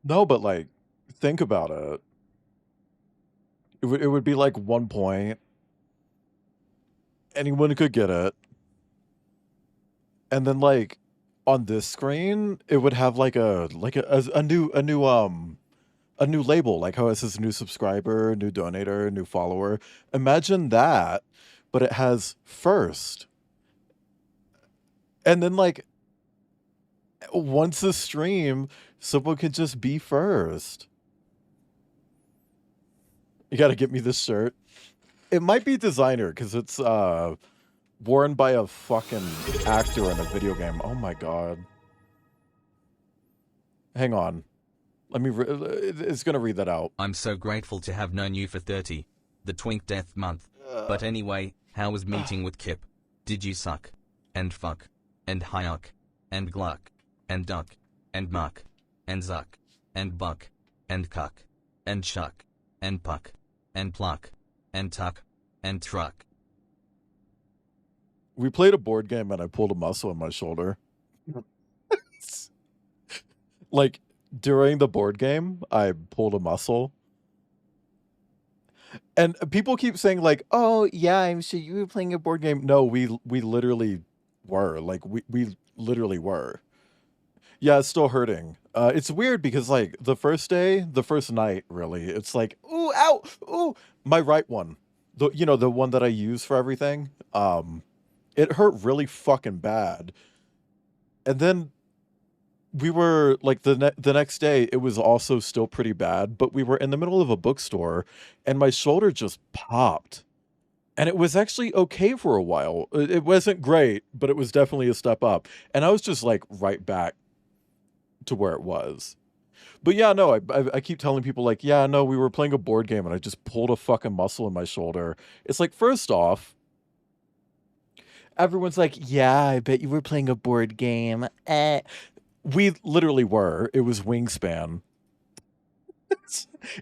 No, but like, think about it. It would be like 1 point. Anyone could get it. And then like on this screen, it would have like a new label, like how it says new subscriber, new donator, new follower. Imagine that, but it has first. And then like once a stream, someone could just be first. You gotta get me this shirt. It might be designer because it's worn by a fucking actor in a video game. Oh my god. Hang on. Let me. It's gonna read that out. I'm so grateful to have known you for 30. The Twink Death Month. But anyway, how was meeting with Kip? Did you suck? And fuck? And hyuck? And gluck? And duck? And muck? And zuck? And buck? And cuck? And chuck? And puck? And pluck? And tuck? And truck? We played a board game and I pulled a muscle in my shoulder. Like during the board game, I pulled a muscle. And people keep saying like, "Oh yeah, I'm sure you were playing a board game." No, we literally were. Like we literally were. Yeah, it's still hurting. It's weird because like the first day, the first night, really, it's like, ooh, ow, ooh, my right one, the one that I use for everything. It hurt really fucking bad, and then we were like the next day, it was also still pretty bad, but we were in the middle of a bookstore, and my shoulder just popped, and it was actually okay for a while. It wasn't great, but it was definitely a step up, and I was just like right back to where it was. But yeah, no, I keep telling people like, yeah, no, we were playing a board game and I just pulled a fucking muscle in my shoulder. It's like, first off, everyone's like, yeah, I bet you were playing a board game. We literally were. It was Wingspan.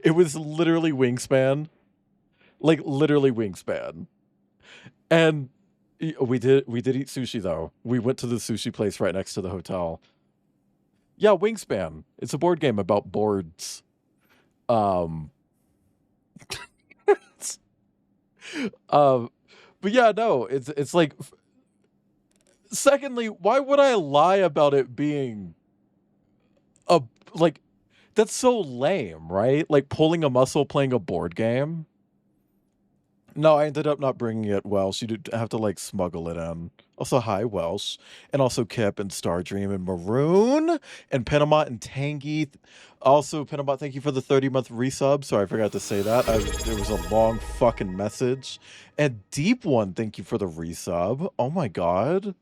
It was literally Wingspan. Like literally Wingspan. And we did eat sushi though. We went to the sushi place right next to the hotel. Yeah, Wingspan. It's a board game about boards. Um um but yeah, no, it's like secondly, why would I lie about it being a like that's so lame, right? Like pulling a muscle playing a board game. No, I ended up not bringing it Welsh. You'd have to like smuggle it in. Also, hi Welsh, and also Kip and Stardream and Maroon and Panama and Tangy. Also, Panama, thank you for the 30-month resub. Sorry, I forgot to say that. It was a long fucking message. And Deep One, thank you for the resub. Oh my god.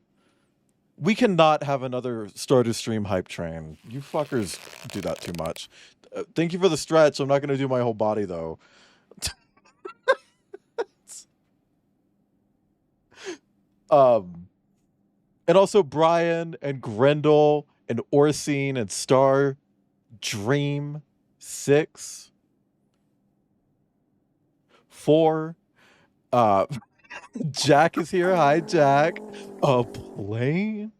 We cannot have another starter stream hype train. You fuckers do that too much. Thank you for the stretch. I'm not going to do my whole body though. Um, and also Brian and Grendel and Orsine and Star Dream 6 4 uh Jack is here. Hi Jack. A plane?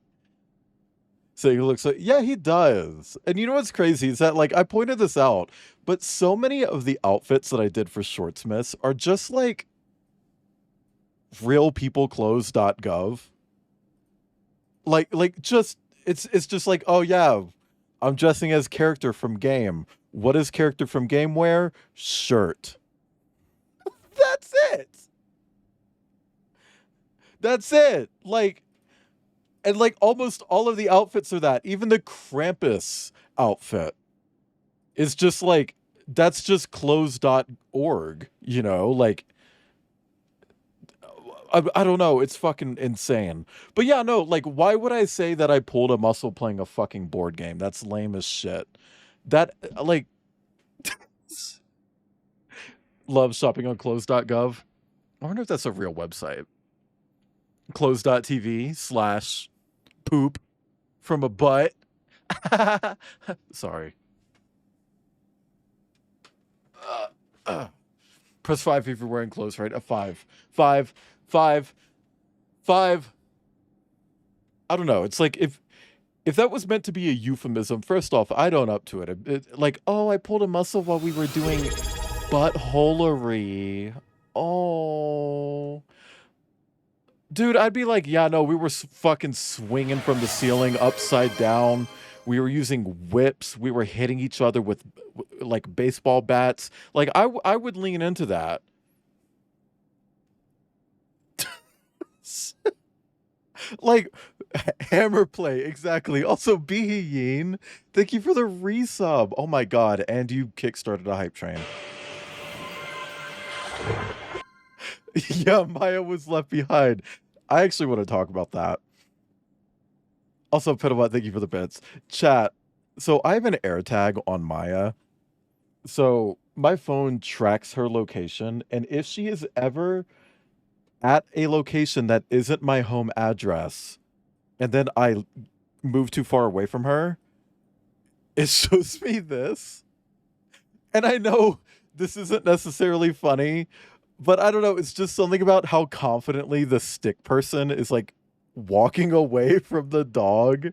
So he looks like, yeah, he does. And you know what's crazy is that like I pointed this out, but so many of the outfits that I did for Shortsmas are just like realpeopleclothes.gov. Like just it's just like, oh yeah, I'm dressing as character from game. What is character from game wear? Shirt. That's it. That's it. Like, and like almost all of the outfits are that. Even the Krampus outfit is just like that's just clothes.org, you know, like I don't know. It's fucking insane. But yeah, no, like, why would I say that I pulled a muscle playing a fucking board game? That's lame as shit. That, like, love shopping on clothes.gov. I wonder if that's a real website. Clothes.tv/poop from a butt. Sorry. Uh, uh. Press 5 if you're wearing clothes, right? A 5. 5. I don't know. It's like if If that was meant to be a euphemism, first off, I don't up to it. Like, oh, I pulled a muscle while we were doing buttholery. Oh. Dude, I'd be like, yeah, no, we were fucking swinging from the ceiling upside down. We were using whips. We were hitting each other with like baseball bats. Like, I would lean into that. Like, hammer play, exactly. Also, Yin, thank you for the resub. Oh my god, and you kickstarted a hype train. Yeah, Maya was left behind. I actually want to talk about that. Also, Pedobot, thank you for the bits. Chat. So I have an AirTag on Maya. So my phone tracks her location, and if she is ever at a location that isn't my home address, and then I move too far away from her, it shows me this. And I know this isn't necessarily funny, but I don't know. It's just something about how confidently the stick person is like walking away from the dog.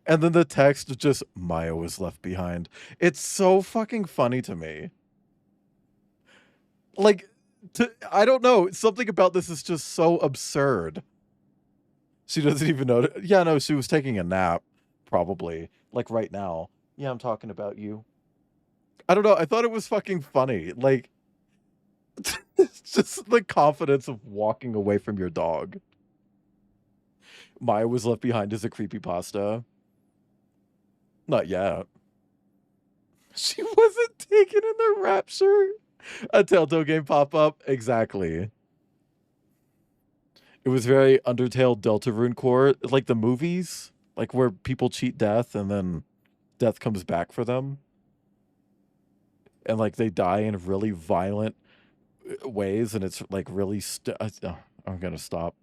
And then the text just, Maya was left behind. It's so fucking funny to me. Like, I don't know. Something about this is just so absurd. She doesn't even know. Yeah, no, she was taking a nap, probably. Like right now. Yeah, I'm talking about you. I don't know. I thought it was fucking funny. Like, it's just the confidence of walking away from your dog. Maya was left behind as a creepypasta. Not yet. She wasn't taken in the rapture. A Telltale game pop up. Exactly. It was very Undertale Deltarune core, like the movies, like where people cheat death and then death comes back for them. And like they die in really violent ways, and it's like really. Oh, I'm gonna stop.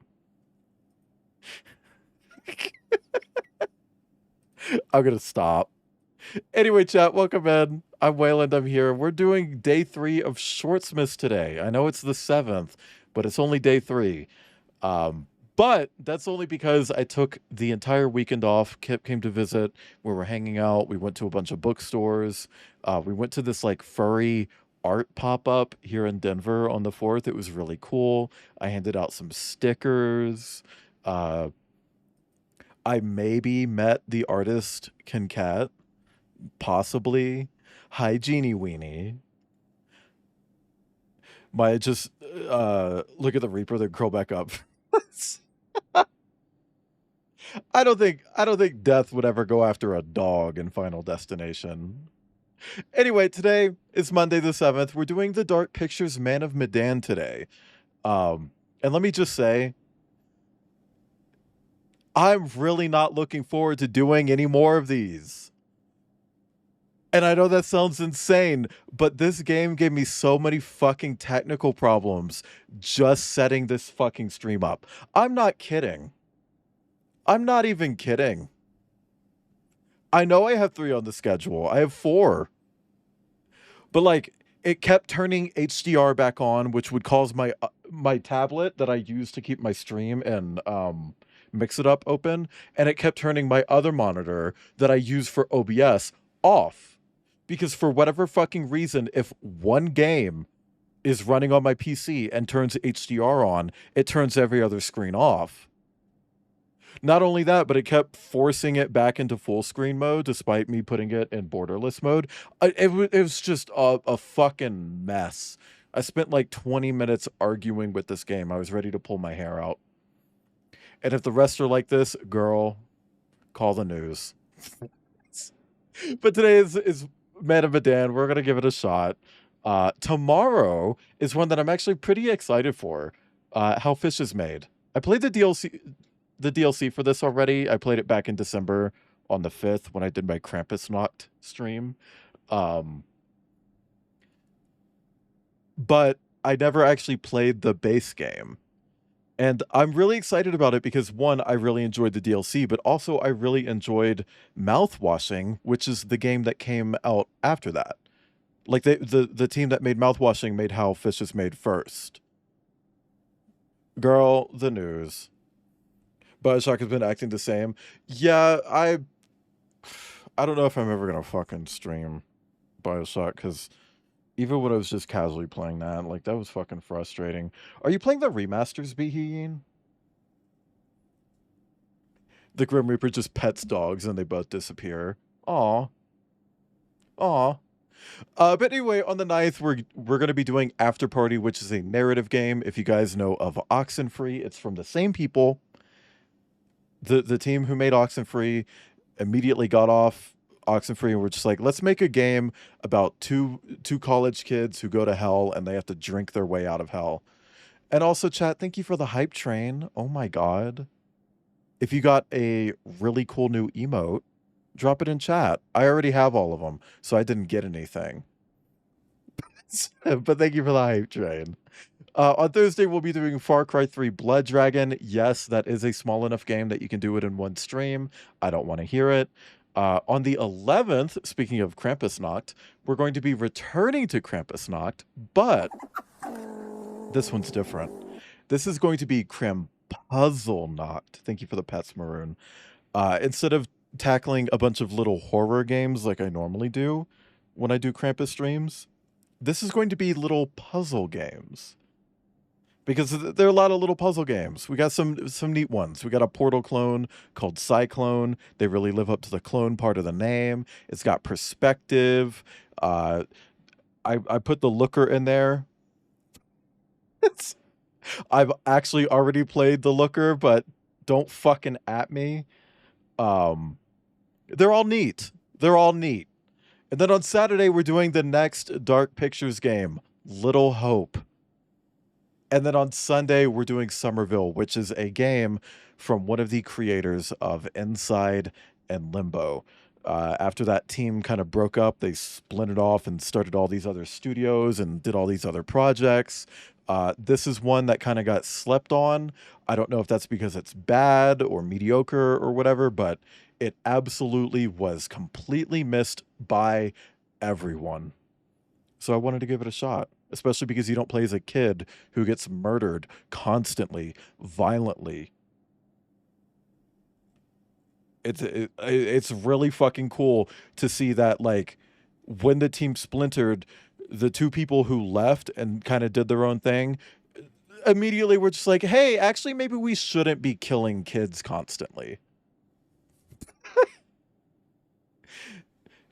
I'm gonna stop. Anyway, chat, welcome in. I'm Wayland. I'm here. We're doing day 3 of Shortsmas today. I know it's the 7th, but it's only day 3. But that's only because I took the entire weekend off. Kip came to visit. We were hanging out. We went to a bunch of bookstores. We went to this like furry art pop-up here in Denver on the 4th. It was really cool. I handed out some stickers. Uh, I maybe met the artist Ken Cat, possibly. Hi, Jeannie Weenie. Maya just look at the Reaper, then curl back up. I don't think death would ever go after a dog in Final Destination. Anyway, today is Monday the 7th. We're doing the Dark Pictures Man of Medan today. And let me just say, I'm really not looking forward to doing any more of these. And I know that sounds insane, but this game gave me so many fucking technical problems just setting this fucking stream up. I'm not kidding. I'm not even kidding. I know I have 3 on the schedule. I have 4. But like it kept turning HDR back on, which would cause my tablet that I use to keep my stream and mix it up open, and it kept turning my other monitor that I use for OBS off. Because for whatever fucking reason, if one game is running on my PC and turns HDR on, it turns every other screen off. Not only that, but it kept forcing it back into full screen mode despite me putting it in borderless mode. It was just a fucking mess. I spent like 20 minutes arguing with this game. I was ready to pull my hair out. And if the rest are like this, girl, call the news. But today is Man of Medan. We're going to give it a shot. Tomorrow is one that I'm actually pretty excited for. How Fish is Made. I played the DLC for this already. I played it back in December on the 5th when I did my Krampusnacht stream. But I never actually played the base game. And I'm really excited about it because one, I really enjoyed the DLC, but also I really enjoyed Mouthwashing, which is the game that came out after that. Like the team that made Mouthwashing made How Fish is Made first. Girl, the news. Bioshock has been acting the same. Yeah, I don't know if I'm ever gonna fucking stream Bioshock because even when I was just casually playing that, like that was fucking frustrating. Are you playing the remasters, Behin? The Grim Reaper just pets dogs and they both disappear. Aw. Aw. But anyway, on the 9th, we're gonna be doing After Party, which is a narrative game. If you guys know of Oxenfree, it's from the same people. The team who made Oxenfree immediately got off Oxenfree and were just like, let's make a game about two college kids who go to hell and they have to drink their way out of hell. And also, chat, thank you for the hype train. Oh my god. If you got a really cool new emote, drop it in chat. I already have all of them, so I didn't get anything. But thank you for the hype train. On Thursday, we'll be doing Far Cry 3 Blood Dragon. Yes, that is a small enough game that you can do it in one stream. I don't want to hear it. On the 11th, speaking of Krampusnacht, we're going to be returning to Krampusnacht, but this one's different. This is going to be Krampuzzlenacht. Thank you for the pets, Maroon. Instead of tackling a bunch of little horror games like I normally do when I do Krampus streams, this is going to be little puzzle games. Because there are a lot of little puzzle games. We got some neat ones. We got a Portal clone called Cyclone. They really live up to the clone part of the name. It's got perspective. I put the Looker in there. It's, I've actually already played the Looker, but don't fucking at me. They're all neat. They're all neat. And then on Saturday, we're doing the next Dark Pictures game, Little Hope. And then on Sunday, we're doing Somerville, which is a game from one of the creators of Inside and Limbo. After that team kind of broke up, they splintered off and started all these other studios and did all these other projects. This is one that kind of got slept on. I don't know if that's because it's bad or mediocre or whatever, but it absolutely was completely missed by everyone. So I wanted to give it a shot, especially because you don't play as a kid who gets murdered constantly, violently. It's really fucking cool to see that, like, when the team splintered, the two people who left and kind of did their own thing immediately were just like, hey, actually maybe we shouldn't be killing kids constantly.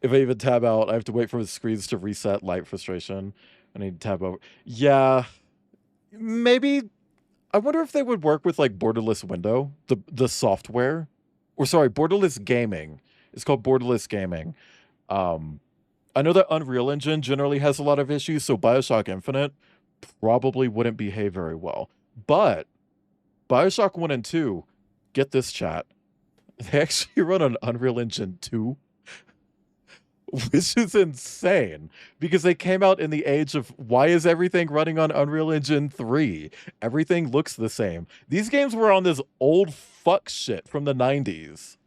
If I even tab out, I have to wait for the screens to reset. Light frustration. I need to tab over. Yeah, maybe. I wonder if they would work with like borderless window, the software, or sorry, borderless gaming. It's called borderless gaming. I know that Unreal Engine generally has a lot of issues, so Bioshock Infinite probably wouldn't behave very well. But Bioshock 1 and 2, get this, chat. They actually run on Unreal Engine 2, which is insane because they came out in the age of why is everything running on Unreal Engine 3? Everything looks the same. These games were on this old fuck shit from the 90s,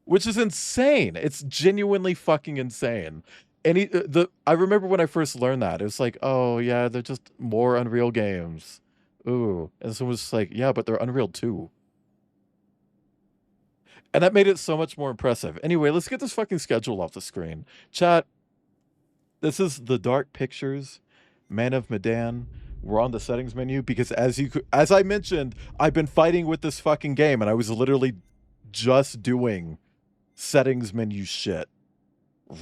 which is insane. It's genuinely fucking insane. I remember when I first learned that, it was like, oh yeah, they're just more Unreal games. Ooh. And someone was just like, yeah, but they're Unreal 2. And that made it so much more impressive. Anyway, let's get this fucking schedule off the screen. Chat, this is the Dark Pictures, Man of Medan. We're on the settings menu because as I mentioned, I've been fighting with this fucking game and I was literally just doing settings menu shit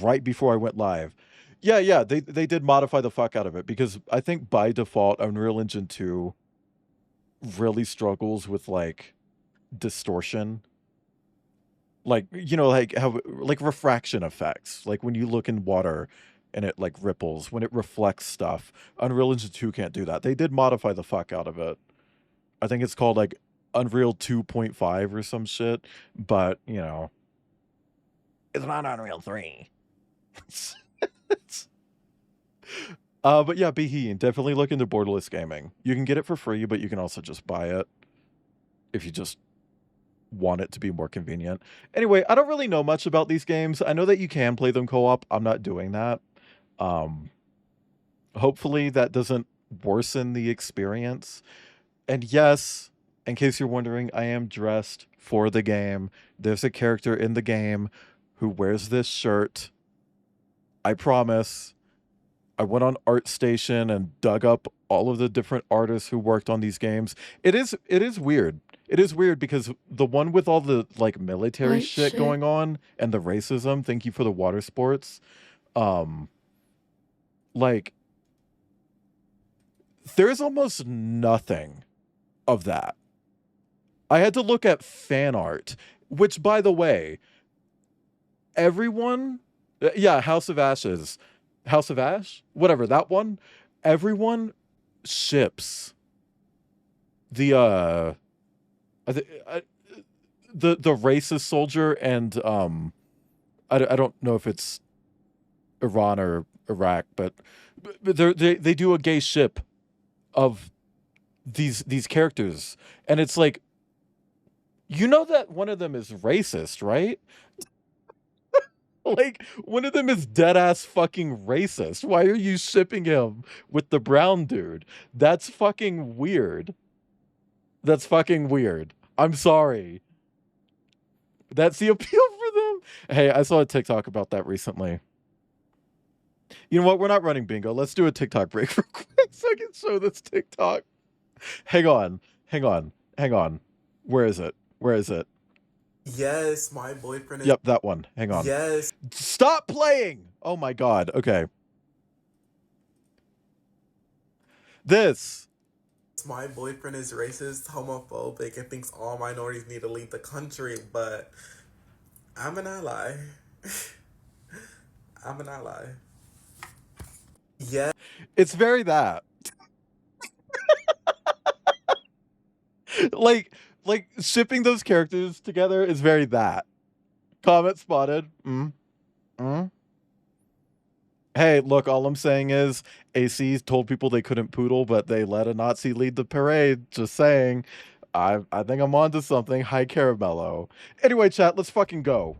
right before I went live. Yeah, they did modify the fuck out of it because I think by default Unreal Engine 2 really struggles with like distortion, like, you know, like how like refraction effects, like when you look in water and it like ripples when it reflects stuff. Unreal Engine 2 can't do that. They did modify the fuck out of it. I think it's called like Unreal 2.5 or some shit, but you know, it's not Unreal 3. But yeah, Behin, definitely look into borderless gaming. You can get it for free, but you can also just buy it if you just want it to be more convenient. Anyway, I don't really know much about these games. I know that you can play them co-op. I'm not doing that. Hopefully that doesn't worsen the experience. And yes, in case you're wondering, I am dressed for the game. There's a character in the game who wears this shirt. I promise. I went on ArtStation and dug up all of the different artists who worked on these games. It is weird. It is weird because the one with all the like military White shit shit. going on and the racism, thank you for the water sports. Um like there's almost nothing of that. I had to look at fan art, which by the way, everyone yeah, House of Ashes. House of Ash? Whatever, that one. Everyone ships the I thi- I- the racist soldier and I don't know if it's Iran or Iraq, but they do a gay ship of these characters, and it's like, you know that one of them is racist, right? Like, one of them is dead ass fucking racist. Why are you shipping him with the brown dude? That's fucking weird. That's fucking weird. I'm sorry. That's the appeal for them. Hey, I saw a TikTok about that recently. You know what? We're not running bingo. Let's do a TikTok break real quick so I can show this TikTok. Hang on. Hang on. Hang on. Where is it? Where is it? Yes, my boyfriend is. Yep, that one. Hang on. Yes, Stop playing! Oh my god. Okay. This. my boyfriend is racist, homophobic, and thinks all minorities need to leave the country, but I'm an ally. I'm an ally. Yes, It's very that. like shipping those characters together is very that. Comment spotted. Mm. Hey, look, all I'm saying is AC told people they couldn't poodle, but they let a Nazi lead the parade. Just saying. I think I'm onto something. Hi, Caramello. Anyway, chat, let's fucking go.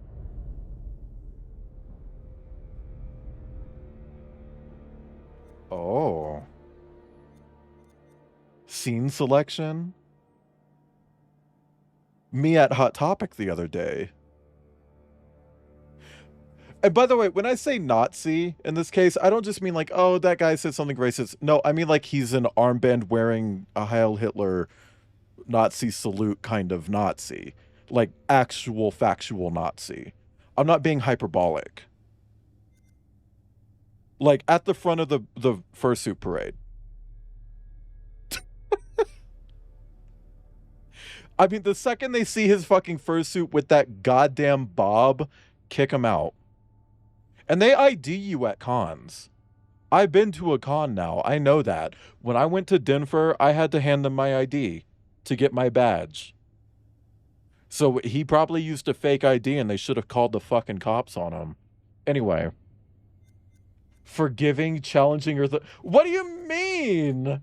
Oh. Scene selection? Me at Hot Topic the other day. And by the way, when I say Nazi in this case, I don't just mean like, oh, that guy said something racist. No, I mean like he's an armband wearing a Heil Hitler Nazi salute kind of Nazi. Like actual factual Nazi. I'm not being hyperbolic. Like at the front of the fursuit parade. I mean, the second they see his fucking fursuit with that goddamn bob, kick him out. And they ID you at cons. I've been to a con now. I know that. When I went to Denver, I had to hand them my ID to get my badge. So he probably used a fake ID and they should have called the fucking cops on him. Anyway. Forgiving, challenging, or what do you mean?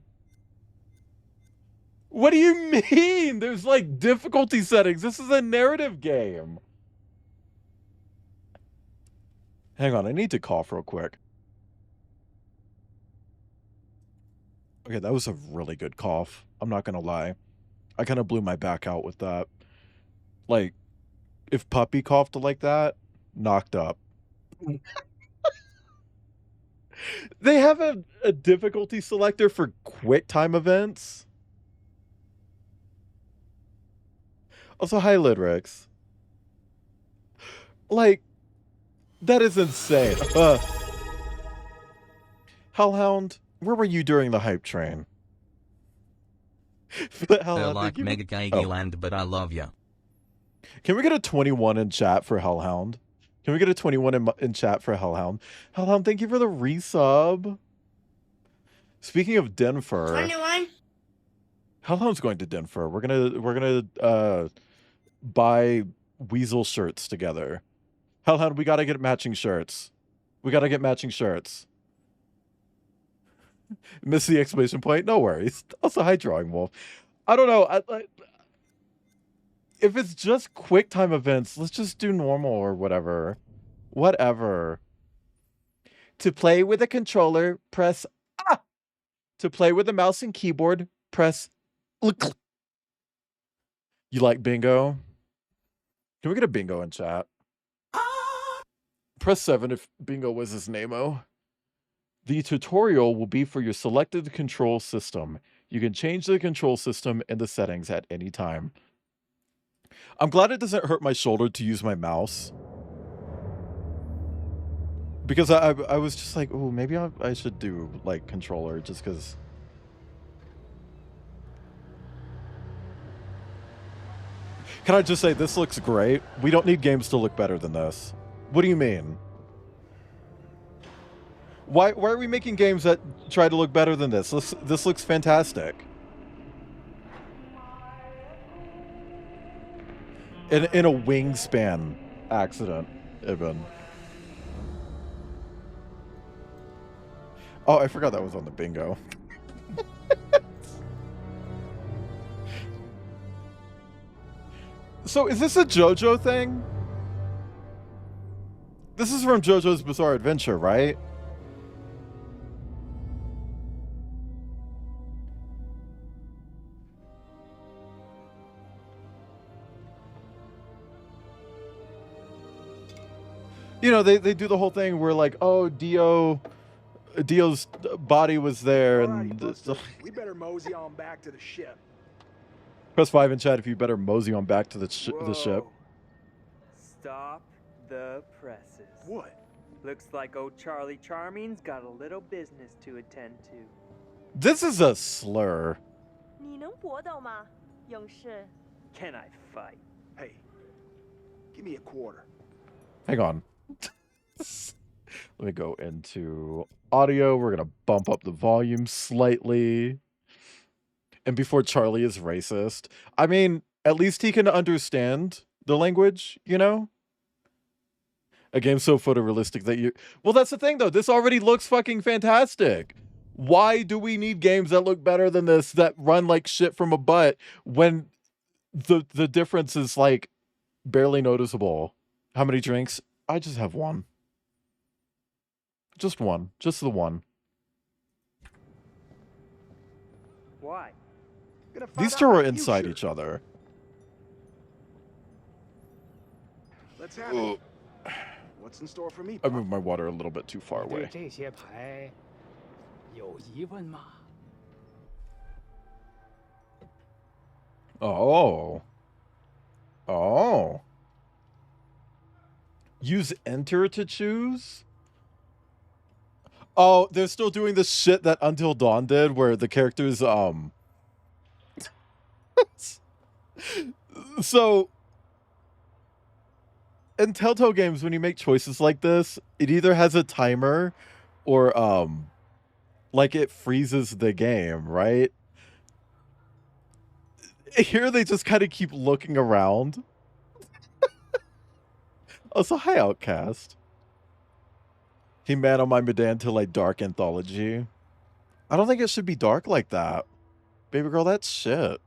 What do you mean? There's like difficulty settings. This is a narrative game. Hang on, I need to cough real quick. Okay, that was a really good cough. I'm not gonna lie. I kind of blew my back out with that. Like, if Puppy coughed like that, knocked up. They have a difficulty selector for quick time events. Also, hi, Lidrix. Like, that is insane. Hellhound, where were you during the hype train? Hellhound, like mega gay land, but I love ya. Can we get a 21 in chat for Hellhound? Can we get a 21 in chat for Hellhound? Hellhound, thank you for the resub. Speaking of Denver, 21. Hellhound's going to Denver. We're gonna buy Weasel shirts together. Hellhound, we gotta get matching shirts. We gotta get matching shirts. Miss the exclamation point? No worries. Also, hi, Drawing Wolf. I don't know. If it's just quick time events, let's just do normal or whatever. Whatever. To play with a controller, press ah. To play with a mouse and keyboard, press look. You like bingo? Can we get a bingo in chat? Press 7 if Bingo was his name-o. The tutorial will be for your selected control system. You can change the control system and the settings at any time. I'm glad it doesn't hurt my shoulder to use my mouse. Because I was just like, oh, maybe I should do, like, controller, just because... Can I just say, this looks great? We don't need games to look better than this. What do you mean? Why are we making games that try to look better than this? This looks fantastic. In a wingspan accident, even. Oh, I forgot that was on the bingo. So, is this a JoJo thing? This is from JoJo's Bizarre Adventure, right? You know, they do the whole thing where, like, oh, Dio's body was there, and we better mosey on back to the ship. Press 5 in chat if you better mosey on back to the ship. Stop the presses. What? Looks like old Charlie Charming's got a little business to attend to. This is a slur. 你能搏斗吗，勇士？ Can I fight? Hey, give me a quarter. Hang on. Let me go into audio. We're going to bump up the volume slightly. And before Charlie is racist. I mean, at least he can understand the language, you know? A game so photorealistic that you... Well, that's the thing, though. This already looks fucking fantastic. Why do we need games that look better than this, that run like shit from a butt, when the difference is, like, barely noticeable? How many drinks? I just have one. Just one. Just the one. Why? These two are inside each other. Let's have it. What's in store for me? I moved my water a little bit too far away. 这些牌有疑问吗？ Oh. Oh. Use enter to choose? Oh, they're still doing the shit that Until Dawn did, where the characters, So, in Telltale games, when you make choices like this, it either has a timer or, like, it freezes the game, right? Here they just kind of keep looking around. Also, hi, Outcast. He mad on my Medan to, like, dark Anthology. I don't think it should be dark like that. Baby girl, that's shit.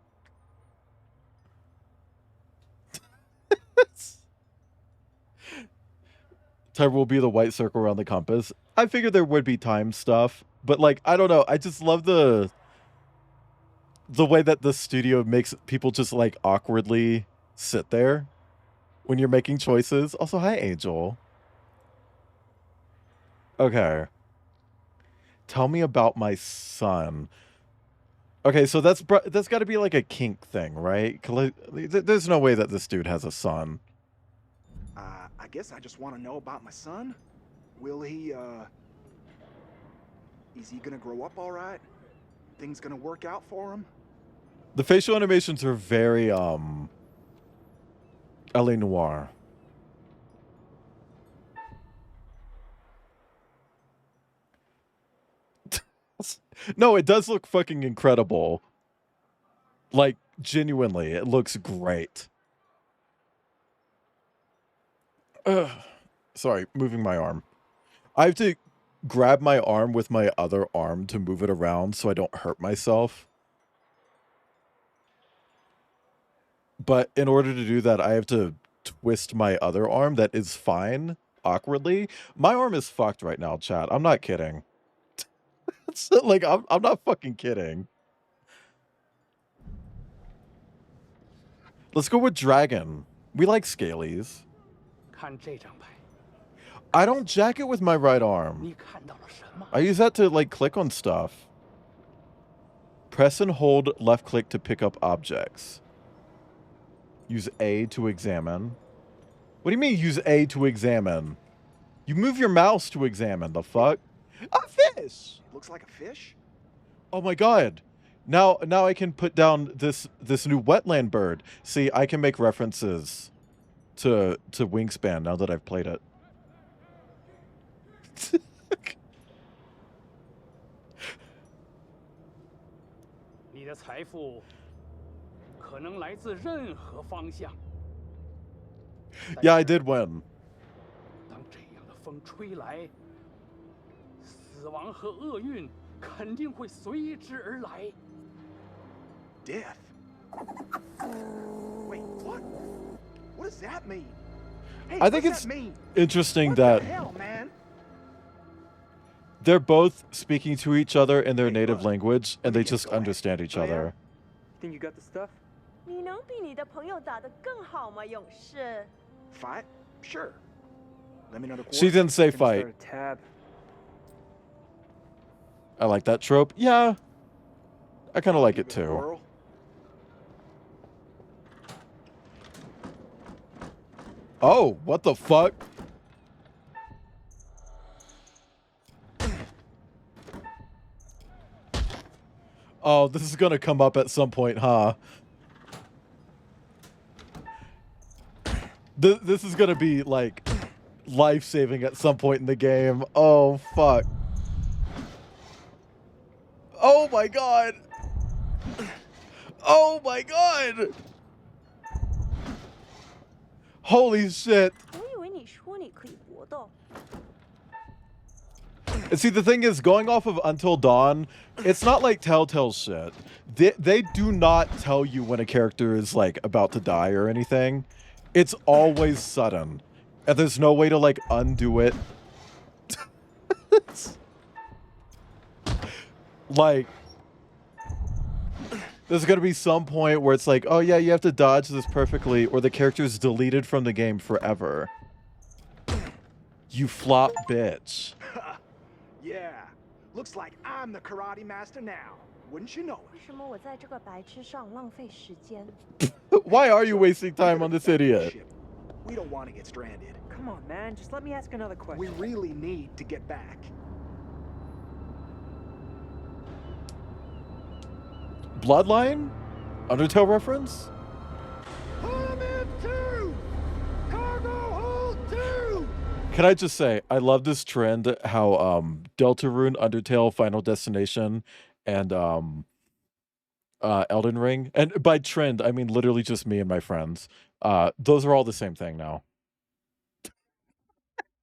Time will be the white circle around the compass. I figured there would be time stuff, but, like, I don't know. I just love the way that the studio makes people just, like, awkwardly sit there when you're making choices. Also, hi, Angel. Okay. Tell me about my son. Okay, so that's got to be like a kink thing, right? There's no way that this dude has a son. I guess I just want to know about my son. Will he, is he gonna grow up all right? Things gonna work out for him? The facial animations are very, L.A. Noire. No, it does look fucking incredible. Like, genuinely, it looks great. Ugh. Sorry, moving my arm. I have to grab my arm with my other arm to move it around so I don't hurt myself. But in order to do that, I have to twist my other arm that is fine, awkwardly. My arm is fucked right now, chat. I'm not kidding. Like, I'm not fucking kidding. Let's go with Dragon. We like Scalies. 看这张牌， I don't jack it with my right arm. 你看到了什么？ I use that to, like, click on stuff. Press and hold left click to pick up objects. Use A to examine. What do you mean use A to examine? You move your mouse to examine. The fuck? A fish! It looks like a fish? Oh my god. Now I can put down this new wetland bird. See, I can make references to Wingspan now that I've played it. 你的财富可能来自任何方向。 Yeah, I did win. 当这样的风吹来，死亡和厄运肯定会随之而来。 Death? Wait, what? What does that mean? Hey, I think what's it's that mean? interesting What that the hell, man? they're both speaking to each other in their Hey, native bud. language, and Let me they guess, just go ahead. understand each Oh, yeah? other. Think you got the stuff? 你能比你的朋友打得更好吗，勇士？ Fight? Sure. Let me know the She course. didn't say Gonna fight. start a tab. I like that trope. Yeah. I kind of like it Give a too. whirl. Oh, what the fuck? Oh, this is gonna come up at some point, huh? This is gonna be, like, life-saving at some point in the game. Oh, fuck. Oh my god! Oh my god! Holy shit! 我以为你说你可以搏斗。 And see, the thing is, going off of Until Dawn, it's not like Telltale shit. They do not tell you when a character is, like, about to die or anything. It's always sudden. And there's no way to, like, undo it. Like, there's gonna be some point where it's like, oh yeah, you have to dodge this perfectly, or the character's deleted from the game forever. You flop bitch. Yeah. Looks like I'm the karate master now. Wouldn't you know 为 it? 什么我在这个白痴上浪费时间？ Why are you wasting time on this idiot? Ship. We don't want to get stranded. Come on, man. Just let me ask another question. We really need to get back. Bloodline? Undertale reference? Can I just say, I love this trend, how Deltarune, Undertale, Final Destination, and Elden Ring, and by trend, I mean literally just me and my friends. Those are all the same thing now.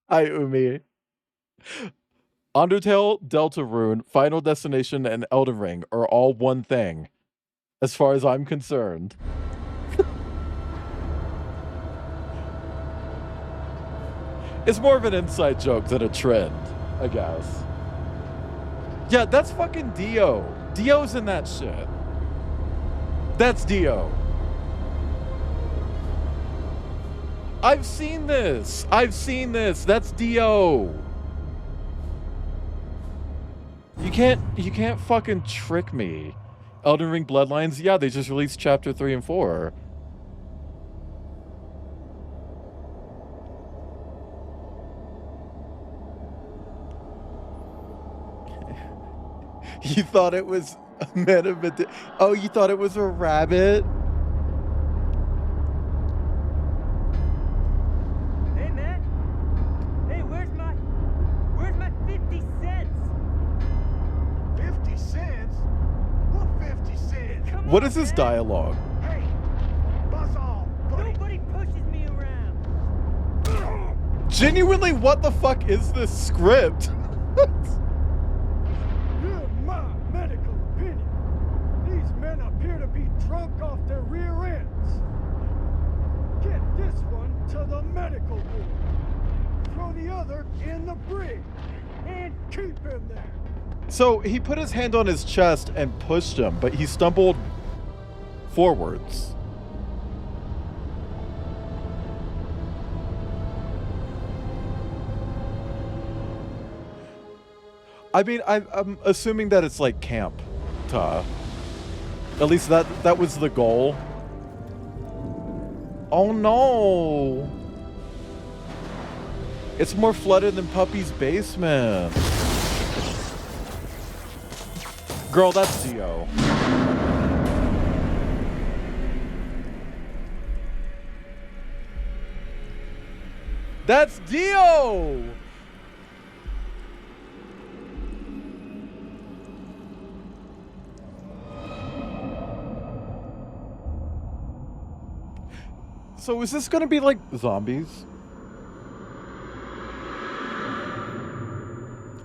Hi, Umi. Undertale, Deltarune, Final Destination, and Elden Ring are all one thing, as far as I'm concerned. It's more of an inside joke than a trend, I guess. Yeah, that's fucking Dio. Dio's in that shit. That's Dio. I've seen this. I've seen this. That's Dio. You can't fucking trick me. Elden Ring Bloodlines, yeah, they just released chapter 3 and 4. You thought it was a Medan? Oh, you thought it was a rabbit? Hey, man. Hey, where's my 50 cents? 50 cents? What 50 cents? Come What on, is this man. dialogue? Hey, buzz off, buddy. Nobody pushes me around. Genuinely, what the fuck is this script? In my medical opinion, these men appear to be drunk off their rear ends. Get this one to the medical ward. Throw the other in the brig. And keep him there. So he put his hand on his chest and pushed him, but he stumbled forwards. I mean, I'm assuming that it's like camp, Ta. At least that was the goal. Oh no! It's more flooded than Puppy's basement. Girl, that's Dio. That's Dio! So is this gonna be like zombies?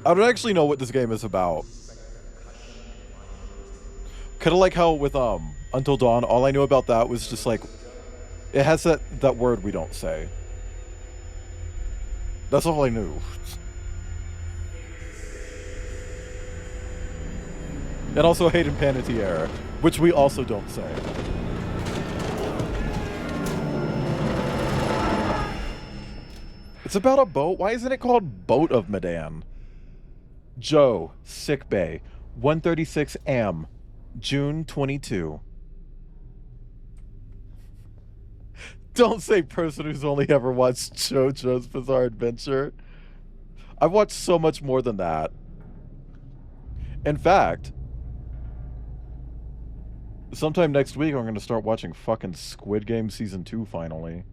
I don't actually know what this game is about. Kind of like how with Until Dawn, all I knew about that was just like it has that word we don't say. That's all I knew. And also Hayden Panettiere, which we also don't say. It's about a boat. Why isn't it called Boat of Medan? Joe, sick bay, 136 AM, June 22. Don't say person who's only ever watched JoJo's Bizarre Adventure. I've watched so much more than that. In fact, sometime next week I'm going to start watching fucking Squid Game Season 2 finally.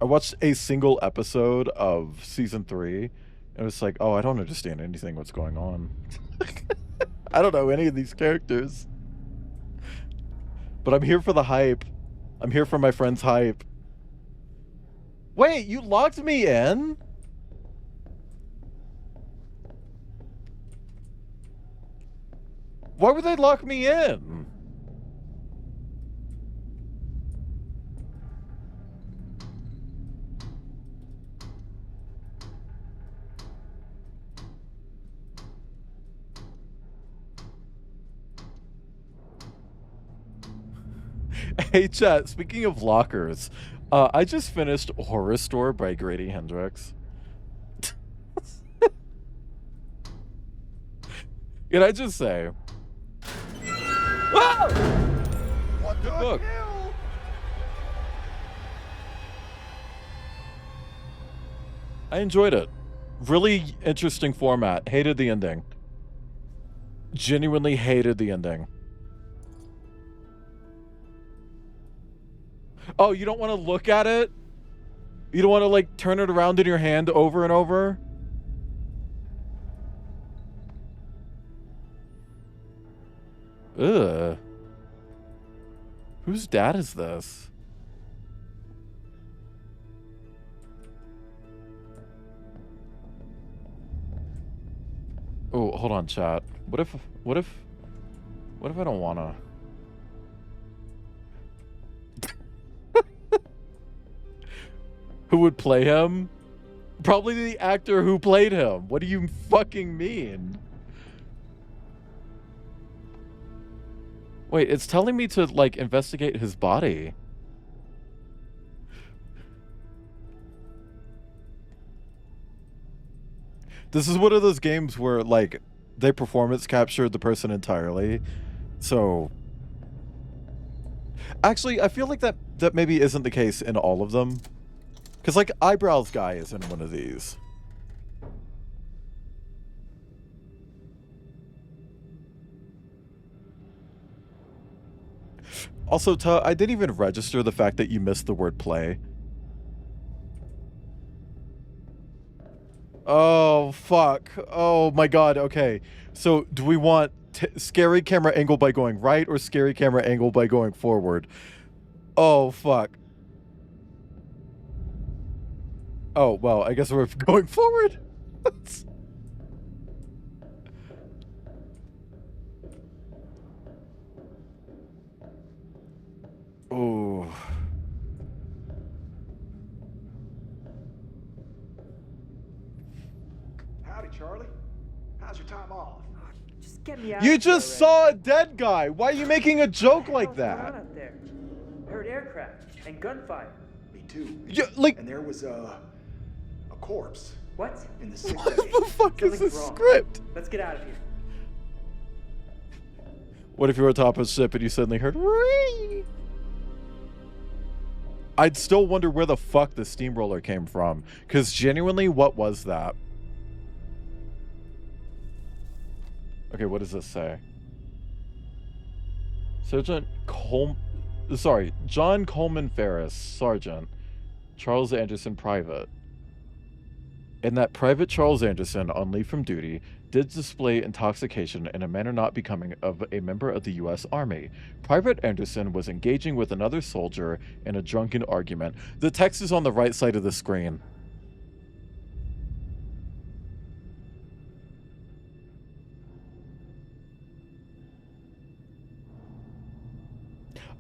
I watched a single episode of Season 3, and it's like, oh, I don't understand anything what's going on. I don't know any of these characters. But I'm here for the hype. I'm here for my friend's hype. Wait, you locked me in? Why would they lock me in? Hey chat, speaking of lockers, I just finished Horror Store by Grady Hendrix. Can I just say? Whoa! What Good the book. hell? I enjoyed it. Really interesting format. Hated the ending. Genuinely hated the ending. Oh, you don't want to look at it? You don't want to, like, turn it around in your hand over and over? Ugh. Whose dad is this? Oh, hold on, chat. What if I don't wanna? Who would play him? Probably the actor who played him. What do you fucking mean? Wait, it's telling me to, like, investigate his body. This is one of those games where, like, they performance captured the person entirely. So... Actually, I feel like that maybe isn't the case in all of them. Because, like, Eyebrows Guy is in one of these. Also, I didn't even register the fact that you missed the word play. Oh, fuck. Oh, my God. Okay. So, do we want scary camera angle by going right or scary camera angle by going forward? Oh, fuck. Oh, well, I guess we're going forward. Oh. Howdy, Charlie. How's your time off? Just get me out. You of here just already. saw a dead guy. Why are you making a joke like What's going on that? out there? Heard aircraft and gunfire. Me too. You, like, And there was a corpse What? In the sick What bay. the fuck is Something's this wrong. script? Let's get out of here. What if you were atop a ship and you suddenly heard "Whee!" I'd still wonder where the fuck the steamroller came from. Because genuinely, what was that? Okay, what does this say? John Coleman Ferris, Sergeant. Charles Anderson, Private. And that Private Charles Anderson, on leave from duty, did display intoxication in a manner not becoming of a member of the U.S. Army. Private Anderson was engaging with another soldier in a drunken argument. The text is on the right side of the screen.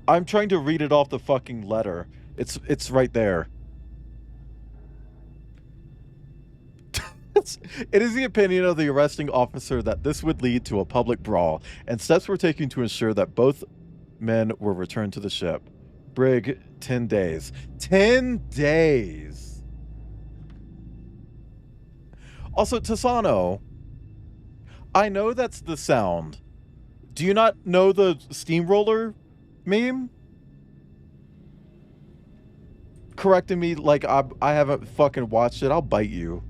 I'm trying to read it off the fucking letter. It's right there. It is the opinion of the arresting officer that this would lead to a public brawl, and steps were taken to ensure that both men were returned to the ship. Brig, 10 days. 10 days! Also, Tasano, I know that's the sound. Do you not know the steamroller meme? Correcting me like I haven't fucking watched it. I'll bite you.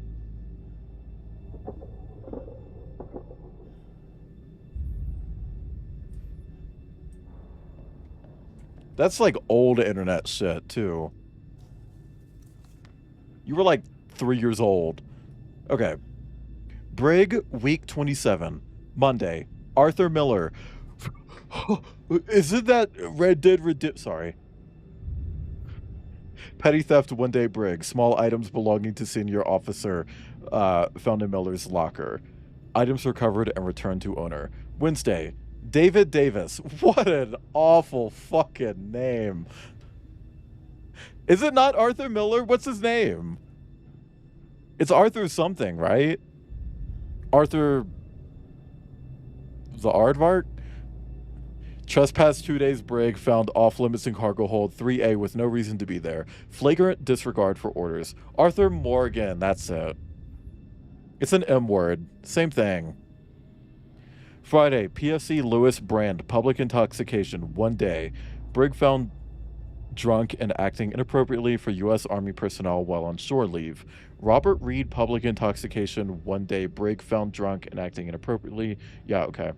That's like old internet shit, too. You were like 3 years old. Okay. Brig, week 27. Monday. Arthur Miller. Isn't that Red Dead Sorry. Petty theft, one-day brig. Small items belonging to senior officer found in Miller's locker. Items recovered and returned to owner. Wednesday. David Davis. What an awful fucking name. Is it not Arthur Miller? What's his name? It's Arthur something, right? Arthur the Aardvark? Trespass 2 days brig found off limits in cargo hold 3A with no reason to be there. Flagrant disregard for orders. Arthur Morgan, that's it. It's an M word. Same thing. Friday, PFC Lewis Brand, public intoxication, 1 day. Brig found drunk and acting inappropriately for U.S. Army personnel while on shore leave. Robert Reed, public intoxication, 1 day. Brig found drunk and acting inappropriately. Yeah, okay.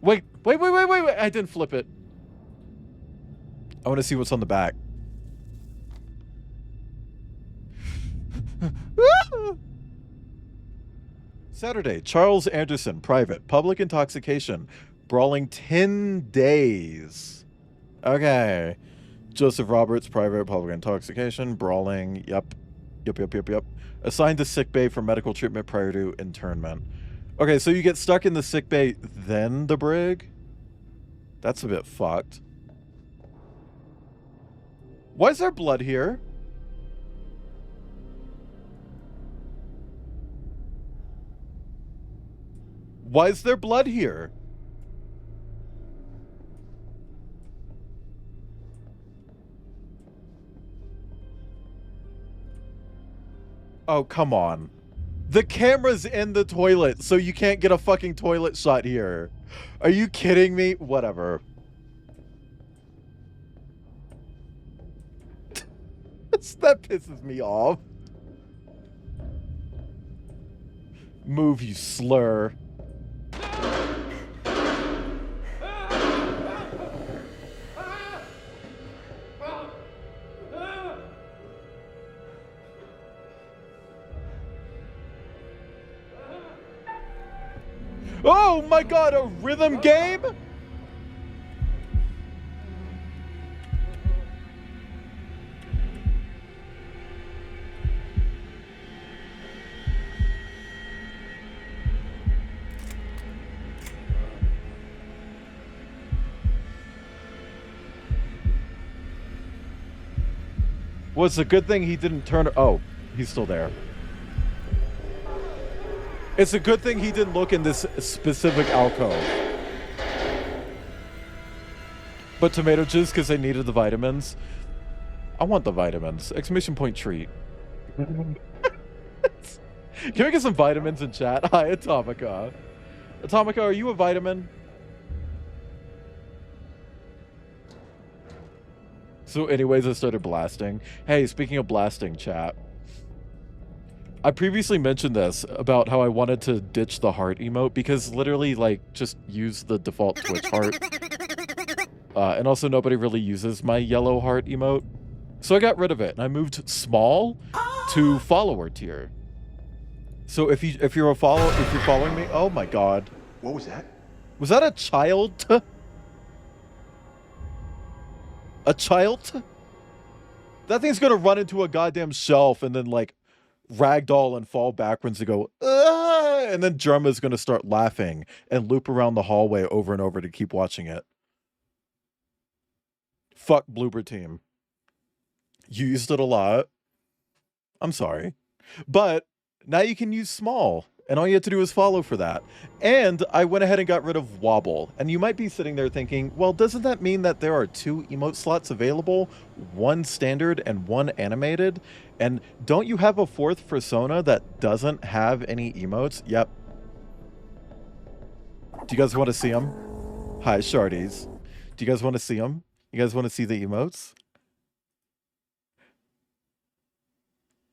Wait. I didn't flip it. I want to see what's on the back. Saturday, Charles Anderson, private, public intoxication, brawling 10 days. Okay. Joseph Roberts, private, public intoxication, brawling, yep. Assigned to sick bay for medical treatment prior to internment. Okay, so you get stuck in the sick bay, then the brig? That's a bit fucked. Why is there blood here? Why is there blood here? Oh, come on. The camera's in the toilet, so you can't get a fucking toilet shot here. Are you kidding me? Whatever. That pisses me off. Move, you slur. Oh my god, a rhythm game? Well, it's a good thing he didn't turn... Oh, he's still there. It's a good thing he didn't look in this specific alcove. But tomato juice because they needed the vitamins. I want the vitamins. Exclamation point treat. Can we get some vitamins in chat? Hi, Atomica. Atomica, are you a vitamin? So anyways, I started blasting. Hey, speaking of blasting, chat. I previously mentioned this about how I wanted to ditch the heart emote because literally, like, just use the default Twitch heart. And also nobody really uses my yellow heart emote. So I got rid of it and I moved small to follower tier. So if you're following me, oh my god. What was that? Was that a child? A child? That thing's gonna run into a goddamn shelf and then like ragdoll and fall backwards and go, ah! And then Drumma's gonna start laughing and loop around the hallway over and over to keep watching it. Fuck Bloober Team. You used it a lot. I'm sorry. But now you can use small, and all you have to do is follow for that. And I went ahead and got rid of Wobble. And you might be sitting there thinking, well, doesn't that mean that there are 2 emote slots available? One standard and one animated? And don't you have a 4th persona that doesn't have any emotes? Yep. Do you guys want to see them? Hi, Shardies. Do you guys want to see them? You guys want to see the emotes?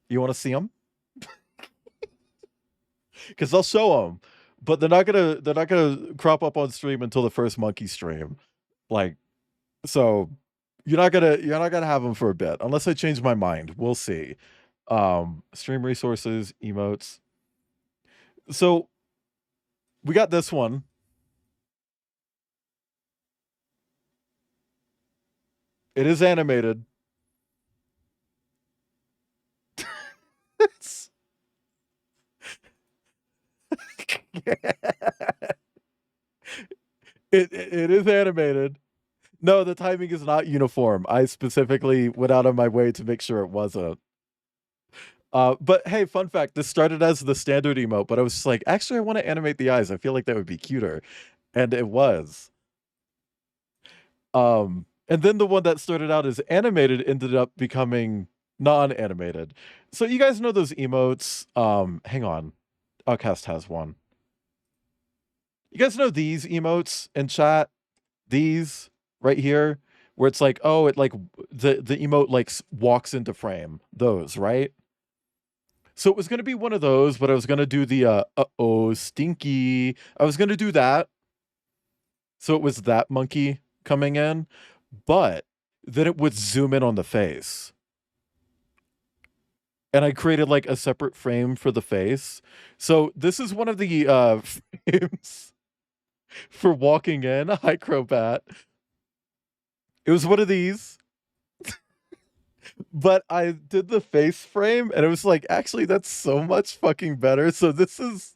You want to see them? Because I'll show them, but they're not gonna crop up on stream until the first monkey stream. Like, so you're not gonna have them for a bit unless I change my mind. We'll see. Stream resources, emotes. So we got this one. It is animated. It is animated. No, the timing is not uniform. I specifically went out of my way to make sure it wasn't. But hey, fun fact, this started as the standard emote, but I was just like, actually, I want to animate the eyes. I feel like that would be cuter. And it was. And then the one that started out as animated ended up becoming non-animated. So you guys know those emotes. Hang on. Outcast has one. You guys know these emotes in chat? These right here, where it's like, oh, it like the emote like walks into frame. Those, right? So it was gonna be one of those, but I was gonna do the uh-oh, stinky. I was gonna do that. So it was that monkey coming in, but then it would zoom in on the face. And I created like a separate frame for the face. So this is one of the frames for walking in. Hi, Crobat. It was one of these. But I did the face frame and it was like, actually, that's so much fucking better. So this is...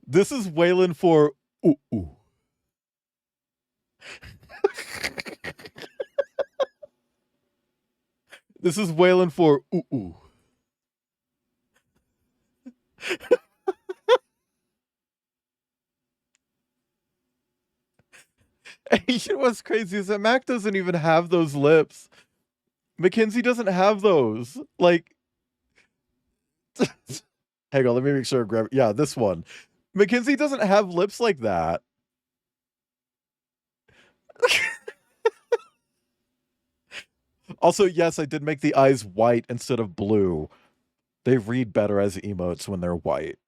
This is Waylon for ooh ooh. This is Waylon for ooh ooh. You know what's crazy is that Mac doesn't even have those lips. Mackenzie doesn't have those. Like, hang on, let me make sure I grab it. Yeah, this one. Mackenzie doesn't have lips like that. Also, yes, I did make the eyes white instead of blue. They read better as emotes when they're white.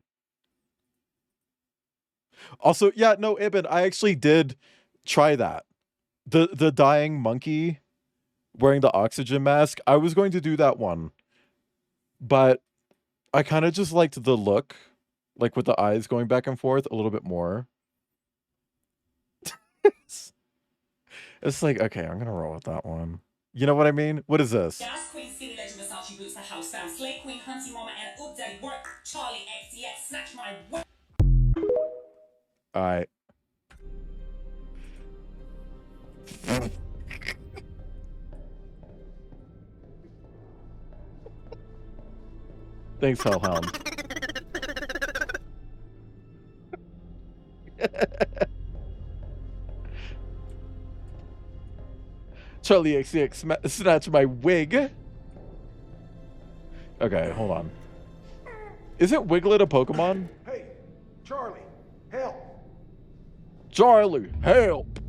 Also, yeah, no, Ibn, I actually did try that. The dying monkey wearing the oxygen mask, I was going to do that one. But I kind of just liked the look, like with the eyes going back and forth a little bit more. It's like, okay, I'm gonna roll with that one. You know what I mean? What is this? Queen City Legend Versace boots, the house fam, Slay Queen, Hunty Mama, and Up Daddy work. Charlie XCX, snatch my work. All right. Thanks, Hellhound. Charlie XCX snatch my wig. Okay, hold on. Isn't Wiglet a Pokemon? Hey, Charlie, help! Charlie, help!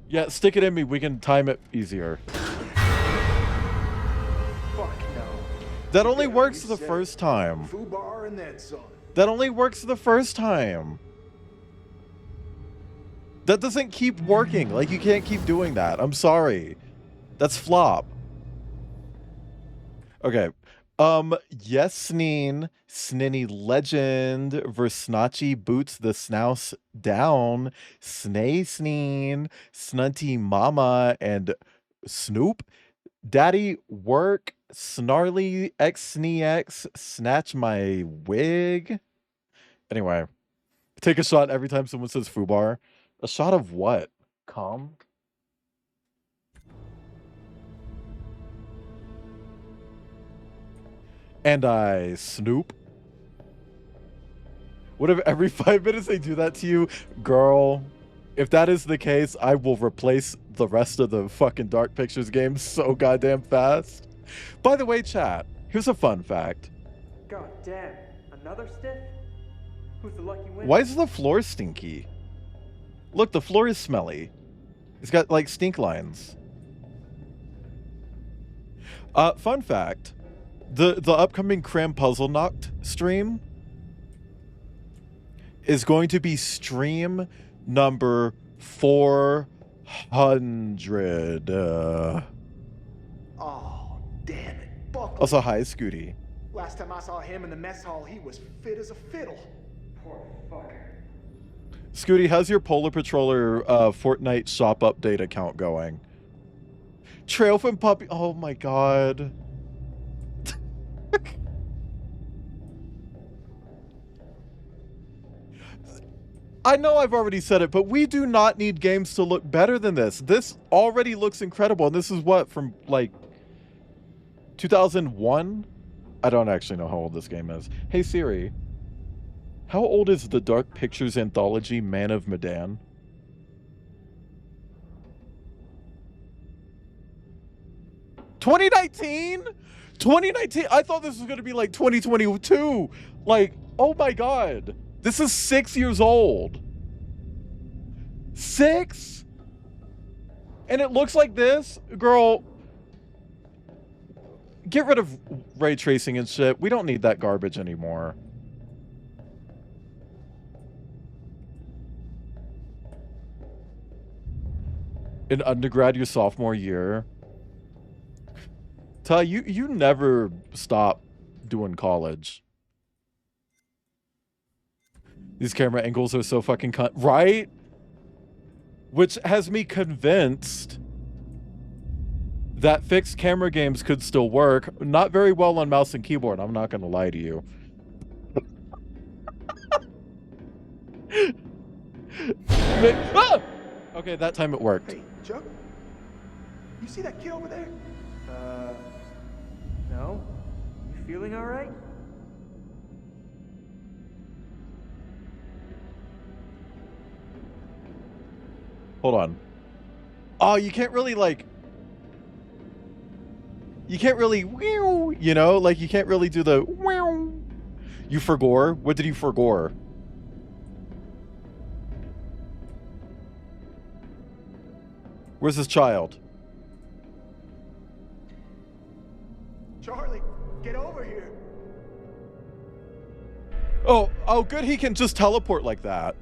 Yeah, stick it in me. We can time it easier. Fuck no. That only works the first time. Fubar and then some. That only works the first time. That doesn't keep working. Like, you can't keep doing that. I'm sorry. That's flop. Okay. Yes, Sneen, Sninny Legend, Versnachi Boots the Snouse Down, Snay Sneen, Snunty Mama, and Snoop, Daddy Work, Snarly X Sneex, Snatch My Wig. Anyway, take a shot every time someone says Fubar. A shot of what? Calm? And I Snoop. What if every 5 minutes they do that to you? Girl, if that is the case, I will replace the rest of the fucking Dark Pictures game so goddamn fast. By the way, chat, here's a fun fact. God damn, another stiff? Who's the lucky winner? Why is the floor stinky? Look, the floor is smelly. It's got like stink lines. Fun fact. The upcoming Cram Puzzle Knocked stream is going to be stream number 400. Oh, damn it. Buckley. Also, hi, Scooty. Last time I saw him in the mess hall, he was fit as a fiddle. Poor fucker. Scooty, how's your Polar Patroller Fortnite shop update account going? Trail from Puppy. Oh my god. I know I've already said it, but we do not need games to look better than this. This already looks incredible, and this is what, from like 2001? I don't actually know how old this game is. Hey Siri, how old is the Dark Pictures anthology Man of Medan? (2019? 2019? I thought this was going to be like 2022. Like, oh my god. This is 6 years old. 6? And it looks like this? Girl, get rid of ray tracing and shit. We don't need that garbage anymore. In undergrad, your sophomore year. Ty, you never stop doing college. These camera angles are so fucking right? Which has me convinced that fixed camera games could still work. Not very well on mouse and keyboard, I'm not gonna lie to you. Ah! Okay, that time it worked. Hey, Chuck? You see that kid over there? No? You feeling alright? Hold on. Oh, you can't really, like... You can't really... You know? Like, you can't really do the... You forgore? What did you forgore? Where's this child? Charlie, get over here. Oh, good. He can just teleport like that.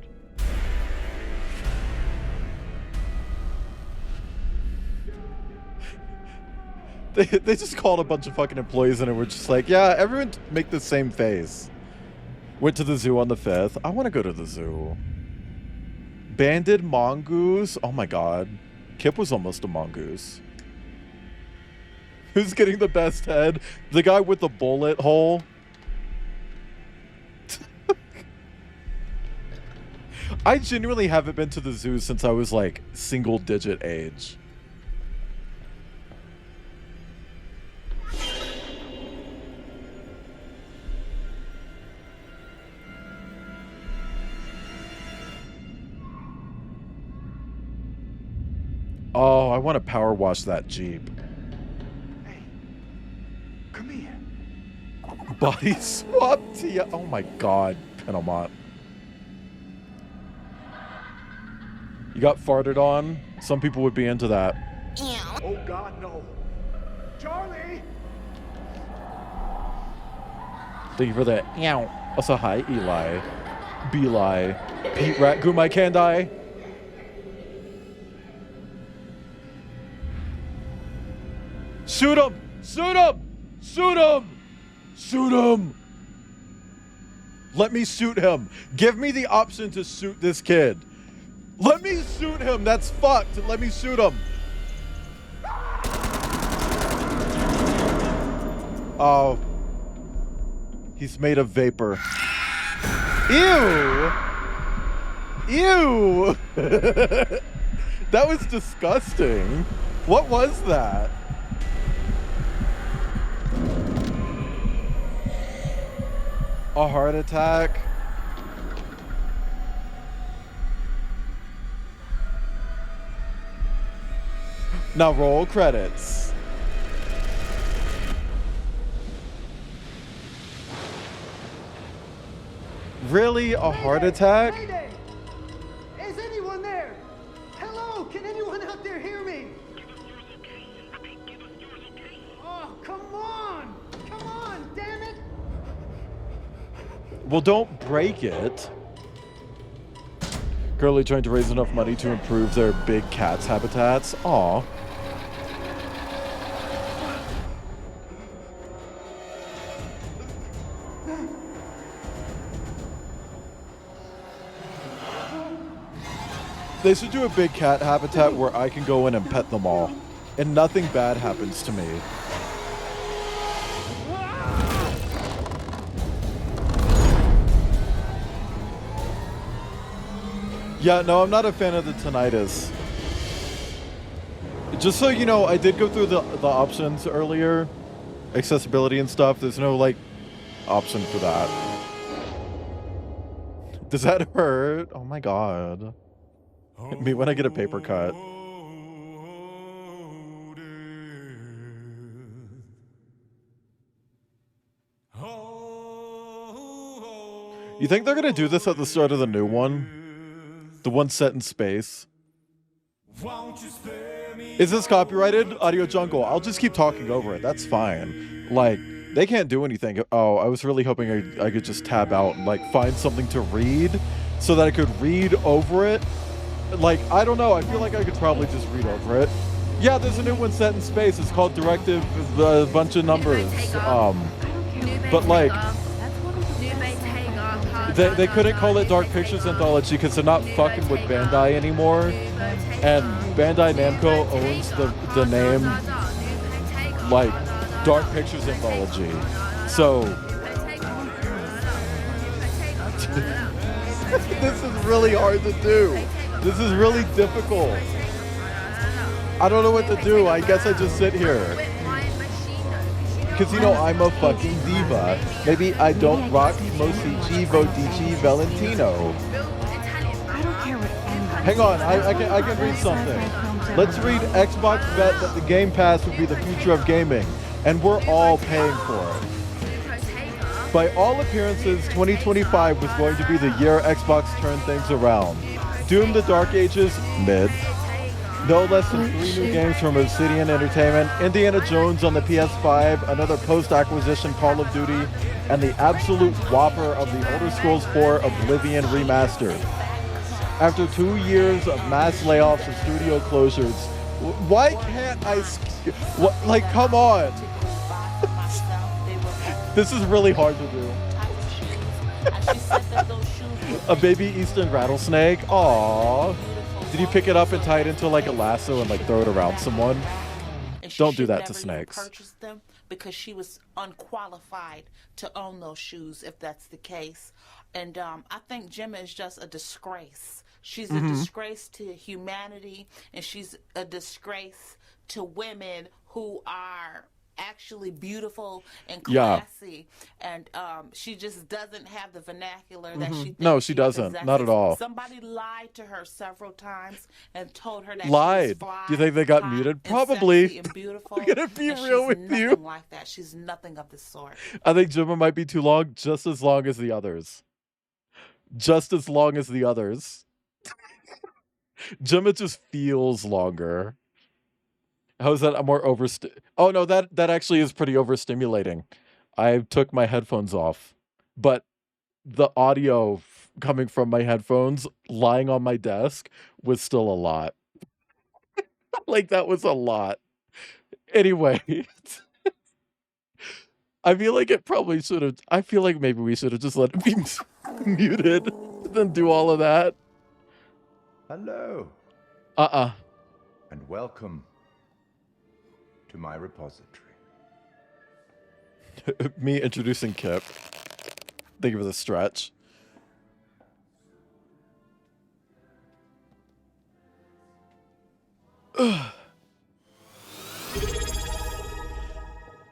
They just called a bunch of fucking employees in and were just like, yeah, everyone make the same face. Went to the zoo on the 5th. I want to go to the zoo. Banded mongoose. Oh my god. Kip was almost a mongoose. Who's getting the best head? The guy with the bullet hole? I genuinely haven't been to the zoo since I was like single digit age. Oh, I want to power wash that Jeep. Hey, come body swap Tia. Oh my god, Penelmont. You got farted on? Some people would be into that. Oh God, no. Charlie! Thank you for that. Meow. Also, hi, Eli. Beli. Pete Rat Gumai Kandai. Shoot him! Shoot him! Shoot him! Shoot him! Let me shoot him. Give me the option to shoot this kid. Let me shoot him. That's fucked. Let me shoot him. Oh. He's made of vapor. Ew. Ew. That was disgusting. What was that? A heart attack? Now roll credits. Really? A heart attack? Mayday! Is anyone there? Hello? Can anyone out there hear me? Oh, come on! Come on, damn it! Well, don't break it. Currently trying to raise enough money to improve their big cats habitats. Aw. They should do a big cat habitat where I can go in and pet them all, and nothing bad happens to me. Yeah, no, I'm not a fan of the tinnitus. Just so you know, I did go through the options earlier. Accessibility and stuff. There's no, like, option for that. Does that hurt? Oh my god. Me when I get a paper cut. You think they're gonna do this at the start of the new one? The one set in space? Is this copyrighted? Audio Jungle. I'll just keep talking over it. That's fine. Like, they can't do anything. Oh, I was really hoping I could just tab out and, like, find something to read so that I could read over it. Like, I don't know. I feel like I could probably just read over it. Yeah, there's a new one set in space. It's called Directive, a bunch of numbers. But, like, they couldn't call it Dark Pictures Anthology because they're not fucking with Bandai anymore. And Bandai Namco owns the name, like, Dark Pictures Anthology. So... This is really hard to do. This is really difficult. I don't know what to do. I guess I just sit here. Because, you know, I'm a fucking diva. Maybe I don't rock Mosici Vodici Valentino. Hang on, I can read something. Let's read Xbox bet that the Game Pass would be the future of gaming. And we're all paying for it. By all appearances, 2025 was going to be the year Xbox turned things around. Doom the Dark Ages, mid. No less than 3 new games from Obsidian Entertainment, Indiana Jones on the PS5, another post-acquisition Call of Duty, and the absolute whopper of the Elder Scrolls 4 Oblivion Remastered. After 2 years of mass layoffs and studio closures, why can't I... Like, come on! This is really hard to do. A baby Eastern rattlesnake? Aww. Did you pick it up and tie it into like a lasso and like throw it around someone? Don't do that to snakes. Purchase them because she was unqualified to own those shoes, if that's the case. And I think Gemma is just a disgrace. She's a disgrace to humanity, and she's a disgrace to women who are actually beautiful and Yeah. classy, and she just doesn't have the vernacular that she thinks No, she doesn't. Not at possesses. all. Somebody lied to her several times and told her that she was Lied. fly, Do you think they got hot, muted? and Probably. sexy and beautiful. I'm gonna be and real she's with nothing you. like that. She's nothing of the sort. I think Gemma might be too long, just as long as the others. Just as long as the others. Gemma just feels longer. How is that a more Oh no, that actually is pretty overstimulating. I took my headphones off, but the audio coming from my headphones lying on my desk was still a lot. Like that was a lot. Anyway, I feel like it probably should have. I feel like maybe we should have just let it be muted, then do all of that. Hello. And welcome to my repository. Me introducing Kip. Think it was a stretch.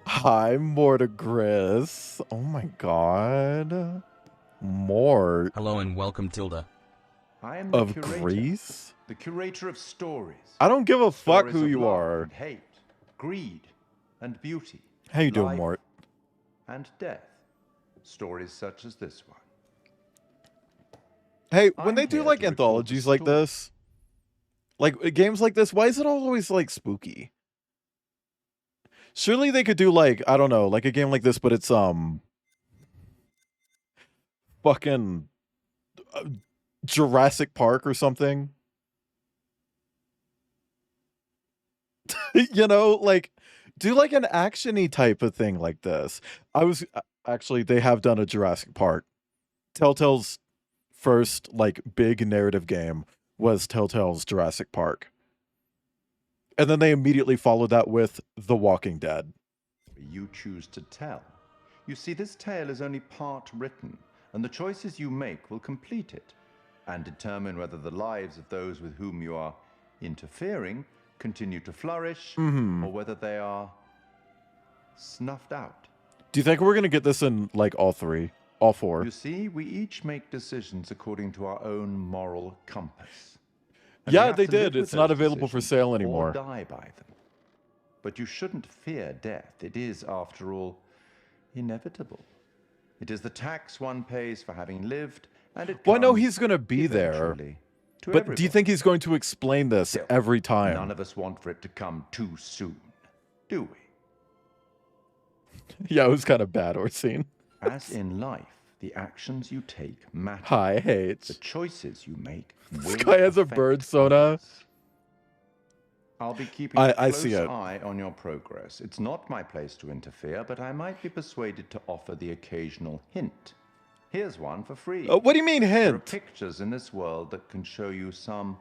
Hi, Mortigris. Oh my god. Mort. Hello and welcome, Tilda. I am the Of curator, Greece? the curator of stories. I don't give a fuck Stories who of you love are. And hate, greed, and beauty. How you doing, life Mort? And death. Stories such as this one. Hey, when I'm they do here like to record the anthologies like story. this, like games like this, why is it always like spooky? Surely they could do like, I don't know, like a game like this, but it's fucking Jurassic Park or something. You know, like do like an action-y type of thing like this. Actually, they have done a Jurassic Park. Telltale's first like big narrative game was Telltale's Jurassic Park. And then they immediately followed that with The Walking Dead. You choose to tell. You see, this tale is only part written, and the choices you make will complete it, and determine whether the lives of those with whom you are interfering continue to flourish, or whether they are snuffed out. Do you think we're gonna get this in like all four? You see, we each make decisions according to our own moral compass. And we Yeah, have they to live did. with It's not those available for decisions sale or anymore. die by them. But you shouldn't fear death. It is, after all, inevitable. It is the tax one pays for having lived, and it Well, I know comes he's gonna be there. eventually to But do you everyone. think he's going to explain this Still, every time? None of us want for it to come too soon, do we? Yeah, it was kind of bad, Orsine. As in life, the actions you take matter. Hi, H. The choices you make This will guy has a affect bird soda. others. I'll be keeping a I close see it. eye on your progress. It's not my place to interfere, but I might be persuaded to offer the occasional hint. Here's one for free. What do you mean There are hint? pictures in this world that can show you some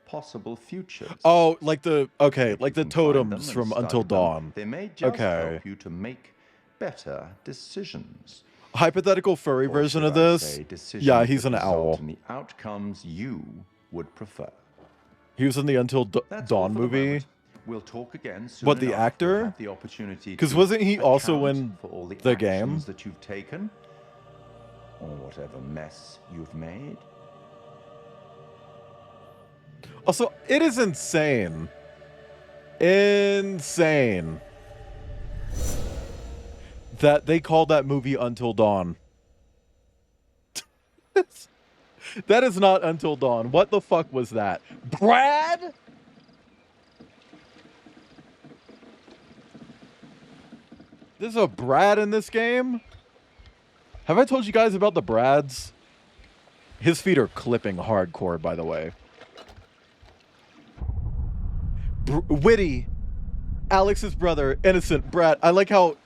possible futures. Oh, like the If you like the can find them totems and from study Until them, Dawn. They may just Okay. help you to make better decisions. Hypothetical furry Or version should of I this. say, decisions Yeah, he's that an result owl. in the outcomes you would prefer. He was in the Until That's all Dawn for the movie. moment. We'll talk again soon. What, the enough. We'll actor? have the opportunity 'Cause to wasn't he also account in for all the the game? actions that you've taken, or whatever mess you've made. Also, it is insane. Insane. That they called that movie Until Dawn. That is not Until Dawn. What the fuck was that? Brad? There's a Brad in this game? Have I told you guys about the Brads? His feet are clipping hardcore, by the way. Witty. Alex's brother. Innocent. Brad. I like how...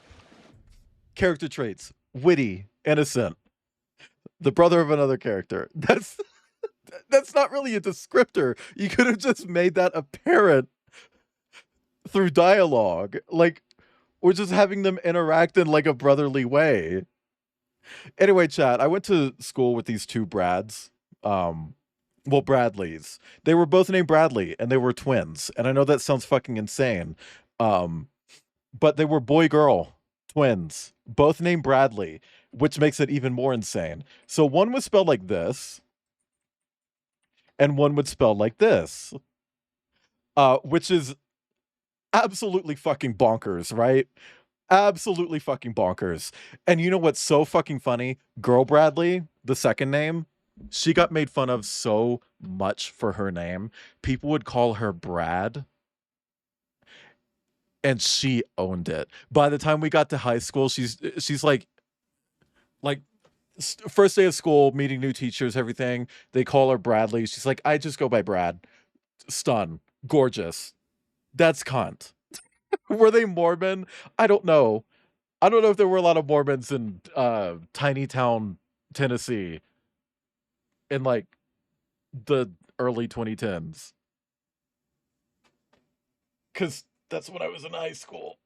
Character traits. Witty. Innocent. The brother of another character. That's not really a descriptor. You could have just made that apparent through dialogue. Like, or just having them interact in like a brotherly way. Anyway, chat, I went to school with these two Brads. Well, Bradleys. They were both named Bradley, and they were twins. And I know that sounds fucking insane. but they were boy-girl twins, both named Bradley, which makes it even more insane. So one was spelled like this, and one would spell like this, which is absolutely fucking bonkers, right? Absolutely fucking bonkers. And you know what's so fucking funny? Girl Bradley, the second name, she got made fun of so much for her name. People would call her Brad, and she owned it. By the time we got to high school, she's like first day of school, meeting new teachers, everything. They call her Bradley. She's like, I just go by Brad. Stun, gorgeous. That's cunt. Were they Mormon? I don't know. I don't know if there were a lot of Mormons in tiny town Tennessee in like the early 2010s. Because that's when I was in high school.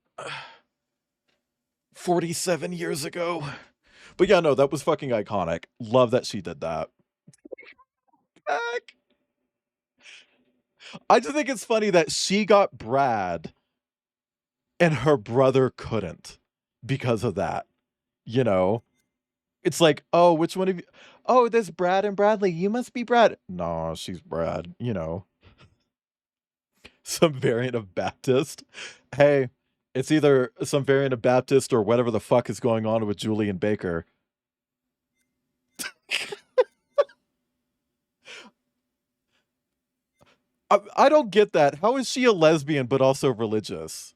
47 years ago. But yeah, no, that was fucking iconic. Love that she did that. I just think it's funny that she got Brad and her brother couldn't because of that. You know? It's like, oh, which one of you? Oh, there's Brad and Bradley. You must be Brad. No, she's Brad, you know. Some variant of Baptist. Hey, it's either some variant of Baptist or whatever the fuck is going on with Julian Baker. I don't get that. How is she a lesbian but also religious?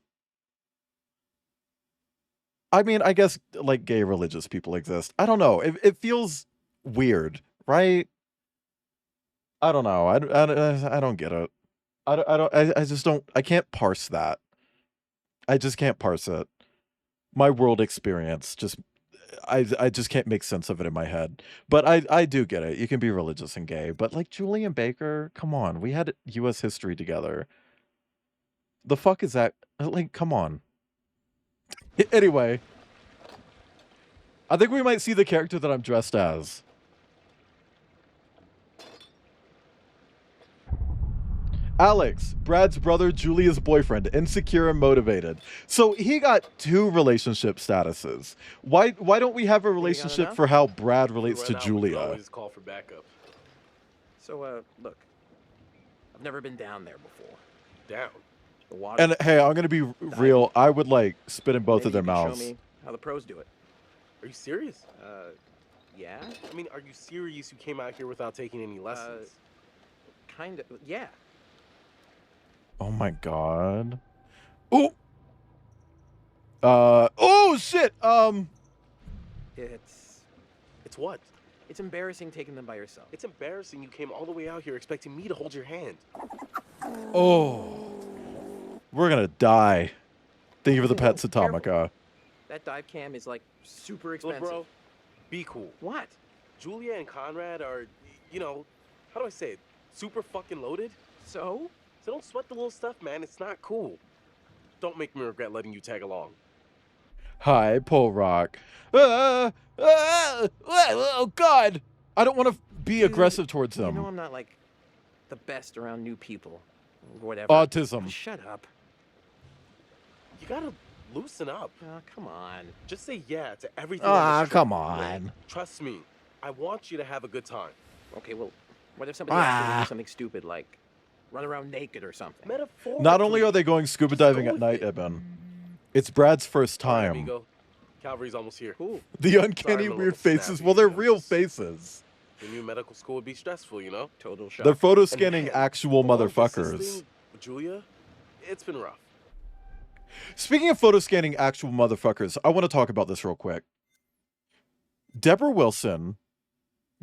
I mean, I guess like gay religious people exist. I don't know. It feels weird, right? I don't know. I don't get it. I just don't. I can't parse that. I just can't parse it. My world experience just I just can't make sense of it in my head. But I do get it. You can be religious and gay, but like Julian Baker, come on. We had US history together. The fuck is that? Like, come on. Anyway, I think we might see the character that I'm dressed as. Alex, Brad's brother, Julia's boyfriend, insecure and motivated. So he got two relationship statuses. Why don't we have a relationship for how Brad relates to Julia? Always call for backup. So, look, I've never been down there before. Down. The water. And hey, I'm gonna be real. I would like spit in both of their mouths. Show me how the pros do it. Are you serious? Yeah. I mean, are you serious? You came out here without taking any lessons? Kind of. Yeah. Oh my god. Oh. Oh shit. It's what? It's embarrassing taking them by yourself. It's embarrassing you came all the way out here expecting me to hold your hand. Oh. We're gonna die. Thank you for the pets, Atomica. That dive cam is like super expensive. Look, bro, be cool. What? Julia and Conrad are, you know, how do I say it? Super fucking loaded. So don't sweat the little stuff, man. It's not cool. Don't make me regret letting you tag along. Hi, Pole Rock. Oh God! I don't want to be aggressive towards them. You know I'm not like the best around new people, or whatever. Autism. Shut up. You gotta loosen up. Oh, come on. Just say yeah to everything. Come on. Trust me. I want you to have a good time. Okay, well, what if somebody asks you to do something stupid like run around naked or something? Metaphorically. Not only are they going scuba diving at night, Eben, it's Brad's first time. Amigo. Calvary's almost here. Cool. The uncanny weird faces. Well, they're real faces. The new medical school would be stressful, you know? Total shock. They're photo scanning actual motherfuckers. Julia, it's been rough. Speaking of photo scanning actual motherfuckers, I want to talk about this real quick. Deborah Wilson,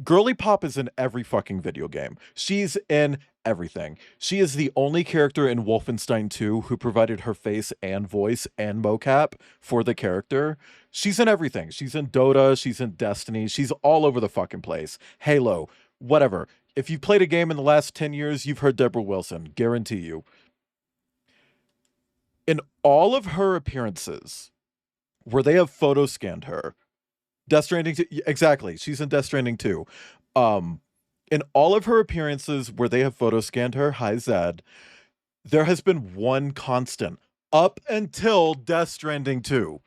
Girly Pop is in every fucking video game. She's in everything. She is the only character in Wolfenstein 2 who provided her face and voice and mocap for the character. She's in everything. She's in Dota. She's in Destiny. She's all over the fucking place. Halo, whatever. If you've played a game in the last 10 years, you've heard Deborah Wilson. Guarantee you. In all of her appearances, where they have photo scanned her, Death Stranding 2, exactly, she's in Death Stranding 2. In all of her appearances where they have photo scanned her, hi Zed, there has been one constant. Up until Death Stranding 2.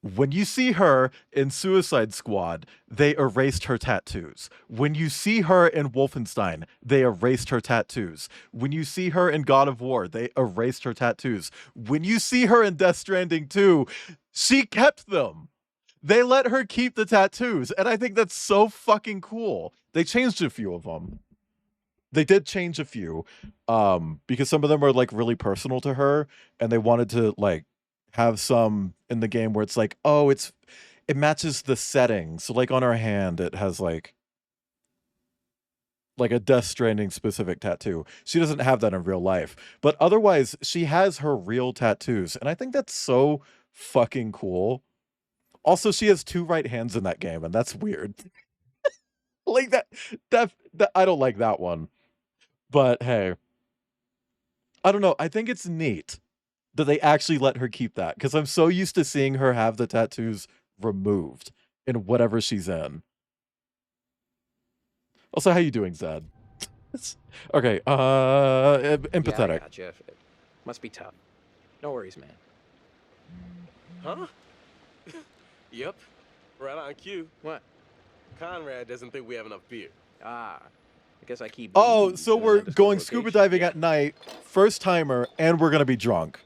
When you see her in Suicide Squad, they erased her tattoos. When you see her in Wolfenstein, they erased her tattoos. When you see her in God of War, they erased her tattoos. When you see her in Death Stranding 2, she kept them. They let her keep the tattoos, and I think that's so fucking cool. They changed a few of them. They did change a few, because some of them are like really personal to her, and they wanted to like have some in the game where it's like, oh, it matches the setting. So like on her hand, it has like a Death Stranding specific tattoo. She doesn't have that in real life, but otherwise she has her real tattoos, and I think that's so fucking cool. Also, she has 2 right hands in that game, and that's weird. Like that I don't like that one. But hey, I don't know. I think it's neat that they actually let her keep that, because I'm so used to seeing her have the tattoos removed in whatever she's in. Also, how you doing, Zed? Okay, empathetic. Yeah, I gotcha. It must be tough. No worries, man. Huh? Yep. Right on cue. What? Conrad doesn't think we have enough beer. Ah, I guess I keep. Oh, these so in we're a going distant scuba location. diving at night, first timer, and we're gonna be drunk.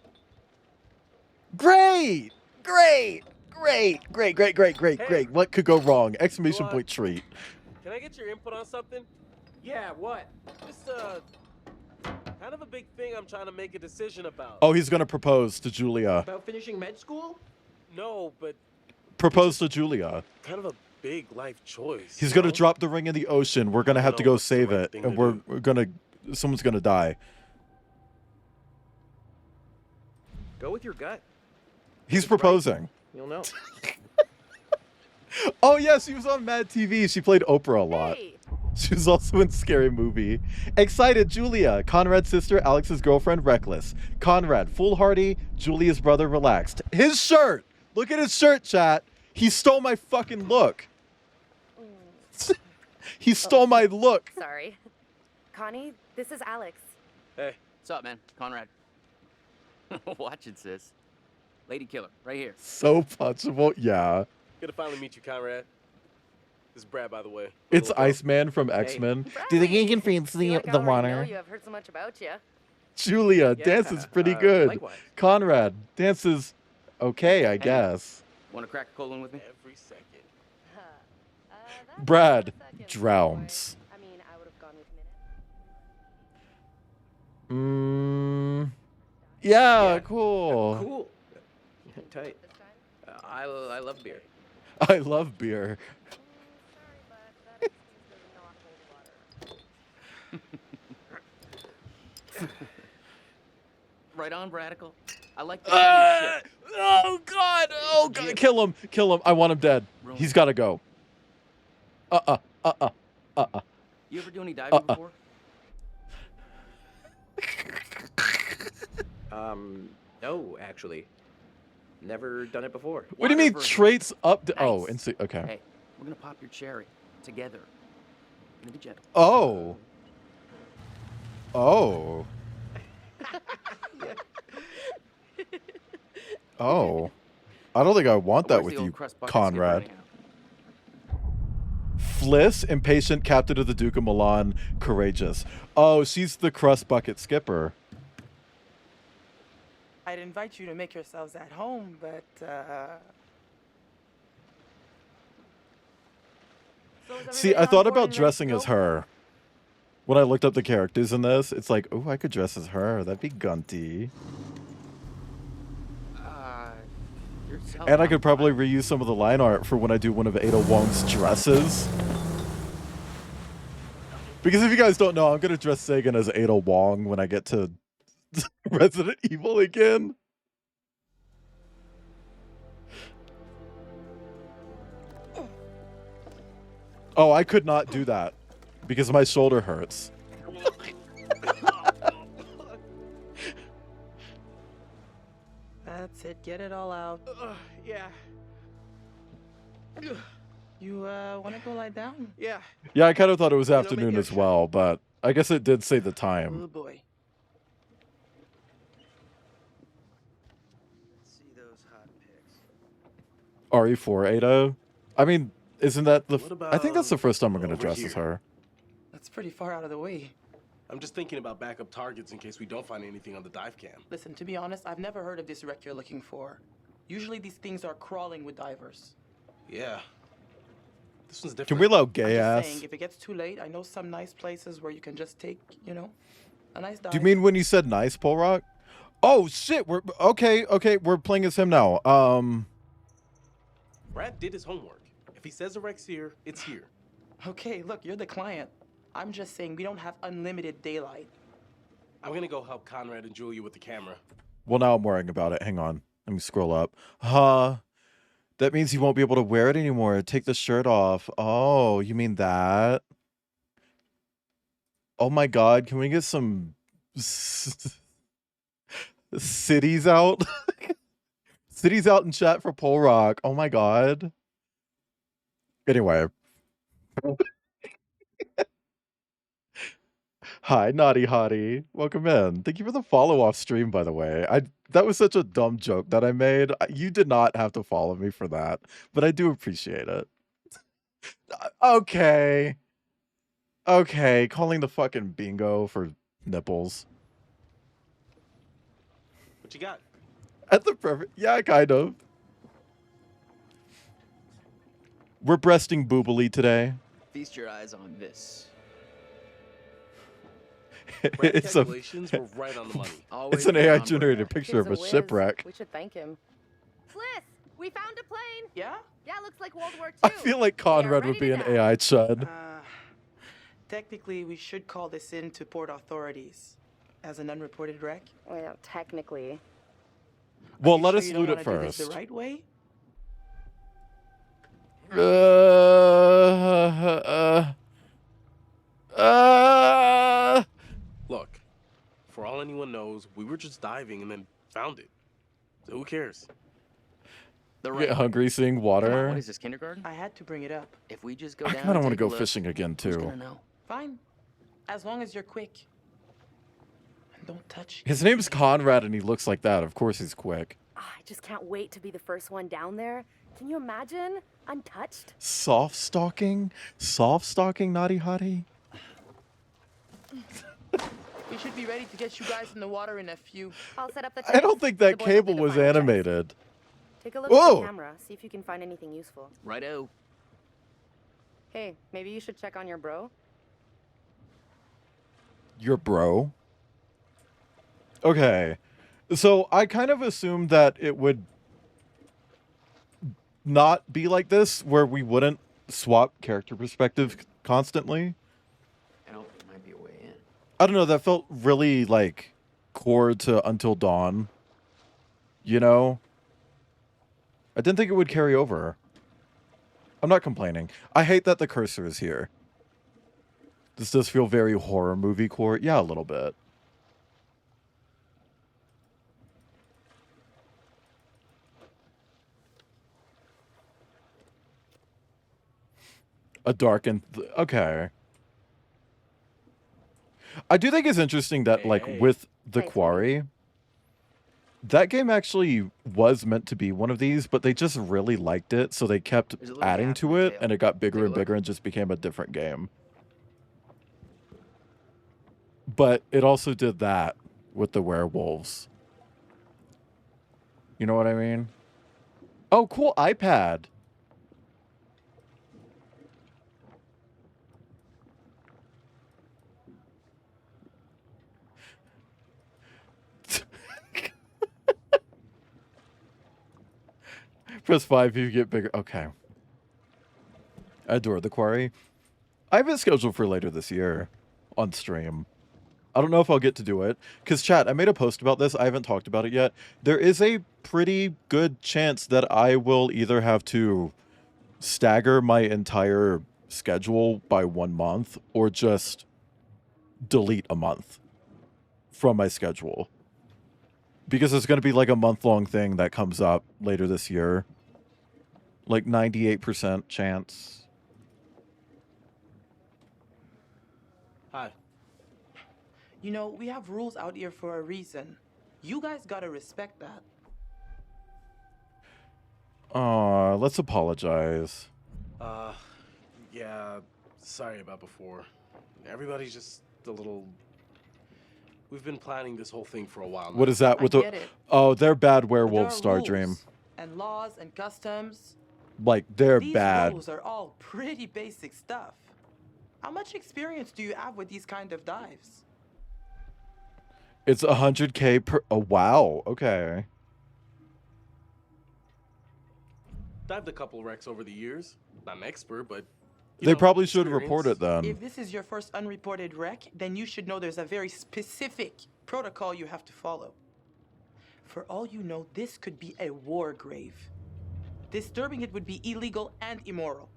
Great! Great! Great! Great! Great! Great! Great! Hey. Great! What could go wrong? Exclamation What? point treat. Can I get your input on something? Yeah, what? Just kind of a big thing I'm trying to make a decision about. Oh, he's gonna propose to Julia. About finishing med school? No, but Propose to Julia. kind of a big life choice. He's you gonna know? drop the ring in the ocean. We're gonna I have to know go what's the save right it, thing and to we're do. gonna. Someone's gonna die. Go with your gut. He's It's right. proposing. You'll know. Oh yes, she was on Mad TV. She played Oprah a lot. Hey, She was also in Scary Movie. Excited Julia, Conrad's sister, Alex's girlfriend, Reckless. Conrad, foolhardy, Julia's brother, relaxed. His shirt! Look at his shirt, chat. He stole my fucking look. He stole my look. Sorry. Connie, this is Alex. Hey, What's up, man? Conrad. Watch it, sis. Lady killer, right here. So punchable. Yeah. good to finally meet you, Conrad. This is Brad, by the way. It's Little bro. Iceman from X-Men. Do you think you can fancy Like I the already know water? you. I've heard so much about you. Julia, Yeah, dances pretty good. likewise. Conrad, dances okay, I guess. Want to crack a cold one with me? Every second. Brad drowns. I mean, I would have gone with minute. Yeah, Yeah. cool. Cool. Tight. I love beer. I love beer. Right on, Bradical. I like the shit. Oh god! Oh god! Kill him! Kill him! I want him dead. He's got to go. You ever do any diving before? No, actually. Never done it before. What do you mean Water traits up? Oh, Nice. okay. Hey, we're gonna pop your cherry together. Gonna be gentle. Oh. Oh. Oh. I don't think I want that Where's with the old you, crust bucket Conrad. skipper Fliss, impatient captain of the Duke of Milan, courageous. Oh, she's the crust bucket skipper. I'd invite you to make yourselves at home, but See, I thought about dressing as her. When I looked up the characters in this, it's like, oh, I could dress as her. That'd be gunty. And I could probably reuse some of the line art for when I do one of Ada Wong's dresses. Because if you guys don't know, I'm going to dress Sagan as Ada Wong when I get to Resident Evil again. Oh, I could not do that because my shoulder hurts. that's it. Get it all out. Yeah. You want to go lie down? Yeah. Yeah, I kind of thought it was afternoon make as well, but I guess it did say the Oh time. boy. RE4 Ada. I mean, isn't that the? What I think that's the about first time we're gonna over dress as here? her. That's pretty far out of the way. I'm just thinking about backup targets in case we don't find anything on the dive cam. Listen, to be honest, I've never heard of this wreck you're looking for. Usually these things are crawling with divers. Yeah. This one's different. Can we allow I'm gay just ass? saying, if it gets too late, I know some nice places where you can just take, you know, a nice dive. Do you mean when you said nice, Paul Rock? Oh shit! We're okay. Okay, we're playing as him now. Brad did his homework. If he says the wreck's here, it's here. Okay, look, you're the client. I'm just saying we don't have unlimited daylight. I'm gonna go help Conrad and Julia with the camera. Well, now I'm worrying about it. Hang on. Let me scroll up. That means you won't be able to wear it anymore. Take the shirt off. Oh, you mean that? Oh my god, can we get some cities out? Cities out in chat for Pole Rock. Oh my god. Anyway. Hi, Naughty Hottie. Welcome in. Thank you for the follow off stream, by the way. That was such a dumb joke that I made. You did not have to follow me for that, but I do appreciate it. Okay. Okay, calling the fucking bingo for nipples. What you got? At the perfect, yeah, kind of. We're breasting boobily today. Feast your eyes on this. It's a, Calculations were right on the money. it's an AI generated picture of a He's whiz. shipwreck. We should thank him. Sliss, we found a plane. Yeah? Yeah, looks like World War II. I feel like Conrad would be an AI chud. Technically, we should call this in to port authorities as an unreported wreck. Well, technically. Well, You let sure us you don't loot it wanna do this first. the right way? Look, for all anyone knows, we were just diving and then found it. So who cares? Get hungry seeing water. What is this, kindergarten? I had to bring it up. If we just go I down kind of and want to take a go look, fishing again who's too. gonna know? Fine. As long as you're quick. And don't touch. His name's Conrad and he looks like that. Of course he's quick. I just can't wait to be the first one down there. Can you imagine? Untouched? Soft stalking? Soft stalking, Naughty Hottie? We should be ready to get you guys in the water in a few. I'll set up the I don't tapes. think The that boys will cable do the was final checks. animated. Take a look at Whoa! the camera. See if you can find anything useful. Righto. Hey, maybe you should check on your bro. Your bro? Okay. So I kind of assumed that it would not be like this, where we wouldn't swap character perspective constantly. Help might be a way in. I don't know, that felt really like core to Until Dawn. You know? I didn't think it would carry over. I'm not complaining. I hate that the cursor is here. This does feel very horror movie core. Yeah, a little bit. A darkened... Okay. I do think it's interesting that, like, with The Quarry, that game actually was meant to be one of these, but they just really liked it, so they kept adding to it, and it got bigger and bigger and just became a different game. But it also did that with the werewolves. You know what I mean? Oh, cool iPad. Press 5 if you get bigger. Okay. I adore The Quarry. I have it scheduled for later this year on stream. I don't know if I'll get to do it. Because, chat, I made a post about this. I haven't talked about it yet. There is a pretty good chance that I will either have to stagger my entire schedule by 1 month or just delete a month from my schedule. Because it's going to be like a month-long thing that comes up later this year. Like 98% chance. Hi. You know, we have rules out here for a reason. You guys gotta respect that. Let's apologize. Yeah, sorry about before. Everybody's just a little... We've been planning this whole thing for a while now. What is that with I get it. Oh, they're bad There werewolves, are Stardream. rules and laws and customs. Like, they're These bad. rules are all pretty basic stuff. How much experience do you have with these kind of dives? It's 100K per... Oh, wow. Okay. Dived a couple wrecks over the years. Not an expert, but... They probably should report it then. If this is your first unreported wreck, then you should know there's a very specific protocol you have to follow. For all you know, this could be a war grave. Disturbing it would be illegal and immoral.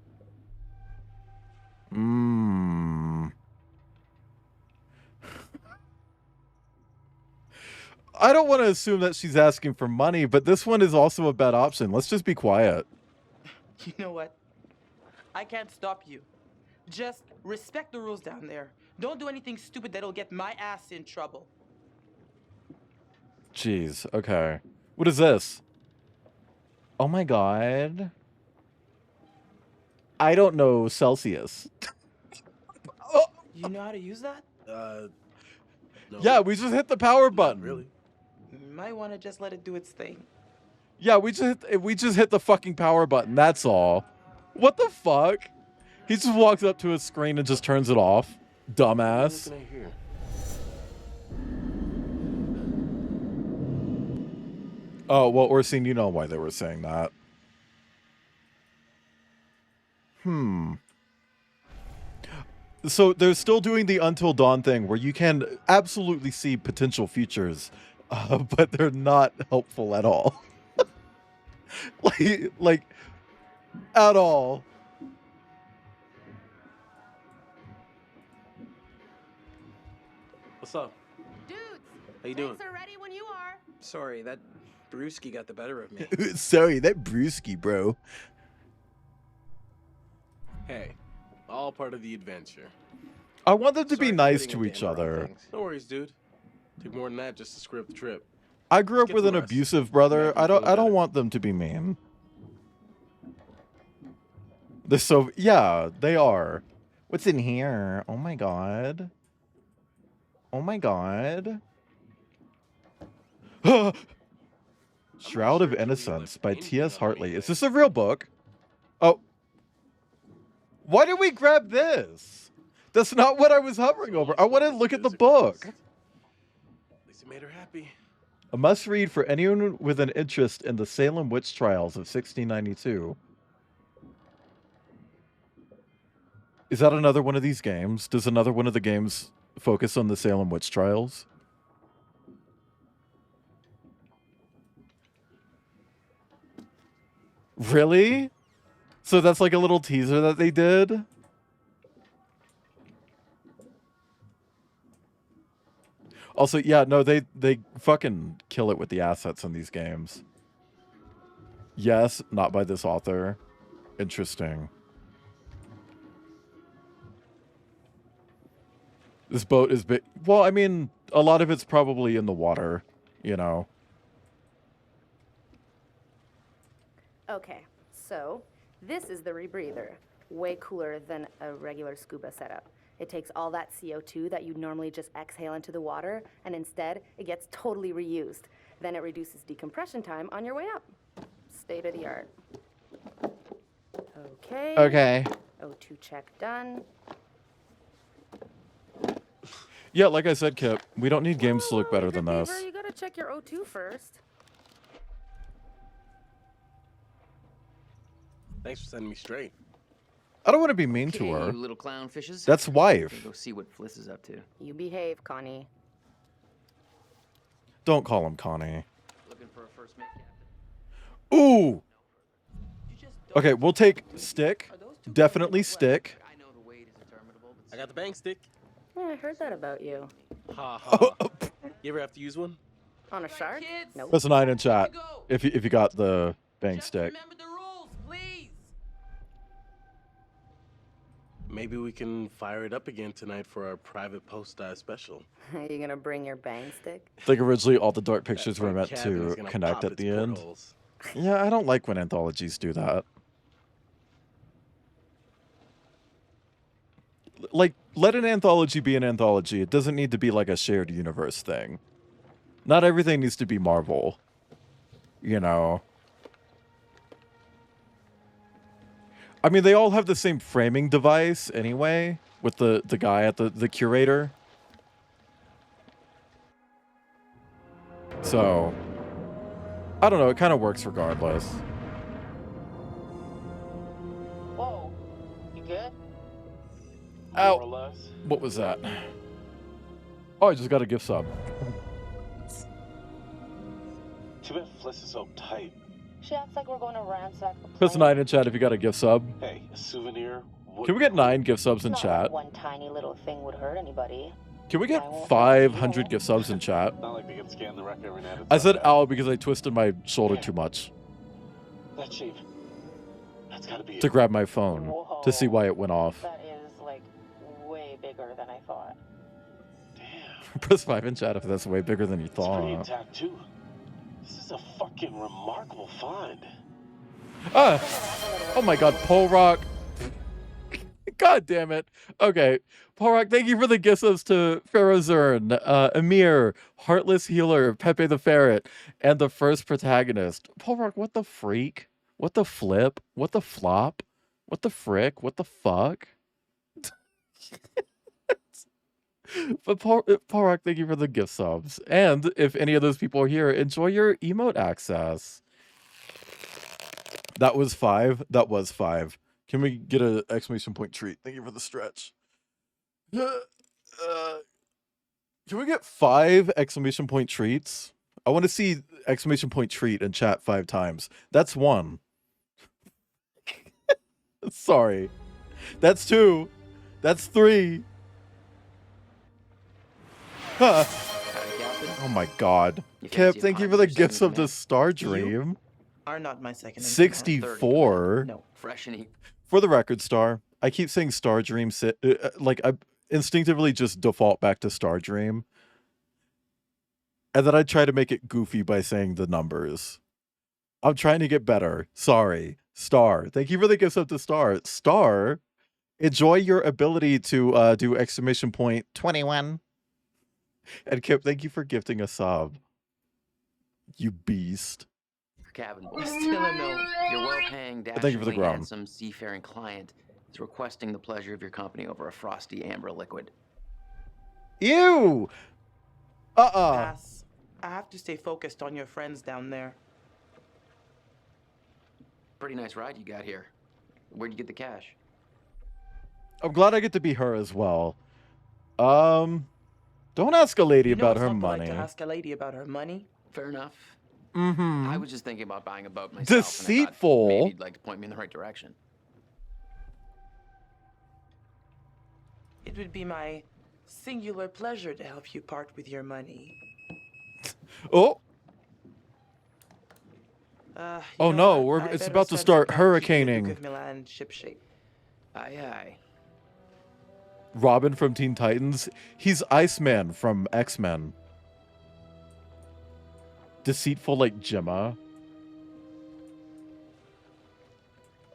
I don't want to assume that she's asking for money, but this one is also a bad option. Let's just be quiet. You know what? I can't stop you. Just respect the rules down there. Don't do anything stupid that'll get my ass in trouble. Jeez, okay. What is this? Oh my god. I don't know Celsius. You know how to use that? No. Yeah, we just hit the power button. Really? You might want to just let it do its thing. Yeah, we just hit the fucking power button. That's all. What the fuck? He just walks up to a screen and just turns it off. Dumbass. What can I hear? Oh, well, Orsine, you know why they were saying that. So they're still doing the Until Dawn thing where you can absolutely see potential futures, but they're not helpful at all. like, at all. What's up? Dudes, How you doing? drinks are ready when you are. Sorry, that brewski got the better of me. Sorry, that brewski, bro. Hey, all part of the adventure. I want them to Sorry be for nice getting to into each immoral other. things. No worries, dude. Took more than that just to screw up the trip. I grew up Get with the an rest. abusive brother. Yeah, I don't feel better. want them to be mean. They're so yeah, they are. What's in here? Oh my god. Oh my god. Shroud of Innocence by T.S. Hartley. Is this a real book? Oh. Why did we grab this? That's not what I was hovering over. I want to look at the book. At least it made her happy. A must-read for anyone with an interest in the Salem witch trials of 1692. Is that another one of these games? Does another one of the games focus on the Salem witch trials? Really? So that's like a little teaser that they did? Also, yeah, no, they fucking kill it with the assets in these games. Yes, not by this author. Interesting. This boat is big. Well, I mean, a lot of it's probably in the water, you know. Okay, so this is the rebreather. Way cooler than a regular scuba setup. It takes all that CO2 that you'd normally just exhale into the water, and instead, it gets totally reused. Then it reduces decompression time on your way up. State of the art. Okay. Okay. O2 check done. Yeah, like I said, Kip, we don't need games to look better than Beaver, this. you gotta check your O2 first. Thanks for setting me straight. I don't want to be mean to Okay, her. you little clownfishes. That's wife. Gonna go see what Fliss is up to. You behave, Connie. Don't call him Connie. Looking for a first mate captain. Ooh! Okay, we'll take stick. Definitely stick. I know the weight is interminable, but I got the bang stick. Yeah, I heard that about you. Ha ha. You ever have to use one? On a shark? Nope. Press 9 in chat if you got the bang stick. Remember the rules, please. Maybe we can fire it up again tonight for our private post-dive special. Are you gonna bring your bang stick? I think originally all the dark pictures were my meant cabin is to gonna connect pop at its the end. portholes. Yeah, I don't like when anthologies do that. Like, let an anthology be an anthology. It doesn't need to be like a shared universe thing. Not everything needs to be Marvel. You know. I mean, they all have the same framing device anyway, with the guy at the curator. So, I don't know, it kind of works regardless. Whoa, you good? Ow. More or less. What was that? Oh, I just got a gift sub. Too bad Fliss is so tight. She acts like we're going to ransack the Press 9 in chat if you got a gift sub. Hey, a souvenir. Can we get 9 gift subs in Not chat? like one tiny little thing would hurt anybody. Can we get 500 gift subs in chat? Not like they can scan the wreck every night. I said ow because I twisted my shoulder too much That shape. That's gotta be to it. grab my phone to see why it went off. That is like way bigger than I thought. Press 5 in chat if that's way bigger than you It's pretty thought. intact too. This is a fucking remarkable find. Ah! Oh my god, Pole Rock. God damn it. Okay. Pole Rock, thank you for the gift subs to Pharaoh Zern, Amir, Heartless Healer, Pepe the Ferret, and the first protagonist. Pole Rock, what the freak? What the flip? What the flop? What the frick? What the fuck? But Paul Rock, thank you for the gift subs. And if any of those people are here, enjoy your emote access. That was 5. That was 5. Can we get an exclamation point treat? Thank you for the stretch. Can we get 5 exclamation point treats? I want to see exclamation point treat in chat 5 times. That's 1. Sorry. That's 2. That's 3. Huh. Oh my god. Kip, thank you for the gifts of the Star Dream. Are not my second. 64. No, fresh and eat. For the record, Star, I keep saying Star Dream. Like, I instinctively just default back to Star Dream. And then I try to make it goofy by saying the numbers. I'm trying to get better. Sorry. Star, thank you for the gifts up to Star. Star, enjoy your ability to do exclamation point 21. And Kip, thank you for gifting a sub. You beast. Your cabin boy. I still don't know. Your well-paying, Thank you for the dashingly ground. handsome, seafaring client is requesting the pleasure of your company over a frosty amber liquid. Ew! Pass. I have to stay focused on your friends down there. Pretty nice ride you got here. Where'd you get the cash? I'm glad I get to be her as well. Don't ask a lady You know about it's her not polite money. to ask a lady about her money. Fair enough. Mm-hmm. I was just thinking about buying a boat myself. Deceitful. And I thought maybe you'd like to point me in the right direction. It would be my singular pleasure to help you part with your money. Oh. You Oh know no, what? I it's better about to send start some back to the Duke hurricaning. of Milan shipshape. Aye, aye. Robin from Teen Titans. He's Iceman from X-Men. Deceitful like Gemma.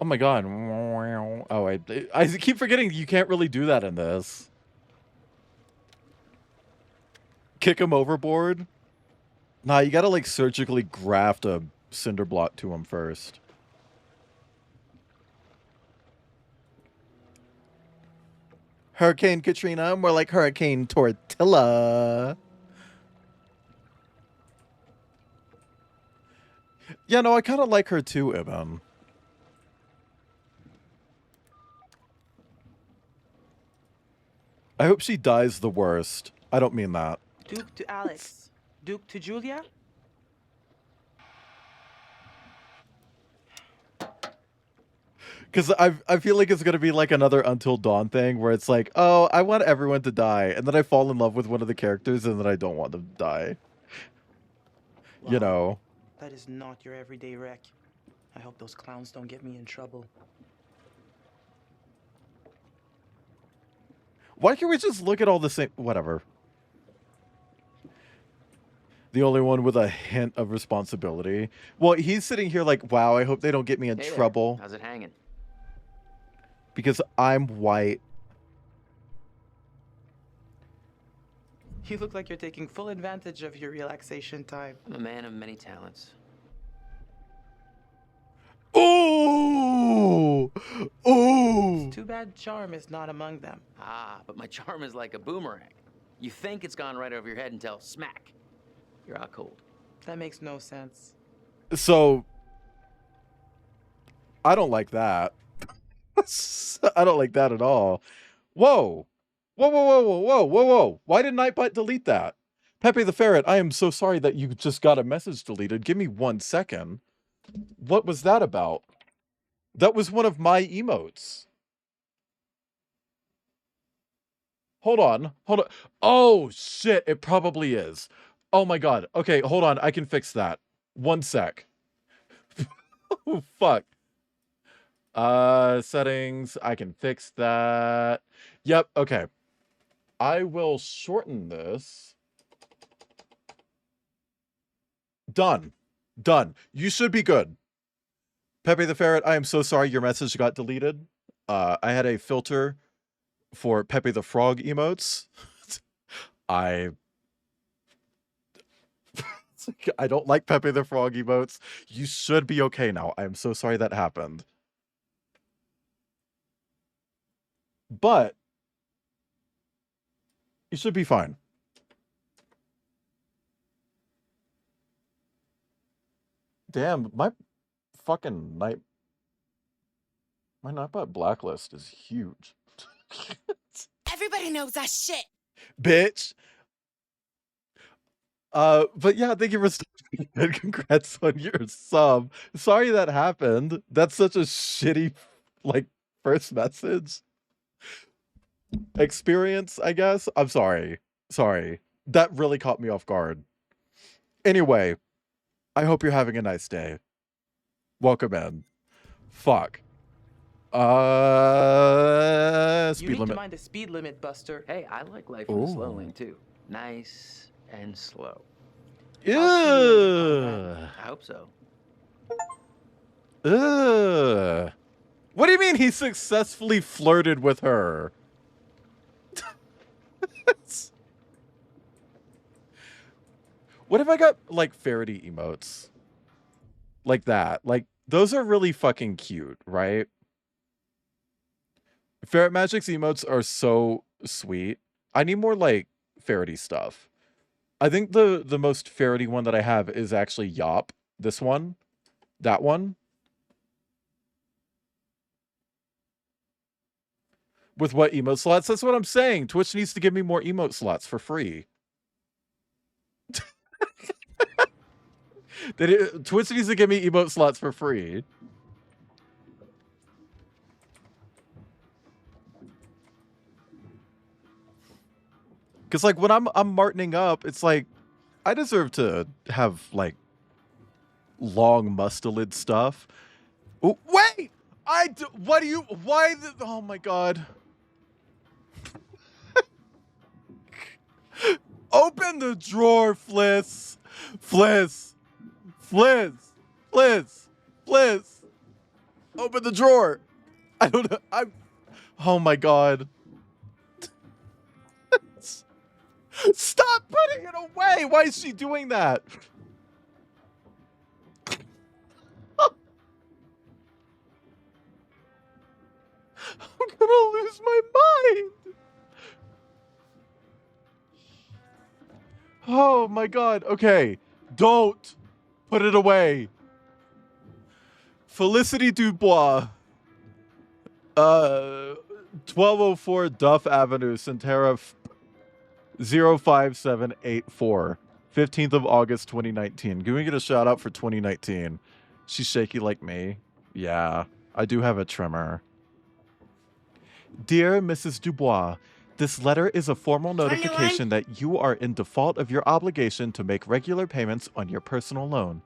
Oh my god. Oh, I keep forgetting you can't really do that in this. Kick him overboard? Nah, you gotta like surgically graft a cinder block to him first. Hurricane Katrina, more like Hurricane Tortilla. Yeah, no, I kind of like her too, Ibn. I hope she dies the worst. I don't mean that. Duke to Alex. Duke to Julia? Because I feel like it's going to be like another Until Dawn thing where it's like, oh, I want everyone to die. And then I fall in love with one of the characters and then I don't want them to die. Wow. You know. That is not your everyday wreck. I hope those clowns don't get me in trouble. Why can't we just look at all the same... Whatever. The only one with a hint of responsibility. Well, he's sitting here like, wow, I hope they don't get me in Hey there. trouble How's it hanging? because I'm white. You look like you're taking full advantage of your relaxation time. I'm a man of many talents. Ooh! Ooh! It's too bad charm is not among them. Ah, but my charm is like a boomerang. You think it's gone right over your head until smack. You're out cold. That makes no sense. So, I don't like that. I don't like that at all. Whoa. Whoa, whoa, whoa, whoa, whoa, whoa, whoa. Why did Nightbot delete that? Pepe the Ferret, I am so sorry that you just got a message deleted. Give me 1 second. What was that about? That was one of my emotes. Hold on. Hold on. Oh, shit. It probably is. Oh, my God. Okay, hold on. I can fix that. 1 sec. Oh, fuck. Settings. I can fix that. Yep. Okay. I will shorten this. Done. Done. You should be good. Pepe the Ferret, I am so sorry your message got deleted. I had a filter for Pepe the Frog emotes. I don't like Pepe the Frog emotes. You should be okay now. I am so sorry that happened. But you should be fine. Damn, my Nightbot blacklist is huge. Everybody knows that shit. Bitch. But yeah, thank you for stopping and congrats on your sub. Sorry that happened. That's such a shitty, like, first message. Experience, I guess. I'm sorry. Sorry. That really caught me off guard. Anyway, I hope you're having a nice day. Welcome in. Fuck. You Speed need limit. to mind the speed limit, Buster. Hey, I like life in the slow Ooh. lane too. Nice and slow. Ew. I hope so. Ugh. What do you mean he successfully flirted with her? What if I got, like, Faraday emotes? Like that. Like, those are really fucking cute, right? Ferret Magic's emotes are so sweet. I need more, like, Faraday stuff. I think the most Faraday one that I have is actually Yop. This one. That one. With what emote slots? That's what I'm saying. Twitch needs to give me more emote slots for free. Twitch needs to give me emote slots for free. Because, like, when I'm martining up, it's like, I deserve to have, like, long mustelid stuff. Ooh, wait! What do you... Why the... Oh, my God. Open the drawer, Fliss. Fliss. Fliss. Fliss. Fliss. Open the drawer. I don't know. Oh, my God. Stop putting it away! Why is she doing that? I'm gonna lose my mind! Oh my God, okay. Don't put it away. Felicity Dubois. 1204 Duff Avenue, Centera 05784. 15th of August 2019. Can we get a shout out for 2019? She's shaky like me. Yeah, I do have a tremor. Dear Mrs. Dubois, this letter is a formal notification that you are in default of your obligation to make regular payments on your personal loan.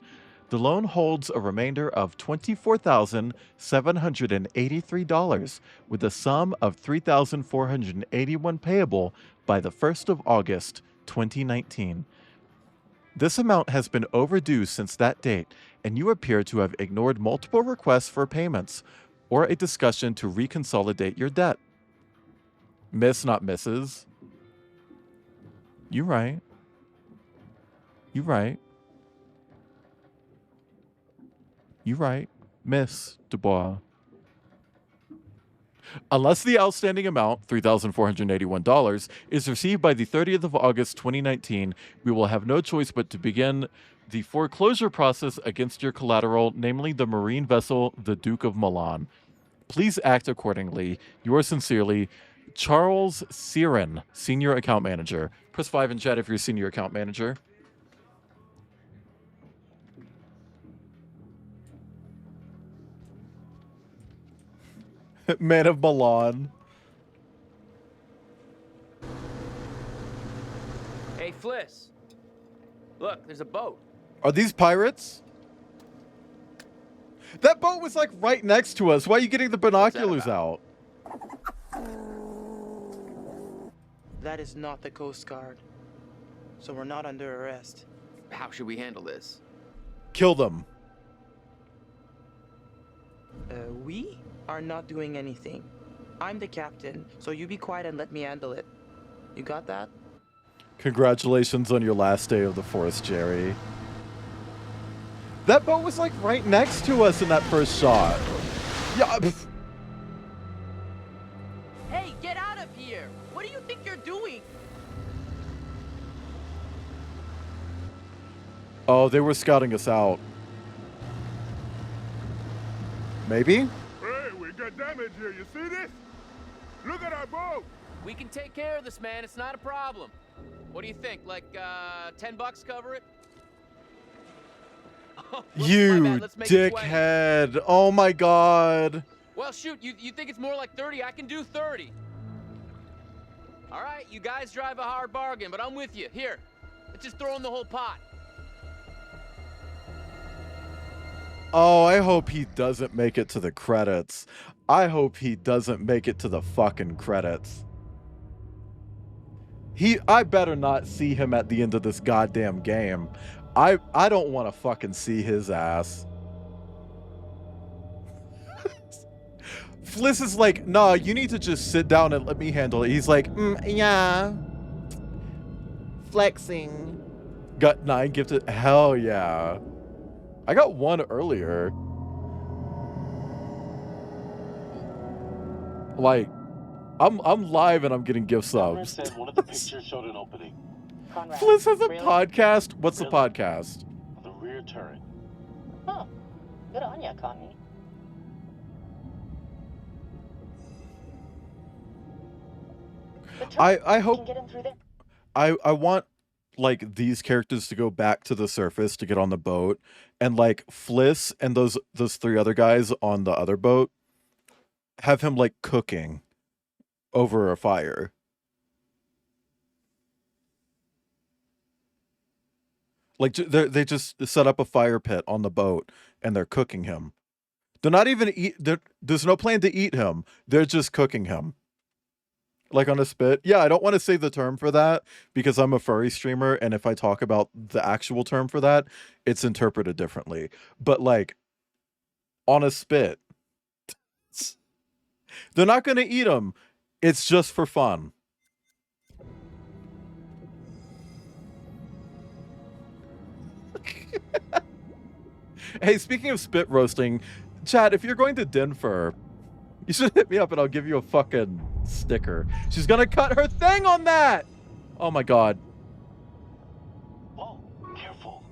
The loan holds a remainder of $24,783 with a sum of $3,481 payable by the 1st of August 2019. This amount has been overdue since that date, and you appear to have ignored multiple requests for payments or a discussion to reconsolidate your debt. Miss, not Mrs. You right. You right. You right. Miss Dubois. Unless the outstanding amount, $3,481, is received by the 30th of August 2019, we will have no choice but to begin the foreclosure process against your collateral, namely the marine vessel, the Duke of Milan. Please act accordingly. Yours sincerely, Charles Siren, Senior Account Manager. Press 5 in chat if you're a Senior Account Manager. Man of Milan. Hey, Fliss. Look, there's a boat. Are these pirates? That boat was like right next to us. Why are you getting the binoculars out? That is not the Coast Guard. So we're not under arrest. How should we handle this? Kill them. We are not doing anything. I'm the captain, so you be quiet and let me handle it. You got that? Congratulations on your last day of the force, Jerry. That boat was like right next to us in that first shot. Yeah. Hey, get out of here! What do you think you're doing? Oh, they were scouting us out. Maybe? Hey, we got damage here. You see this? Look at our boat. We can take care of this, man. It's not a problem. What do you think? Like, $10 cover it? Oh, You let's make it 20. dickhead. Oh my god. Well, shoot, you think it's more like 30? I can do 30. All right, you guys drive a hard bargain, but I'm with you. Here, let's just throw in the whole pot. Oh, I hope he doesn't make it to the credits. I hope he doesn't make it to the fucking credits. I better not see him at the end of this goddamn game. I don't want to fucking see his ass. Fliss is like, nah, you need to just sit down and let me handle it. He's like, yeah. Flexing. Got 9 gifted. Hell yeah. I got 1 earlier. Like, I'm live and I'm getting gift subs. Said one of the pictures showed an opening. Conrad, Fliss has a podcast. What's the podcast? The rear turret. Huh. Good on ya, Connie. I hope Get in through there. I want like these characters to go back to the surface to get on the boat, and like Fliss and those 3 other guys on the other boat have him like cooking over a fire. Like they just set up a fire pit on the boat and they're cooking him. They're not even there's no plan to eat him. They're just cooking him. Like on a spit. Yeah, I don't want to say the term for that because I'm a furry streamer, and if I talk about the actual term for that, it's interpreted differently. But like on a spit. They're not going to eat him. It's just for fun. Hey, speaking of spit roasting, Chad, if you're going to Denver, you should hit me up and I'll give you a fucking sticker. She's gonna cut her thing on that! Oh my god. Whoa, careful.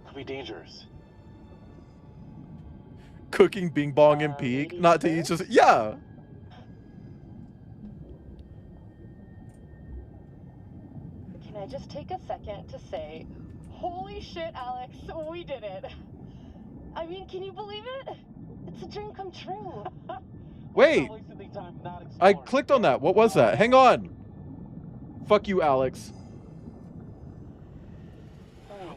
Could be dangerous. Cooking Bing Bong and Peak, not to eat just... Yeah! Can I just take a second to say, holy shit, Alex, we did it. I mean, can you believe it? It's a dream come true. Wait! I clicked on that. What was that? Hang on! Fuck you, Alex.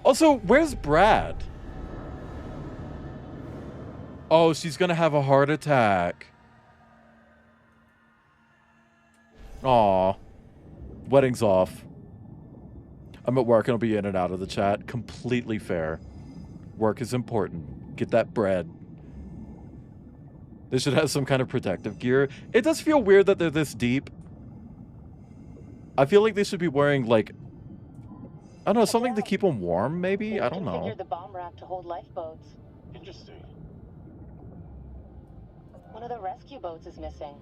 Also, where's Brad? Oh, she's gonna have a heart attack. Aw. Wedding's off. I'm at work and I'll be in and out of the chat. Completely fair. Work is important. Get that bread. They should have some kind of protective gear. It does feel weird that they're this deep. I feel like they should be wearing, like, I don't know, something to keep them warm, maybe? I don't know. Configured the bomb rack to hold lifeboats. Interesting. One of the rescue boats is missing.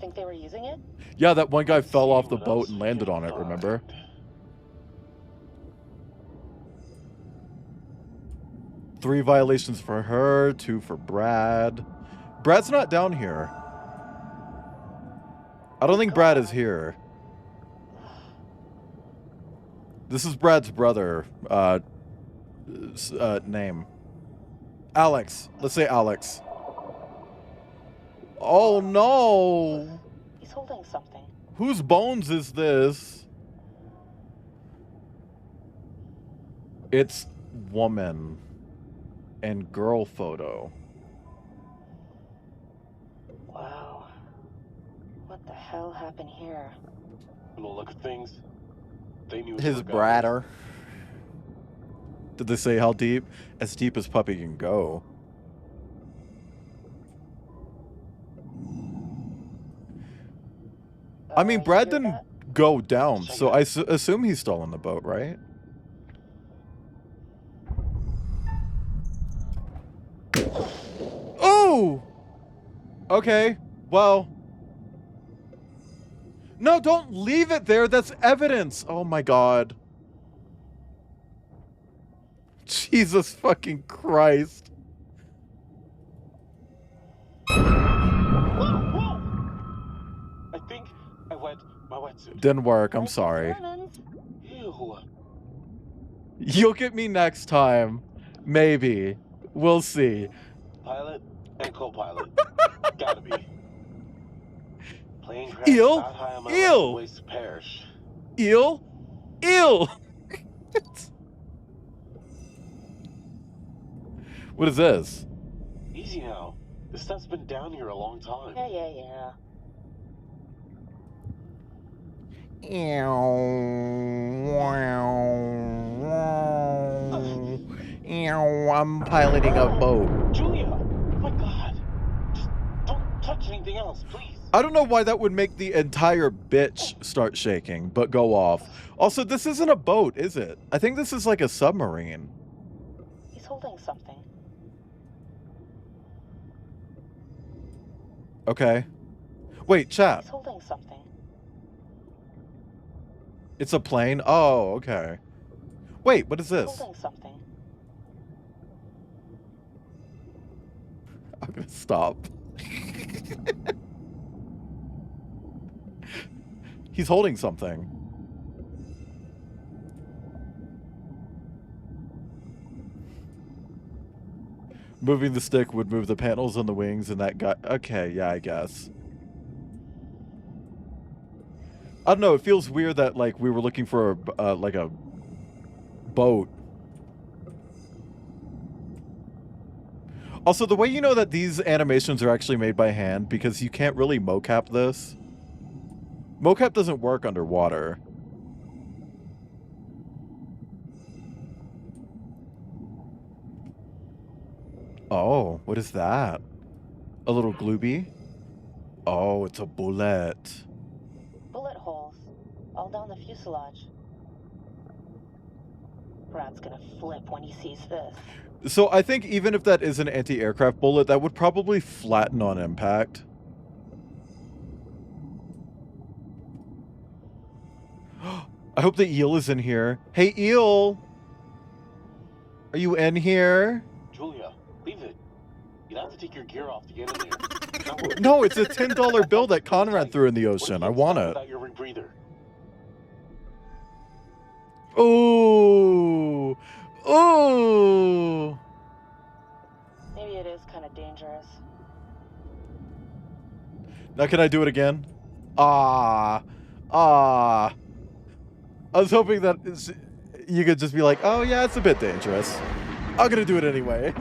Think they were using it? Yeah, that one guy fell off the boat and landed on it, remember? Three violations for her, 2 for Brad. Brad's not down here. I don't think Brad is here. This is Brad's brother. Name. Alex. Let's say Alex. Oh no! He's holding something. Whose bones is this? It's woman and girl photo. Wow. What the hell happened here? From the look of things, they knew His bradder. Did they say how deep? As deep as puppy can go. I mean, Brad didn't go down, so I assume he's still on the boat, right? Oh! Okay, well. No, don't leave it there. That's evidence. Oh my god. Jesus fucking Christ. Whoa! I think I wet my wetsuit. Didn't work. I'm sorry. Ew. You'll get me next time. Maybe. We'll see. Pilot and co-pilot. Gotta be. Plane crash Eel? not high on my Eel? ways to perish. Eel? Eel! What is this? Easy now. This stuff's been down here a long time. Yeah. I'm piloting a boat. Julia! Oh my god. Just don't touch anything else, please. I don't know why that would make the entire bitch start shaking, but go off. Also, this isn't a boat, is it? I think this is like a submarine. He's holding something. Okay. Wait, chat. He's holding something. It's a plane? Oh, okay. Wait, what is He's this? holding something. I'm gonna stop. He's holding something. Moving the stick would move the panels on the wings and that guy... Okay, yeah, I guess. I don't know, it feels weird that, like, we were looking for, like, a boat. Also, the way you know that these animations are actually made by hand, because you can't really mocap this. Mocap doesn't work underwater. Oh, what is that? A little glooby? Oh, it's a bullet. Bullet holes. All down the fuselage. Brad's gonna flip when he sees this. So I think even if that is an anti-aircraft bullet, that would probably flatten on impact. I hope the eel is in here. Hey, eel! Are you in here? Julia, leave it. You'd have to take your gear off to get in there. No, it's a $10 bill that Conrad threw in the ocean. I want it. Without your rebreather. Ooh! Ooh! Maybe it is kind of dangerous. Now can I do it again? Ah. Ah. I was hoping that you could just be like, oh yeah, it's a bit dangerous. I'm gonna do it anyway.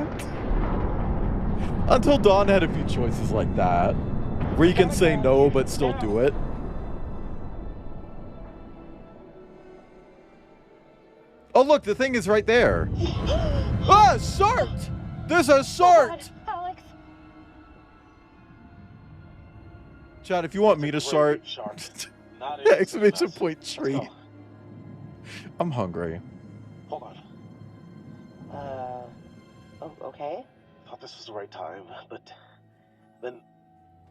Until Dawn had a few choices like that, where you can say no but still do it. Oh, look, the thing is right there. Ah, short! There's a short! Alex. Chad, if you want me to short, exclamation point treat. I'm hungry. Hold on. Oh, okay. Thought this was the right time, but then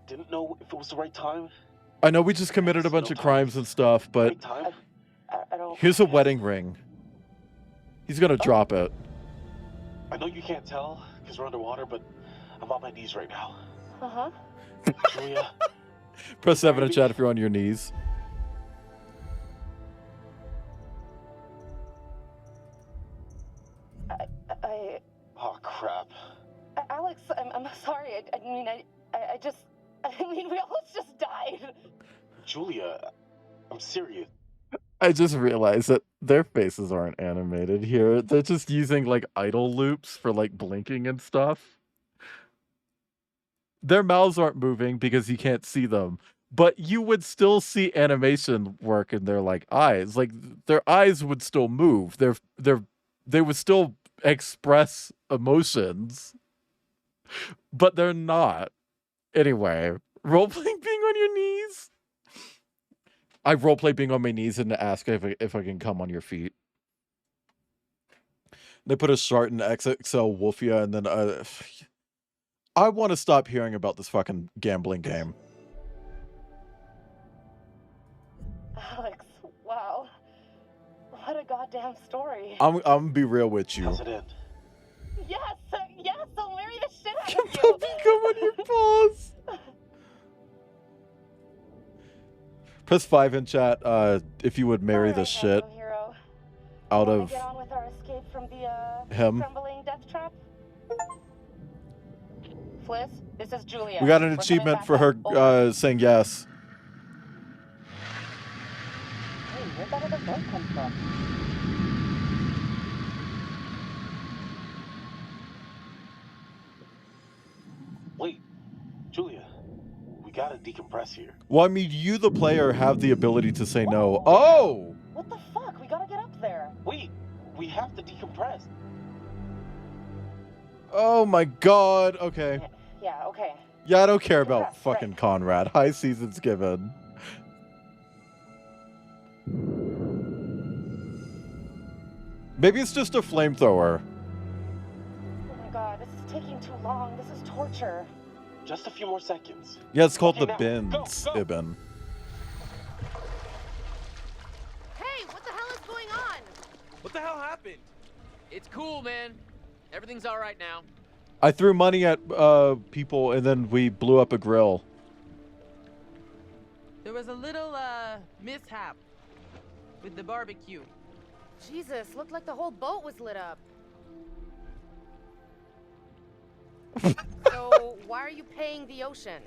didn't know if it was the right time. I know we just committed a bunch of crimes and stuff, but Right time? I don't. here's a wedding ring. He's gonna drop it. I know you can't tell because we're underwater, but I'm on my knees right now. Uh-huh. Julia. Press 7 in chat if you're on your knees. Oh, crap. Alex, I'm sorry. I mean, I just. I mean, we almost just died. Julia, I'm serious. I just realized that their faces aren't animated here. They're just using like idle loops for like blinking and stuff. Their mouths aren't moving because you can't see them, but you would still see animation work in their like eyes. Like their eyes would still move. They would still express emotions, but they're not. Anyway, roleplay being on your knees. I roleplay being on my knees and ask if I can come on your feet. They put a shart in XXL Wolfia, and then I want to stop hearing about this fucking gambling game. Alex, wow. What a goddamn story. I'm gonna be real with you. How's it end? Yes, I'll marry the shit out of you. Come on your paws. Press 5 in chat if you would marry the shit out of get on with our escape from the him. crumbling death trap? Fliss, this is Julia. We got an We're achievement coming for back her saying yes. Hey, where'd that other boat come from? Wait, Julia, we gotta decompress here. Well, I mean, you, the player, have the ability to say no. Oh! What the fuck? We gotta get up there. Wait, we have to decompress. Oh my god. Okay. Yeah, okay. Yeah, I don't care about fucking Conrad. High season's given. Maybe it's just a flamethrower. Oh my god, this is taking too long. This is torture. Just a few more seconds. Yeah, it's called Okay, the now, bins, go. Ibn. Hey, what the hell is going on? What the hell happened? It's cool, man. Everything's all right now. I threw money at people and then we blew up a grill. There was a little mishap with the barbecue. Jesus, looked like the whole boat was lit up. So, why are you paying the ocean?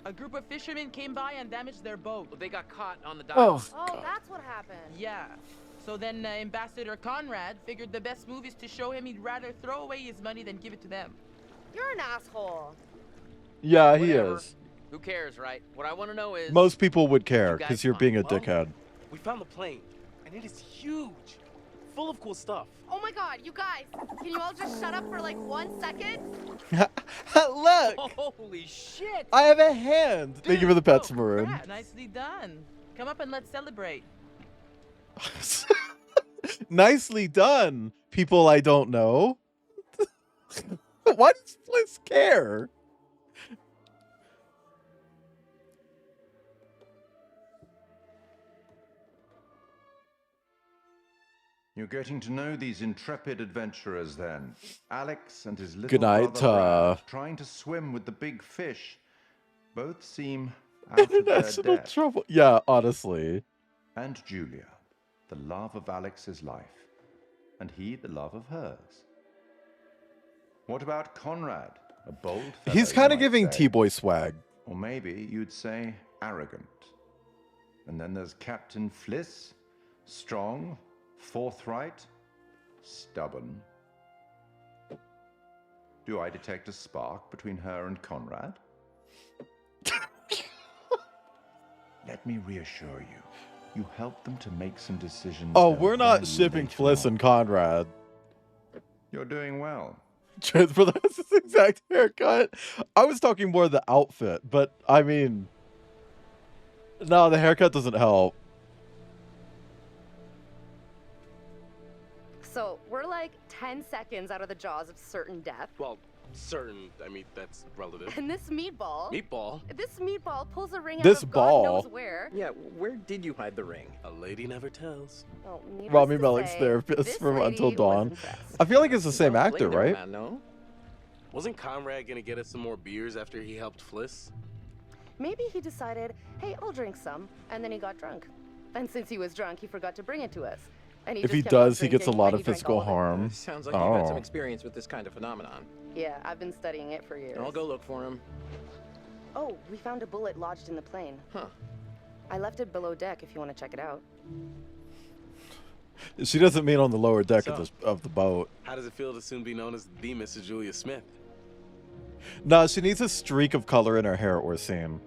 A group of fishermen came by and damaged their boat. Well, they got caught on the docks. Oh, that's what happened. Yeah. So then Ambassador Conrad figured the best move is to show him he'd rather throw away his money than give it to them. You're an asshole. Yeah, he Whatever. is. Who cares, right? What I want to know is... Most people would care You guys because you're fine? being a Well, dickhead. We found the plane, and it is huge, full of cool stuff. Oh my god, you guys, can you all just shut up for like 1 second? Look! Holy shit! I have a hand! Thank you for the pets, Maroon. Yeah, nicely done. Come up and let's celebrate. Nicely done, people I don't know. Why does Fliss care? You're getting to know these intrepid adventurers then. Alex and his little Good night, brother Brad, trying to swim with the big fish. Both seem out of their International depth. trouble. Yeah, honestly. And Julia, the love of Alex's life, and he the love of hers. What about Conrad, a bold fellow, He's you kind of might giving say. T-Boy swag. Or maybe you'd say arrogant. And then there's Captain Fliss, strong, forthright, stubborn. Do I detect a spark between her and Conrad? Let me reassure you. You help them to make some decisions. Oh, they'll we're not value shipping later Fliss on. and Conrad. You're doing well. Transfer that's his exact haircut. I was talking more the outfit, but I mean, no, the haircut doesn't help. So we're like 10 seconds out of the jaws of certain death. Well, certain. I mean, that's relative. And this meatball. This meatball pulls a ring out This of ball. God knows where. Yeah, where did you hide the ring? A lady never tells. Well, Rami needless to Malek's say, therapist this from lady Until was Dawn. impressed. I feel like it's the same actor, Blame right? man, no? Wasn't Conrad gonna get us some more beers after he helped Fliss? Maybe he decided, hey, I'll drink some, and then he got drunk. And since he was drunk, he forgot to bring it to us. And If just he kept on does, he gets a drinking, lot and of he drank physical all of it. harm. Sounds like you've had some Oh. experience with this kind of phenomenon. Yeah, I've been studying it for years. I'll go look for him. Oh, we found a bullet lodged in the plane. Huh. I left it below deck if you want to check it out. She doesn't mean on the lower deck So- of the boat. How does it feel to soon be known as the Mrs. Julia Smith? No, she needs a streak of color in her hair or seam.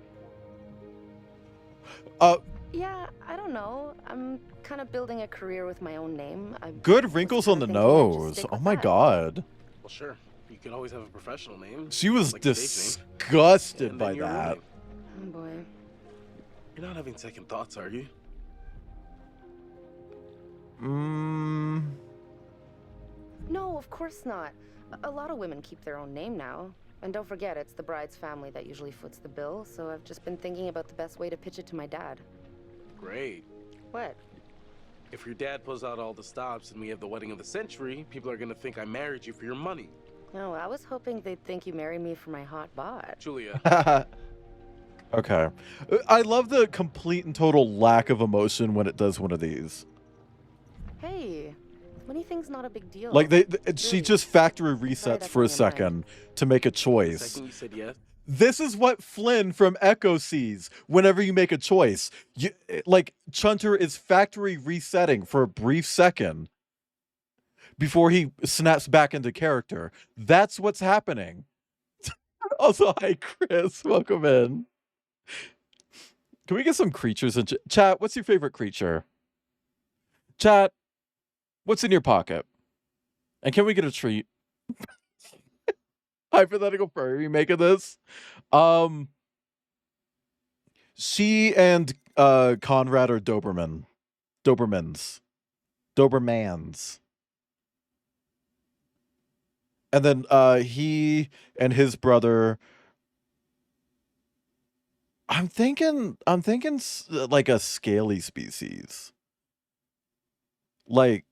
Yeah, I don't know. I'm kind of building a career with my own name. Good wrinkles on the nose. Oh my god. Well, sure. You could always have a professional name. She was like a stage name. disgusted And by then your real that. name. Oh boy. You're not having second thoughts, are you? No, of course not. A lot of women keep their own name now. And don't forget, it's the bride's family that usually foots the bill, so I've just been thinking about the best way to pitch it to my dad. Great. What? If your dad pulls out all the stops and we have the wedding of the century, people are gonna think I married you for your money. No, I was hoping they'd think you married me for my hot bod. Julia. Okay. I love the complete and total lack of emotion when it does one of these. Hey, anything's not a big deal. Like she Really. just factory Sorry, resets that's for a on your mind. second to make a The choice. second you said yes, This is what Flynn from Echo sees whenever you make a choice. Like Chunter is factory resetting for a brief second before he snaps back into character. That's what's happening. Also, hi Chris, welcome in. Can we get some creatures in chat? What's your favorite creature? Chat, what's in your pocket? And can we get a treat? Hypothetical furry remake of this. She and Conrad are Dobermans. And then he and his brother. I'm thinking like a scaly species. Like,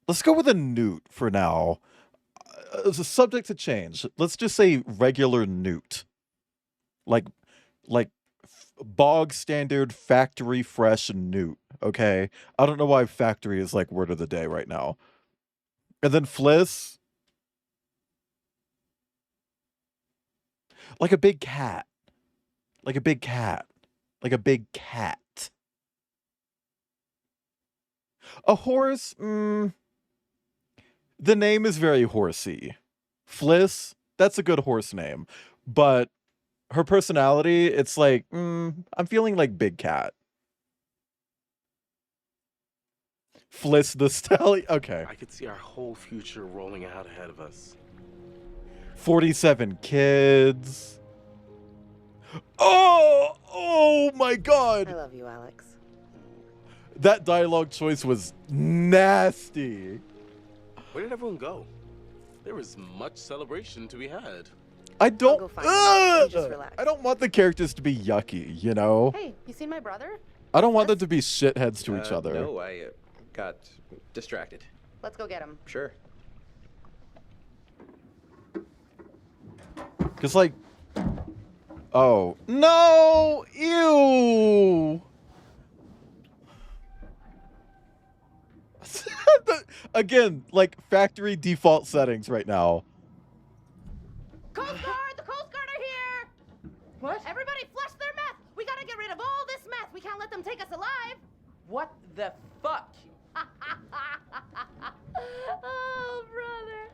let's go with a newt for now. It's a subject to change. Let's just say regular newt. Like bog standard factory fresh newt. Okay. I don't know why factory is like word of the day right now. And then Fliss. Like a big cat. Like a big cat. Like a big cat. A horse? The name is very horsey. Fliss, that's a good horse name. But her personality, it's like, I'm feeling like big cat. Fliss the stallion. Okay. I could see our whole future rolling out ahead of us. 47 kids. Oh my god. I love you, Alex. That dialogue choice was nasty. Where did everyone go? There was much celebration to be had. I don't. go find them. You just relax. I don't want the characters to be yucky, you know? Hey, you seen my brother? I don't want them to be shitheads to each other. No, I got distracted. Let's go get him. Sure. Because, like. Oh. No! Ew! Again, like factory default settings right now. Coast Guard! The Coast Guard are here! What? Everybody flush their meth! We gotta get rid of all this meth! We can't let them take us alive! What the fuck? Oh, brother.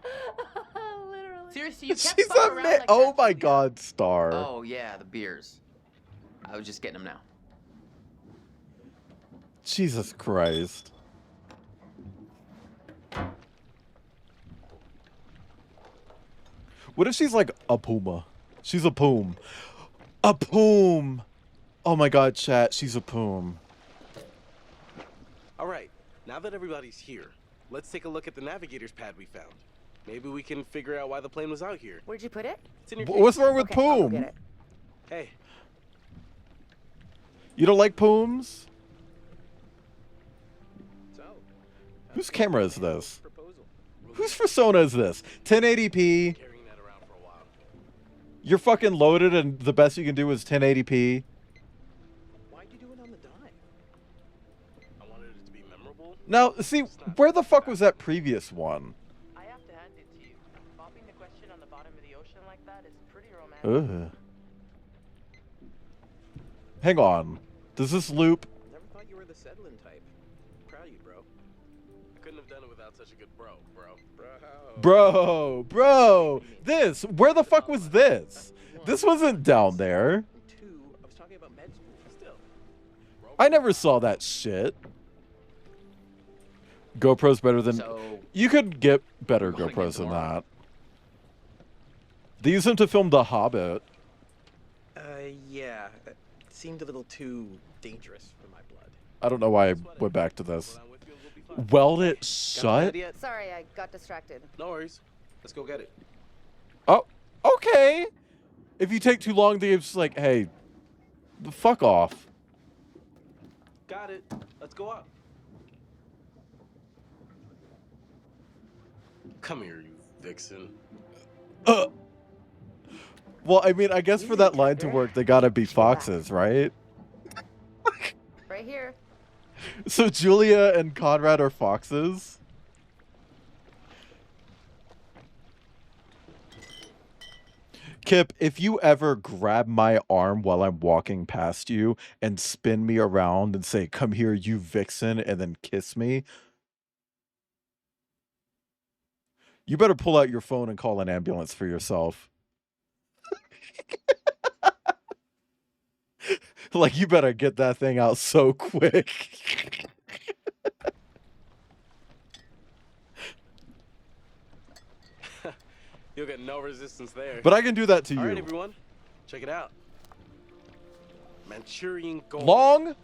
Literally. Seriously, you can't She's fuck a around man. like Oh that. my god, Star. Oh, yeah, the beers. I was just getting them now. Jesus Christ. What if she's like a puma? She's a poom. A poom! Oh my god, chat, she's a poom. Alright, now that everybody's here, let's take a look at the navigator's pad we found. Maybe we can figure out why the plane was out here. Where'd you put it? It's in your What's case. wrong with Okay, I'll go poom? get it. Hey, You don't like pooms? so Whose camera is this? Whose persona is this? 1080p. You're fucking loaded and the best you can do is 1080p. why'd you do it on the dime? I wanted it to be memorable. Now, see, where the fuck was that previous one? I have to hand it to you. Popping the question on the bottom of the ocean like that is pretty romantic. Ugh. Hang on. Does this loop? Never thought you were the settling type. Proud of you, bro. I couldn't have done it without such a good bro. Bro, this, where the fuck was this? This wasn't down there. Two, I was talking about med school. Still. I never saw that shit. GoPro's better than... You could get better GoPros than that. They use them to film The Hobbit. Yeah. It seemed a little too dangerous for my blood. I don't know why I went back to this. Weld it shut? Sorry, I got distracted. No worries. Let's go get it. Oh, okay. If you take too long, they're just like, hey, fuck off. Got it. Let's go up. Come here, you vixen. Well, I mean, I guess for that line to work, they gotta be foxes, right? Right here. So Julia and Conrad are foxes? Kip, if you ever grab my arm while I'm walking past you and spin me around and say, come here, you vixen, and then kiss me, you better pull out your phone and call an ambulance for yourself. Like, you better get that thing out so quick. You'll get no resistance there. But I can do that to All right, you. everyone. Check it out. Manchurian gold. Long?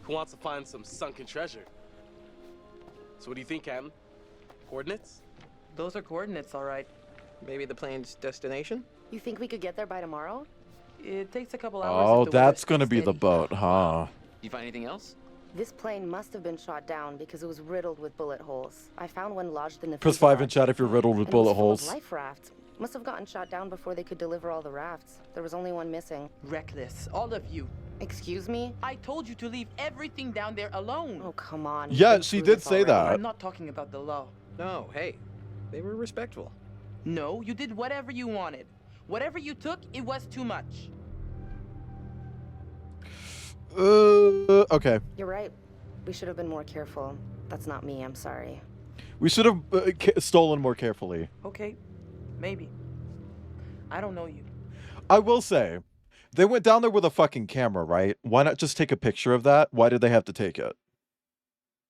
Who wants to find some sunken treasure? So what do you think, Captain? Coordinates? Those are coordinates, all right. Maybe the plane's destination? You think we could get there by tomorrow? It takes a couple hours. Oh, if the that's weather's gonna be the steady. boat, huh? You find anything else? This plane must have been shot down because it was riddled with bullet holes. I found one lodged in the Press 5 in fuselage. chat if you're riddled with And it was bullet full of holes. life rafts. Must have gotten shot down before they could deliver all the rafts. There was only one missing. Reckless, all of you. Excuse me? I told you to leave everything down there alone. Oh, come on. Yeah, she did say that. I'm not talking about the law. No, hey. They were respectful. No, you did whatever you wanted. Whatever you took, it was too much. Okay. You're right. We should have been more careful. That's not me, I'm sorry. We should have stolen more carefully. Okay, maybe. I don't know you. I will say, they went down there with a fucking camera, right? Why not just take a picture of that? Why did they have to take it?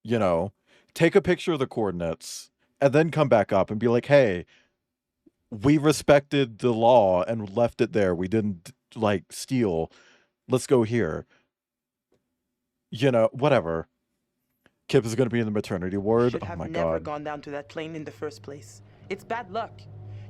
You know, take a picture of the coordinates and then come back up and be like, hey, we respected the law and left it there. We didn't, like, steal. Let's go here. You know, whatever. Kip is going to be in the maternity ward. Should Oh have my never god. gone down to that plane in the first place. It's bad luck.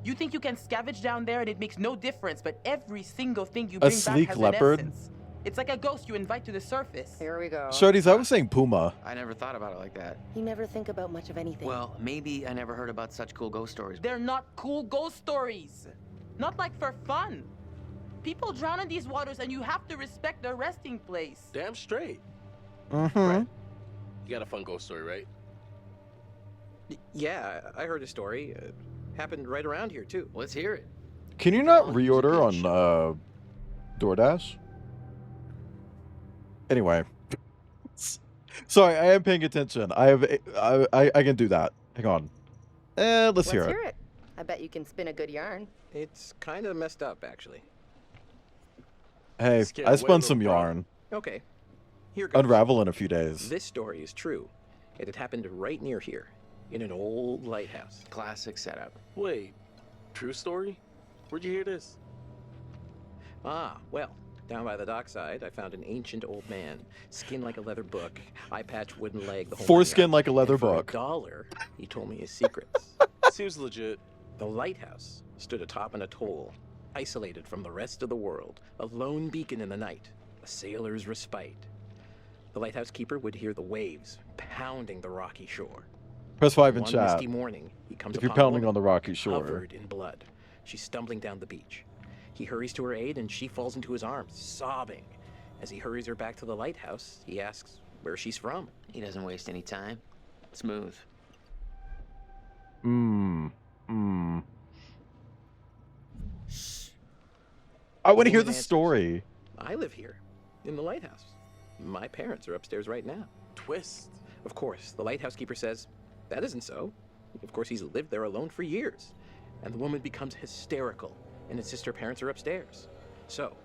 You think you can scavenge down there and it makes no difference, but every single thing you bring back sleek has leopard? an essence. It's like a ghost you invite to the surface. Here we go. Shorties, I was saying puma. I never thought about it like that. You never think about much of anything. Well, maybe I never heard about such cool ghost stories. They're not cool ghost stories. Not like for fun. People drown in these waters and you have to respect their resting place. Damn straight. Mm-hmm. You got a fun ghost story, right? Yeah, I heard a story. Happened right around here, too. Let's hear it. Can you not reorder on DoorDash? Anyway. Sorry, I am paying attention. I can do that. Hang on. Let's hear it. I bet you can spin a good yarn. It's kind of messed up, actually. Hey, Let's get I away, spun some little bro. yarn. Okay. Here goes. unravel in a few days. This story is true. It had happened right near here, in an old lighthouse. Classic setup. Wait, true story? Where'd you hear this? Ah, well, down by the dockside, I found an ancient old man, skin like a leather book, eye patch, wooden leg, the whole Foreskin nine like a leather and for book. $1, he told me his secrets. Seems legit. The lighthouse stood atop an atoll, isolated from the rest of the world, a lone beacon in the night, a sailor's respite. The lighthouse keeper would hear the waves pounding the rocky shore. Press 5 in One chat. misty morning, he comes If you're upon a pounding woman on the rocky shore. covered in blood. She's stumbling down the beach. He hurries to her aid, and she falls into his arms, sobbing. As he hurries her back to the lighthouse, he asks where she's from. He doesn't waste any time. Smooth. I want to hear woman the answers, story. I live here, in the lighthouse. My parents are upstairs right now. Twist. Of course, the lighthouse keeper says, that isn't so. Of course, he's lived there alone for years. And the woman becomes hysterical and insists her parents are upstairs. So,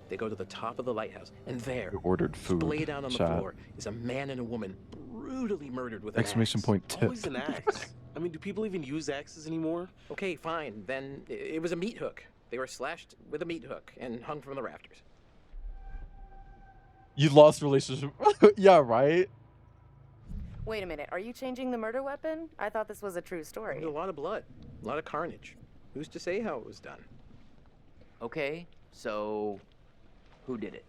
they go to the top of the lighthouse, and there, You ordered food. splayed out on the Chat. floor, is a man and a woman brutally murdered with an Exclamation axe. point tip. Always an axe. I mean, do people even use axes anymore? Okay, fine. Then it was a meat hook. They were slashed with a meat hook and hung from the rafters. You lost relationship. Yeah, right? Wait a minute, are you changing the murder weapon? I thought this was a true story. There's a lot of blood, a lot of carnage. Who's to say how it was done? Okay, so who did it?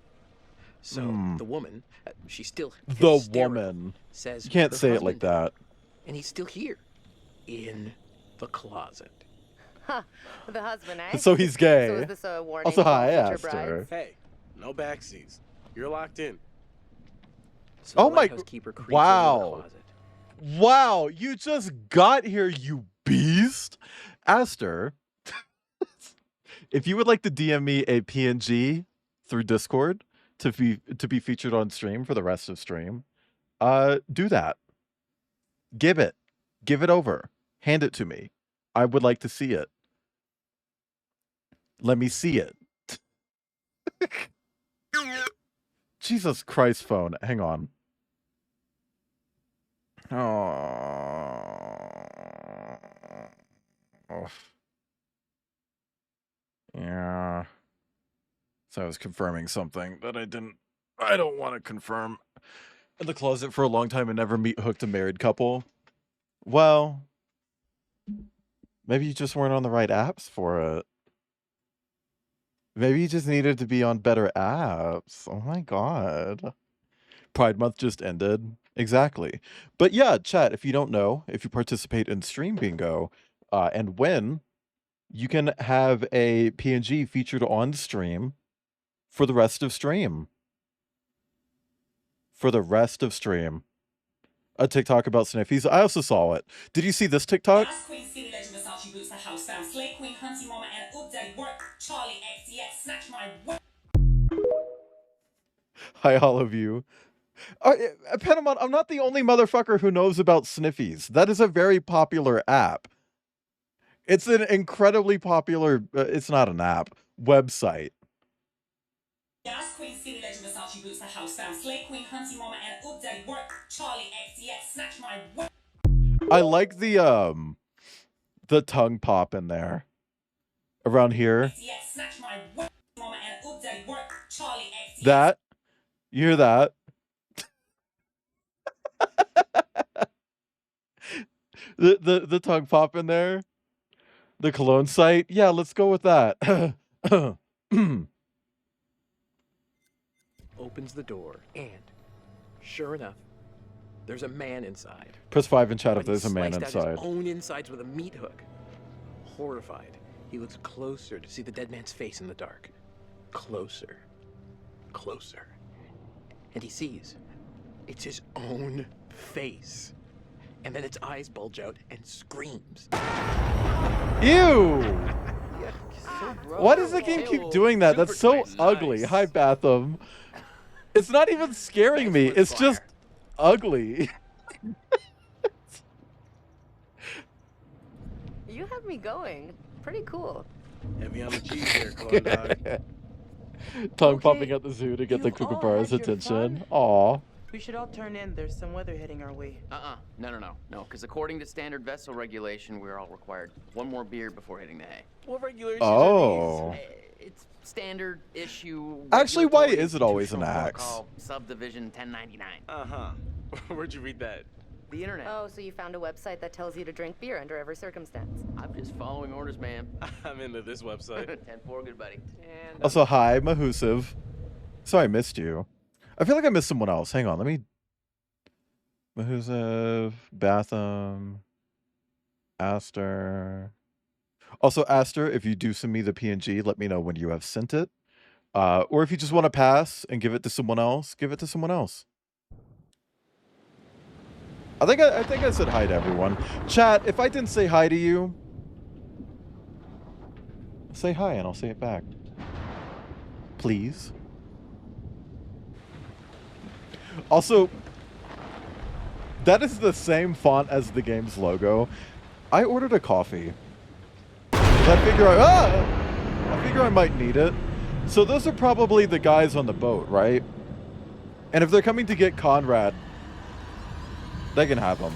So the woman, she's still The hysterical, woman. says You can't her say it husband like did it, that. and he's still here, in the closet. Huh, the husband, eh? So he's gay. So is this a warning Also, to all hi, I future asked her. brides? Hey, no backseas. You're locked in. So Oh the my- lighthouse keeper creeps into the wow. closet. Wow, you just got here, you beast. Aster, if you would like to DM me a PNG through Discord to be featured on stream for the rest of stream, do that. Give it over. Hand it to me. I would like to see it. Let me see it. Jesus Christ, phone. Hang on. Oh. Yeah. So I was confirming something that I don't want to confirm. In the closet for a long time and never meet hooked a married couple. Well, maybe you just weren't on the right apps for it. Maybe you just needed to be on better apps. Oh my god. Pride Month just ended. Exactly. But yeah, chat, if you don't know, if you participate in Stream Bingo and win, you can have a PNG featured on stream for the rest of stream. For the rest of stream. A TikTok about sniffies. I also saw it. Did you see this TikTok? That's Queen Skinny Legend Versace boots, the house found Slay Queen, Hunty Mama, and Up Daddy work. Charlie XDX, snatch my work. Hi, all of you. Panama, I'm not the only motherfucker who knows about sniffies. That is a very popular app. It's an incredibly popular, it's not an app, website. That's Queen Skinny Legend Versace boots, the house found Slay Queen, Hunty Mama, and Up Daddy work. Charlie XDX, snatch my work. I like the tongue pop in there. Around here. XDX, snatch my work. Mama, and Up Daddy work. Charlie XDX. That. You hear that? the tongue pop in there. The cologne site. Yeah, let's go with that. Opens the door, and sure enough, there's a man inside. Press 5 in chat if But he there's a man sliced out inside. his own insides with a meat hook. Horrified, he looks closer to see the dead man's face in the dark. Closer. Closer. And he sees it's his own face. And then its eyes bulge out and screams. Ew! So Why does the game keep doing that? That's so ugly. Hi, Batham. It's not even scaring me. It's just ugly. You have me going. Pretty cool. Heavy on the cheese there, corn dog. Tongue popping at the zoo to get the kookaburra's attention. Aw. We should all turn in. There's some weather heading our way. No. Because according to standard vessel regulation, we're all required one more beer before hitting the hay. What regulations Oh. are these? It's standard issue. Actually, why regulatory is it always an institutional axe? protocol, Subdivision 1099. Uh-huh. Where'd you read that? The internet. Oh, so you found a website that tells you to drink beer under every circumstance. I'm just following orders, ma'am. I'm into this website. 10-4, good buddy. And Also, hi, Mahusiv. Sorry I missed you. I feel like I missed someone else. Hang on, let me... Mahusiv, Batham, Aster. Also, Aster, if you do send me the PNG, let me know when you have sent it. Or if you just want to pass and give it to someone else, give it to someone else. I think I said hi to everyone. Chat, if I didn't say hi to you, say hi and I'll say it back. Please. Also, that is the same font as the game's logo. I ordered a coffee. I figure I might need it. So those are probably the guys on the boat, right? And if they're coming to get Conrad, they can have them.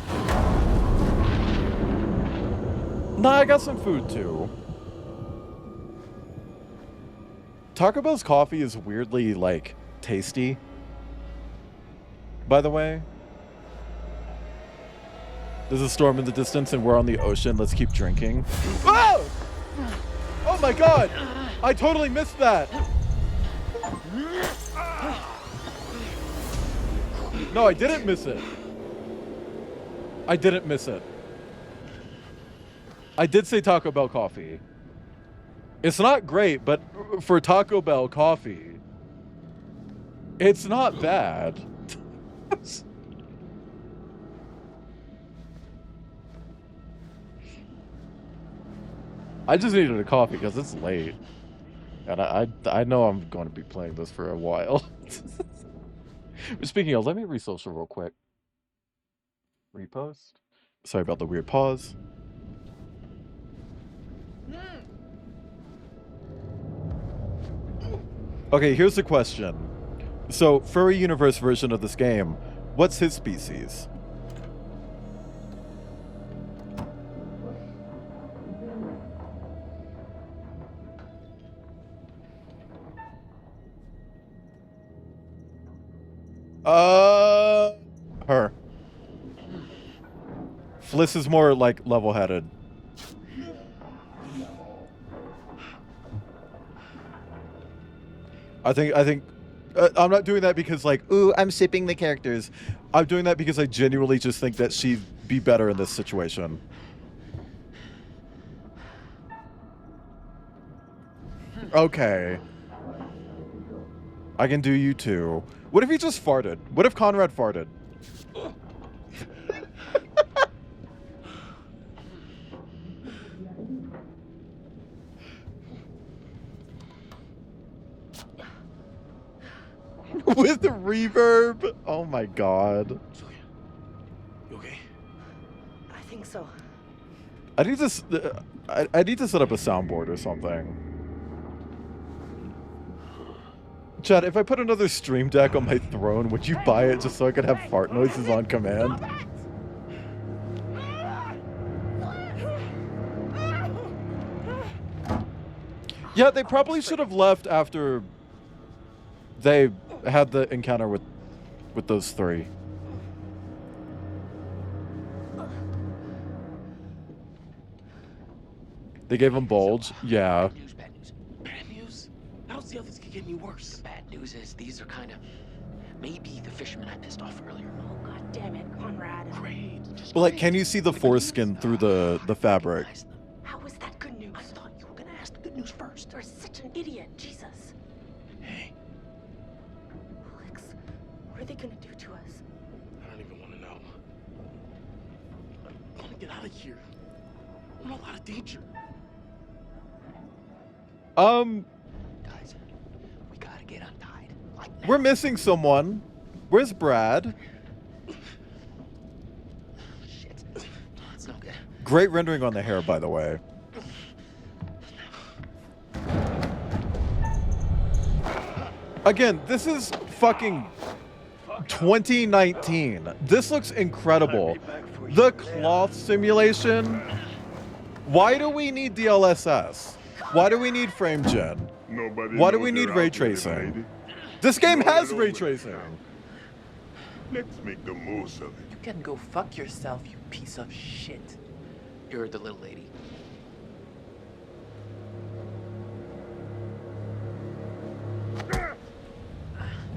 Nah, I got some food too. Taco Bell's coffee is weirdly, like, tasty. By the way. There's a storm in the distance and we're on the ocean. Let's keep drinking. Oh! Oh my god! I totally missed that! No, I didn't miss it. I didn't miss it. I did say Taco Bell coffee. It's not great, but for Taco Bell coffee, it's not bad. I just needed a coffee because it's late. And I know I'm going to be playing this for a while. Speaking of, let me re-social real quick. Repost. Sorry about the weird pause. Okay, here's the question. So, Furry Universe version of this game, what's his species? Her. Fliss is more, like, level-headed. I think I'm not doing that because, like, ooh, I'm shipping the characters. I'm doing that because I genuinely just think that she'd be better in this situation. Okay. I can do you too. What if he just farted? What if Conrad farted? With the reverb? Oh my god. You okay? I think so. I need to set up a soundboard or something. Chad, if I put another stream deck on my throne, would you buy it just so I could have fart noises on command? Yeah, they probably should have left after they had the encounter with those three. They gave him bulge. Yeah. Bad news? I don't see how this could get any worse. The bad news is these are kind of maybe the fishermen I pissed off earlier. Oh, god damn it, Conrad. Great. But like, can you see the foreskin through the fabric? How is that good news? I thought you were gonna ask the good news first. You're such an idiot, Jesus. Hey. Alex, what are they gonna do to us? I don't even want to know. I want to get out of here. I'm in a lot of danger. Guys, we gotta get untied. We're missing someone. Where's Brad? Shit. It's no good. Great rendering on the hair, by the way. Again, this is fucking 2019. This looks incredible. The cloth simulation. Why do we need DLSS? Why do we need frame gen? Why do we need ray tracing? This game has ray tracing. Let's make the most of it. You can go fuck yourself, you piece of shit. You're the little lady.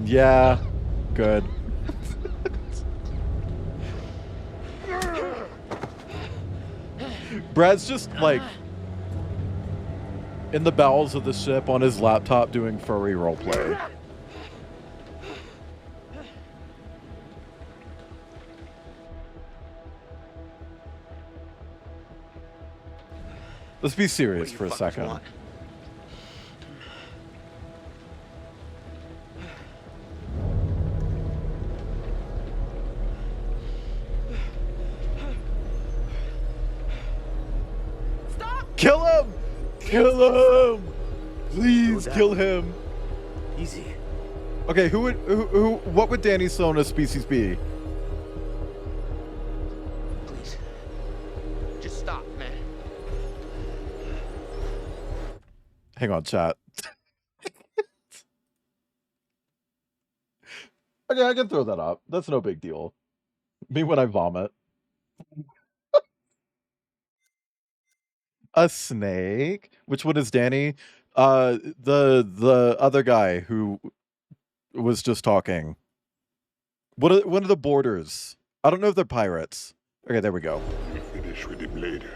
Yeah, good. Brad's just like in the bowels of the ship on his laptop doing furry roleplay. Let's be serious for a second. Kill him! Kill him! Please kill him. Easy. Okay, what would Danny Sona's species be? Please. Just stop, man. Hang on, chat. Okay, I can throw that up. That's no big deal. Me when I vomit. A snake? Which one is Danny? The other guy who was just talking. One of the boarders. I don't know if they're pirates. Okay, there we go. We'll finish with him later.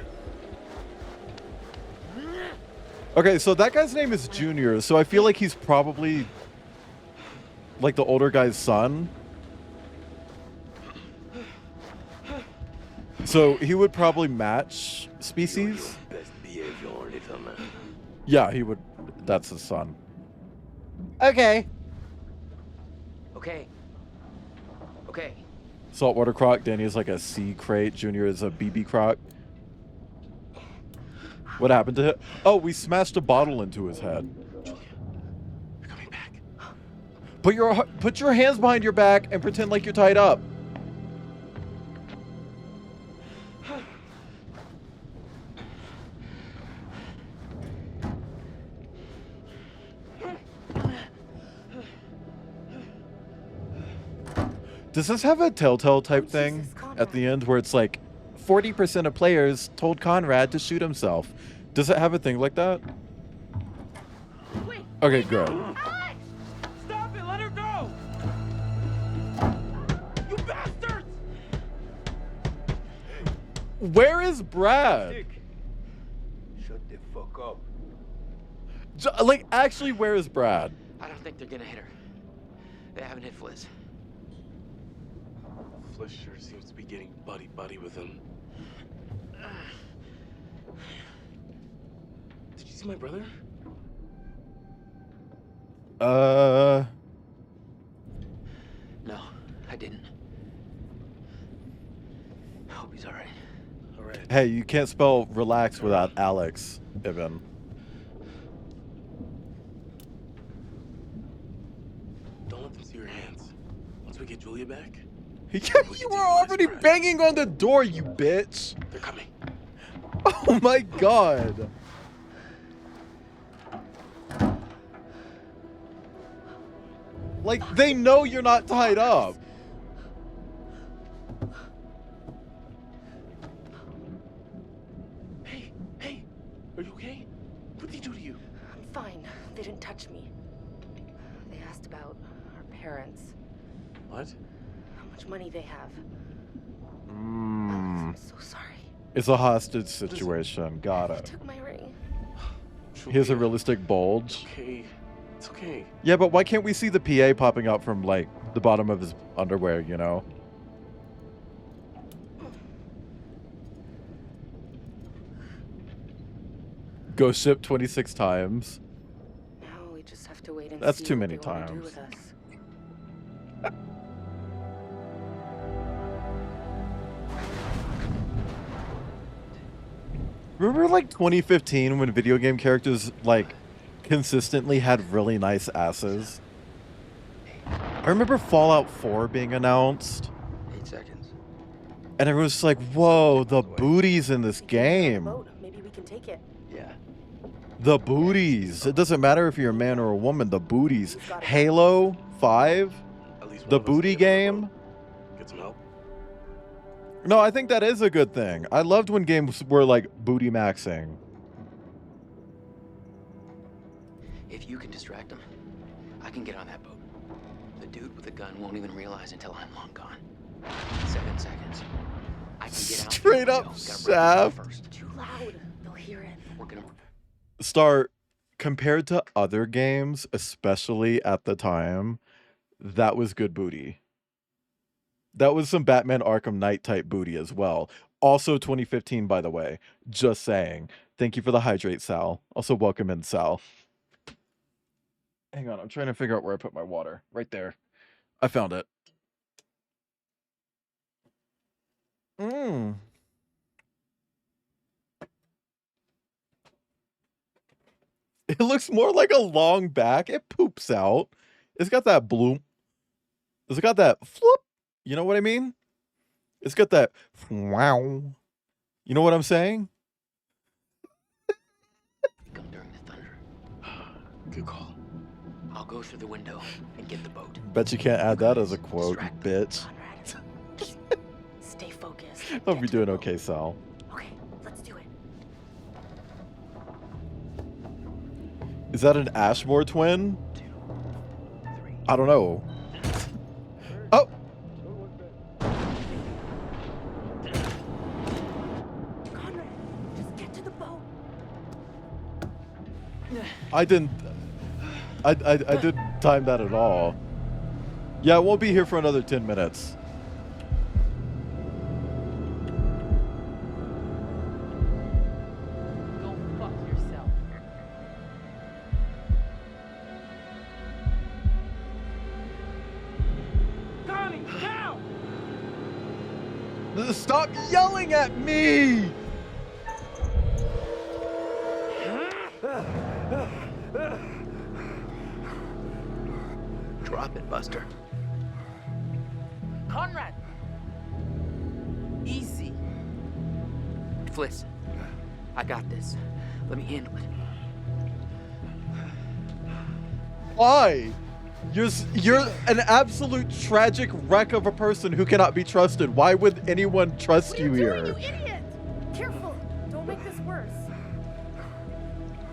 Okay, so that guy's name is Junior, so I feel like he's probably like the older guy's son. So he would probably match species. Best behavior, little man. Yeah, he would. That's his son. Okay. Okay. Okay. Saltwater croc. Danny is like a sea crate. Junior is a BB croc. What happened to him? Oh, we smashed a bottle into his head. Julia, you're coming back. Put your hands behind your back and pretend like you're tied up. Does this have a Telltale type thing at the end where it's like 40% of players told Conrad to shoot himself? Does it have a thing like that? Okay, good. Alex! Stop it! Let her go! You bastards! Where is Brad? Shut the fuck up. Like, actually, where is Brad? I don't think they're gonna hit her. They haven't hit Fliss. Fliss sure seems to be getting buddy-buddy with him. Did you see my brother? No, I didn't. I hope he's alright. Alright. Hey, you can't spell relax without Alex, Ivan. Don't let them see your hands. Once we get Julia back... You were already banging on the door, you bitch! They're coming. Oh my god! Like, they know you're not tied up. Hey, are you okay? What did he do to you? I'm fine. They didn't touch me. They asked about our parents. What? How much money they have. I'm so sorry. It's a hostage situation. Got They it. took my ring. He has a realistic bulge. Okay. It's okay. Yeah, but why can't we see the PA popping out from, like, the bottom of his underwear, you know? Ghost ship 26 times. Now we just have to wait and That's see too what many they wanna do times. with us. Remember, like, 2015 when video game characters, like, consistently had really nice asses? I remember Fallout 4 being announced. 8 seconds. And everyone was just like, whoa, the booties in this game. Maybe we can take it. Yeah. The booties. It doesn't matter if you're a man or a woman, the booties. Halo 5, the booty game. Get some help. No, I think that is a good thing. I loved when games were like booty maxing. If you can distract him, I can get on that boat. The dude with the gun won't even realize until I'm long gone. 7 seconds. I can get out. Straight up shaft. Too loud. They'll hear it. We're gonna. Start compared to other games, especially at the time, that was good booty. That was some Batman Arkham Knight type booty as well. Also 2015, by the way. Just saying. Thank you for the hydrate, Sal. Also, welcome in, Sal. Hang on, I'm trying to figure out where I put my water. Right there. I found it. It looks more like a long back. It poops out. It's got that bloom. It's got that floop. You know what I mean? It's got that wow. You know what I'm saying? Come during the thunder. Good call. I'll go through the window and get the boat. Bet you can't add that as a quote, you bitch. Stay focused. Hope you're doing okay, Sal. Okay, let's do it. Is that an Ashmore twin? I don't know. Oh! Conrad, just get to the boat. I didn't time that at all. Yeah, it won't be here for another 10 minutes. Go fuck yourself. Connie, now! Stop yelling at me! Drop it, Buster. Conrad! Easy. Fliss, I got this. Let me handle it. Why? You're an absolute tragic wreck of a person who cannot be trusted. Why would anyone trust you here? You idiot! Careful! Don't make this worse.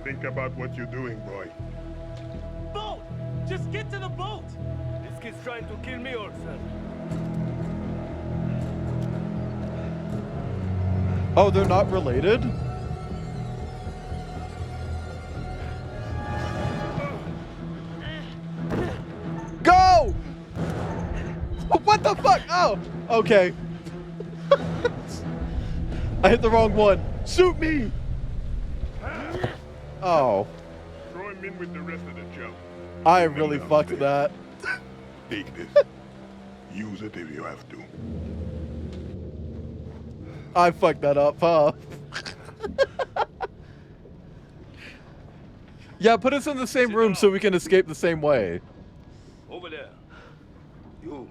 Think about what you're doing, boy. Boat! Just get to the boat! This kid's trying to kill me also. Oh, they're not related? Go! What the fuck? Oh, okay. I hit the wrong one. Shoot me! Oh. Throw him in with the rest of the junk. I really fucked that. Take this. Use it if you have to. I fucked that up, huh? Yeah, put us in the same room so we can escape the same way. Over there. You.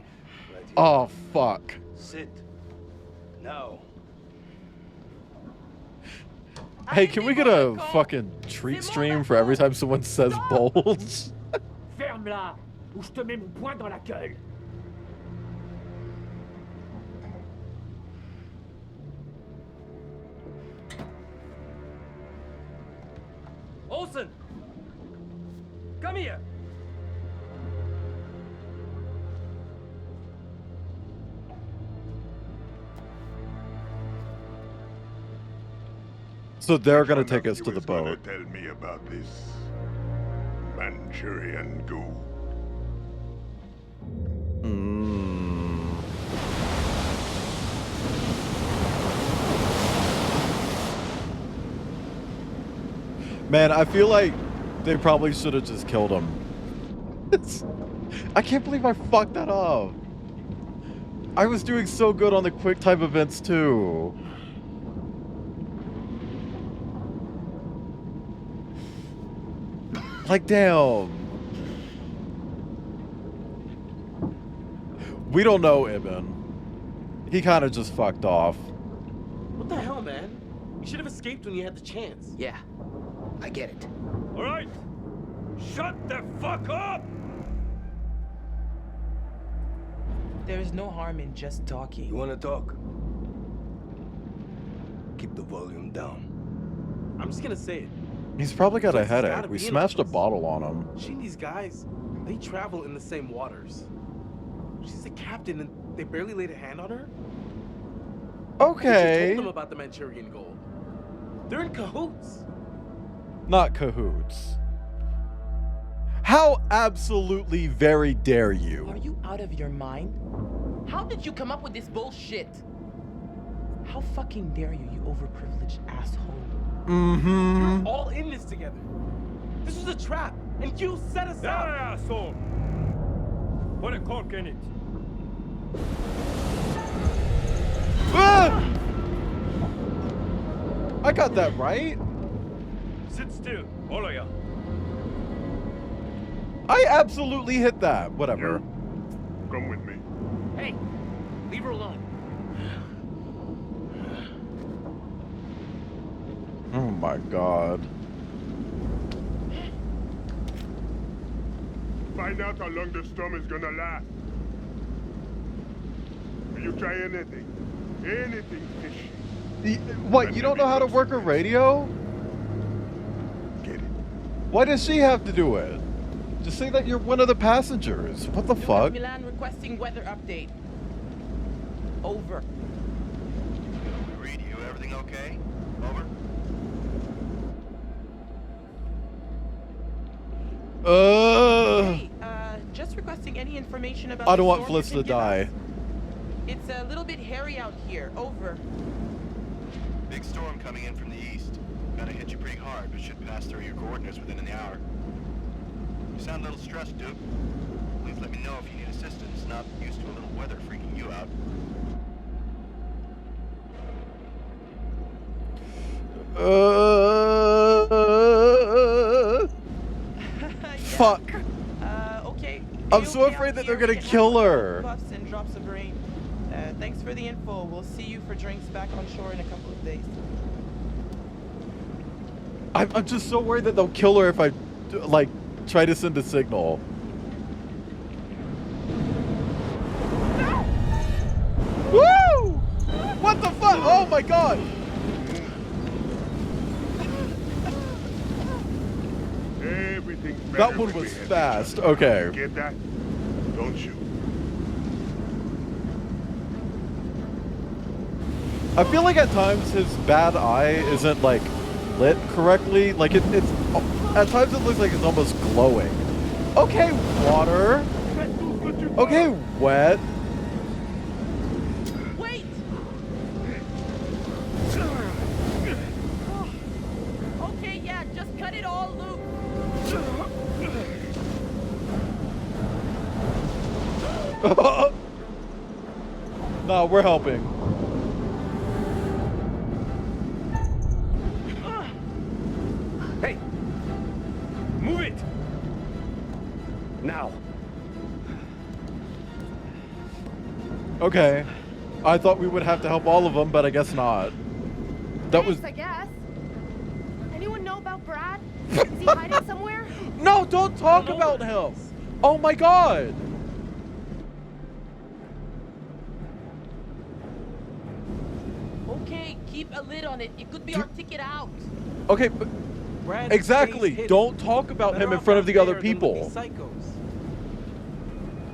Right here. Oh, fuck. Sit. Now. Hey, can we get a fucking treat stream for every time someone says bulge? Ferme-la, ou je te mets mon poing dans la gueule. Olsen! Come here! So they're gonna take us to the boat. Tell me about this Manchurian goo. Man, I feel like they probably should have just killed him. I can't believe I fucked that up. I was doing so good on the quick time events too. Like, damn. We don't know Ibn. He kind of just fucked off. What the hell, man? You should have escaped when you had the chance. Yeah, I get it. All right, shut the fuck up! There is no harm in just talking. You wanna talk? Keep the volume down. I'm just gonna say it. He's probably got a Someone's gotta headache. We be in smashed a this. bottle on him. She and these guys, they travel in the same waters. She's a captain and they barely laid a hand on her? They Okay. just told them about the Manchurian gold. They're in cahoots. Not cahoots. How absolutely very dare you? Are you out of your mind? How did you come up with this bullshit? How fucking dare you, you overprivileged asshole? Mm-hmm. We're all in this together. This was a trap, and you set us up. Asshole! Put a cork in it. Ah! I got that right. Sit still, all of ya. I absolutely hit that. Whatever. Come with me. Hey, leave her alone. Oh my god. Find out how long the storm is gonna last. Will you try anything? Anything fishy? What, you don't know how to work a radio? Get it. Why does she have to do it? Just say that you're one of the passengers. What the fuck? Milan requesting weather update. Over. Read you. Everything okay? Over. Hey, just requesting any information about I the don't want storm Fliss you to can give die. us. It's a little bit hairy out here. Over. Big storm coming in from the east. Gonna hit you pretty hard, but should pass through your coordinates within an hour. You sound a little stressed, Duke. Please let me know if you need assistance. Not used to a little weather freaking you out. Fuck. Okay. I'm so afraid that they're gonna kill her. Puffs and drops of rain. Thanks for the info. We'll see you for drinks back on shore in a couple of days. I'm just so worried that they'll kill her if I, like, try to send a signal. Woo! What the fuck? Oh my god! Everything's better That one when we was help each fast. other. Okay. Get that? Don't you? I feel like at times his bad eye isn't, like, lit correctly. Like, it's at times it looks like it's almost glowing. Okay, water. Okay, wet. Wait! Okay, yeah, just cut it all loose. No, we're helping. Hey! Move it! Now. Okay. I thought we would have to help all of them, but I guess not. That was... Thanks, I guess. Anyone know about Brad? Is he hiding somewhere? No, don't talk about him! Oh my god! Okay, keep a lid on it. It could be our ticket out. Okay, but... Brad Exactly! stays hidden. Don't talk about Better him in off front of out the other there than with people. these psychos.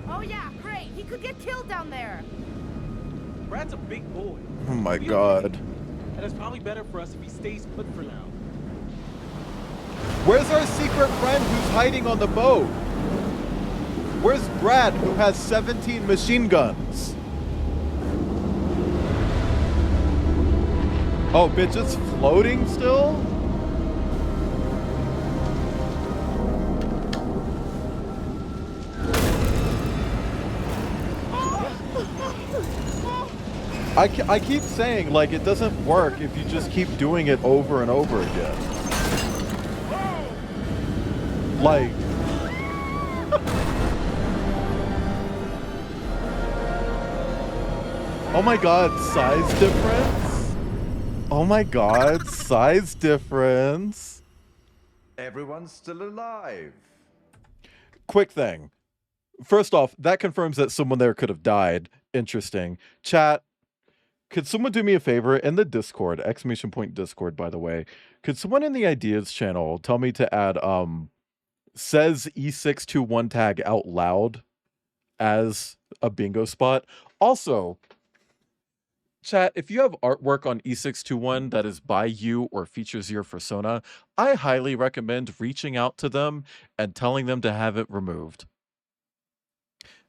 Oh yeah, great. He could get killed down there. Brad's a big boy. Oh my He'll be god. okay. And it's probably better for us if he stays put for now. Where's our secret friend who's hiding on the boat? Where's Brad, who has 17 machine guns? Oh, bitch, it's floating still? I keep saying, like, it doesn't work if you just keep doing it over and over again. Like... Oh my god, size difference? Oh my god, size difference. Everyone's still alive. Quick thing. First off, that confirms that someone there could have died. Interesting. Chat, could someone do me a favor in the Discord, exclamation point Discord, by the way, could someone in the ideas channel tell me to add says E621 tag out loud as a bingo spot? Also, chat, if you have artwork on E621 that is by you or features your persona, I highly recommend reaching out to them and telling them to have it removed.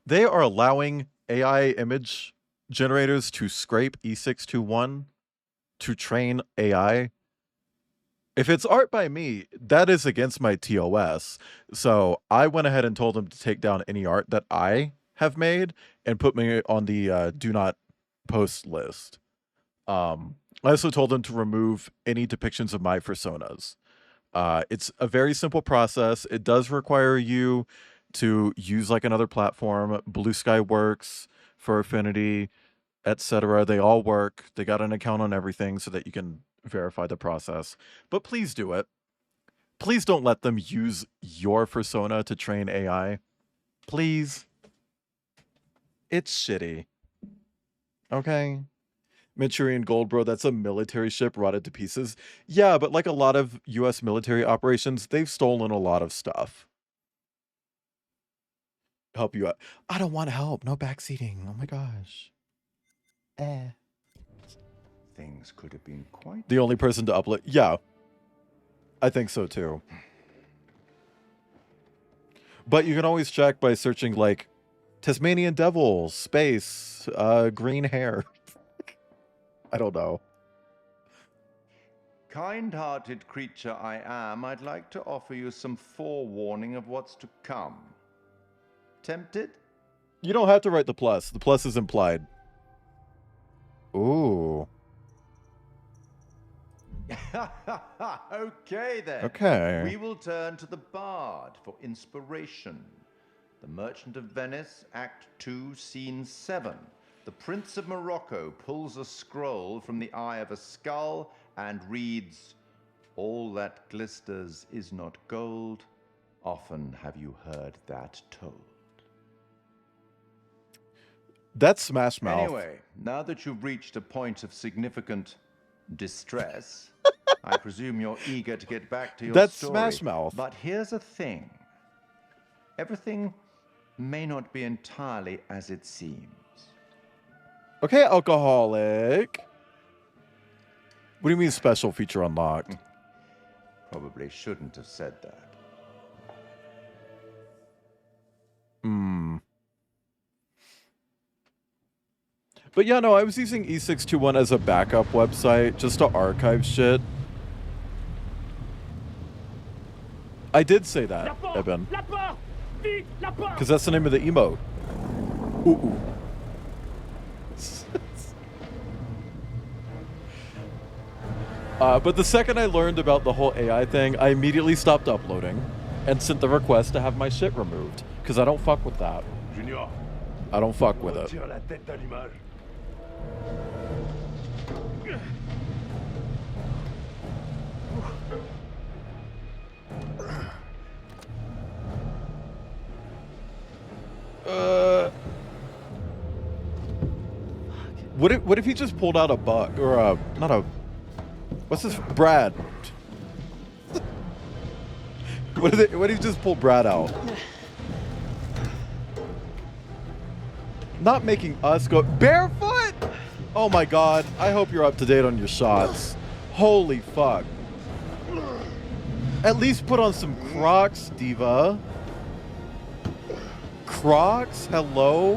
They are allowing AI image generators to scrape E621 to train AI. If it's art by me, that is against my TOS. So I went ahead and told them to take down any art that I have made and put me on the do not post list. I also told them to remove any depictions of my personas. It's a very simple process. It does require you to use like another platform. Blue Sky works, for Affinity, etc. They all work. They got an account on everything so that you can verify the process. But please do it. Please don't let them use your persona to train AI. Please. It's shitty. Okay? Manchurian Gold, bro, that's a military ship rotted to pieces. Yeah, but like a lot of US military operations, they've stolen a lot of stuff. Help you out. I don't want help. No backseating. Oh my gosh. Things could have been quite... The only person to upload. Yeah. I think so too. But you can always check by searching like Tasmanian Devil, space, green hair. I don't know. Kind-hearted creature I am, I'd like to offer you some forewarning of what's to come. Tempted? You don't have to write the plus. The plus is implied. Ooh. Okay then. Okay. We will turn to the Bard for inspiration. The Merchant of Venice, Act 2, Scene 7. The Prince of Morocco pulls a scroll from the eye of a skull and reads, "All that glisters is not gold. Often have you heard that told." That's Smash Mouth. Anyway, now that you've reached a point of significant distress, I presume you're eager to get back to your That's story. Smash Mouth. But here's the thing. Everything may not be entirely as it seems. Okay, alcoholic. What do you mean special feature unlocked? Probably shouldn't have said that. But yeah, no, I was using E621 as a backup website just to archive shit. I did say that, Eben. Because that's the name of the emote. Ooh. But the second I learned about the whole AI thing, I immediately stopped uploading and sent the request to have my shit removed. Because I don't fuck with that. Junior, I don't fuck with it. retire la tête d'animal. What if he just pulled out a buck or a not a what's this Brad? What if he just pulled Brad out? Not making us go barefoot? Oh my god, I hope you're up to date on your shots. Holy fuck. At least put on some Crocs, Diva. Crocs? Hello?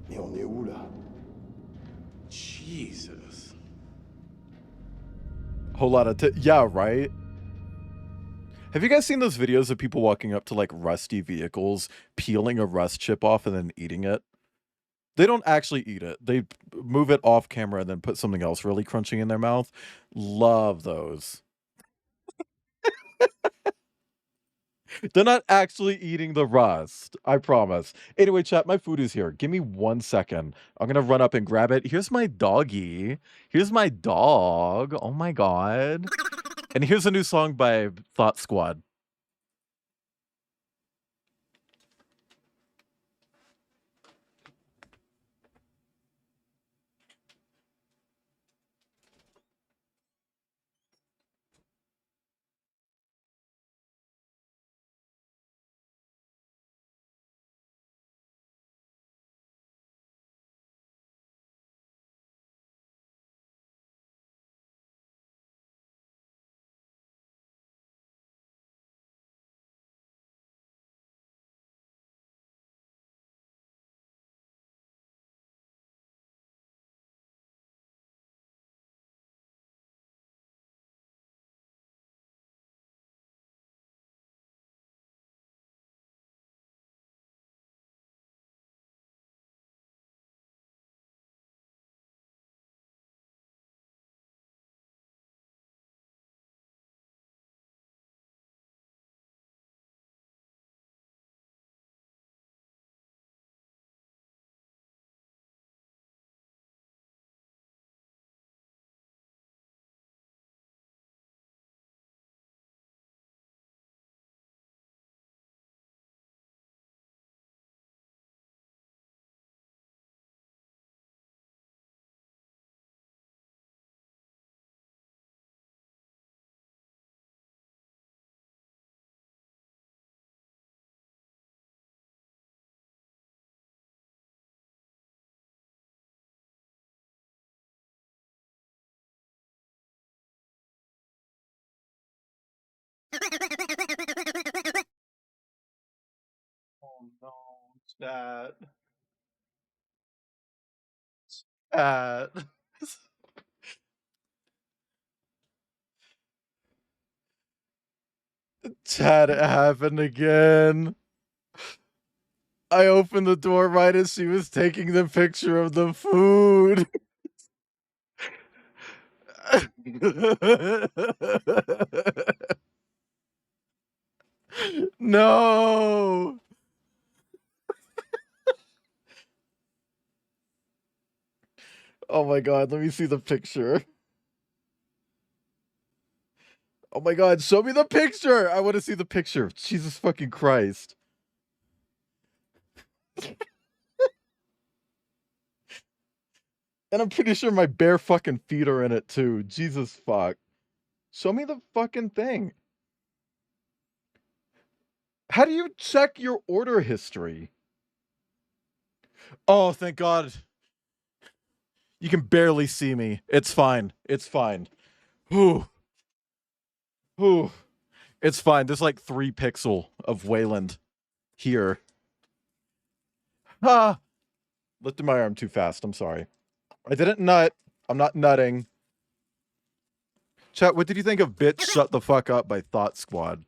Mais on est où là? Jesus. Whole lot of yeah, right? Have you guys seen those videos of people walking up to like rusty vehicles, peeling a rust chip off and then eating it? They don't actually eat it. They move it off camera and then put something else really crunchy in their mouth. Love those. They're not actually eating the rust. I promise. Anyway, chat, my food is here. Give me 1 second. I'm gonna run up and grab it. Here's my doggy. Here's my dog. Oh my god. And here's a new song by Thought Squad. Oh no, chat. Chat, it happened again. I opened the door right as she was taking the picture of the food. No. Oh my god, let me see the picture. Oh my god, show me the picture! I want to see the picture. Jesus fucking Christ. And I'm pretty sure my bare fucking feet are in it too. Jesus fuck. Show me the fucking thing. How do you check your order history? Oh, thank God. You can barely see me. It's fine. It's fine. Whew. Whew. It's fine. There's like 3 pixel of Wayland here. Ah! Lifted my arm too fast. I'm sorry. I didn't nut. I'm not nutting. Chat, what did you think of Bitch Shut the Fuck Up by Thought Squad?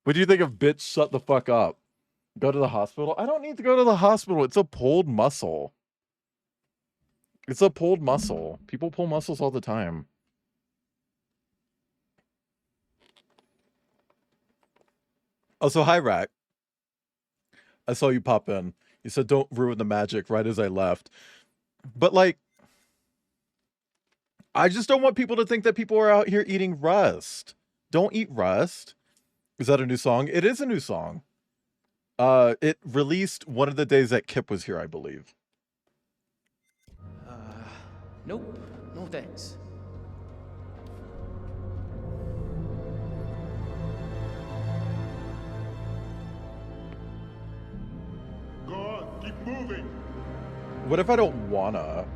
What do you think of Bitch Shut the Fuck Up? Go to the hospital? I don't need to go to the hospital. It's a pulled muscle. It's a pulled muscle. People pull muscles all the time. Also, hi, Rack. I saw you pop in. You said don't ruin the magic right as I left. But, like, I just don't want people to think that people are out here eating rust. Don't eat rust. Is that a new song? It is a new song. It released one of the days that Kip was here, I believe. Nope. No thanks. Go on, keep moving. What if I don't wanna?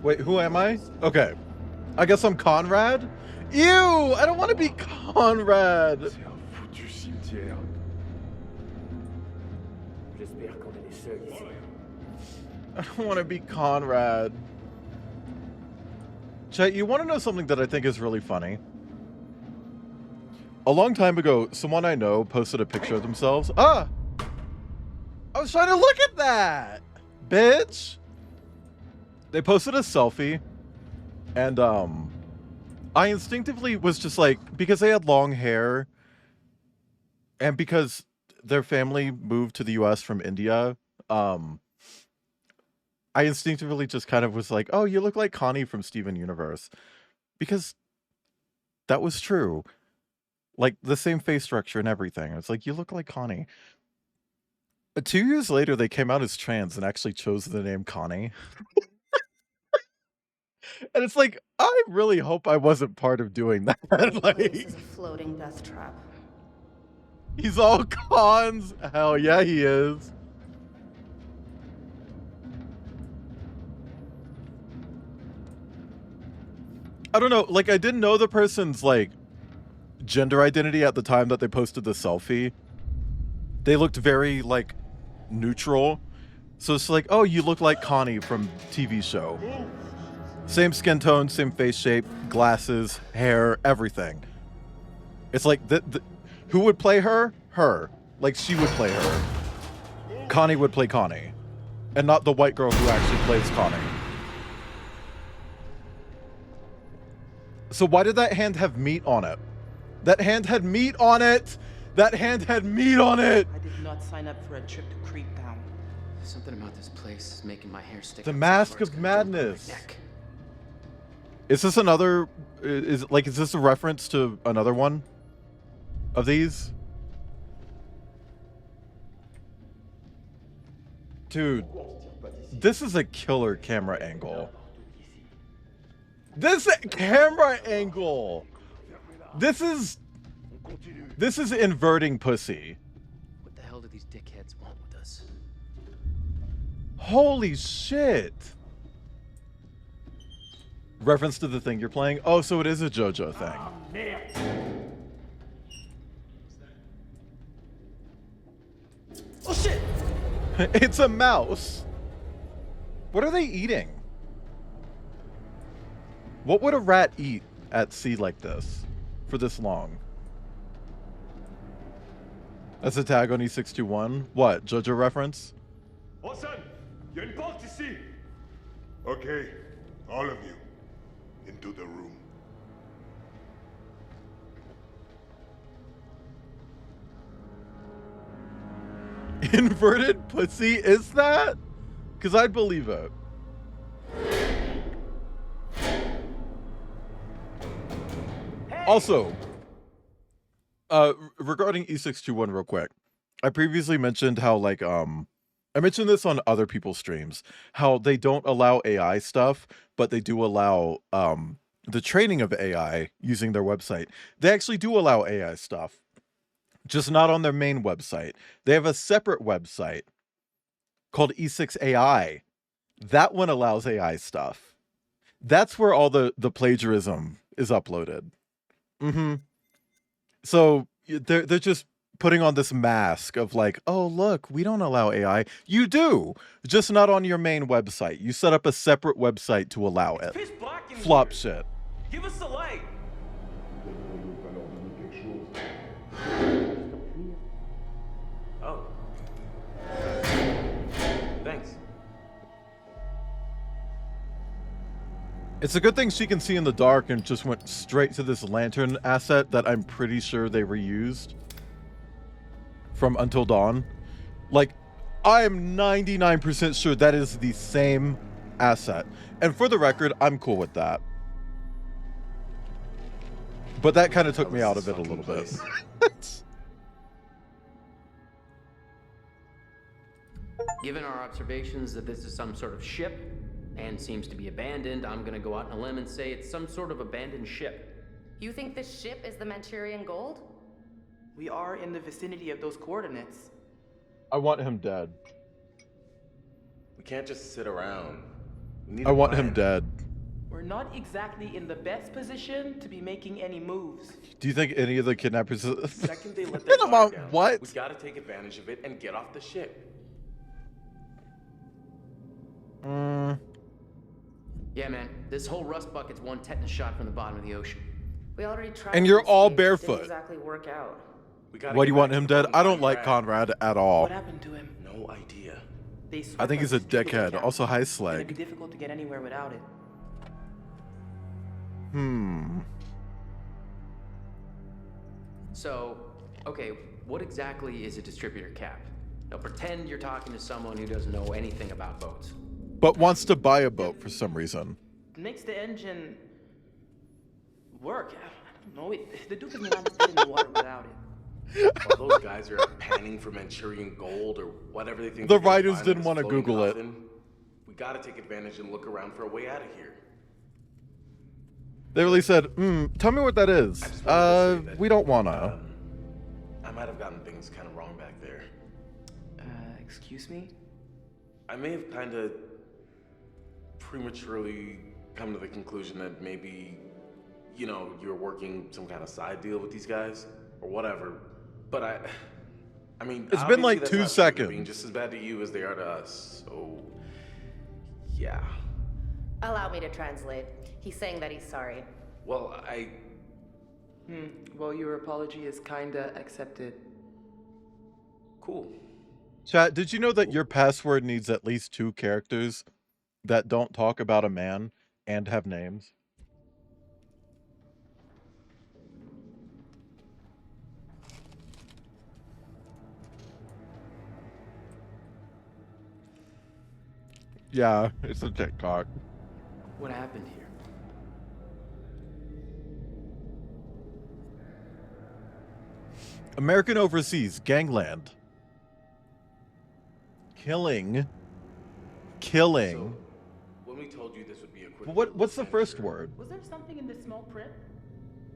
Wait, who am I? Okay. I guess I'm Conrad? Ew! I don't want to be Conrad! I don't want to be Conrad. Chet, you want to know something that I think is really funny? A long time ago, someone I know posted a picture of themselves. Ah! I was trying to look at that! Bitch! They posted a selfie, and, I instinctively was just like, because they had long hair and because their family moved to the US from India, I instinctively just kind of was like, oh, you look like Connie from Steven Universe. Because that was true. Like, the same face structure and everything. It's like, you look like Connie. 2 years later, they came out as trans and actually chose the name Connie. And it's like, I really hope I wasn't part of doing that. This Like, is a floating death trap. he's all cons. Hell yeah, he is. I don't know, like, I didn't know the person's, like, gender identity at the time that they posted the selfie. They looked very, like, neutral. So it's like, oh, you look like Connie from TV show. Same skin tone, same face shape, glasses, hair, everything. It's like, who would play her? Her. Like, she would play her. Connie would play Connie. And not the white girl who actually plays Connie. So why did that hand have meat on it? That hand had meat on it! That hand had meat on it! I did not sign up for a trip to Creektown. Something about this place is making my hair stick. The Mask of Madness. Is this another... Is this a reference to another one of these? Dude, this is a killer camera angle. This camera angle! This is inverting pussy. What the hell do these dickheads want with us? Holy shit! Reference to the thing you're playing? Oh, so it is a JoJo thing. Oh shit! It's a mouse. What are they eating? What would a rat eat at sea like this for this long? That's a tag on E621. What? JoJo reference? Hassan, il y a une porte ici. Okay, all of you, into the room. Inverted pussy? Is that? Because I'd believe it. Also, regarding E621 real quick, I previously mentioned how, like, I mentioned this on other people's streams, how they don't allow AI stuff, but they do allow, the training of AI using their website. They actually do allow AI stuff, just not on their main website. They have a separate website called E6AI. That one allows AI stuff. That's where all the plagiarism is uploaded. So they're just putting on this mask of like, oh look, we don't allow AI. You do, just not on your main website. You set up a separate website to allow it. Flop shit. Give us the light. Oh. Thanks. It's a good thing she can see in the dark and just went straight to this lantern asset that I'm pretty sure they reused from Until Dawn. Like, I am 99% sure that is the same asset. And for the record, I'm cool with that. But that kind of took me out of it a little bit. Given our observations that this is some sort of ship and seems to be abandoned, I'm gonna go out on a limb and say it's some sort of abandoned ship. You think this ship is the Manchurian Gold? We are in the vicinity of those coordinates. I want him dead. We can't just sit around. We need I a want plan. him dead. We're not exactly in the best position to be making any moves. Do you think any of the kidnappers... The second they let their guard about down, what? we gotta take advantage of it and get off the ship. Yeah, man, this whole rust bucket's one tetanus shot from the bottom of the ocean. We already tried. And you're to all escape. It barefoot. Didn't exactly work out. Why do you want him dead? I don't like Conrad at all. What happened to him? No idea. They I think he's a swept us to the dickhead. camp. Also, hi It's gonna be Slag. difficult to get anywhere without it. So, okay, what exactly is a distributor cap? Now pretend you're talking to someone who doesn't know anything about boats. But wants to buy a boat for some reason. Makes the engine work. I don't know. The Duke of Milan is dead in the water without it. While those guys are panning for Manchurian gold or whatever they think The they're gonna writers find in didn't this want to floating Google it. coffin, we gotta take advantage and look around for a way out of here. They really said, tell me what that is. We don't wanna. I might have gotten things kind of wrong back there. Excuse me? I may have kind of prematurely come to the conclusion that maybe, you know, you're working some kind of side deal with these guys or whatever. But I mean, It's been like obviously 2 that's not true. They're seconds. being just as bad to you as they are to us. So, yeah. Allow me to translate. He's saying that he's sorry. Well, Well, your apology is kinda accepted. Cool. Chat, did you know that your password needs at least 2 characters that don't talk about a man and have names? Yeah, it's a TikTok. What happened here? American Overseas, Gangland. Killing. When we told you this would be a quick What's the first word? Was there something in the small print?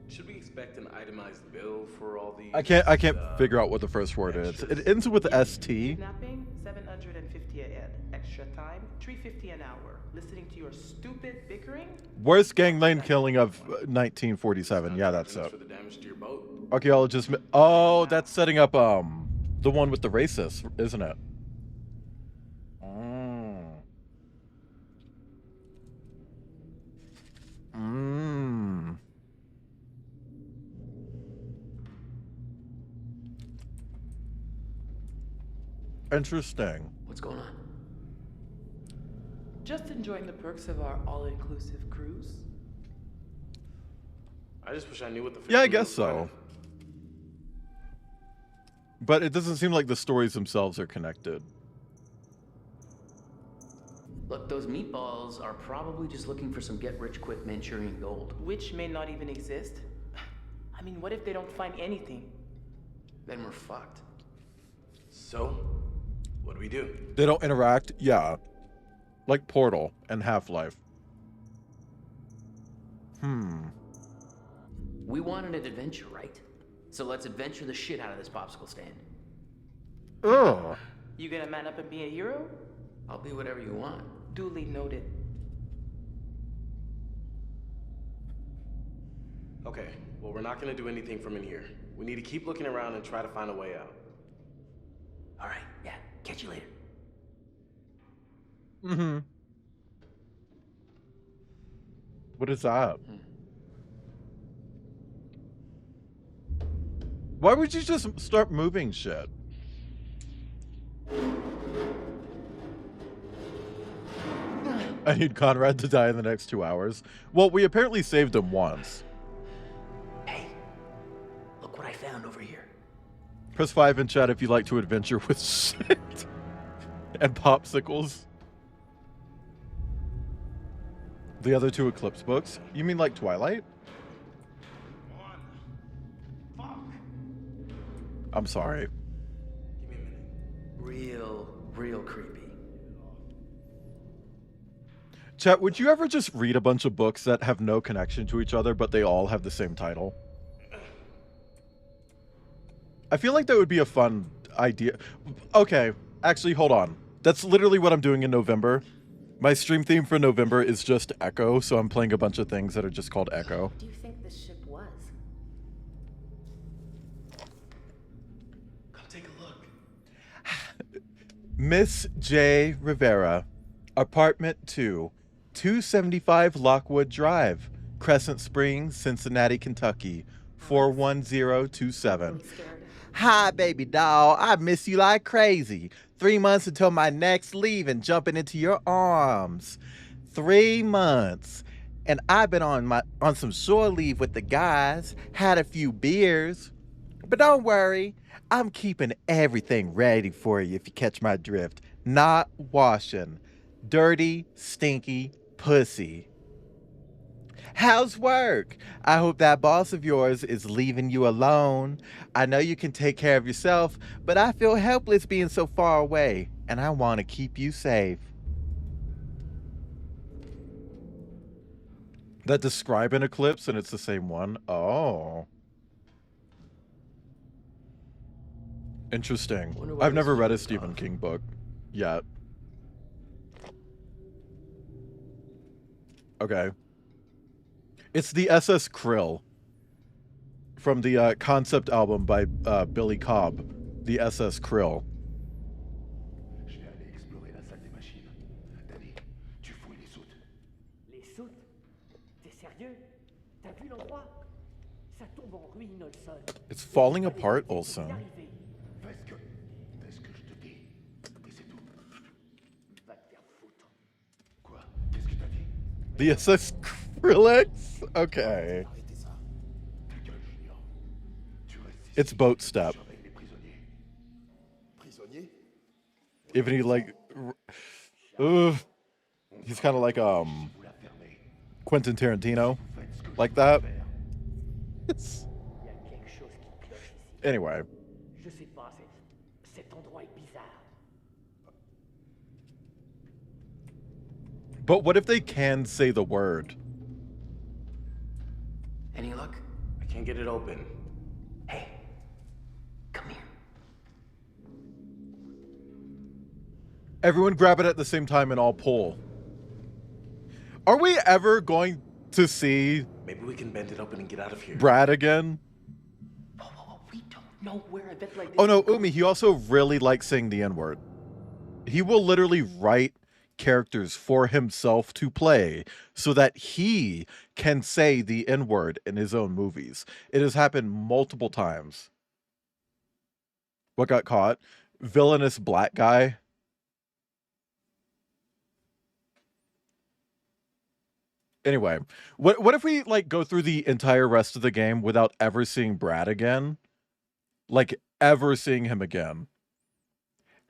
Should we expect an itemized bill for all these? I can't figure out what the first word is. It ends with ST. Kidnapping, 750 a head. Extra time, 350 an hour. Listening to your stupid bickering? Worst gangland killing of 1947. Yeah, that's it. For the damage to your boat. Archaeologist. Oh, that's setting up the one with the racist, isn't it? Interesting. What's going on? Just enjoying the perks of our all-inclusive cruise. I just wish I knew what the. Yeah, I guess so. But it doesn't seem like the stories themselves are connected. Look, those meatballs are probably just looking for some get-rich-quick Manchurian gold. Which may not even exist. I mean, what if they don't find anything? Then we're fucked. So, what do we do? They don't interact? Yeah. Like Portal and Half-Life. We wanted an adventure, right? So let's adventure the shit out of this popsicle stand. Ugh. You gonna man up and be a hero? I'll be whatever you want. Duly noted. Okay, well, we're not gonna do anything from in here. We need to keep looking around and try to find a way out. All right, yeah, catch you later. What is that? Why would you just start moving shit? I need Conrad to die in the next 2 hours. Well, we apparently saved him once. Look what I found over here. Press 5 in chat if you like to adventure with shit. And popsicles. The other 2 Eclipse books? You mean like Twilight? I'm sorry. Real creepy. Chat, would you ever just read a bunch of books that have no connection to each other, but they all have the same title? I feel like that would be a fun idea. Okay, actually, hold on. That's literally what I'm doing in November. My stream theme for November is just Echo, so I'm playing a bunch of things that are just called Echo. What do you think this ship was? Come take a look. Miss J. Rivera, Apartment 2, 275 Lockwood Drive, Crescent Springs, Cincinnati, Kentucky, 41027. Hi, baby doll. I miss you like crazy. 3 months until my next leave and jumping into your arms. 3 months. And I've been on some shore leave with the guys, had a few beers. But don't worry, I'm keeping everything ready for you if you catch my drift. Not washing. Dirty, stinky pussy. How's work? I hope that boss of yours is leaving you alone. I know you can take care of yourself, but I feel helpless being so far away, and I want to keep you safe. That describe an eclipse and it's the same one? Oh. Interesting. I've never read a Stephen King book yet. Okay. It's the SS Krill from the concept album by Billy Cobb, the SS Krill. Je vais aller explorer la salle des machines. Danny, tu fouilles les soutes. Les soutes? T'es sérieux? T'as vu l'endroit? Ça tombe en ruine, Olson. It's falling apart, Olson. Fais ce que je te dis. Et c'est tout. Va te faire foutre. Quoi? Qu'est-ce que t'as dit? The SS Krillex? Okay. It's boat step. Even he like, he's kind of like Quentin Tarantino, like that. Anyway. Je sais pas, cet endroit est bizarre. But what if they can say the word? Any luck? I can't get it open. Hey, come here. Everyone grab it at the same time and all pull. Are we ever going to see Maybe we can bend it open and get out of here. Brad again? We don't know where a bit like this. Oh no, Umi, he also really likes saying the N-word. He will literally write characters for himself to play so that he can say the N-word in his own movies. It has happened multiple times. What got caught? Villainous black guy. Anyway, what if we like go through the entire rest of the game without ever seeing Brad again? Like ever seeing him again.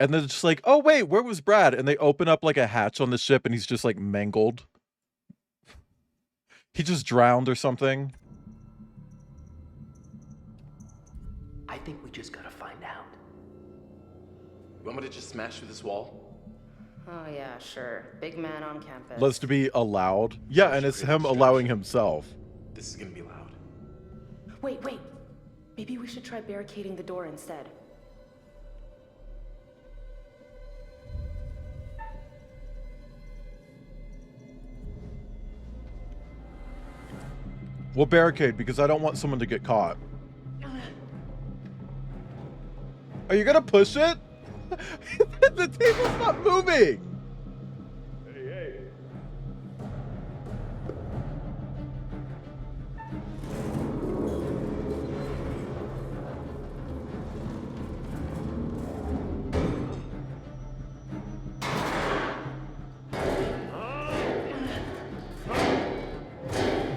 And then it's just like, oh wait, where was Brad? And they open up like a hatch on the ship and he's just like mangled. He just drowned or something. I think we just gotta find out. You want me to just smash through this wall? Oh yeah, sure. Big man on campus. Let's to be allowed. Yeah, and it's him allowing himself. This is gonna be loud. Wait. Maybe we should try barricading the door instead. We'll barricade because I don't want someone to get caught. Are you gonna push it? The table's not moving. Hey.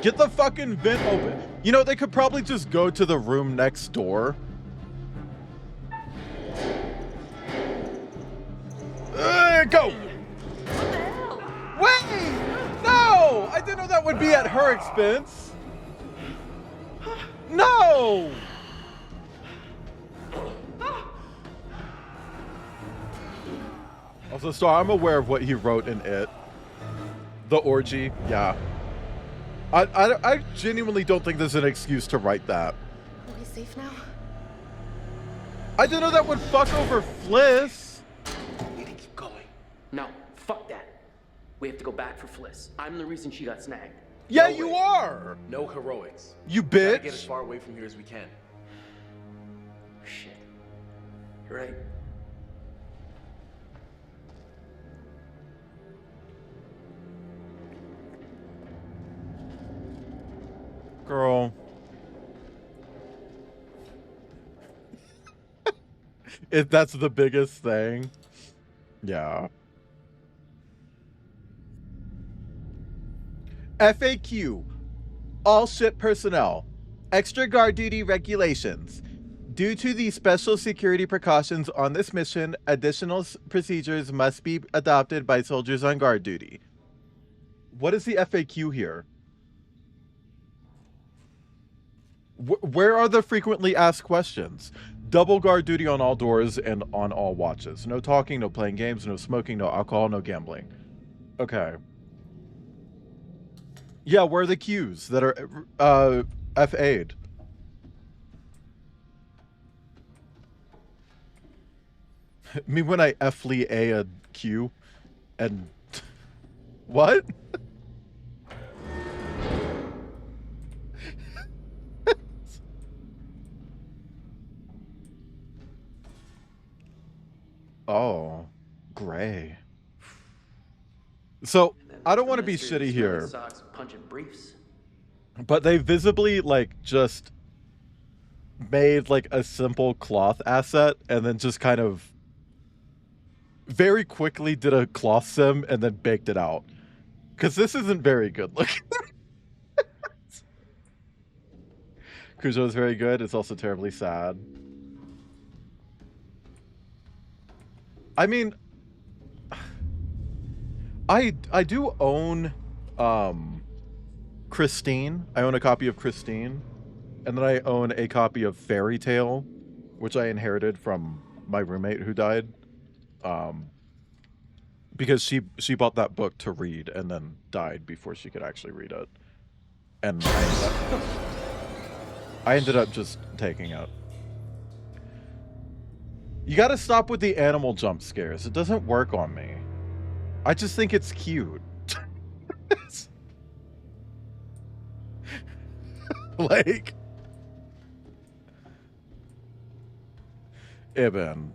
Get the fucking vent open. You know, they could probably just go to the room next door. Go! Wait! No! I didn't know that would be at her expense. No! Also, Star, I'm aware of what he wrote in it. The orgy, yeah. I genuinely don't think there's an excuse to write that. Are we safe now? I didn't know that would fuck over Fliss. We need to keep going. No, fuck that. We have to go back for Fliss. I'm the reason she got snagged. Yeah, you are. No heroics. You We gotta bitch. get as far away from here as we can. Shit. You're right. Girl. If that's the biggest thing. Yeah. FAQ. All ship personnel. Extra guard duty regulations. Due to the special security precautions on this mission, additional procedures must be adopted by soldiers on guard duty. What is the FAQ here? Where are the frequently asked questions? Double guard duty on all doors and on all watches. No talking, no playing games, no smoking, no alcohol, no gambling. Okay. Yeah, where are the Qs that are FA'd? I mean, when I F'ly a Q and what? Oh, gray. So I don't want to be shitty here, Socks, punching briefs. but they visibly like just made like a simple cloth asset and then just kind of very quickly did a cloth sim and then baked it out. Because this isn't very good looking. Cujo is very good. It's also terribly sad. I mean, I do own Christine. I own a copy of Christine. And then I own a copy of Fairy Tale, which I inherited from my roommate who died. Because she bought that book to read and then died before she could actually read it. And I ended up just taking it. You gotta stop with the animal jump scares. It doesn't work on me. I just think it's cute. Like... Ibn.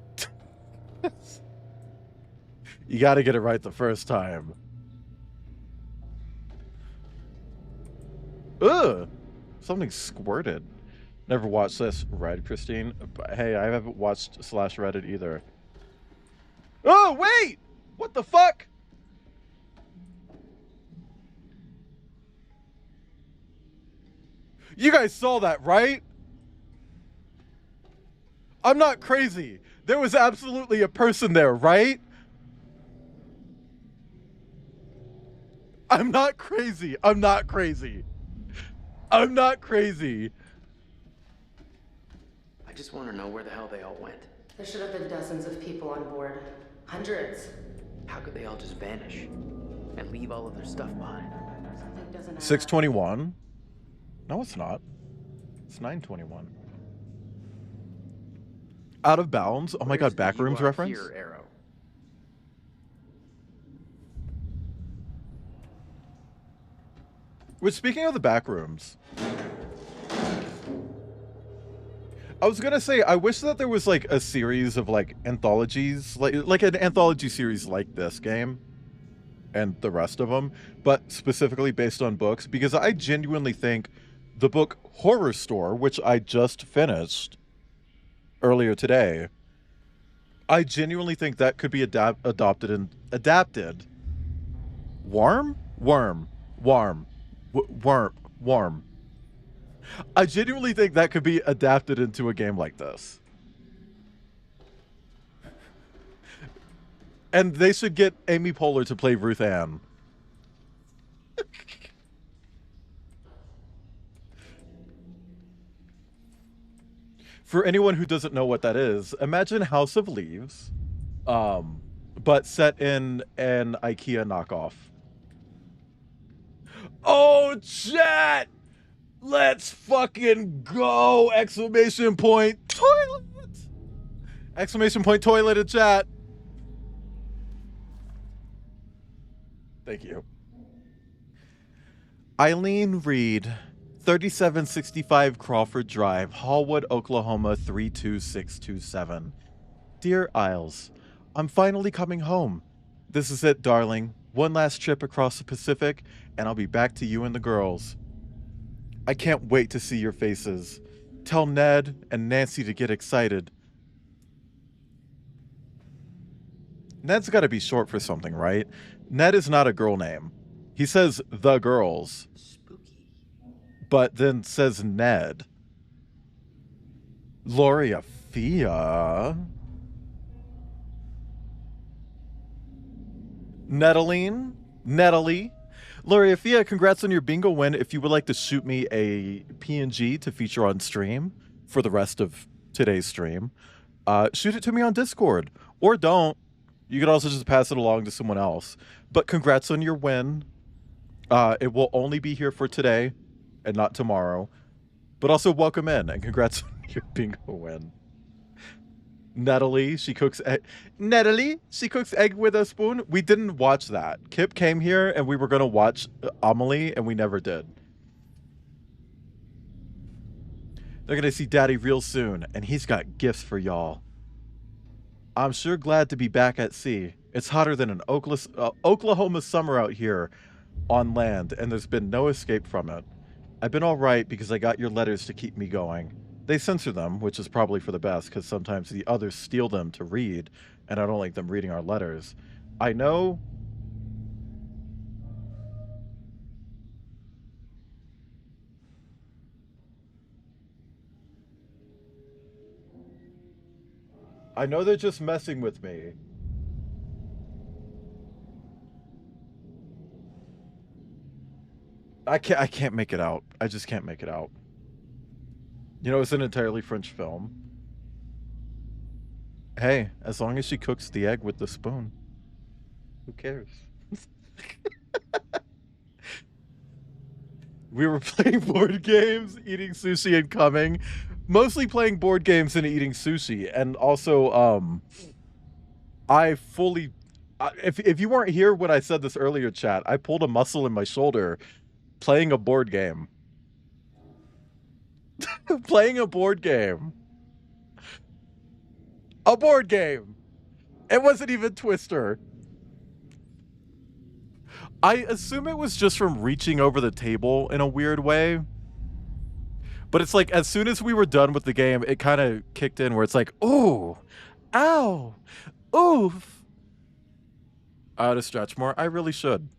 You gotta get it right the first time. Ugh! Something squirted. Never watched this Red, Christine. But hey, I haven't watched slash Reddit either. Oh, wait! What the fuck? You guys saw that, right? I'm not crazy. There was absolutely a person there, right? I'm not crazy. I'm not crazy. I'm not crazy. I just want to know where the hell they all went. There should have been dozens of people on board. Hundreds. How could they all just vanish and leave all of their stuff behind? Something doesn't add up. 621? No, it's not. It's 921. Out of bounds? Oh my god, Backrooms reference? Here, arrow. Which, speaking of the Backrooms, I was gonna say, I wish that there was like a series of like anthologies, like an anthology series like this game and the rest of them, but specifically based on books, because I genuinely think the book Horror Store, which I just finished earlier today, I genuinely think that could be adopted and adapted. Worm. I genuinely think that could be adapted into a game like this. And they should get Amy Poehler to play Ruth Ann. For anyone who doesn't know what that is, imagine House of Leaves, but set in an IKEA knockoff. Oh, chat! Let's fucking go! Exclamation point toilet! Exclamation point toilet in chat. Thank you. Eileen Reed, 3765 Crawford Drive, Hallwood, Oklahoma 32627. Dear Isles, I'm finally coming home. This is it, darling. One last trip across the Pacific, and I'll be back to you and the girls. I can't wait to see your faces. Tell Ned and Nancy to get excited. Ned's got to be short for something, right? Ned is not a girl name. He says the girls. Spooky. But then says Ned. Loria Fia. Natalie. Loria Fia, congrats on your bingo win. If you would like to shoot me a PNG to feature on stream for the rest of today's stream, shoot it to me on Discord. Or don't. You could also just pass it along to someone else. But congrats on your win. It will only be here for today and not tomorrow. But also welcome in and congrats on your bingo win. Natalie, she cooks egg with a spoon. We didn't watch that. Kip came here and we were going to watch Amelie and we never did. They're going to see Daddy real soon and he's got gifts for y'all. I'm sure glad to be back at sea. It's hotter than an Oklahoma summer out here on land and there's been no escape from it. I've been all right because I got your letters to keep me going. They censor them, which is probably for the best, because sometimes the others steal them to read, and I don't like them reading our letters. I know... they're just messing with me. I can't make it out. I just can't make it out. You know, it's an entirely French film. Hey, as long as she cooks the egg with the spoon, who cares? We were playing board games, eating sushi, and coming. Mostly playing board games and eating sushi. And also, if you weren't here when I said this earlier, chat, I pulled a muscle in my shoulder playing a board game. Playing a board game. A board game. It wasn't even Twister. I assume it was just from reaching over the table in a weird way. But it's like, as soon as we were done with the game, it kind of kicked in where it's like, ooh, ow, oof. I ought to stretch more. I really should.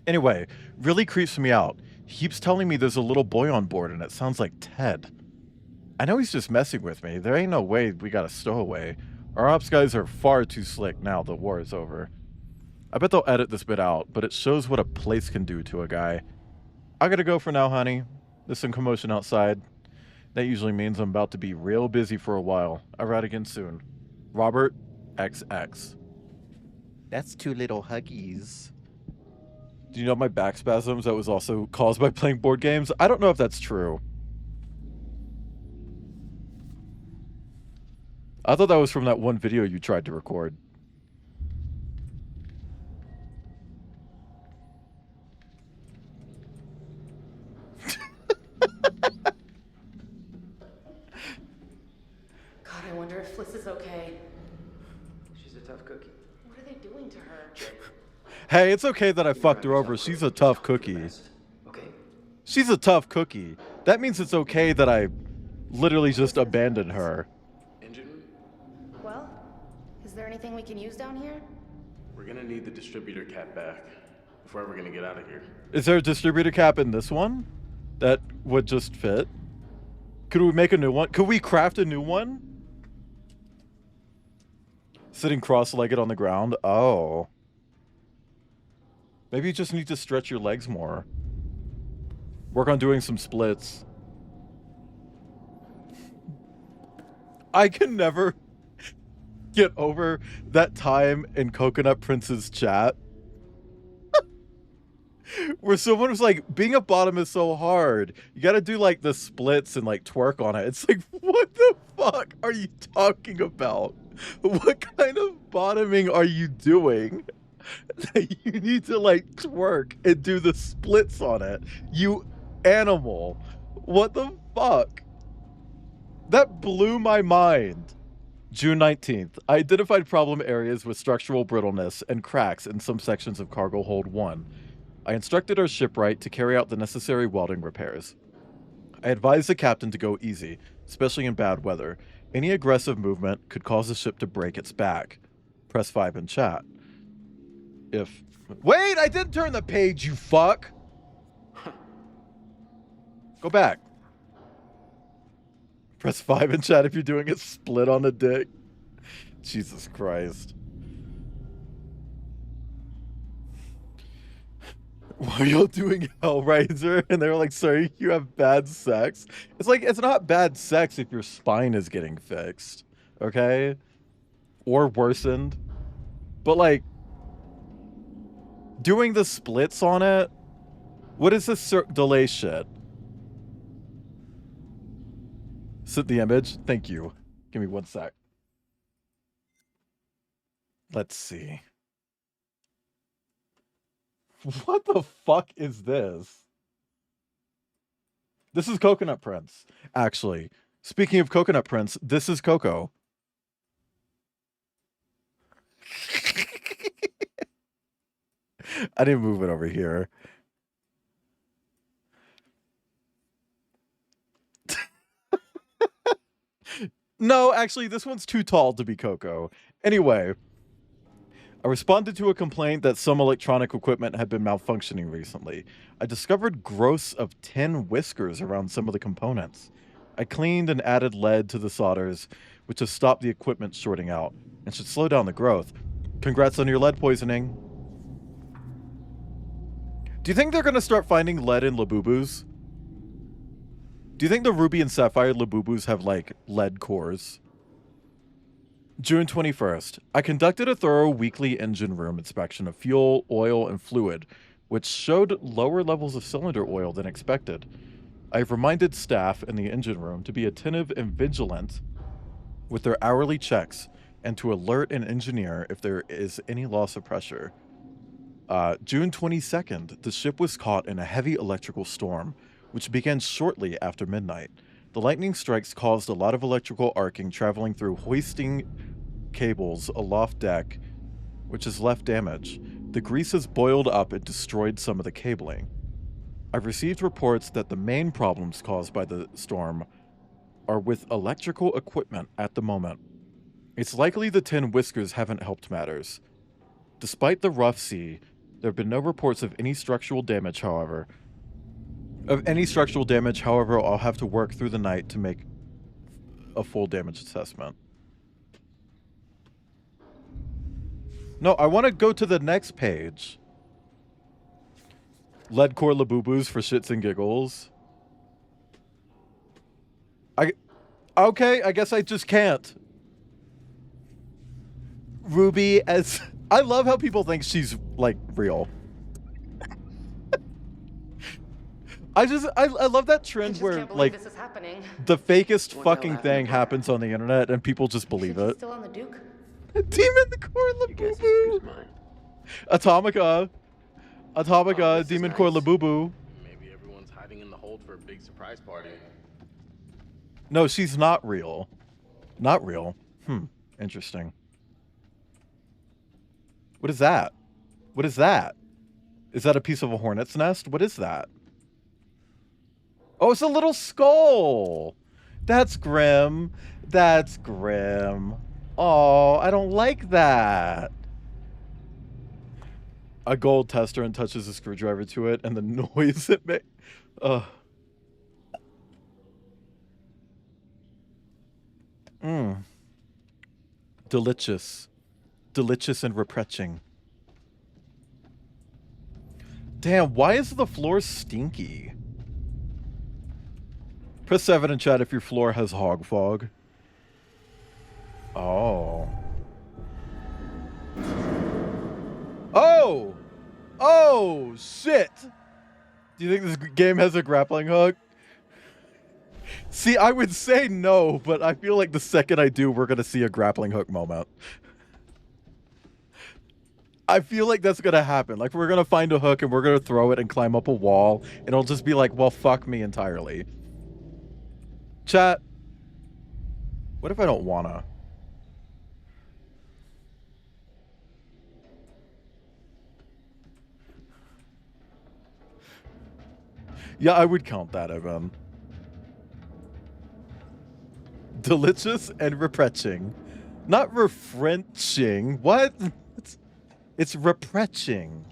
Anyway, really creeps me out. He keeps telling me there's a little boy on board and it sounds like Ted. I know he's just messing with me. There ain't no way we got a stowaway. Our ops guys are far too slick now the war is over. I bet they'll edit this bit out, but it shows what a place can do to a guy. I gotta go for now, honey. There's some commotion outside. That usually means I'm about to be real busy for a while. I'll write again soon. Robert XX. That's 2 little huggies. Do you know my back spasms that was also caused by playing board games? I don't know if that's true. I thought that was from that one video you tried to record. God, I wonder if Fliss is okay. She's a tough cookie. What are they doing to her? Hey, it's okay that I fucked her over. She's a tough cookie. Okay. She's a tough cookie. That means it's okay that I literally just abandoned her. Well, is there anything we can use down here? We're gonna need the distributor cap back if we're ever gonna get out of here. Is there a distributor cap in this one that would just fit? Could we make a new one? Could we craft a new one? Sitting cross-legged on the ground? Oh. Maybe you just need to stretch your legs more. Work on doing some splits. I can never get over that time in Coconut Prince's chat where someone was like, being a bottom is so hard. You gotta do like the splits and like twerk on it. It's like, what the fuck are you talking about? What kind of bottoming are you doing? You need to like twerk and do the splits on it. You animal. What the fuck? That blew my mind. June 19th. I identified problem areas with structural brittleness and cracks in some sections of Cargo Hold 1. I instructed our shipwright to carry out the necessary welding repairs. I advised the captain to go easy, especially in bad weather. Any aggressive movement could cause the ship to break its back. Press 5 in chat. Wait, I didn't turn the page, you fuck! Go back. Press 5 in chat if you're doing a split on a dick. Jesus Christ. Why are y'all doing Hellraiser? And they were like, sorry, you have bad sex. It's like, it's not bad sex if your spine is getting fixed. Okay? Or worsened. But like, doing the splits on it? What is this delay shit? Set the image? Thank you. Give me 1 sec. Let's see. What the fuck is this? This is Coconut Prince, actually. Speaking of Coconut Prince, this is Coco. I didn't move it over here. No, actually, this one's too tall to be Coco. Anyway, I responded to a complaint that some electronic equipment had been malfunctioning recently. I discovered growths of 10 whiskers around some of the components. I cleaned and added lead to the solders, which has stopped the equipment shorting out and should slow down the growth. Congrats on your lead poisoning. Do you think they're going to start finding lead in Labubus? Do you think the Ruby and Sapphire Labubus have, like, lead cores? June 21st. I conducted a thorough weekly engine room inspection of fuel, oil, and fluid, which showed lower levels of cylinder oil than expected. I have reminded staff in the engine room to be attentive and vigilant with their hourly checks and to alert an engineer if there is any loss of pressure. June 22nd. The ship was caught in a heavy electrical storm, which began shortly after midnight. The lightning strikes caused a lot of electrical arcing traveling through hoisting cables aloft deck, which has left damage. The grease has boiled up and destroyed some of the cabling. I've received reports that the main problems caused by the storm are with electrical equipment at the moment. It's likely the 10 whiskers haven't helped matters. Despite the rough sea, there have been no reports of any structural damage, however. I'll have to work through the night to make a full damage assessment. No, I want to go to the next page. Lead core Labubus for shits and giggles. Okay, I guess I just can't. Ruby as... I love how people think she's, like, real. I love that trend where, like, the fakest fucking thing happens on the internet and people just believe it. Still on the Duke? Demon the Core Labubu. Atomica, Demon Core Labubu. Maybe everyone's hiding in the hold for a big surprise party. No, she's not real. Not real. Interesting. What is that? What is that? Is that a piece of a hornet's nest? What is that? Oh, it's a little skull. That's grim. That's grim. Oh, I don't like that. A gold tester and touches a screwdriver to it, and the noise it makes. Delicious. Delicious and refreshing. Damn, why is the floor stinky? Press 7 in chat if your floor has hog fog. Oh. Oh! Oh, shit! Do you think this game has a grappling hook? See, I would say no, but I feel like the second I do, we're going to see a grappling hook moment. I feel like that's going to happen. Like, we're going to find a hook and we're going to throw it and climb up a wall. And it'll just be like, well, fuck me entirely. Chat. What if I don't wanna? Yeah, I would count that, Evan. Delicious and refreshing. Not refreshing. What? It's refreshing.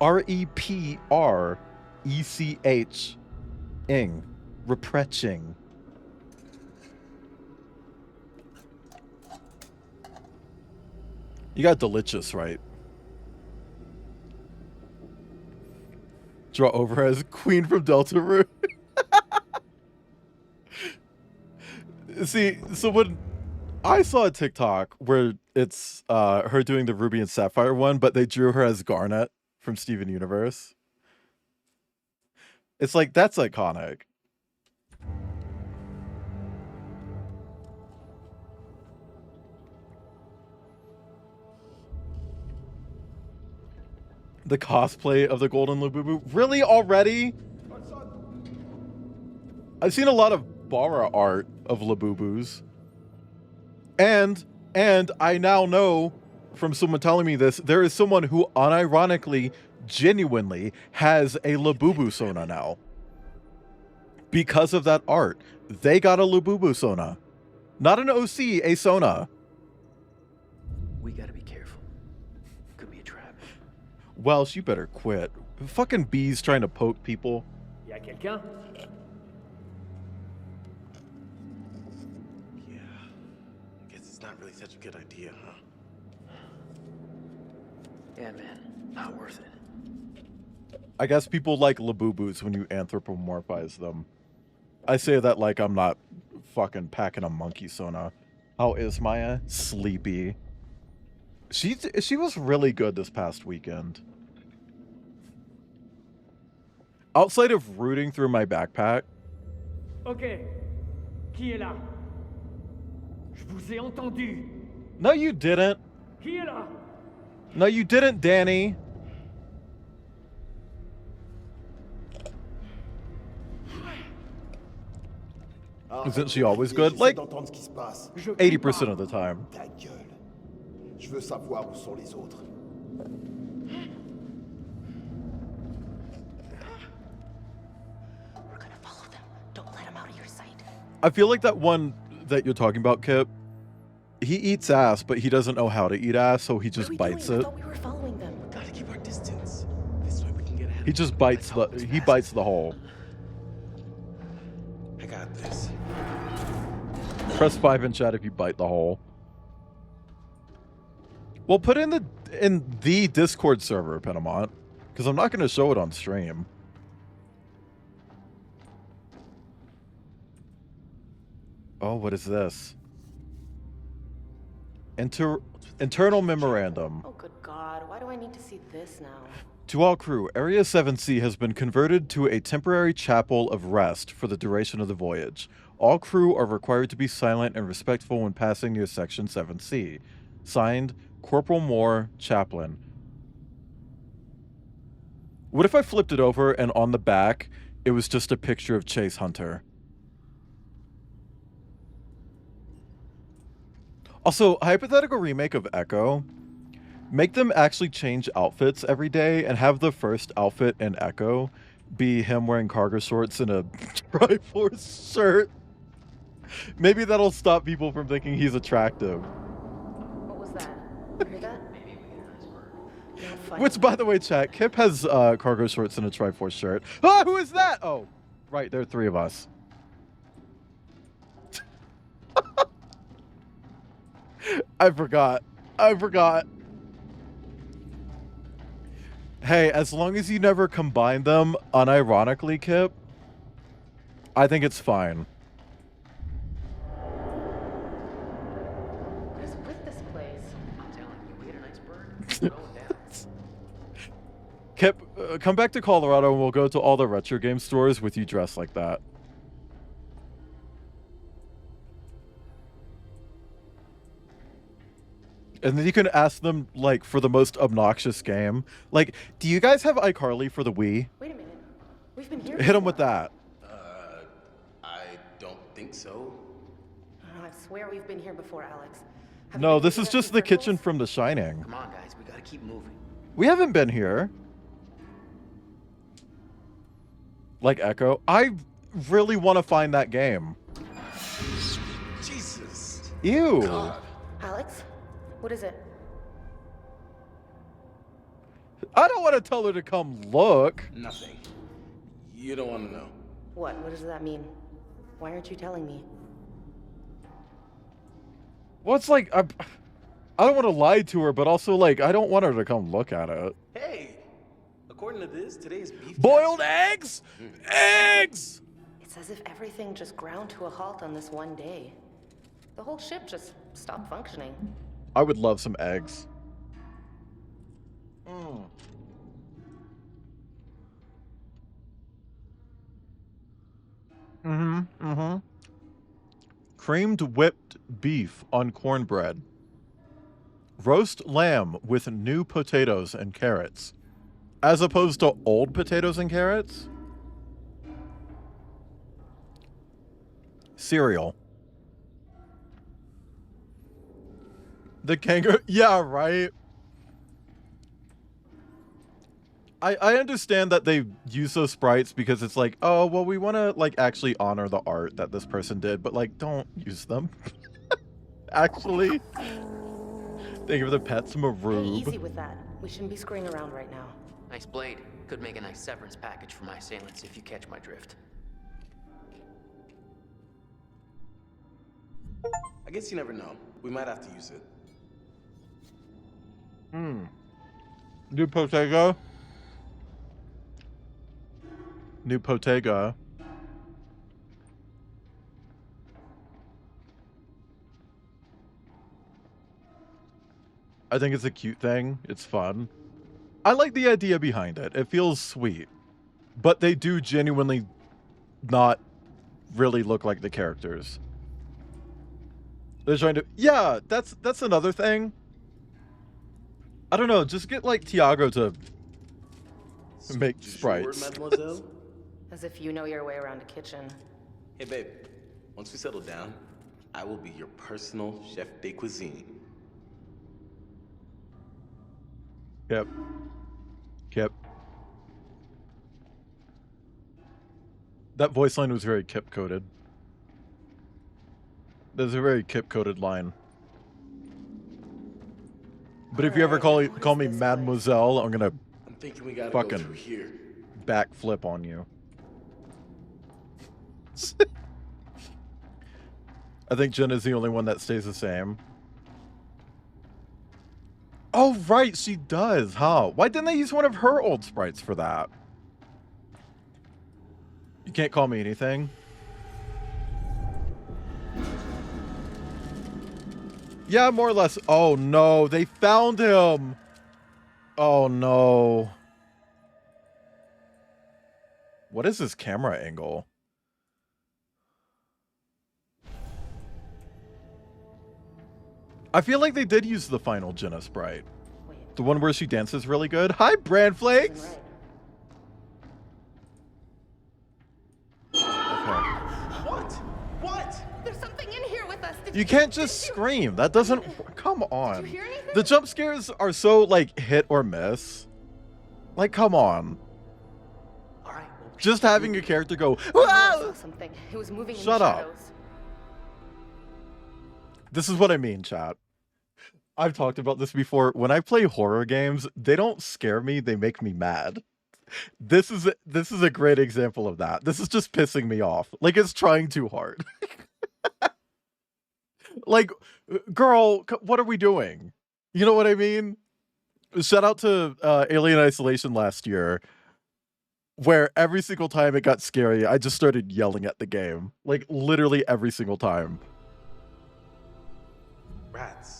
R-E-P-R-E-C-H. Ing. Refreshing. You got delicious, right? Draw over as Queen from Delta Root. See, so when I saw a TikTok where it's her doing the Ruby and Sapphire one, but they drew her as Garnet from Steven Universe. It's like, that's iconic. The cosplay of the Golden Labubu. Really, already? I've seen a lot of Bara art of Labubus. And I now know from someone telling me this, there is someone who unironically, genuinely has a Labubu Sona now. Because of that art. They got a Labubu Sona. Not an OC, a Sona. We gotta be careful. Could be a trap. Welsh, you better quit. Fucking bees trying to poke people. Y a quelqu'un? Yeah. I guess it's not really such a good idea, huh? Yeah, man. Not worth it. I guess people like Labubus when you anthropomorphize them. I say that like I'm not fucking packing a monkey Sona. How is Maya? Sleepy. She was really good this past weekend. Outside of rooting through my backpack. Ok. Qui est là? Je vous ai entendu. No, you didn't. Qui est là? No, you didn't, Danny. Isn't she always good? Like, 80% of the time. Ta gueule. Je veux savoir où sont les autres. We're gonna follow them. Don't let them out of your sight. I feel like that one that you're talking about, Kip, he eats ass, but he doesn't know how to eat ass, so he just bites it. I thought we were following them. Gotta keep our distance. This way we can get ahead. He just bites the hole. I got this. Press 5 in chat if you bite the hole. Well, put in the Discord server, Penamont, because I'm not going to show it on stream. Oh, what is this? Internal memorandum. Oh, good God. Why do I need to see this now? To all crew, Area 7C has been converted to a temporary chapel of rest for the duration of the voyage. All crew are required to be silent and respectful when passing near Section 7C. Signed, Corporal Moore, Chaplain. What if I flipped it over and on the back, it was just a picture of Chase Hunter? Also, hypothetical remake of Echo. Make them actually change outfits every day and have the first outfit in Echo be him wearing cargo shorts and a Triforce shirt. Maybe that'll stop people from thinking he's attractive. What was that? Hear that? Not funny. Which, by the way, chat, Kip has cargo shorts and a Triforce shirt. Ah, who is that? Oh, right, there are 3 of us. I forgot. Hey, as long as you never combine them unironically, Kip, I think it's fine. What is with this place? I'm telling you, we hit an iceberg. Kip, come back to Colorado and we'll go to all the retro game stores with you dressed like that. And then you can ask them, like, for the most obnoxious game. Like, do you guys have iCarly for the Wii? Wait a minute. We've been here. Hit them with that. I don't think so. Oh, I swear we've been here before, Alex. No, this is just the kitchen from The Shining. Come on, guys. We gotta keep moving. We haven't been here. Like Echo. I really want to find that game. Jesus. Ew. God. Alex, what is it? I don't want to tell her to come look. Nothing. You don't want to know. What? What does that mean? Why aren't you telling me? Well, it's like, I don't want to lie to her, but also, like, I don't want her to come look at it. Hey, according to this, today's beef. Boiled eggs? Eggs! It's as if everything just ground to a halt on this one day. The whole ship just stopped functioning. I would love some eggs. Creamed whipped beef on cornbread. Roast lamb with new potatoes and carrots. As opposed to old potatoes and carrots? Cereal. The kangaroo. Yeah, right. I understand that they use those sprites because it's like, oh, well, we want to, like, actually honor the art that this person did, but, like, don't use them. Actually. Think of the pets, Hey, Maroob. easy with that. We shouldn't be screwing around right now. Nice blade. Could make a nice severance package for my assailants if you catch my drift. I guess you never know. We might have to use it. New potato. New potato. I think it's a cute thing. It's fun. I like the idea behind it. It feels sweet. But they do genuinely not really look like the characters. They're trying to... Yeah, that's another thing. I don't know. Just get, like, Tiago to make sprites. Mademoiselle? As if you know your way around a kitchen. Hey, babe. Once we settle down, I will be your personal chef de cuisine. Yep. Kip. That voice line was very Kip-coded. There's a very Kip-coded line. But if you ever call me Mademoiselle, I'm gonna I'm thinking we gotta go fucking through here. backflip on you. I think Jen is the only one that stays the same. Oh, right, she does, huh? Why didn't they use one of her old sprites for that? You can't call me anything. Yeah, more or less. Oh, no, they found him. Oh, no. What is this camera angle? I feel like they did use the final Jenna sprite. The one where she dances really good. Hi, Bran Flakes! Okay. What? What? There's something in here with us. You can't just scream. That doesn't... Come on. Did you hear anything? The jump scares are so, like, hit or miss. Like, come on. Just having a character go, I saw something. It was moving in the shut up. shadows. This is what I mean, chat. I've talked about this before. When I play horror games, they don't scare me, they make me mad. This is a great example of that. This is just pissing me off. Like, it's trying too hard. Like, girl, what are we doing? You know what I mean? Shout out to Alien Isolation last year, where every single time it got scary, I just started yelling at the game. Like, literally every single time. Rats.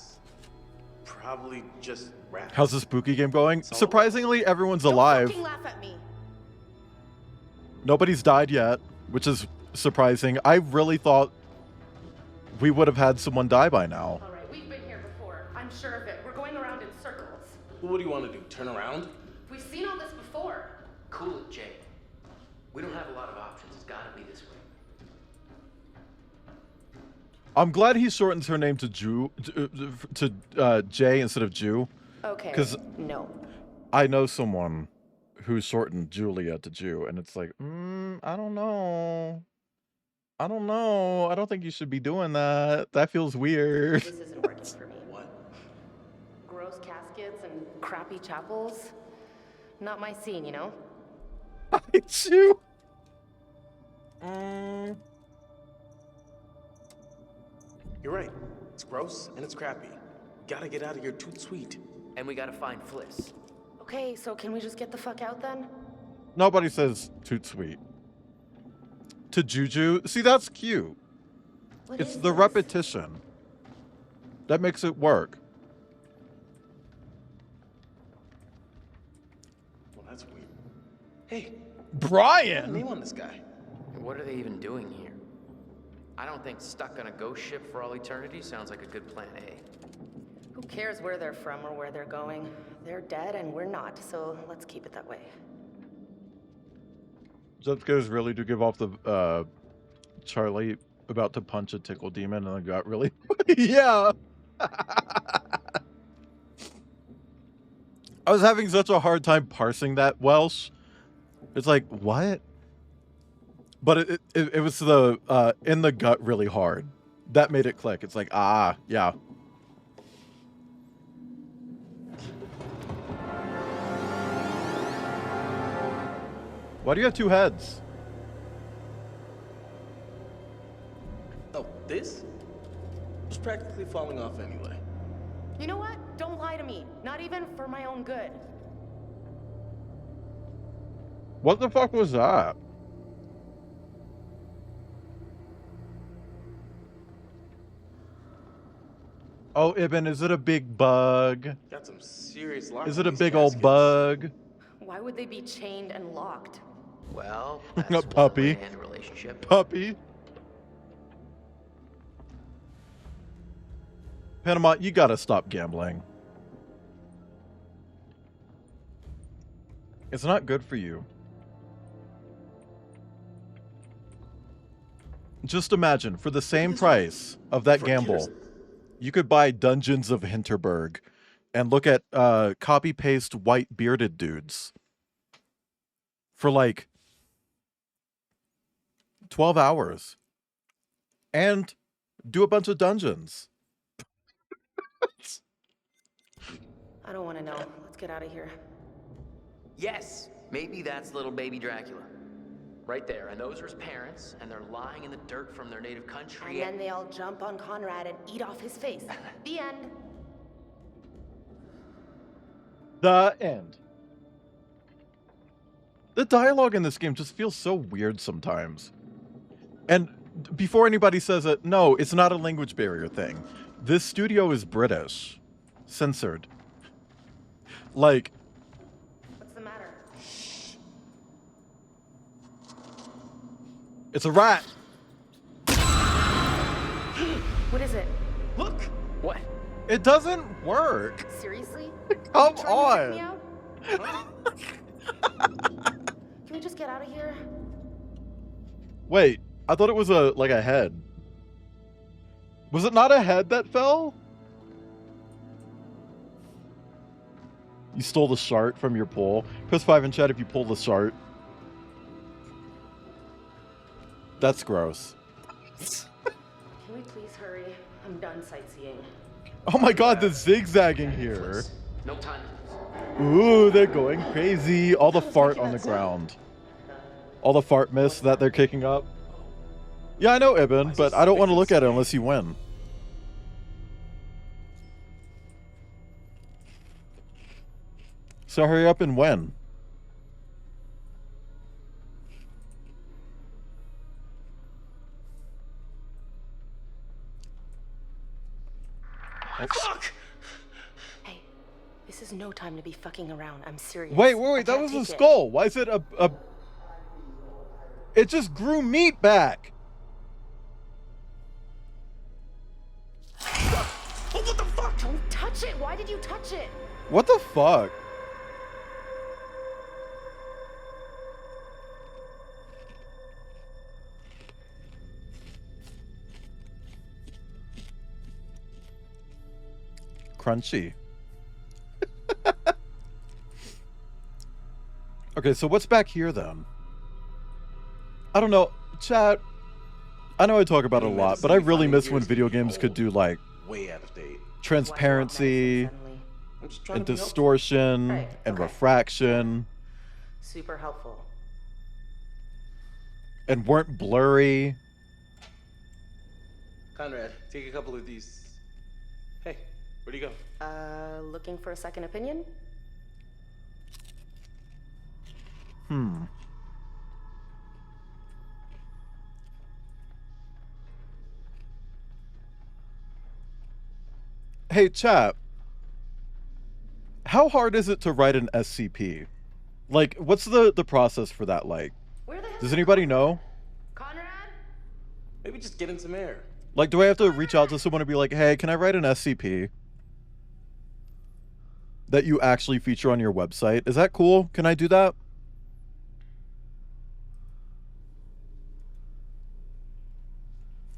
Probably just rats. How's the spooky game going? Surprisingly, everyone's alive. Fucking laugh at me. Nobody's died yet, which is surprising. I really thought we would have had someone die by now. All right, we've been here before. I'm sure of it. We're going around in circles. What do you want to do? Turn around? We've seen all this before. Cool it, Jay. We don't have a lot of options. It's gotta be this way. I'm glad he shortens her name to Jay instead of Jew. Okay. Because no. I know someone who shortened Julia to Jew, and it's like, I don't know. I don't know. I don't think you should be doing that. That feels weird. This isn't working for me. What? Gross caskets and crappy chapels. Not my scene, you know? It's you. You're right. It's gross and it's crappy. Gotta get out of here toot sweet. And we gotta find Fliss. Okay, so can we just get the fuck out then? Nobody says toot sweet. To Juju, see, that's cute. It's the repetition that makes it work. Well, that's weird. Hey, Brian. what's the name on this guy? What are they even doing here? I don't think stuck on a ghost ship for all eternity sounds like a good plan A. Who cares where they're from or where they're going? They're dead and we're not, so let's keep it that way. Zepka's really do give off the Charlie about to punch a tickle demon and I got really yeah. I was having such a hard time parsing that Welsh. It's like, what? But it was the in the gut really hard. That made it click. It's like, ah, yeah. Why do you have two heads? Oh, this? was practically falling off anyway. You know what? Don't lie to me. Not even for my own good. What the fuck was that? Oh, Ibn, is it a big bug? Got some serious locks. Is it a big old bug? Why would they be chained and locked? Well, A puppy. Relationship. Puppy. Panama, you gotta stop gambling. It's not good for you. Just imagine, for the same price of that gamble, you could buy Dungeons of Hinterberg and look at copy-paste white bearded dudes for like 12 hours and do a bunch of dungeons. I don't want to know. Let's get out of here. Yes, maybe that's little baby Dracula. Right there, and those are his parents, and they're lying in the dirt from their native country. And then they all jump on Conrad and eat off his face. The end. The end. The dialogue in this game just feels so weird sometimes. And before anybody says it, no, it's not a language barrier thing. This studio is British. Censored. Like... What's the matter? It's a rat! What is it? Look! What? It doesn't work! Seriously? Come Trying to on! freak me out? Can we just get out of here? Wait, I thought it was a head. Was it not a head that fell? You stole the shart from your pool. Press 5 in chat if you pull the shart. That's gross. Can we please hurry? I'm done sightseeing. Oh my god, the zigzagging here. No time. Ooh, they're going crazy. All the fart on the ground. All the fart mist that they're kicking up. Yeah, I know, Ibn, but I don't want to look at it unless you win. So hurry up and win. Fuck! Hey, this is no time to be fucking around. I'm serious. Wait, I that can't was a take it. skull. Why is it a... It just grew meat back. Oh, what the fuck? Don't touch it. Why did you touch it? What the fuck? Crunchy. Okay, so what's back here then? I don't know. Chat, I know I talk about it a lot, but I really miss when video games could do like Way out of date. transparency I'm just trying and to be helpful. distortion Right, and okay. refraction Super helpful. and weren't blurry. Conrad, take a couple of these. Hey, where'd you go? Looking for a second opinion? Hey, chat. How hard is it to write an SCP? Like, what's the process for that like? Does anybody know? Maybe just get in some air. Like, do I have to reach out to someone and be like, hey, can I write an SCP that you actually feature on your website? Is that cool? Can I do that?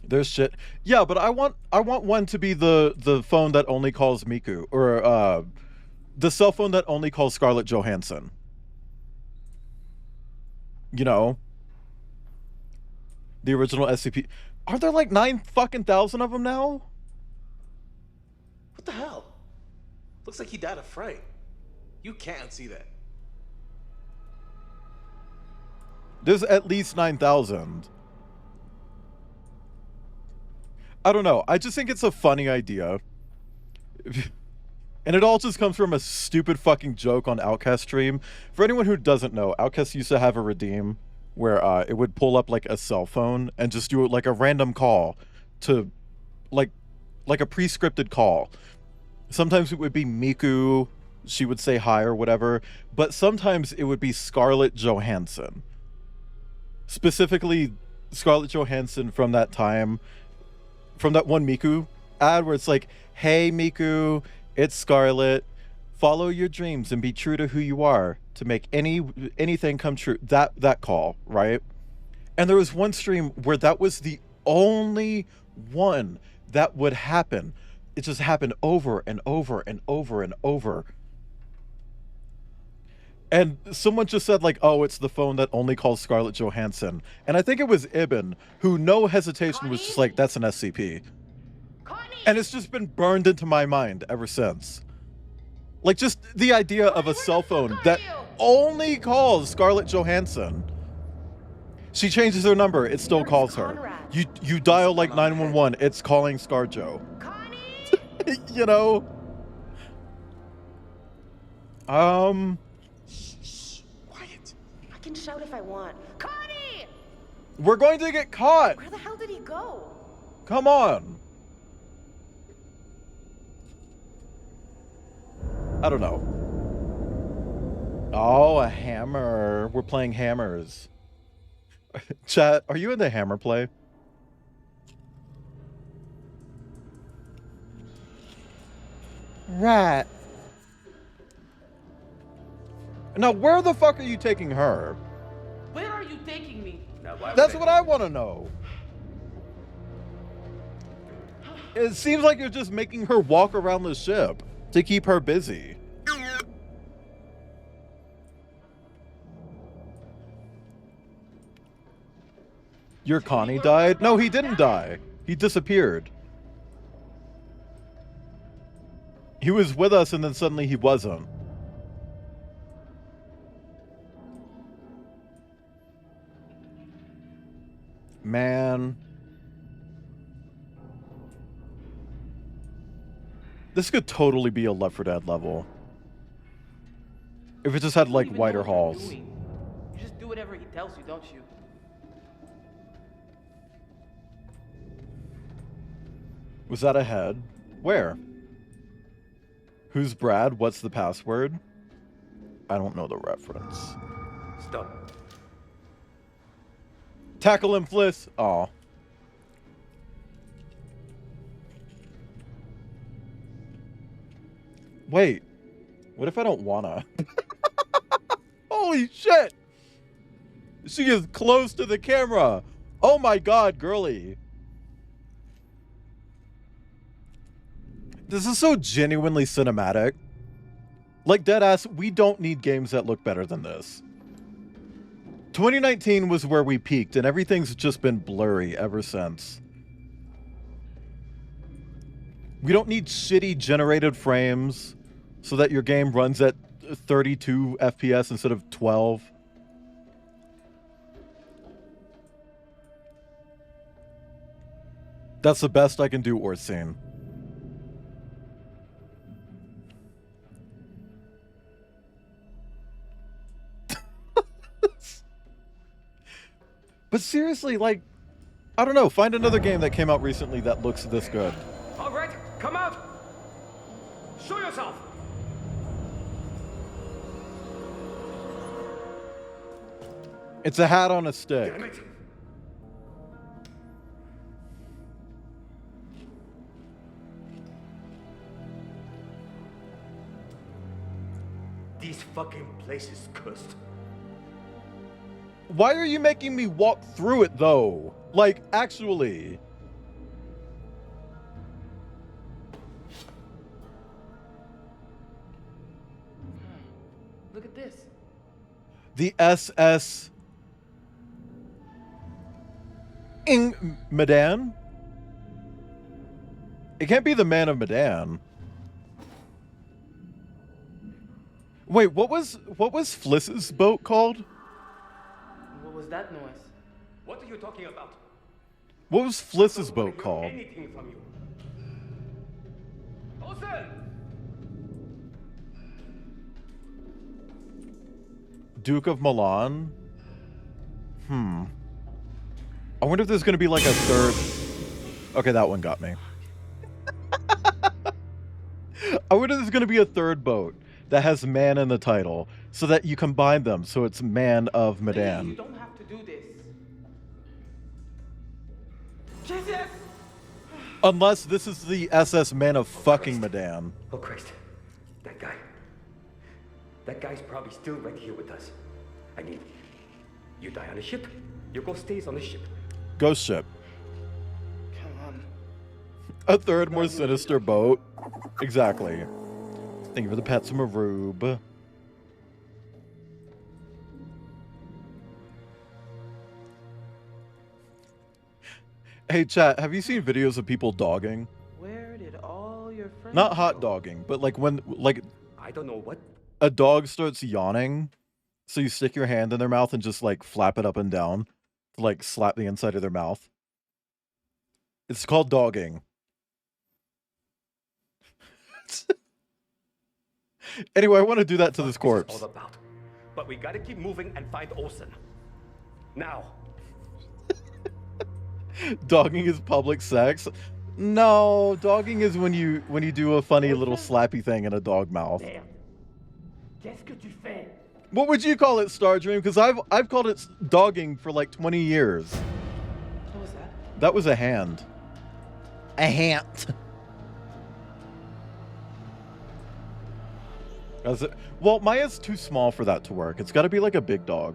There's shit. Yeah, but I want one to be the phone that only calls Miku, or the cell phone that only calls Scarlett Johansson. You know, the original SCP. Are there like 9,000 of them now? What the hell? Looks like he died of fright. You can't see that. There's at least 9,000. I don't know. I just think it's a funny idea. And it all just comes from a stupid fucking joke on Outcast stream. For anyone who doesn't know, Outcast used to have a redeem where it would pull up like a cell phone and just do like a random call to like a pre-scripted call. Sometimes it would be Miku, she would say hi or whatever, but sometimes it would be Scarlett Johansson. Specifically Scarlett Johansson from that time, from that one Miku ad where it's like, hey Miku, it's Scarlett, follow your dreams and be true to who you are to make anything come true. That call, right? And there was one stream where that was the only one that would happen. It just happened over and over and over and over. And someone just said like, oh, it's the phone that only calls Scarlett Johansson. And I think it was Ibn, who no hesitation was just like, that's an SCP. And it's just been burned into my mind ever since. Like, just the idea of a cell phone that only calls Scarlett Johansson. She changes her number, it still calls her. You dial like 911, it's calling ScarJo. You know? Shh, quiet. I can shout if I want. Connie! We're going to get caught! Where the hell did he go? Come on. I don't know. Oh, a hammer. We're playing hammers. Chat, are you in the hammer play? Right. Now, where the fuck are you taking her? Where are you taking me? That's what I want to know. It seems like you're just making her walk around the ship to keep her busy. Your Connie died? No, he didn't die. He disappeared. He was with us and then suddenly he wasn't. Man. This could totally be a Left 4 Dead level. If it just had like wider halls. You just do whatever he tells you, don't you? Was that a head? Where? Who's Brad? What's the password? I don't know the reference. Stop. Tackle him, Fliss. Aw. Wait. What if I don't wanna? Holy shit! She is close to the camera. Oh my god, girly. This is so genuinely cinematic. Like, deadass, we don't need games that look better than this. 2019 was where we peaked, and everything's just been blurry ever since. We don't need shitty generated frames so that your game runs at 32 FPS instead of 12. That's the best I can do, Orsine. But seriously, like, I don't know, find another game that came out recently that looks this good. All right, come out. Show yourself. It's a hat on a stick. Damn it. This fucking place is cursed. Why are you making me walk through it, though? Like, actually. Look at this. The SS... Medan? It can't be the Man of Medan. Wait, what was Fliss's boat called? What was that noise? What are you talking about? What was Fliss's boat called? Anything from you. Olsen! Duke of Milan? I wonder if there's going to be like a third... Okay, that one got me. I wonder if there's going to be a third boat that has man in the title, so that you combine them, so it's Man of Medan. You don't have to do this. Jesus! Unless this is the SS Man of fucking Medan. Oh Christ. That guy. That guy's probably still right here with us. I mean, you die on a ship, your ghost stays on the ship. Ghost ship. Come on. A third, more sinister boat. Exactly. Thank you for the pets from Arube. Hey, chat, have you seen videos of people dogging? Where did all your friends Not hot dogging, but like when, like... I don't know what... A dog starts yawning, so you stick your hand in their mouth and just like flap it up and down to like slap the inside of their mouth. It's called dogging. Anyway, I want to do that to this corpse. All about. But we gotta keep moving and find Olsen. Now. Dogging is public sex? No, dogging is when you do a funny little slappy thing in a dog mouth. Qu'est-ce que tu fais? What would you call it, Stardream? Because I've called it dogging for like 20 years. What was that? That was a hand. A hand. Well, Maya's too small for that to work. It's got to be like a big dog.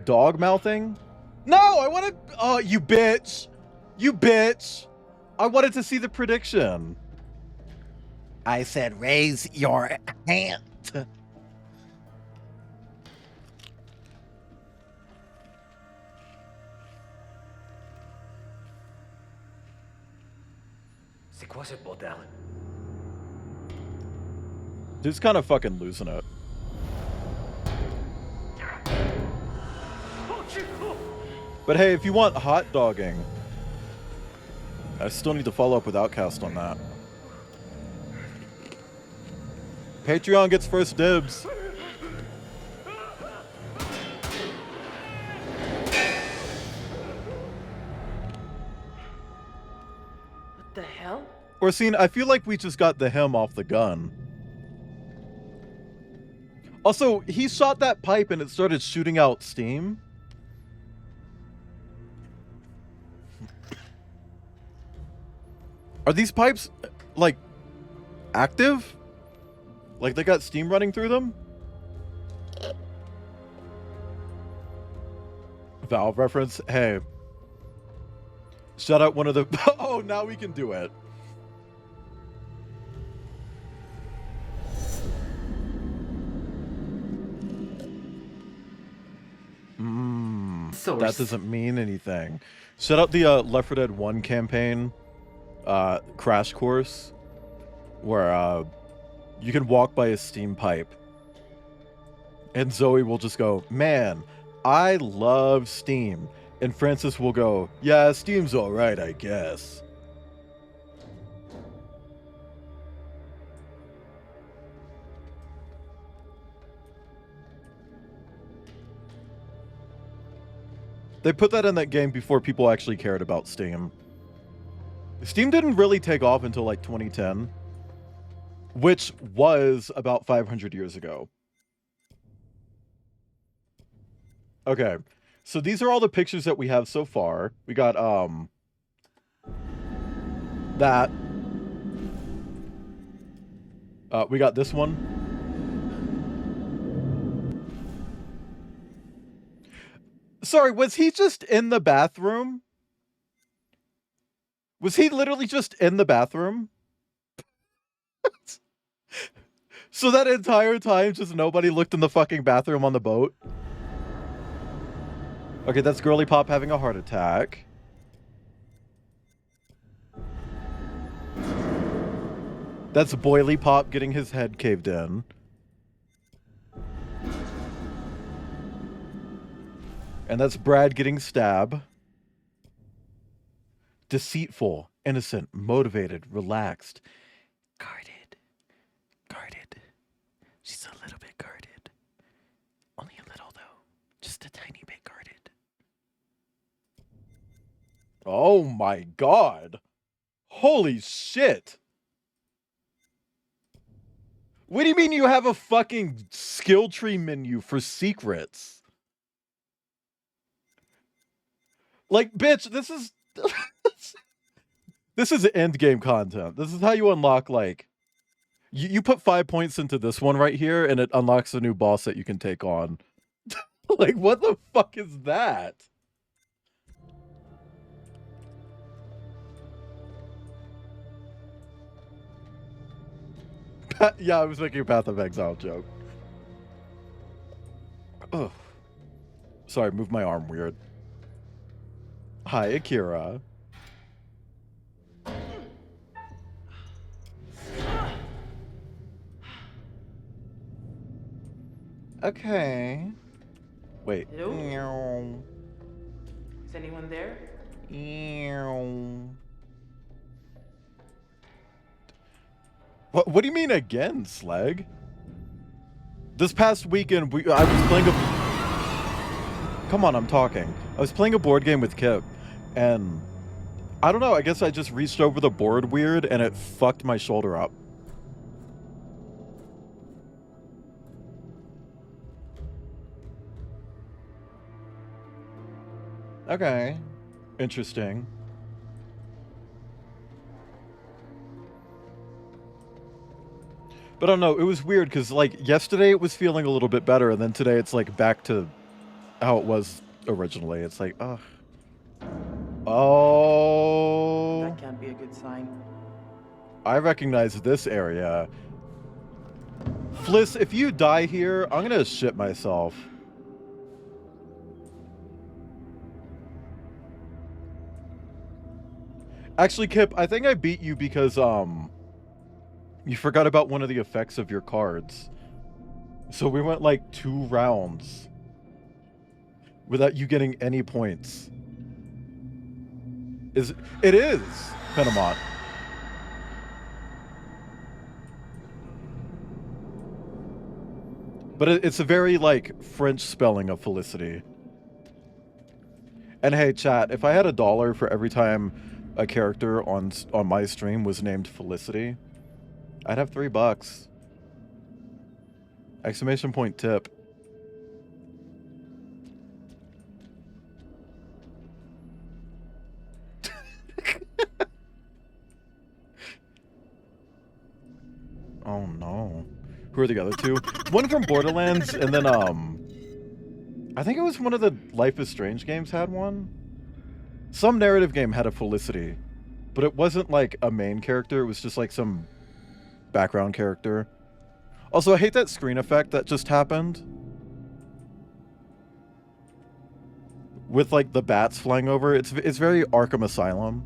Dog mouthing? No, I want to... Oh, you bitch. You bitch. I wanted to see the prediction. I said raise your hand. C'est quoi ce bordel? Dude's kind of fucking losing it. But hey, if you want hot dogging, I still need to follow up with Outcast on that. Patreon gets first dibs. What the hell? Orsine, I feel like we just got the hem off the gun. Also, he shot that pipe and it started shooting out steam. Are these pipes, like, active? Like they got steam running through them? Valve reference? Hey. Shout out one of the... Oh, now we can do it. That doesn't mean anything. Shout out the Left 4 Dead 1 campaign crash course where you can walk by a steam pipe and Zoe will just go, man, I love steam. And Francis will go, yeah, steam's alright, I guess. They put that in that game before people actually cared about Steam. Steam didn't really take off until like 2010, which was about 500 years ago. Okay, so these are all the pictures that we have so far. We got that. We got this one. Sorry, was he just in the bathroom? Was he literally just in the bathroom? So that entire time, just nobody looked in the fucking bathroom on the boat? Okay, that's Girly Pop having a heart attack. That's Boily Pop getting his head caved in. And that's Brad getting stabbed. Deceitful, innocent, motivated, relaxed. Guarded. She's a little bit guarded. Only a little, though. Just a tiny bit guarded. Oh my god. Holy shit. What do you mean you have a fucking skill tree menu for secrets? Like, bitch, this is... this is end game content. This is how you unlock, like... You put 5 points into this one right here, and it unlocks a new boss that you can take on. Like, what the fuck is that? Yeah, I was making a Path of Exile joke. Ugh. Sorry, move my arm weird. Hi, Akira. Okay. Wait. Hello? Is anyone there? What do you mean again, Slag? This past weekend, I was playing a... Come on, I'm talking. I was playing a board game with Kip, and... I don't know, I guess I just reached over the board weird, and it fucked my shoulder up. Okay. Interesting. But I don't know, it was weird because, like, yesterday it was feeling a little bit better, and then today it's, like, back to how it was originally. It's like, ugh. Oh. That can't be a good sign. I recognize this area. Fliss, if you die here, I'm gonna shit myself. Actually, Kip, I think I beat you because, you forgot about one of the effects of your cards. So we went, like, 2 rounds without you getting any points. It is, Penamont. But it's a very, like, French spelling of Felicity. And hey, chat, if I had $1 for every time a character on my stream was named Felicity, I'd have $3. Exclamation point tip. Oh no. Who are the other two? One from Borderlands, and then I think it was one of the Life is Strange games had one. Some narrative game had a Felicity, but it wasn't like a main character, it was just like some background character. Also, I hate that screen effect that just happened. With like the bats flying over. It's very Arkham Asylum.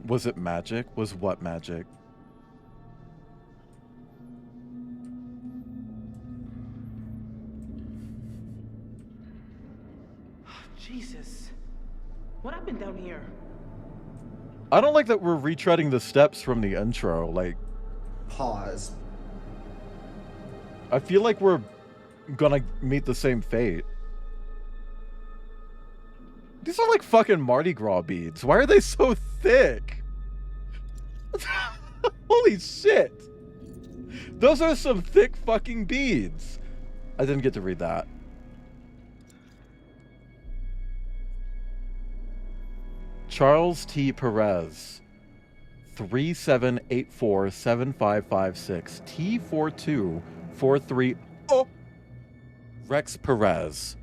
Was it magic? Was what magic? Jesus. What happened down here? I don't like that we're retreading the steps from the intro, like... Pause. I feel like we're gonna meet the same fate. These are like fucking Mardi Gras beads. Why are they so thick? Holy shit. Those are some thick fucking beads. I didn't get to read that. Charles T. Perez. 37847556 T4243. Oh! Rex Perez.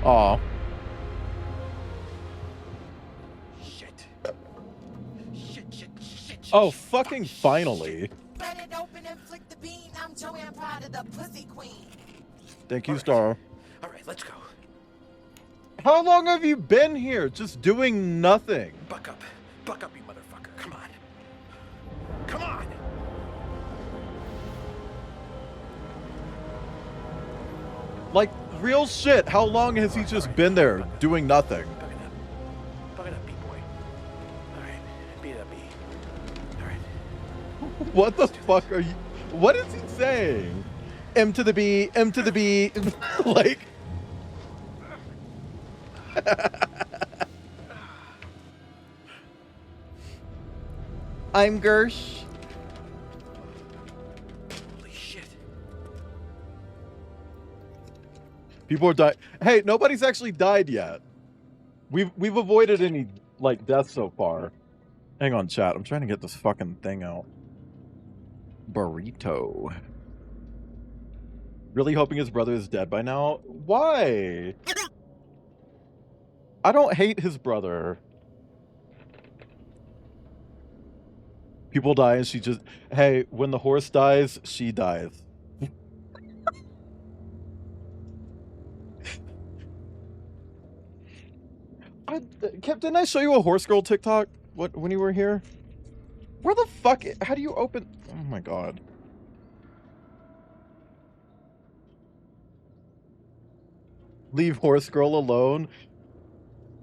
Aw. Shit. Oh, fucking finally. Spread it open and flick the bean. I'm Joanne Pride of the Pussy Queen. Thank you, Star. All right, let's go. How long have you been here? Just doing nothing. Buck up, you motherfucker. Come on. Come on. Like, real shit. How long has he just been there doing nothing? Buck it up, B-boy. All right, beat it up, B. All right. What the fuck are you... What is he saying? M to the B, M to the B. Like... I'm Gersh. Holy shit. People are dying. Hey, nobody's actually died yet. We've avoided any, like, deaths so far. Hang on, chat. I'm trying to get this fucking thing out. Burrito. Really hoping his brother is dead by now? Why? I don't hate his brother. People die and she just... Hey, when the horse dies, she dies. Didn't I show you a horse girl TikTok when you were here? Where the fuck... How do you open... Oh my god. Leave horse girl alone.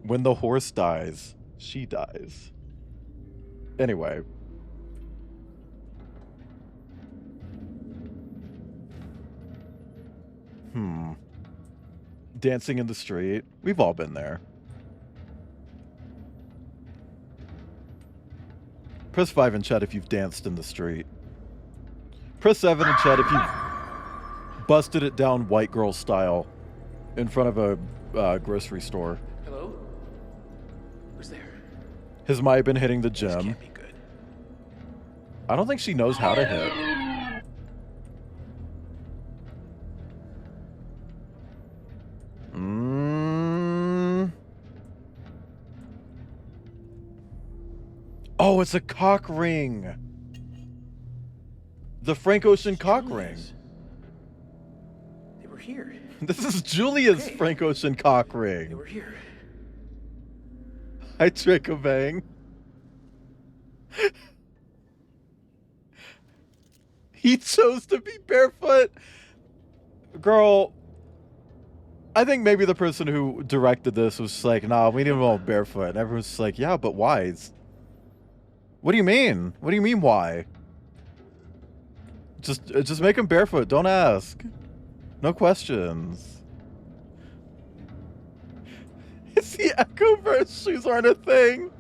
When the horse dies, she dies. Anyway. Dancing in the street. We've all been there. Press 5 in chat if you've danced in the street. Press 7 in chat if you've busted it down white girl style in front of a grocery store. Hello? Who's there? His might have been hitting the gym. This can't be good. I don't think she knows how to hit. Oh, it's a cock ring. The Frank Ocean cock ring. They were here. This is Julia's Frank Ocean cock ring. They were here. Hi, Trick a Bang. He chose to be barefoot. Girl, I think maybe the person who directed this was just like, nah, we need him all barefoot. And everyone's just like, yeah, but why? What do you mean? What do you mean, why? Just make him barefoot. Don't ask. No questions. It's the Echoverse. Shoes aren't a thing.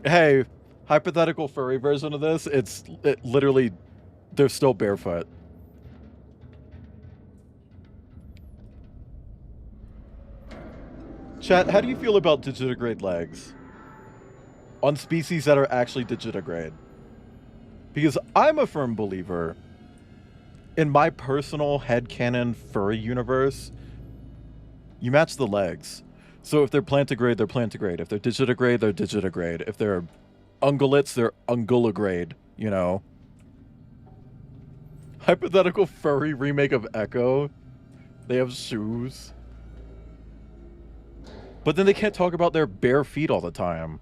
Hey, hypothetical furry version of this, it literally, they're still barefoot. Chat, how do you feel about digitigrade legs? On species that are actually digitigrade? Because I'm a firm believer, in my personal headcanon furry universe, you match the legs. So if they're plantigrade, they're plantigrade. If they're digitigrade, they're digitigrade. If they're ungulates, they're unguligrade, you know? Hypothetical furry remake of Echo. They have shoes. But then they can't talk about their bare feet all the time.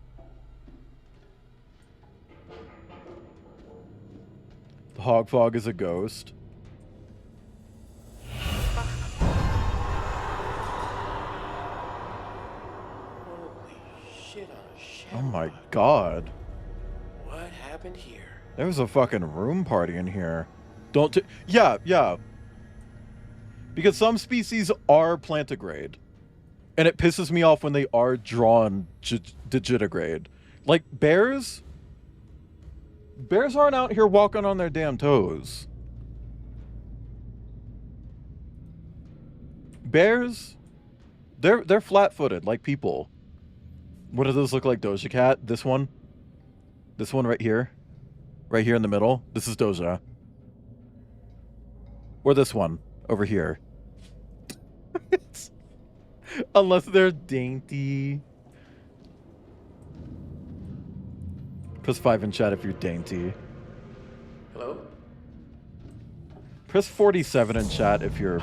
The Hog Fog is a ghost. shit on a shit. Oh my god. What happened here? There was a fucking room party in here. Don't yeah, yeah. Because some species are plantigrade. And it pisses me off when they are drawn digitigrade. Like bears? Bears aren't out here walking on their damn toes. Bears, they're flat-footed like people. What do those look like, Doja Cat? This one? This one right here? Right here in the middle? This is Doja. Or this one over here. Unless they're dainty. Press 5 in chat if you're dainty. Hello? Press 47 in chat if you're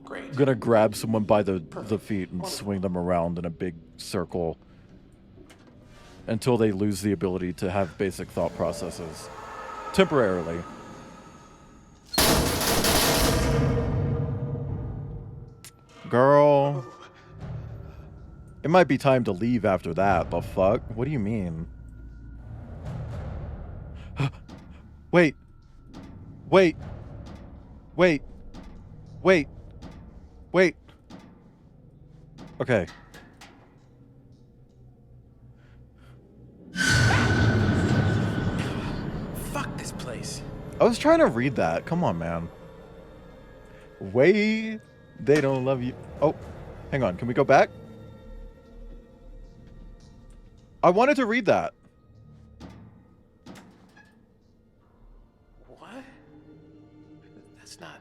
Great. gonna grab someone by the feet and swing them around in a big circle until they lose the ability to have basic thought processes. Temporarily. Girl. It might be time to leave after that, but fuck? What do you mean? Wait. Wait. Wait. Wait. Wait. Okay. Fuck this place. I was trying to read that. Come on, man. Wait. They don't love you. Oh, hang on. Can we go back? I wanted to read that. What? That's not...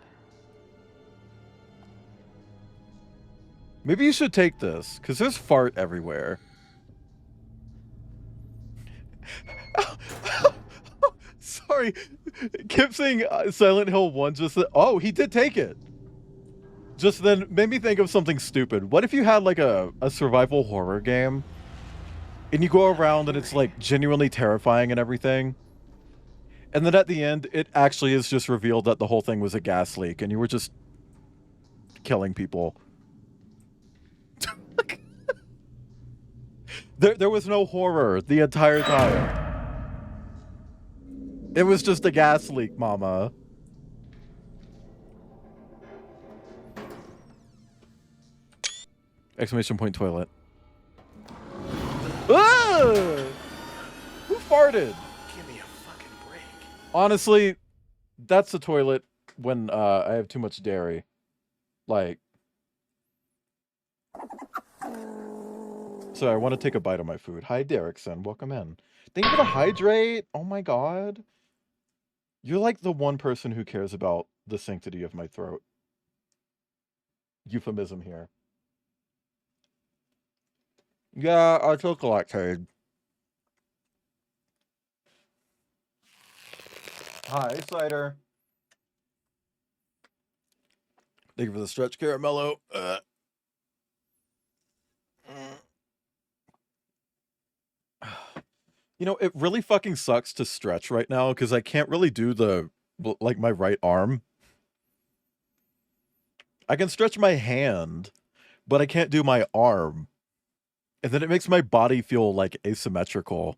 Maybe you should take this, because there's fart everywhere. Sorry. Kept saying Silent Hill 1 just... Oh, he did take it. Just then made me think of something stupid. What if you had like a survival horror game and you go around and it's like genuinely terrifying and everything, and then at the end it actually is just revealed that the whole thing was a gas leak and you were just killing people. There was no horror the entire time. It was just a gas leak, mama. Exclamation point toilet. Ah! Who farted? Give me a fucking break. Honestly, that's the toilet when I have too much dairy. Like, sorry, I want to take a bite of my food. Hi, Derrickson. Welcome in. Thank you for the hydrate. Oh my god. You're like the one person who cares about the sanctity of my throat. Euphemism here. Yeah, I took a lactaid. Hi, Cider. Thank you for the stretch, Caramello. You know, it really fucking sucks to stretch right now because I can't really do the, like, my right arm. I can stretch my hand, but I can't do my arm. And then it makes my body feel, like, asymmetrical.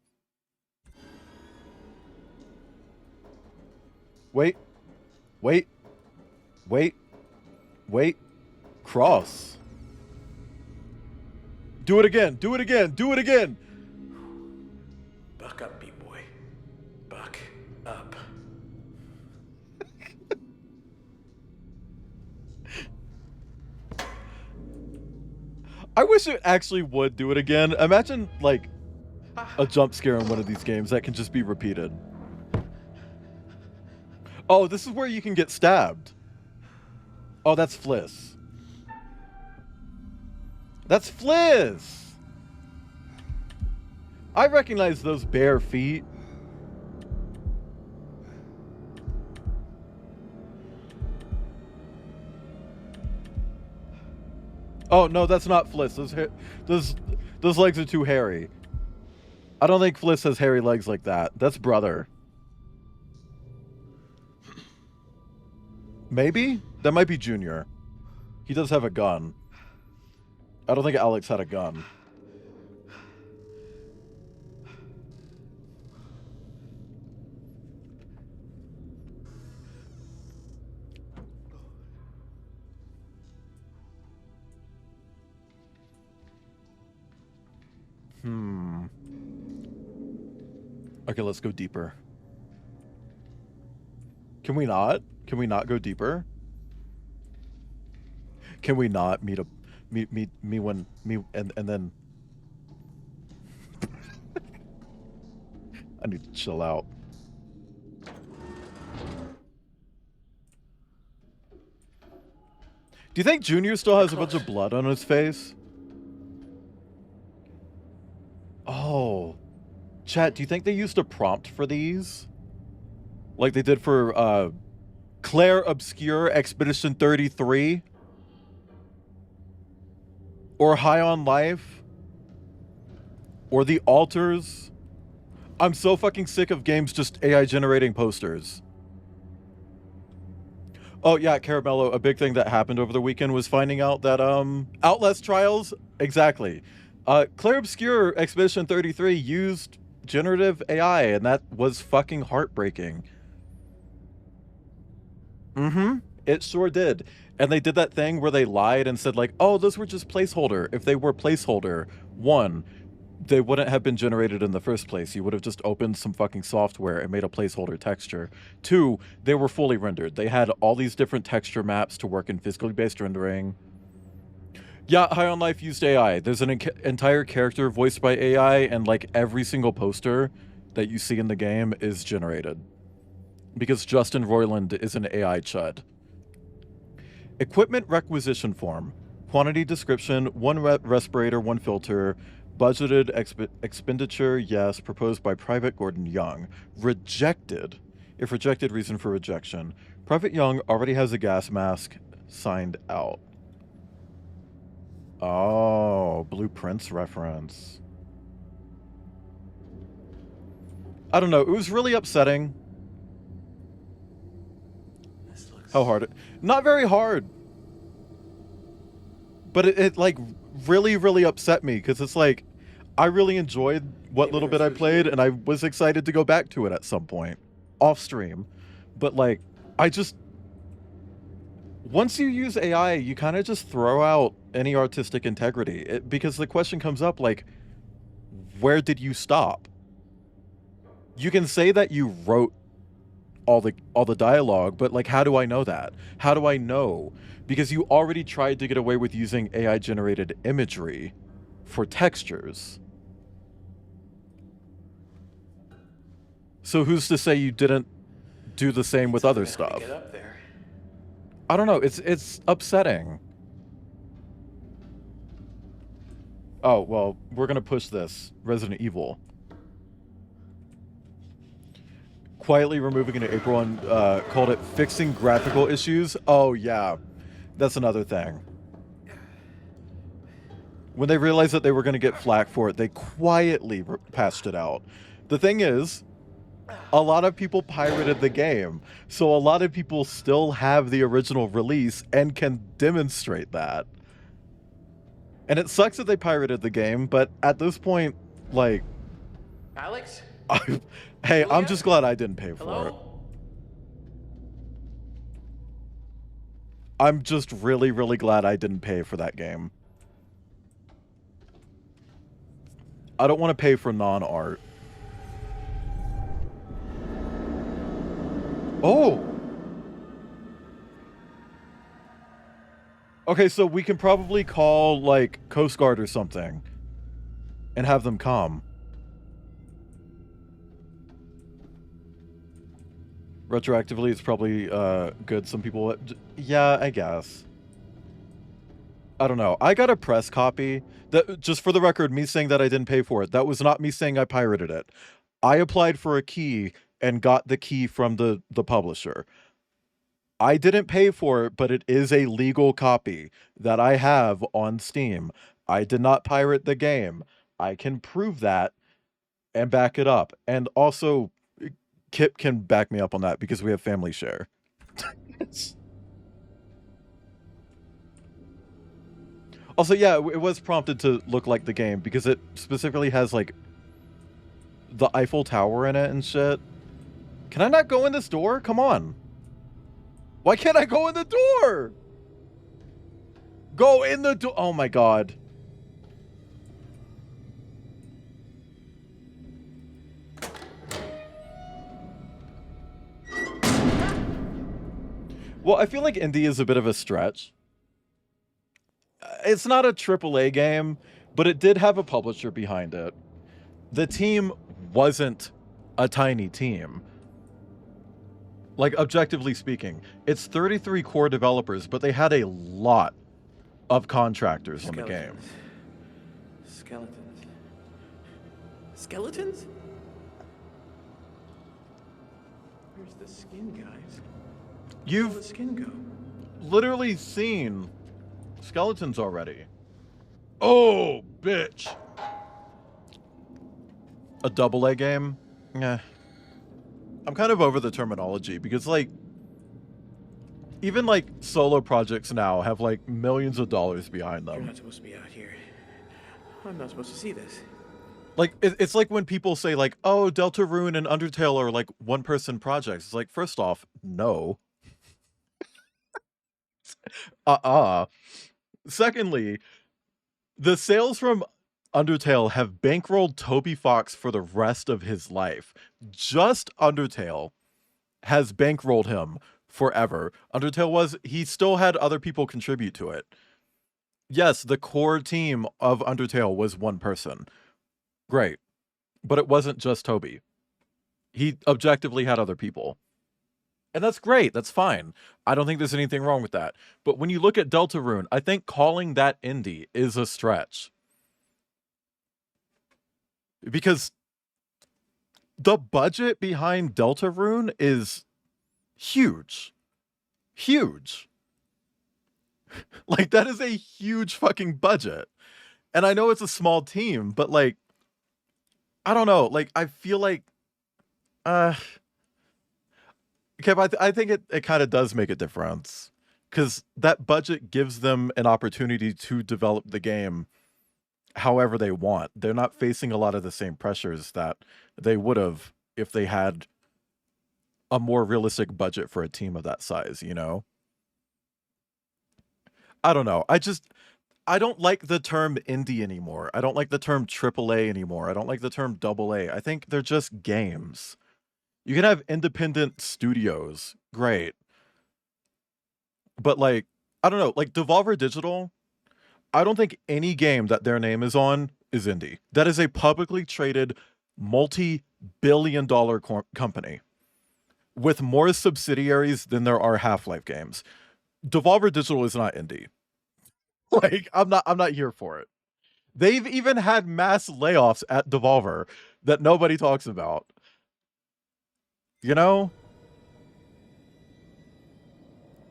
Wait. Wait. Wait. Wait. Cross. Do it again. Do it again. Do it again. Buck up, B-boy. Buck up. I wish it actually would do it again. Imagine, like, a jump scare in one of these games that can just be repeated. Oh, this is where you can get stabbed. Oh, that's Fliss. That's Fliss! I recognize those bare feet. Oh, no, that's not Fliss. Those legs are too hairy. I don't think Fliss has hairy legs like that. That's Brother. Maybe? That might be Junior. He does have a gun. I don't think Alex had a gun. Okay, let's go deeper. Can we not? Can we not go deeper? Can we not meet and then I need to chill out. Do you think Junior still has a bunch of blood on his face? Oh. Chat, do you think they used a prompt for these? Like they did for Claire Obscure Expedition 33? Or High on Life? Or The Altars? I'm so fucking sick of games just AI generating posters. Oh yeah, Caramello, a big thing that happened over the weekend was finding out that Outlast Trials, exactly. Claire Obscure Expedition 33 used generative AI, and that was fucking heartbreaking. It sure did. And they did that thing where they lied and said like, oh, those were just placeholder. If they were placeholder, one, they wouldn't have been generated in the first place. You would have just opened some fucking software and made a placeholder texture. Two, they were fully rendered. They had all these different texture maps to work in physically based rendering. Yeah, High on Life used AI. There's an entire character voiced by AI, and like every single poster that you see in the game is generated. Because Justin Roiland is an AI chud. Equipment requisition form. Quantity description, one respirator, one filter. Budgeted expenditure, yes. Proposed by Private Gordon Young. Rejected. If rejected, reason for rejection. Private Young already has a gas mask signed out. Oh, Blueprints reference. I don't know. It was really upsetting. How hard? Not very hard. But it like really, really upset me because it's like I really enjoyed what little bit I played and I was excited to go back to it at some point off stream. But like I just once you use AI, you kind of just throw out any artistic integrity because the question comes up like, where did you stop? You can say that you wrote all the dialogue, but like, how do I know that? How do I know? Because you already tried to get away with using AI generated imagery for textures. So who's to say you didn't do the same with other stuff? Get up there. I don't know. It's upsetting. Oh, well, we're going to push this. Resident Evil. Quietly removing it in April and called it fixing graphical issues. Oh, yeah. That's another thing. When they realized that they were going to get flack for it, they quietly patched it out. The thing is, a lot of people pirated the game, so a lot of people still have the original release and can demonstrate that. And it sucks that they pirated the game, but at this point, like... Alex? Hey, Julia? I'm just glad I didn't pay for it. I'm just really, really glad I didn't pay for that game. I don't want to pay for non-art. Oh! Okay, so we can probably call, like, Coast Guard or something. And have them come. Retroactively, it's probably good. Some people... Yeah, I guess. I don't know. I got a press copy. That, just for the record, me saying that I didn't pay for it. That was not me saying I pirated it. I applied for a key and got the key from the publisher. I didn't pay for it, but it is a legal copy that I have on Steam. I did not pirate the game. I can prove that and back it up. And also, Kip can back me up on that because we have family share. Also, yeah, it was prompted to look like the game because it specifically has like the Eiffel Tower in it and shit. Can I not go in this door? Come on. Why can't I go in the door? Go in the door. Oh my god. Well, I feel like indie is a bit of a stretch. It's not a AAA game, but it did have a publisher behind it. The team wasn't a tiny team. Like, objectively speaking, it's 33 core developers, but they had a lot of contractors on the game. Skeletons. Skeletons? Where's the skin, guys? You've Where'd the skin go? literally seen skeletons already. Oh, bitch. A AA game? Yeah. I'm kind of over the terminology because, like, even, like, solo projects now have, like, millions of dollars behind You're them. not supposed to be out here. I'm not supposed to see this. Like, it's like when people say, like, oh, Deltarune and Undertale are, like, one-person projects. It's like, first off, no. Secondly, the sales from Undertale have bankrolled Toby Fox for the rest of his life. Just Undertale has bankrolled him forever. He still had other people contribute to it. Yes, the core team of Undertale was one person. Great. But it wasn't just Toby. He objectively had other people. And that's great. That's fine. I don't think there's anything wrong with that. But when you look at Deltarune, I think calling that indie is a stretch. Because the budget behind Deltarune is huge. Huge. Like, that is a huge fucking budget. And I know it's a small team, but, like, I don't know. Like, I feel like, Kev, I think it kind of does make a difference. Because that budget gives them an opportunity to develop the game however they want. They're not facing a lot of the same pressures that they would have if they had a more realistic budget for a team of that size, you know? I don't know. I don't like the term indie anymore. I don't like the term AAA anymore. I don't like the term AA. I think they're just games. You can have independent studios. Great. But, like, I don't know. Like, Devolver Digital, I don't think any game that their name is on is indie. That is a publicly traded, multi-billion-dollar company with more subsidiaries than there are Half-Life games. Devolver Digital is not indie. Like, I'm not here for it. They've even had mass layoffs at Devolver that nobody talks about. You know?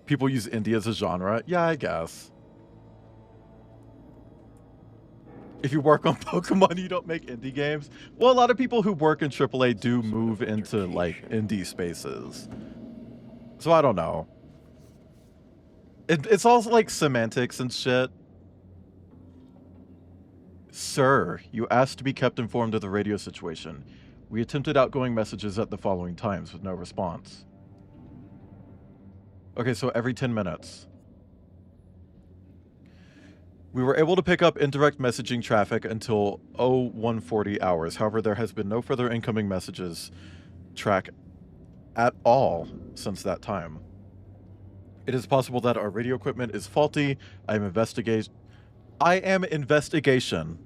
People use indie as a genre. Yeah, I guess. If you work on Pokemon, you don't make indie games. Well, a lot of people who work in AAA do move into, like, indie spaces. So I don't know. It's also like semantics and shit. Sir, you asked to be kept informed of the radio situation. We attempted outgoing messages at the following times with no response. Okay, so every 10 minutes. We were able to pick up indirect messaging traffic until 0140 hours. However, there has been no further incoming messages track at all since that time. It is possible that our radio equipment is faulty. I am investigation.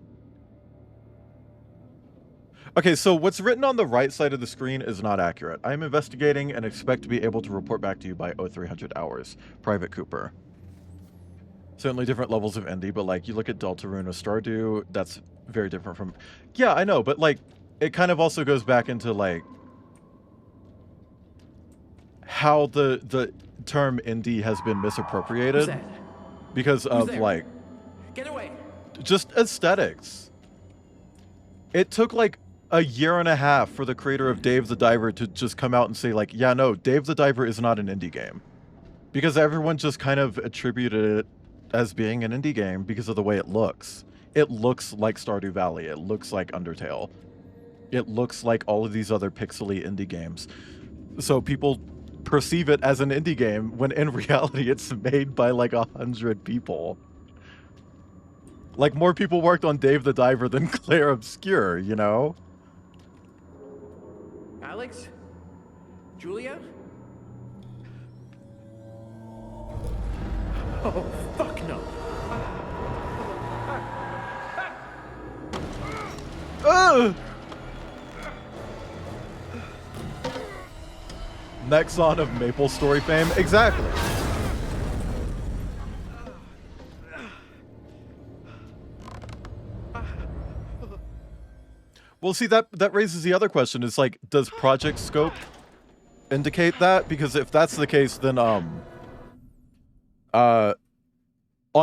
Okay, so what's written on the right side of the screen is not accurate. I am investigating and expect to be able to report back to you by 0300 hours. Private Cooper. Certainly different levels of indie, but, like, you look at Deltarune or Stardew, that's very different from... Yeah, I know, but, like, it kind of also goes back into, like, how the term indie has been misappropriated because of, like, Get away. just aesthetics. It took, like, a year and a half for the creator of Dave the Diver to just come out and say, like, yeah, no, Dave the Diver is not an indie game. Because everyone just kind of attributed it as being an indie game because of the way it looks. It looks like Stardew Valley. It looks like Undertale. It looks like all of these other pixely indie games. So people perceive it as an indie game when in reality it's made by like 100 people. Like more people worked on Dave the Diver than Claire Obscure, you know? Alex? Julia? Oh, fuck no. Ugh! Nexon of Maple Story fame? Exactly. Well, see, that raises the other question. Is like, does project scope indicate that? Because if that's the case, then on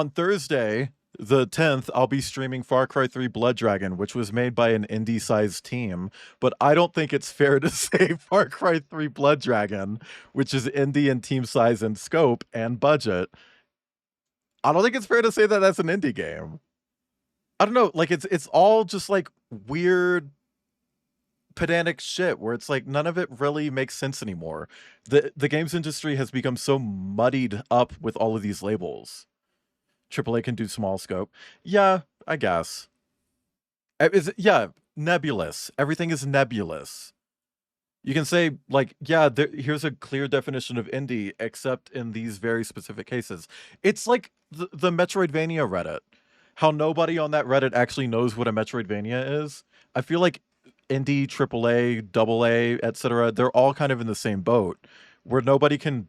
Thursday, the 10th, I'll be streaming Far Cry 3 Blood Dragon, which was made by an indie-sized team. But I don't think it's fair to say Far Cry 3 Blood Dragon, which is indie in team size and scope and budget. I don't think it's fair to say that that's an indie game. I don't know, like it's all just like weird pedantic shit where it's like none of it really makes sense anymore. The games industry has become so muddied up with all of these labels. AAA can do small scope. Yeah, I guess. Yeah, nebulous. Everything is nebulous. You can say, like, yeah, here's a clear definition of indie, except in these very specific cases. It's like the Metroidvania Reddit. How nobody on that Reddit actually knows what a Metroidvania is. I feel like indie, AAA, AA, etc., they're all kind of in the same boat, where nobody can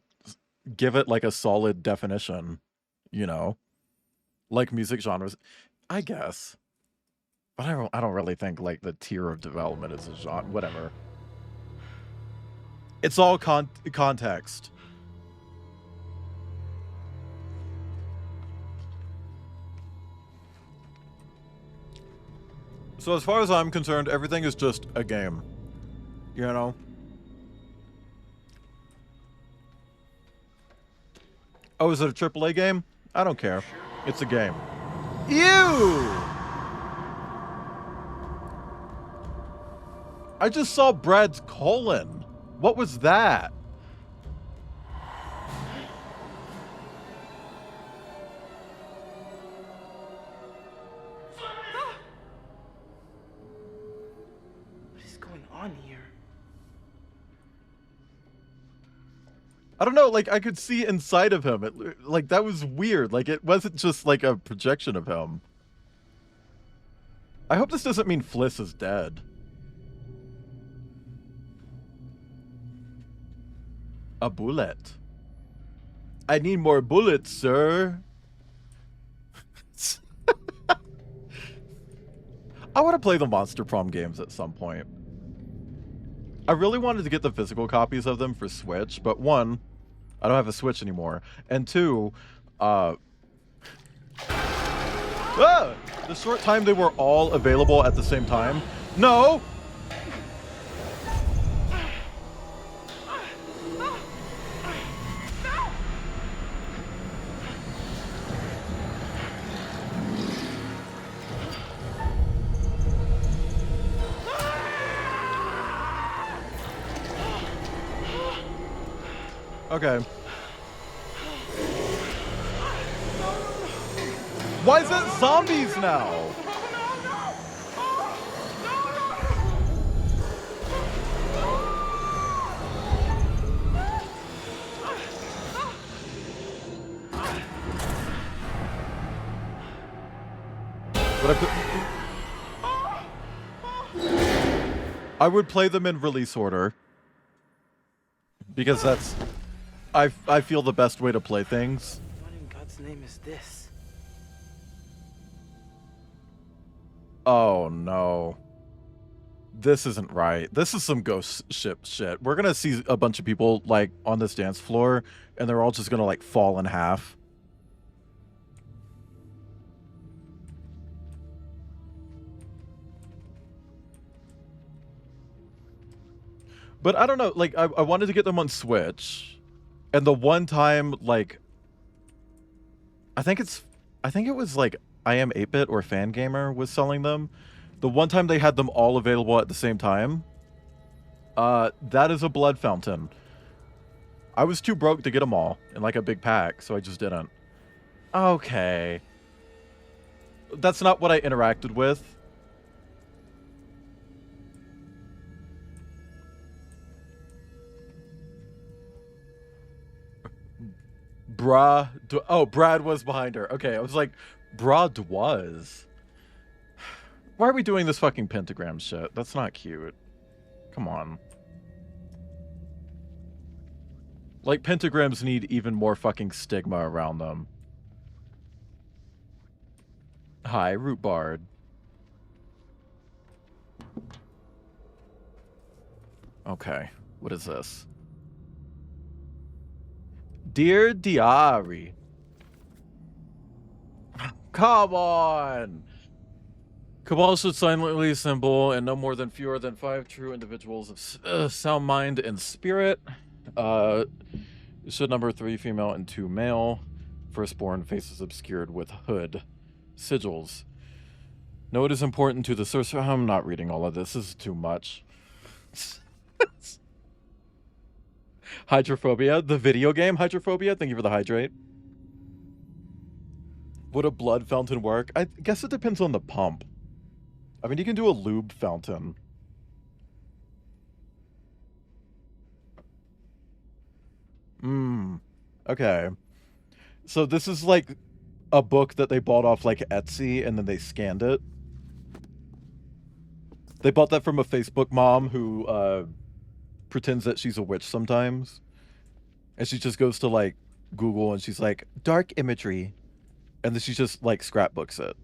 give it, like, a solid definition, you know? Like music genres. I guess. But I don't really think, like, the tier of development is a genre. Whatever. It's all context. So as far as I'm concerned, everything is just a game. You know? Oh, is it a AAA game? I don't care. It's a game. Ew! I just saw Brad's colon. What was that? What is going on here? I don't know, like, I could see inside of him. Like, that was weird. Like, it wasn't just, like, a projection of him. I hope this doesn't mean Fliss is dead. A bullet. I need more bullets, sir. I want to play the Monster Prom games at some point. I really wanted to get the physical copies of them for Switch, but one, I don't have a Switch anymore, and two, the short time they were all available at the same time. No! Okay. Why is it zombies now? I would play them in release order. Because that's... I feel the best way to play things. What in God's name is this? Oh no. This isn't right. This is some ghost ship shit. We're gonna see a bunch of people, like, on this dance floor, and they're all just gonna, like, fall in half. But I don't know, like, I wanted to get them on Switch, and the one time, like, I think it was like I Am 8-Bit or Fangamer was selling them. The one time they had them all available at the same time. That is a blood fountain. I was too broke to get them all in like a big pack, so I just didn't. Okay. That's not what I interacted with. Oh, Brad was behind her. Okay, I was like, Brad was. Why are we doing this fucking pentagram shit? That's not cute. Come on. Like, pentagrams need even more fucking stigma around them. Hi, Root Bard. Okay, what is this? Dear Diary. Come on! Cabal should silently assemble, and no more than fewer than 5 true individuals of sound mind and spirit. Should number 3 female and 2 male. Firstborn, faces obscured with hood. Sigils. No, it is important to the source. I'm not reading all of this. This is too much. Hydrophobia. The video game Hydrophobia. Thank you for the hydrate. Would a blood fountain work? I guess it depends on the pump. I mean, you can do a lube fountain. Okay. So this is like a book that they bought off like Etsy and then they scanned it. They bought that from a Facebook mom who pretends that she's a witch sometimes. And she just goes to like Google and she's like, dark imagery. And then she just like scrapbooks it.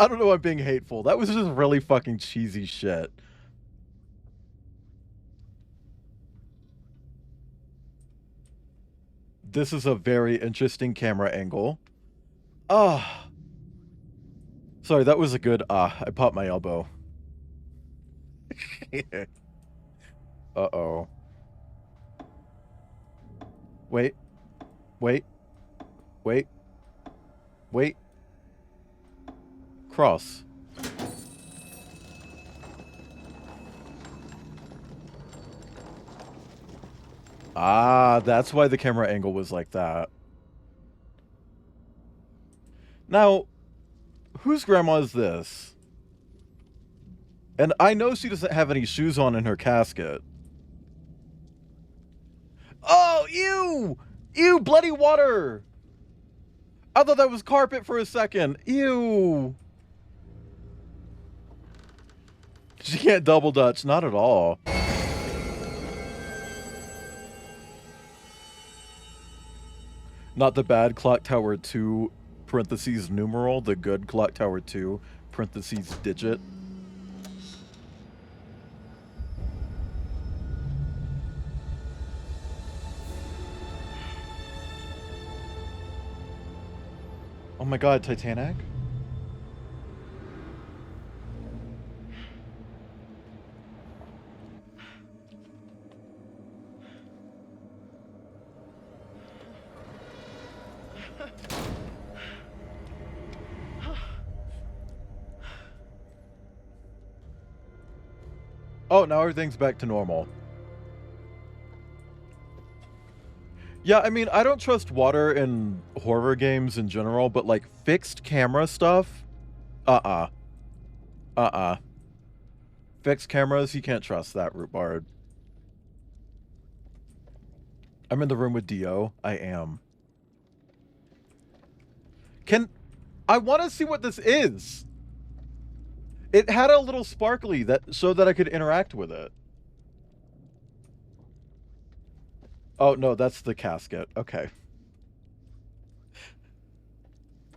I don't know, I'm being hateful. That was just really fucking cheesy shit. This is a very interesting camera angle. Ah. Sorry, that was a good I popped my elbow. Uh-oh. Wait. Wait. Wait. Wait. Cross. Ah, that's why the camera angle was like that. Now, whose grandma is this? And I know she doesn't have any shoes on in her casket. Oh, ew! Ew, bloody water! I thought that was carpet for a second. Ew! She can't double dutch, not at all. Not the bad Clock Tower 2, parentheses, numeral, the good Clock Tower 2, parentheses, digit. Oh my god, Titanic? Oh, now everything's back to normal. Yeah, I mean, I don't trust water in horror games in general, but like fixed camera stuff? Fixed cameras, you can't trust that, Root Bard. I'm in the room with Dio. I am. I want to see what this is. It had a little sparkly that so that I could interact with it. Oh, no, that's the casket. Okay.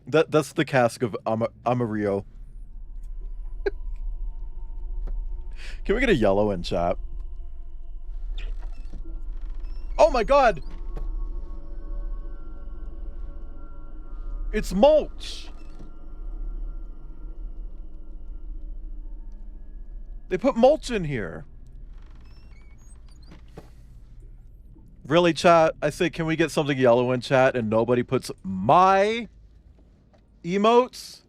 That's the cask of Amarillo. Can we get a yellow in chat? Oh my god! It's mulch! They put mulch in here. Really, chat? I say, can we get something yellow in chat and nobody puts my emotes?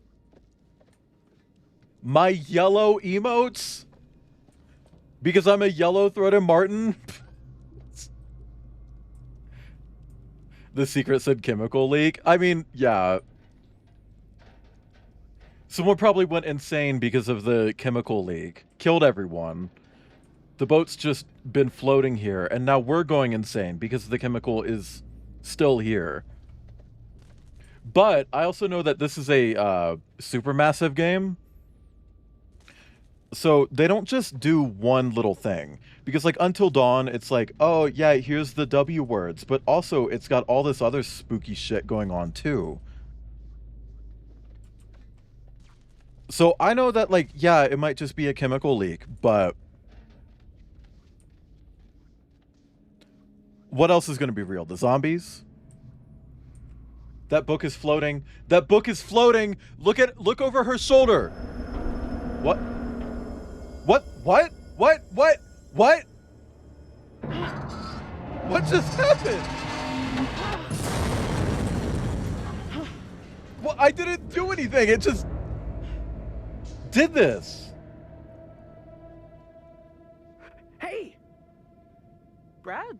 My yellow emotes? Because I'm a yellow-throated Martin? The secret said chemical leak. I mean, yeah. Someone probably went insane because of the chemical leak. Killed everyone. The boat's just been floating here, and now we're going insane because the chemical is still here. But I also know that this is a supermassive game. So they don't just do one little thing. Because like Until Dawn, it's like, oh yeah, here's the W words. But also it's got all this other spooky shit going on too. So I know that like, yeah, it might just be a chemical leak, but what else is going to be real? The zombies? That book is floating. That book is floating. Look over her shoulder. What? What? What? What? What? What? What just happened? Well, I didn't do anything. It just did this. Hey! Brad?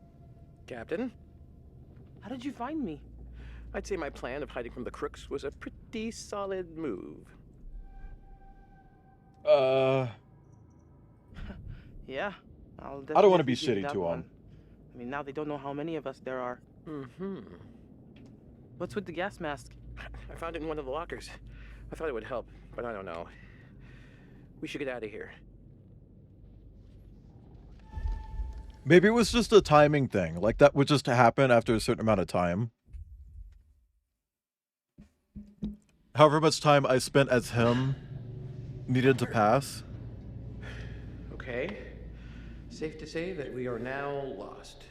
Captain? How did you find me? I'd say my plan of hiding from the crooks was a pretty solid move. Yeah, I don't want to be give you shitty that to one. him. I mean, now they don't know how many of us there are. Mm-hmm. What's with the gas mask? I found it in one of the lockers. I thought it would help, but I don't know. We should get out of here. Maybe it was just a timing thing. Like that would just happen after a certain amount of time. However much time I spent as him needed to pass. Okay. Safe to say that we are now lost.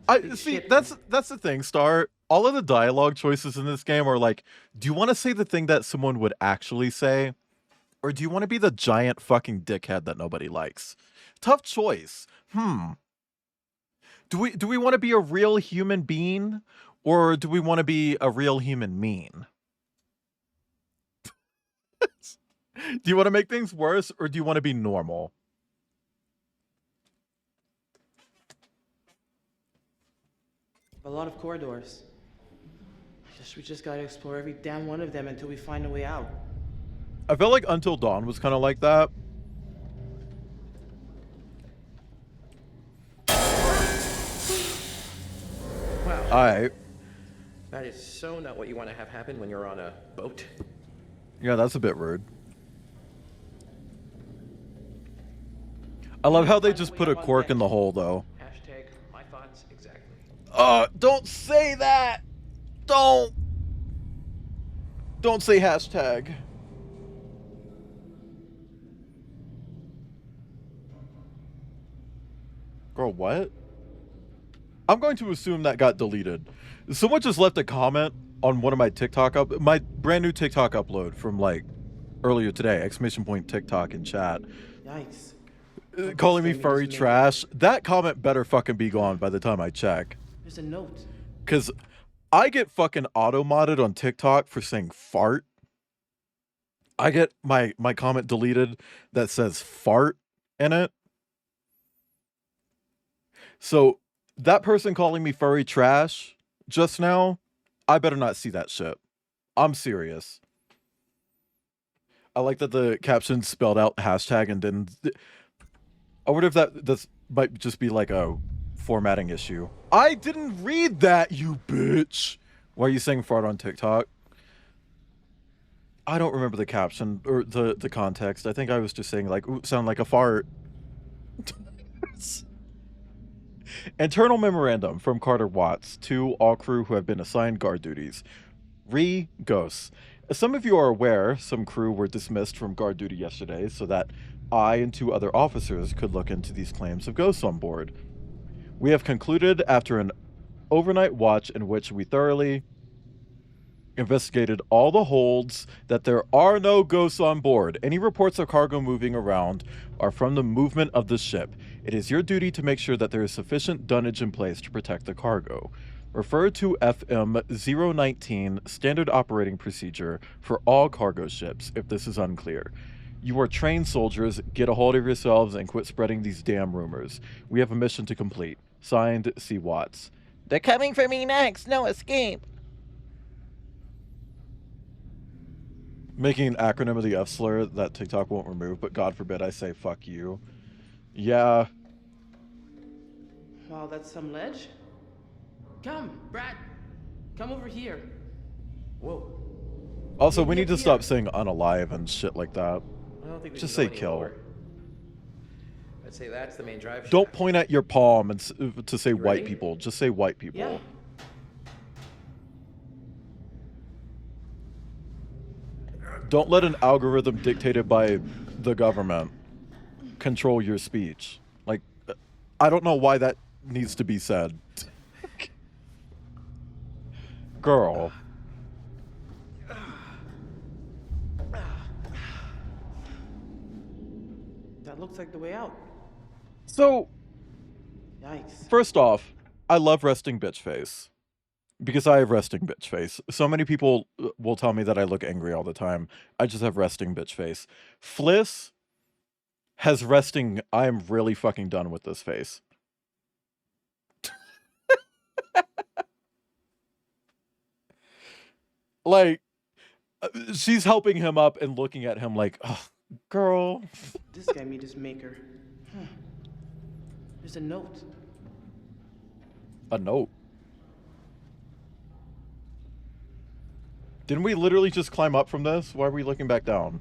I see. That's the thing, Star. All of the dialogue choices in this game are like, do you want to say the thing that someone would actually say, or do you want to be the giant fucking dickhead that nobody likes? Tough choice. Do we want to be a real human being, or do we want to be a real human mean? Do you want to make things worse, or do you want to be normal? A lot of corridors. We just gotta explore every damn one of them until we find a way out. I felt like Until Dawn was kind of like that. Wow. Alright. That is so not what you want to have happen when you're on a boat. Yeah, that's a bit rude. I love how they just put a cork in the hole, though. Hashtag my thoughts exactly. Don't say that! Don't say hashtag. Girl, what? I'm going to assume that got deleted. Someone just left a comment on one of my my brand new TikTok upload from like earlier today, exclamation point TikTok in chat. Yikes. Calling me furry trash. That comment better fucking be gone by the time I check. There's a note. Cause I get fucking auto-modded on TikTok for saying fart. I get my comment deleted that says fart in it. So that person calling me furry trash just now, I better not see that shit. I'm serious. I like that the caption spelled out hashtag and didn't. I wonder if this might just be like a formatting issue. I didn't read that, you bitch. Why are you saying fart on TikTok? I don't remember the caption or the context. I think I was just saying like, ooh, sound like a fart. Internal memorandum from Carter Watts to all crew who have been assigned guard duties. Ghosts. As some of you are aware, some crew were dismissed from guard duty yesterday so that I and 2 other officers could look into these claims of ghosts on board. We have concluded after an overnight watch in which we thoroughly investigated all the holds, that there are no ghosts on board. Any reports of cargo moving around are from the movement of the ship. It is your duty to make sure that there is sufficient dunnage in place to protect the cargo. Refer to FM 019 Standard Operating Procedure for all cargo ships if this is unclear. You are trained soldiers. Get a hold of yourselves and quit spreading these damn rumors. We have a mission to complete. Signed, C. Watts. They're coming for me next. No escape. Making an acronym of the F slur that TikTok won't remove, but God forbid I say fuck you. Yeah. Wow, that's some ledge. Come, Brad. Come over here. Whoa. Also, we need to stop saying unalive and shit like that. I don't think we Just can say go any kill. lower. I'd say that's the main drive shaft. Don't point at your palm and to say white ready? people. Just say white people. Yeah. Don't let an algorithm dictated by the government control your speech. Like, I don't know why that needs to be said. Girl. That looks like the way out. So, Yikes. first off, I love resting bitch face. Because I have resting bitch face. So many people will tell me that I look angry all the time. I just have resting bitch face. Fliss has resting, I am really fucking done with this face. Like, she's helping him up and looking at him like, oh, girl. This guy made his maker. Huh. There's a note. A note? Didn't we literally just climb up from this? Why are we looking back down?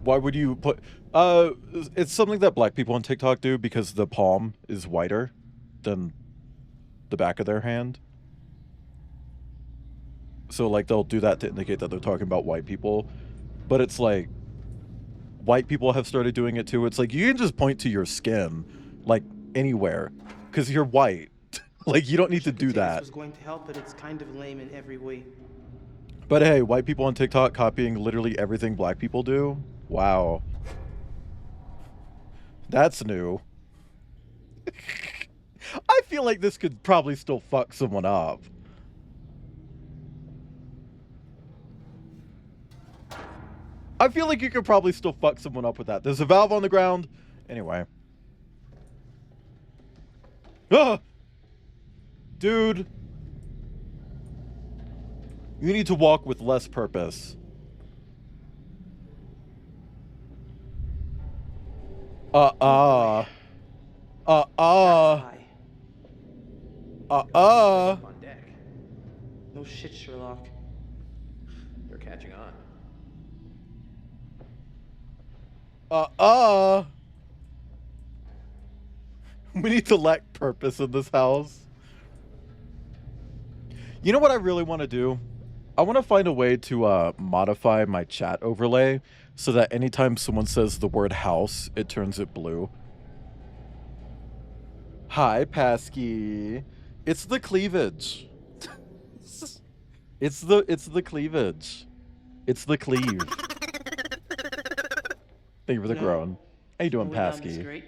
Why would you put... it's something that black people on TikTok do because the palm is whiter than the back of their hand. So, like, they'll do that to indicate that they're talking about white people. But it's like, white people have started doing it too. It's like, you can just point to your skin, like, anywhere. Because you're white. Like, you don't need to do that. This was going to help, but it's kind of lame in every way. But hey, white people on TikTok copying literally everything black people do? Wow. That's new. I feel like this could probably still fuck someone up. I feel like you could probably still fuck someone up with that. There's a valve on the ground. Anyway. Ah! Dude. You need to walk with less purpose. On deck. No shit, Sherlock. You're catching on. We need to lack purpose in this house. You know what I really want to do? I want to find a way to modify my chat overlay so that anytime someone says the word house, it turns it blue. Hi, Pasky. It's the cleavage. It's the cleavage. It's the cleave. Thank you for the groan. How you doing, Pasky?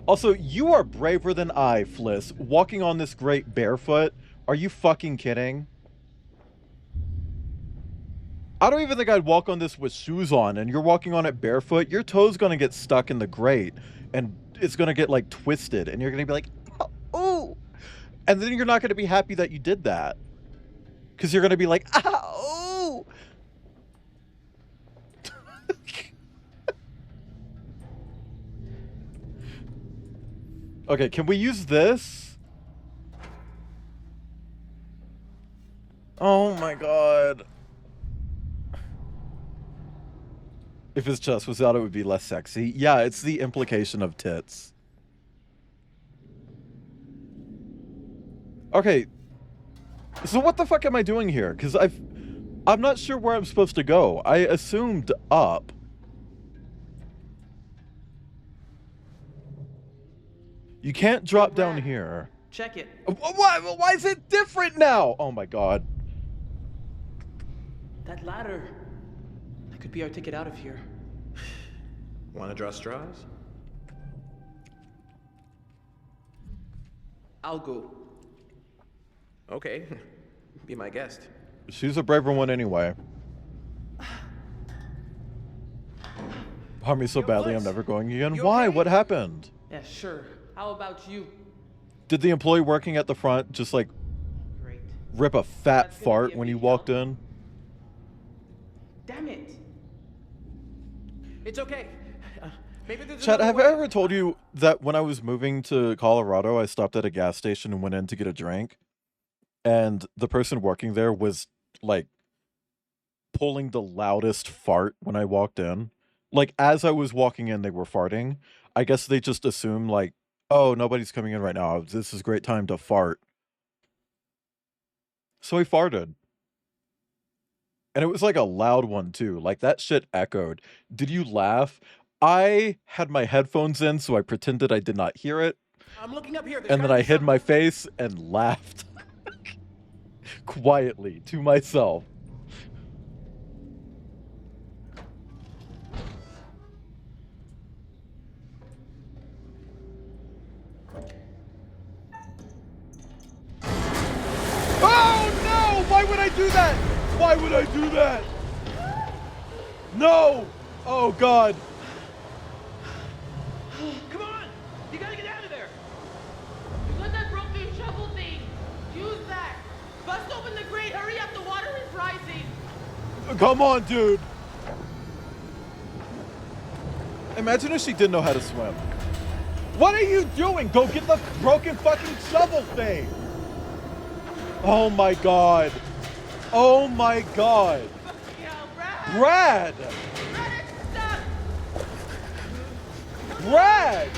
Also, you are braver than I, Fliss, walking on this grate barefoot. Are you fucking kidding? I don't even think I'd walk on this with shoes on, and you're walking on it barefoot. Your toe's gonna get stuck in the grate, and it's gonna get, like, twisted, and you're gonna be like, oh, and then you're not gonna be happy that you did that. Because you're gonna be like, ow! Okay, can we use this? Oh my god. If his chest was out, it would be less sexy. Yeah, it's the implication of tits. Okay. So what the fuck am I doing here? Because I'm not sure where I'm supposed to go. I assumed up. You can't drop down here. Check it. Why is it different now? Oh my god. That ladder. That could be our ticket out of here. Want to draw straws? I'll go. Okay. Be my guest. She's a braver one anyway. Harm me so badly, I'm never going again. Why? What happened? Yeah, sure. How about you? Did the employee working at the front just like rip a fat fart when you walked in? Damn it. It's okay. Maybe there's Chad, another have way. I ever told you that when I was moving to Colorado, I stopped at a gas station and went in to get a drink? And the person working there was like pulling the loudest fart when I walked in. Like as I was walking in, they were farting. I guess they just assumed like, oh, nobody's coming in right now. This is a great time to fart. So he farted. And it was like a loud one too. Like that shit echoed. Did you laugh? I had my headphones in, so I pretended I did not hear it. I'm looking up here. And then I hid my face and laughed quietly to myself. Oh no! Why would I do that? Why would I do that? No! Oh god. Come on! You gotta get out of there! You got that broken shovel thing! Use that! Bust open the grate! Hurry up! The water is rising! Come on, dude. Imagine if she didn't know how to swim. What are you doing? Go get the broken fucking shovel thing. Oh my god. Oh my god. Brad! Brad!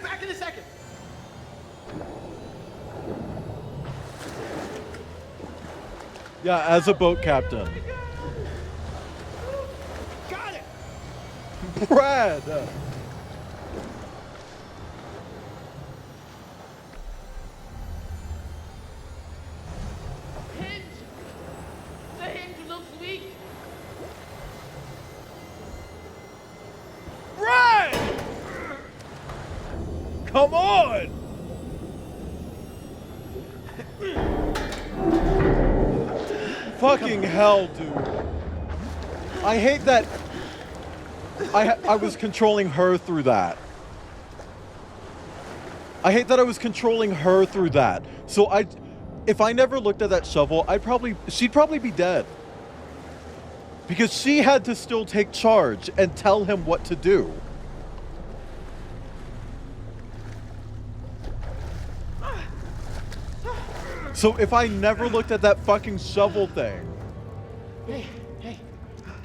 Back in a second! Yeah, as a boat captain. Got it! Brad! Hinge! The hinge looks weak! Brad! Come on! Fucking hell, dude. I hate that I was controlling her through that. I hate that I was controlling her through that. So if I never looked at that shovel, she'd probably be dead. Because she had to still take charge and tell him what to do. So if I never looked at that fucking shovel thing. Hey,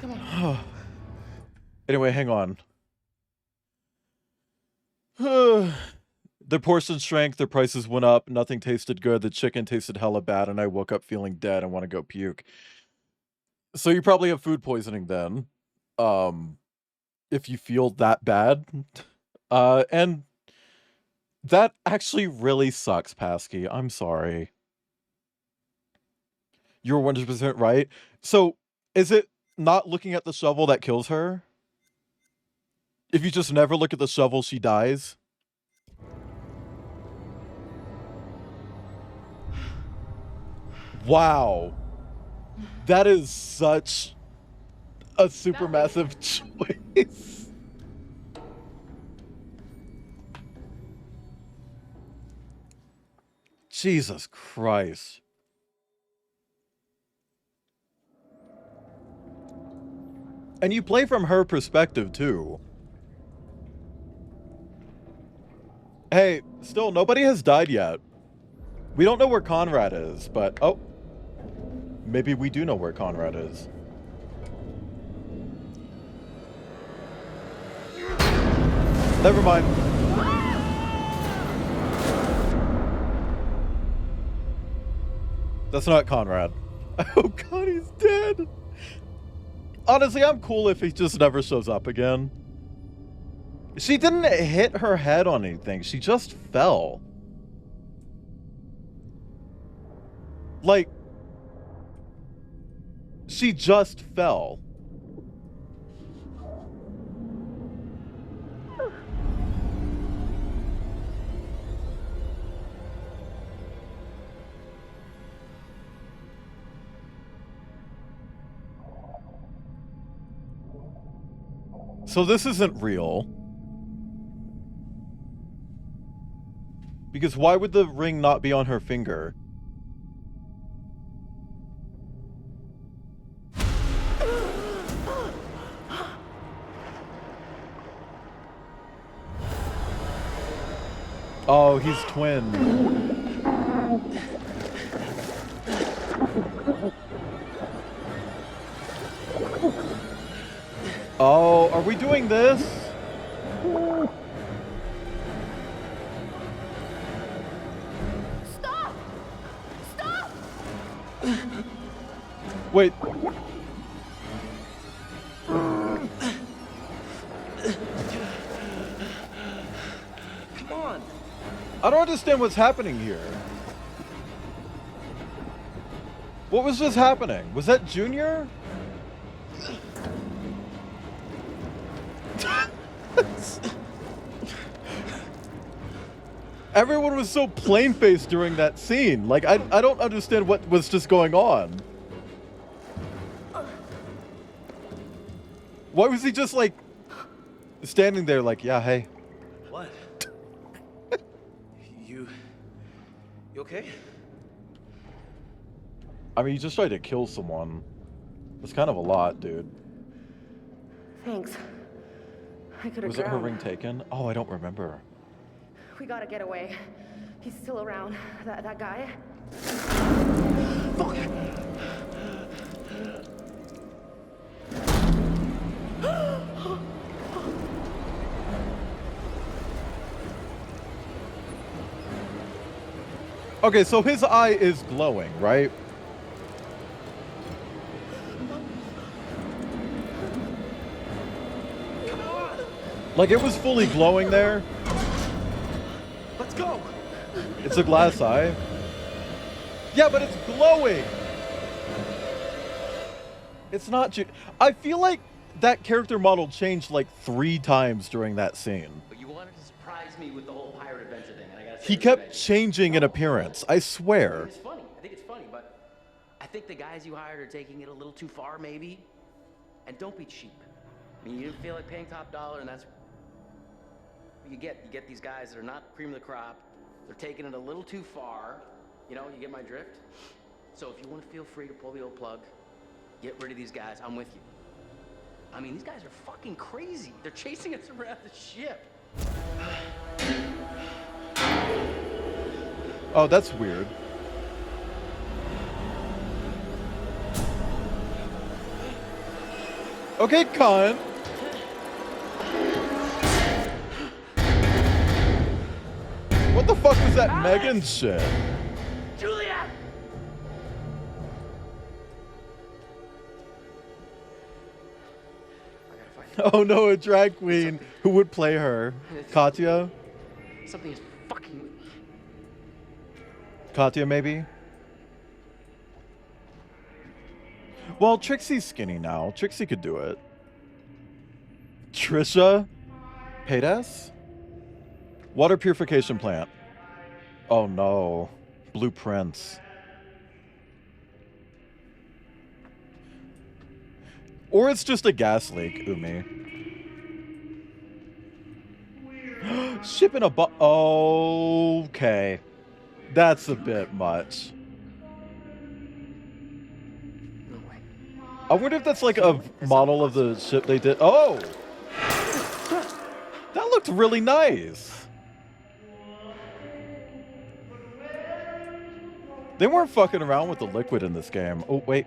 come on. Anyway, hang on. Their portion shrank, their prices went up, nothing tasted good, the chicken tasted hella bad, and I woke up feeling dead and want to go puke. So you probably have food poisoning then. If you feel that bad. And that actually really sucks, Pasky. I'm sorry. You're 100% right. So, is it not looking at the shovel that kills her? If you just never look at the shovel, she dies? Wow. That is such a supermassive choice. Jesus Christ. And you play from her perspective, too. Hey, still, nobody has died yet. We don't know where Conrad is, but... Oh. Maybe we do know where Conrad is. Never mind. That's not Conrad. Oh god, he's dead! Honestly, I'm cool if he just never shows up again. She didn't hit her head on anything. She just fell. Like, she just fell. So this isn't real. Because why would the ring not be on her finger? Oh, he's twin. Oh, are we doing this? Stop! Stop! Wait. Come on. I don't understand what's happening here. What was just happening? Was that Junior? Everyone was so plain-faced during that scene. Like, I don't understand what was just going on. Why was he just, like, standing there like, yeah, hey. What? You okay? I mean, you just tried to kill someone. It's kind of a lot, dude. Thanks. I could have Was it her drowned. ring taken? Oh, I don't remember. We gotta get away. He's still around. That guy. Fuck! Okay, so his eye is glowing, right? Like, it was fully glowing there. Let's go. It's a glass eye. Yeah, but it's glowing. It's not. I feel like that character model changed like 3 times during that scene. But you wanted to surprise me with the whole pirate adventure thing, and I gotta say, He kept changing in appearance. I swear. It's funny. I think it's funny, but I think the guys you hired are taking it a little too far, maybe. And don't be cheap. I mean, you didn't feel like paying top dollar, and that's what you get. You get these guys that are not cream of the crop. They're taking it a little too far. You know, you get my drift? So if you want to feel free to pull the old plug, get rid of these guys, I'm with you. I mean, these guys are fucking crazy. They're chasing us around the ship. Oh, that's weird. Okay, Con. What the fuck was that Megan shit? Julia! Oh no, a drag queen who would play her. Katya? Something is fucking... Katya, maybe? Well, Trixie's skinny now. Trixie could do it. Trisha? Paydas? Water purification plant. Oh no. Blueprints. Or it's just a gas leak, Umi. Ship in a okay. That's a bit much. I wonder if that's like a model of the ship they did. Oh! That looked really nice. They weren't fucking around with the liquid in this game. Oh, wait.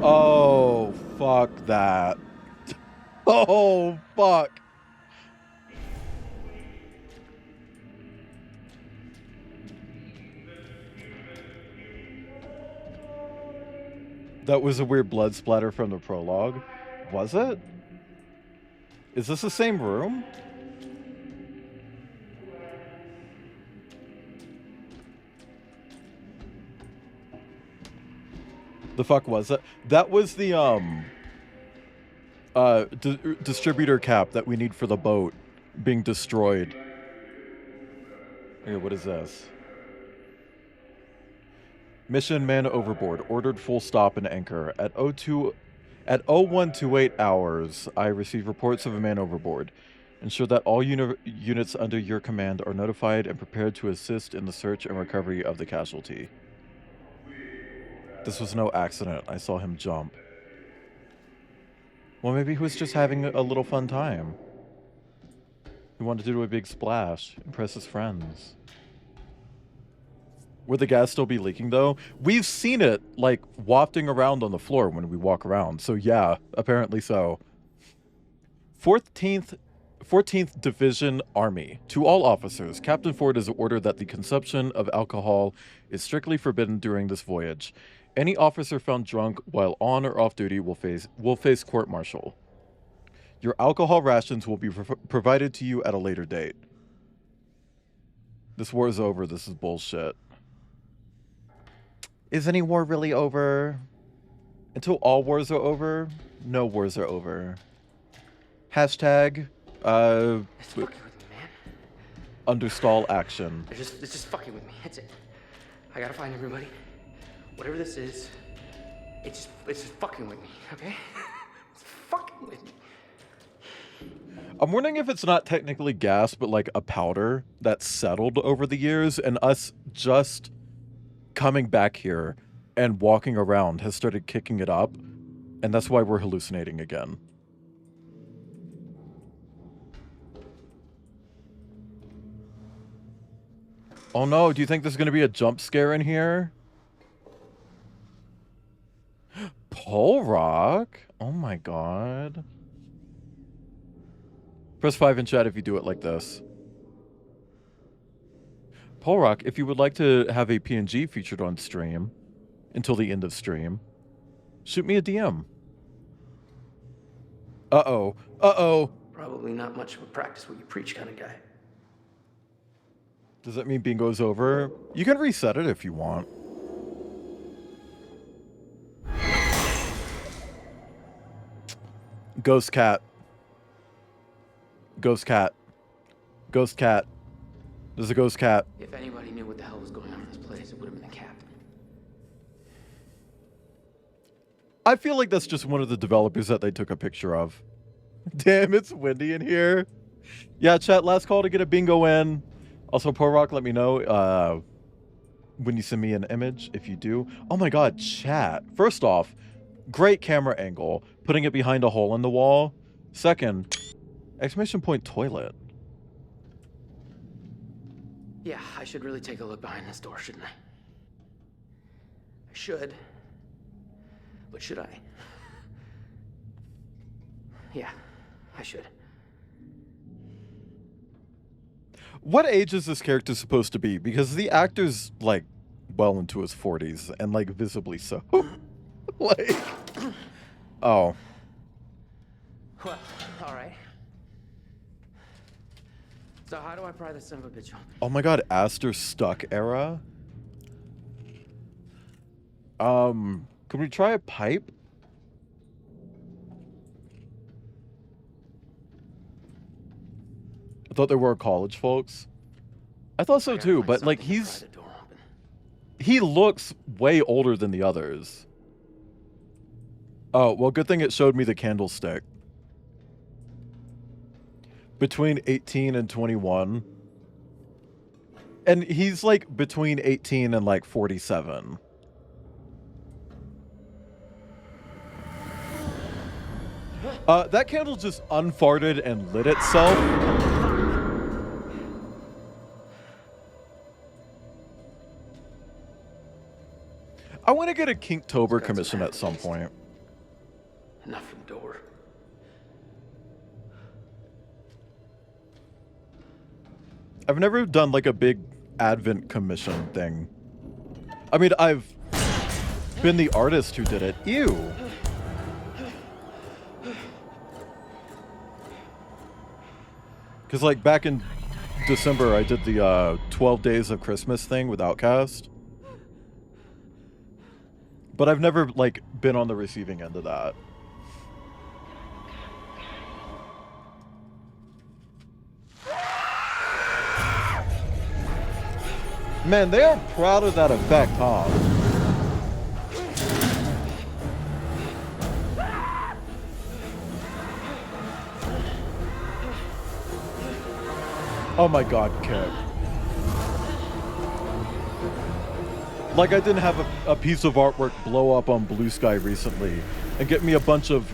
Oh, fuck that. Oh, fuck. That was a weird blood splatter from the prologue. Was it? Is this the same room? The fuck was that? That was the distributor cap that we need for the boat being destroyed. Okay, what is this? Mission Man Overboard. Ordered full stop and anchor. At 0128 hours, I received reports of a man overboard. Ensure that all units under your command are notified and prepared to assist in the search and recovery of the casualty. This was no accident. I saw him jump. Well, maybe he was just having a little fun time. He wanted to do a big splash, impress his friends. Would the gas still be leaking, though? We've seen it, like, wafting around on the floor when we walk around. So, yeah, apparently so. 14th Division Army. To all officers, Captain Ford has ordered that the consumption of alcohol is strictly forbidden during this voyage. Any officer found drunk while on or off duty will face court-martial. Your alcohol rations will be provided to you at a later date. This war is over. This is bullshit. Is any war really over? Until all wars are over, no wars are over. Hashtag, It's fucking with me, man. understall action. It's just fucking with me. That's it. I gotta find everybody. Whatever this is, it's just fucking with me, okay? It's fucking with me. I'm wondering if it's not technically gas, but like a powder that's settled over the years, and us just coming back here and walking around has started kicking it up, and that's why we're hallucinating again. Oh no, do you think there's going to be a jump scare in here? Pole Rock? Oh my god. Press 5 in chat if you do it like this. Pole Rock, if you would like to have a PNG featured on stream until the end of stream, shoot me a DM. Uh-oh. Uh-oh. Probably not much of a practice what you preach kind of guy. Does that mean bingo's over? You can reset it if you want. Ghost cat. Ghost cat. Ghost cat. There's a ghost cat. If anybody knew what the hell was going on in this place, it would have been the captain. I feel like that's just one of the developers that they took a picture of. Damn, it's windy in here. Yeah, chat, last call to get a bingo in. Also, Porrock, let me know when you send me an image, if you do. Oh my god, chat. First off, great camera angle, putting it behind a hole in the wall. Second, exclamation point toilet. Yeah, I should really take a look behind this door, shouldn't I? I should. But should I? Yeah, I should. What age is this character supposed to be? Because the actor's, like, well into his 40s, and, like, visibly so. Like... Oh. Well, alright. So how do I pry this son of a bitch open? Oh my god, Aster Stuck era? Can we try a pipe? I thought they were college folks. I thought so too, but like he looks way older than the others. Oh, well, good thing it showed me the candlestick. Between 18 and 21. And he's like between 18 and like 47. That candle just unfarted and lit itself. I want to get a Kinktober commission at some point. Enough from door. I've never done like a big Advent commission thing. I mean, I've been the artist who did it. Ew. Because, like, back in December, I did the 12 Days of Christmas thing with Outkast. But I've never, like, been on the receiving end of that. Man, they are proud of that effect, huh? Oh my god, Kip. Like, I didn't have a piece of artwork blow up on Blue Sky recently and get me a bunch of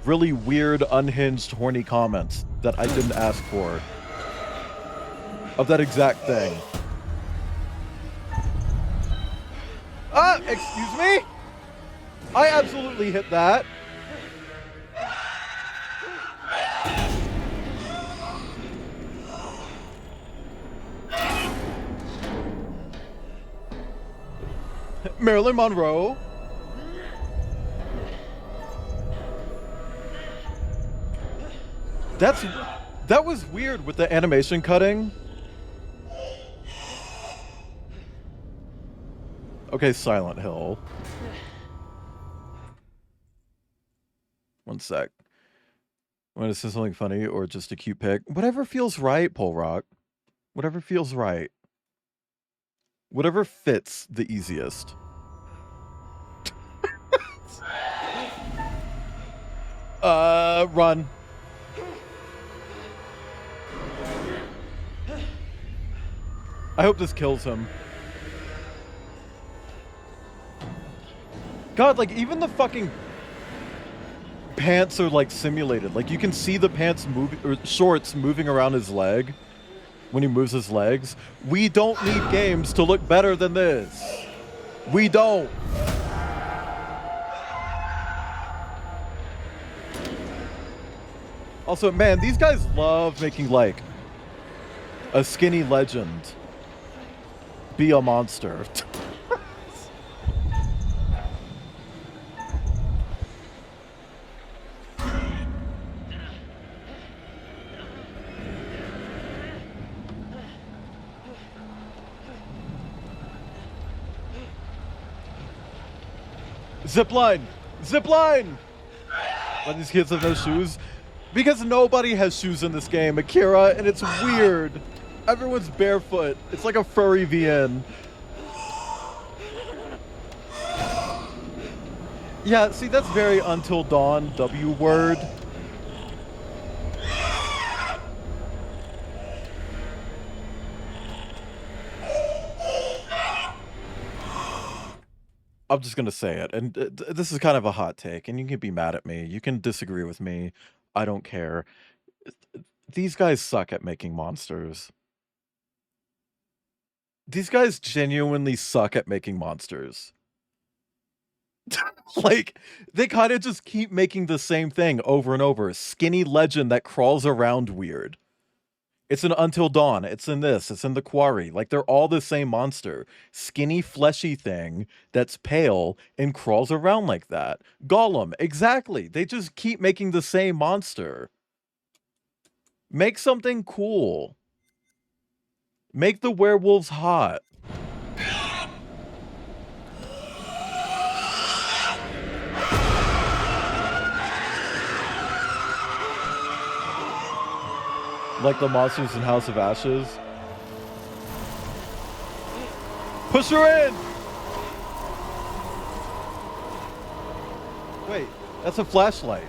really weird, unhinged, horny comments that I didn't ask for. Of that exact thing. Ah, excuse me? I absolutely hit that. Marilyn Monroe. That was weird with the animation cutting. Okay, Silent Hill. One sec. Want to say something funny or just a cute pic? Whatever feels right, Polrock. Whatever feels right. Whatever fits the easiest. Run. I hope this kills him. God, like, even the fucking pants are, like, simulated. Like, you can see the pants moving, or shorts moving around his leg when he moves his legs. We don't need games to look better than this. We don't. Also, man, these guys love making, like, a skinny legend be a monster. Zipline! Zipline! Why these kids have no shoes? Because nobody has shoes in this game, Akira, and it's weird. Everyone's barefoot. It's like a furry VN. Yeah, see, that's very Until Dawn W word. I'm just gonna say it, and this is kind of a hot take, and you can be mad at me. You can disagree with me. I don't care. These guys suck at making monsters. These guys genuinely suck at making monsters. Like, they kind of just keep making the same thing over and over. Skinny legend that crawls around weird. It's in Until Dawn. It's in this. It's in The Quarry. Like, they're all the same monster. Skinny, fleshy thing that's pale and crawls around like that. Gollum. Exactly. They just keep making the same monster. Make something cool. Make the werewolves hot. Like the monsters in House of Ashes. Push her in! Wait, that's a flashlight.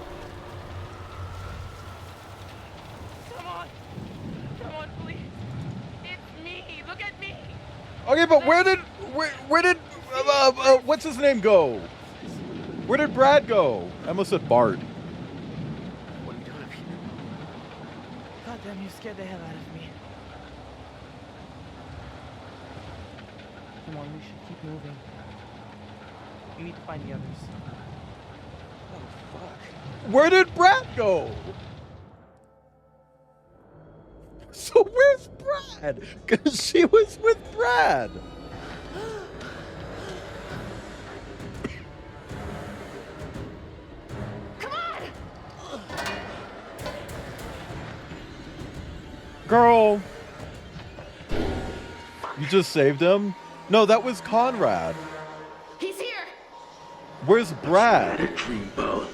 Come on, please. It's me. Look at me. Okay, but where did what's his name go? Where did Brad go? I almost said Bart. What are you doing up here? God damn, you scared the hell out of me. Come on, we should keep moving. We need to find the others. Oh, fuck. Where did Brad go? So where's Brad? Because she was with Brad. Girl! You just saved him? No, that was Conrad. He's here! Where's Brad? Dreamboat.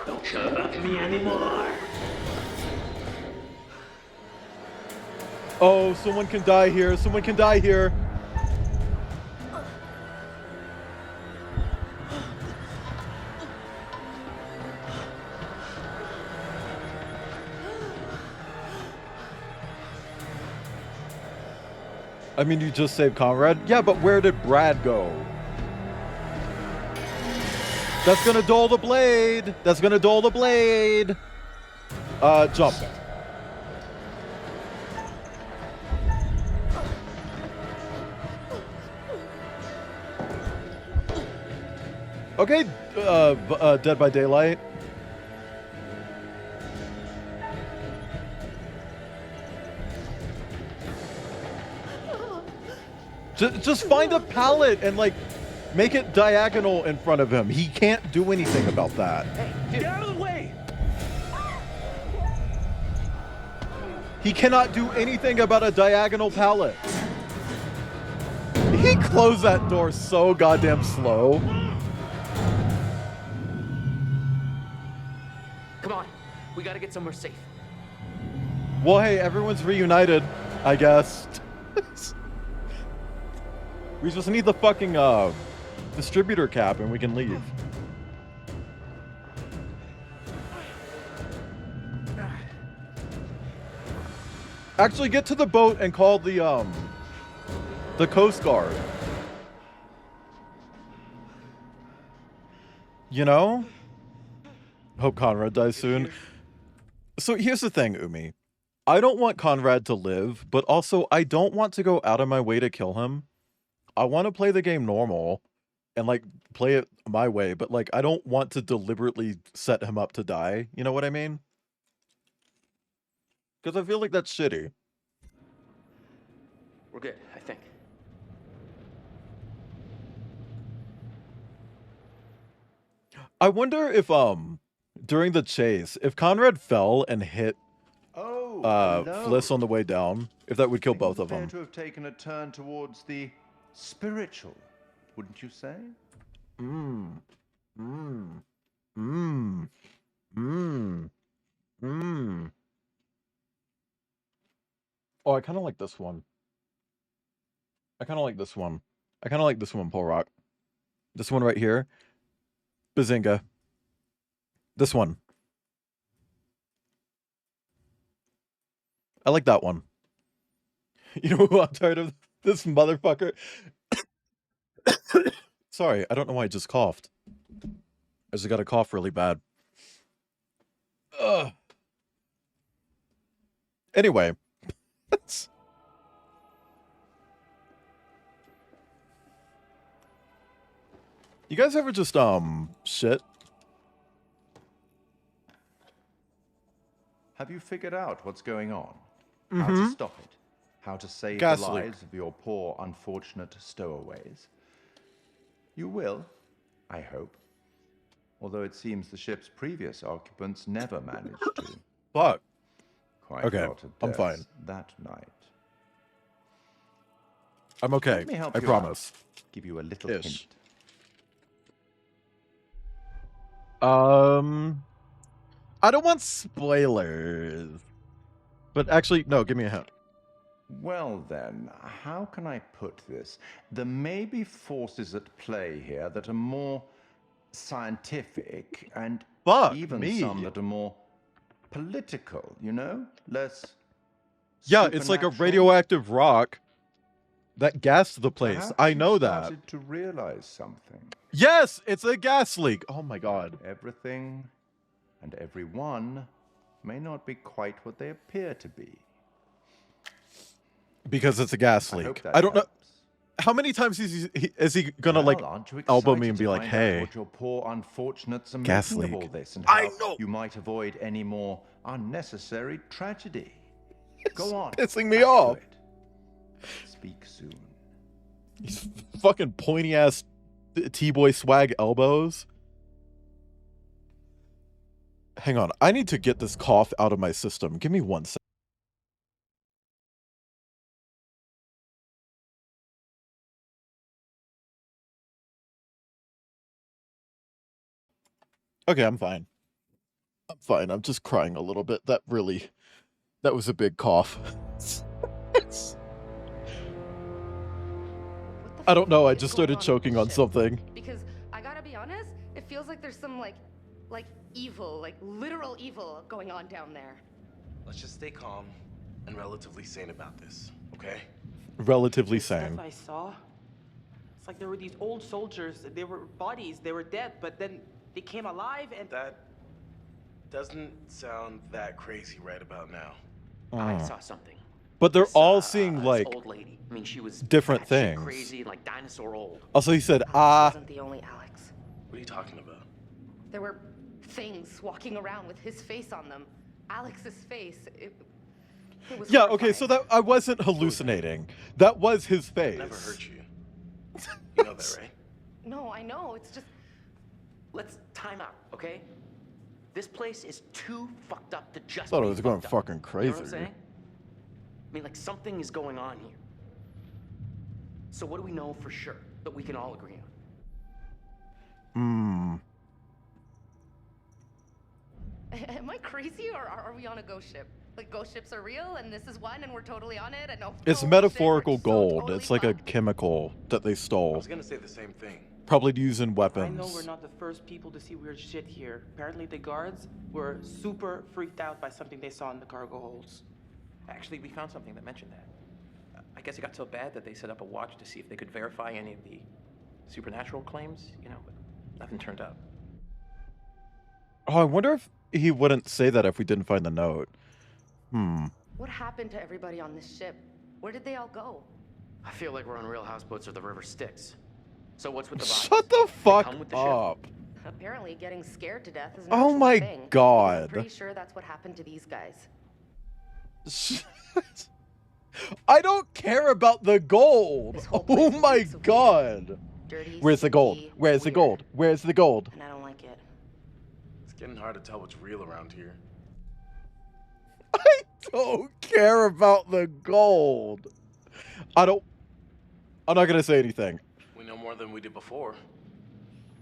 Don't care about me anymore. Oh, someone can die here. Someone can die here. I mean, you just saved Conrad? Yeah, but where did Brad go? That's gonna dull the blade! That's gonna dull the blade! Jump. Okay, Dead by Daylight. Just find a pallet and, like, make it diagonal in front of him. He can't do anything about that. Get out of the way! He cannot do anything about a diagonal pallet. He closed that door so goddamn slow. Come on, we gotta get somewhere safe. Well, hey, everyone's reunited, I guess. We just need the fucking distributor cap and we can leave. Actually, get to the boat and call the Coast Guard. You know? Hope Conrad dies soon. So here's the thing, Umi. I don't want Conrad to live, but also I don't want to go out of my way to kill him. I want to play the game normal and, like, play it my way, but, like, I don't want to deliberately set him up to die. You know what I mean? Because I feel like that's shitty. We're good, I think. I wonder if, during the chase, if Conrad fell and hit Fliss on the way down, if that would kill both of them. Appear to have taken a turn towards the spiritual, wouldn't you say? Oh, I kind of like this one. I kind of like this one. I kind of like this one, Paul Rock. This one right here. Bazinga. This one. I like that one. You know who I'm tired of? This motherfucker. Sorry, I don't know why I just coughed. I just got a cough really bad. Ugh. Anyway. You guys ever just, shit? Have you figured out what's going on? How to stop it? How to save Gas the leak. lives of your poor, unfortunate stowaways? You will, I hope. Although it seems the ship's previous occupants never managed to. Fuck. Quite Okay, a lot of I'm deaths fine. that night. I'm okay. Let me help I you promise. out. Give you a little Ish. hint. I don't want spoilers. But actually, no, give me a hint. Well then, how can I put this? There may be forces at play here that are more scientific and even some that are more political, you know? Less Yeah, it's like a supernatural. radioactive rock that gassed the place. Perhaps I you know that. started to realize something. Yes, it's a gas leak. Oh my god. Everything and everyone may not be quite what they appear to be. Because it's a gas I leak. hope that I don't know. How many times is he gonna, like, aren't you elbow me excited and be to like, find out hey, what your poor unfortunates are gas making leak. of all this and I how know. you might avoid any more unnecessary tragedy. Go on. pissing me back to off. it. Speak soon. These fucking pointy ass T-boy swag elbows. Hang on, I need to get this cough out of my system. Give me 1 second. Okay, I'm fine. I'm fine. I'm just crying a little bit. That was a big cough. I don't know. I just started choking on something. Because I gotta be honest, it feels like there's some like evil, like literal evil going on down there. Let's just stay calm and relatively sane about this, okay? Relatively Stuff sane. I saw. It's like there were these old soldiers. They were bodies. They were dead, but then they came alive and. That doesn't sound that crazy right about now. I saw something. But they're This, all seeing this like old lady. I mean, she was different batshit things. crazy and like dinosaur old. Also, he said, Wasn't the only Alex. What are you talking about? There were things walking around with his face on them. Alex's face. It was Yeah, okay, so that I wasn't hallucinating. That was his face. Never hurt you. You know that, right? No, I know. It's just. Let's time out, okay? This place is too fucked up to just. Thought it be was going fucked up. fucking You know crazy. what I'm saying? I mean, like something is going on here. So what do we know for sure that we can all agree on? Am I crazy or are we on a ghost ship? Like ghost ships are real and this is one and we're totally on it and no. It's metaphorical gold. It's like a chemical that they I stole. was gonna say the same thing. Probably to use in I know weapons. we're not the first people to see weird shit here. Apparently the guards were super freaked out by something they saw in the cargo holds. Actually, we found something that mentioned that. I guess it got so bad that they set up a watch to see if they could verify any of the supernatural claims, you know, but nothing turned up. Oh, I wonder if he wouldn't say that if we didn't find the note. What happened to everybody on this ship? Where did they all go? I feel like we're on Real Houseboats or the River Styx. So what's with the bodies? Shut the fuck come with the ship. up. Apparently getting scared to death is an Oh actual my thing. God. I'm pretty sure that's what happened to these guys. I don't care about the gold. Oh my god. Dirty, Where's the gold? stinky, Where's the weird, gold? Where's the gold? and I don't like it. It's getting hard to tell what's real around here. Don't care about the gold. I'm not gonna say anything. We know more than we did before.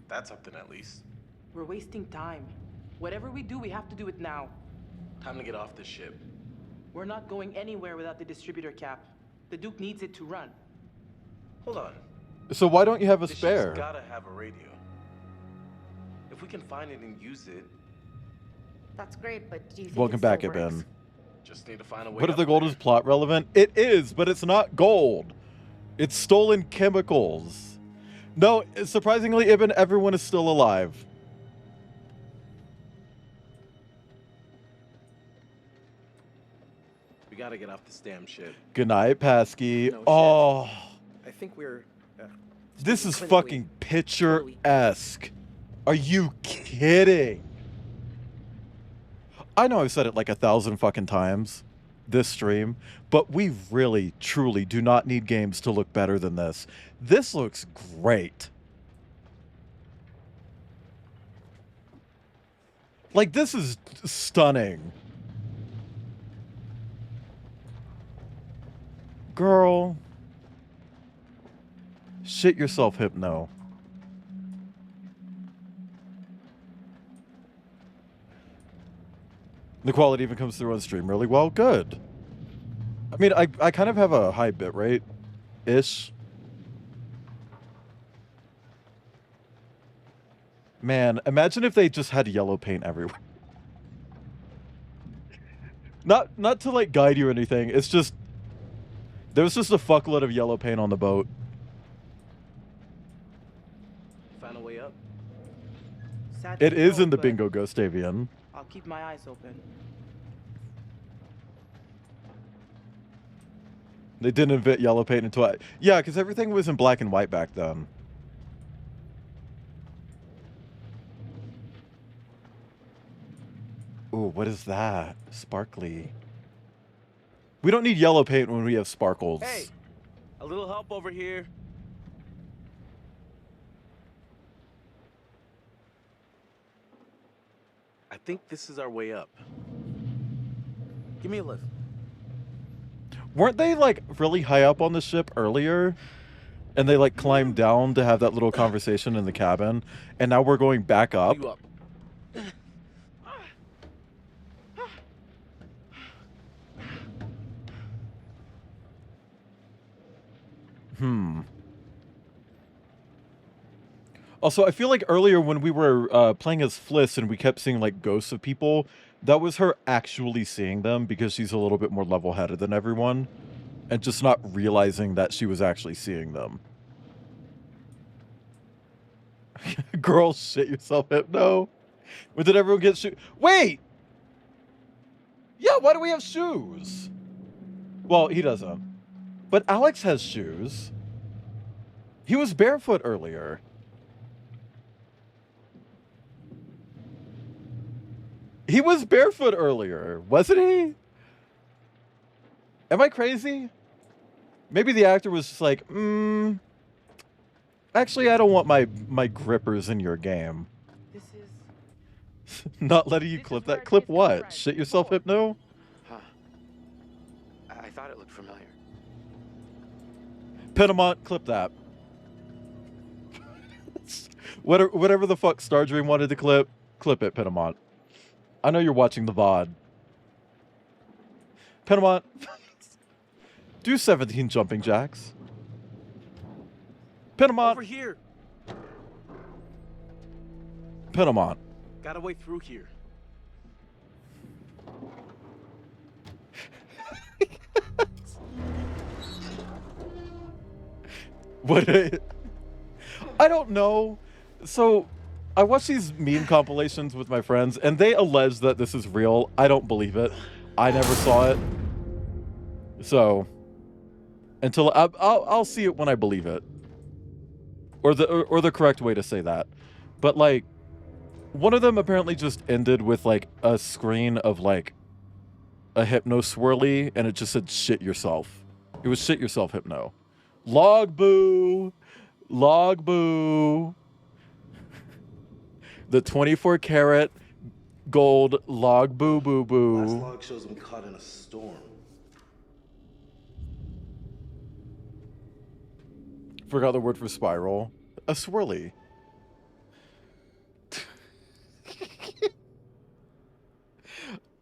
That's something at least. We're wasting time. Whatever we do, we have to do it now. Time to get off this ship. We're not going anywhere without the distributor cap. The Duke needs it to run. Hold on. So why don't you have a This spare? ship's gotta have a radio. If we can find it and use it, That's great, but do you think Welcome it still back, works? Eben. just need to find a way. What if up the gold there. is plot relevant? It is, but it's not gold. It's stolen chemicals. No, surprisingly, Ibn, everyone is still alive. We gotta get off this damn ship. Good night, Pasky. No shit. Oh, I think we're. this is clinically- fucking picture-esque. Are you kidding? I know I've said it like 1,000 fucking times this stream, but we really, truly do not need games to look better than this. This looks great. Like, this is stunning. Girl. Shit yourself, Hypno. The quality even comes through on stream really well. Good. I mean, I kind of have a high bit rate-ish. Man, imagine if they just had yellow paint everywhere. Not to like guide you or anything. It's just there's just a fuckload of yellow paint on the boat. Find a way up. Sad It to is know, in the but Bingo Gustavian. I'll keep my eyes open. They didn't invent yellow paint until yeah, because everything was in black and white back then. Ooh, what is that? Sparkly. We don't need yellow paint when we have sparkles. Hey, a little help over here. I think this is our way up. Give me a lift. Weren't they like really high up on the ship earlier? And they like climbed down to have that little conversation in the cabin, and now we're going back up. You up. Also, I feel like earlier when we were playing as Fliss and we kept seeing like ghosts of people, that was her actually seeing them because she's a little bit more level-headed than everyone, and just not realizing that she was actually seeing them. Girl, shit yourself, Hypno. When did everyone get shoes? Wait! Yeah, why do we have shoes? Well, he doesn't. But Alex has shoes. He was barefoot earlier. He was barefoot earlier, wasn't he? Am I crazy? Maybe the actor was just like, actually, I don't want my grippers in your game. This is... Not letting you clip that. Clip what? Shit yourself, Hypno? Huh. I thought it looked familiar. Penamont, clip that. Whatever the fuck Stardream wanted to clip it, Penamont. I know you're watching the VOD. Penamont, do 17 jumping jacks. Penamont. Over here. Penamont. Got a way through here. What? I don't know. So, I watch these meme compilations with my friends, and they allege that this is real. I don't believe it. I never saw it. So, until I'll see it when I believe it, or the correct way to say that. But like, one of them apparently just ended with like a screen of like a Hypno swirly, and it just said "shit yourself." It was "shit yourself, Hypno." Log boo, log boo. The 24 karat gold log boo boo boo. Last log shows him caught in a storm. Forgot the word for spiral. A swirly.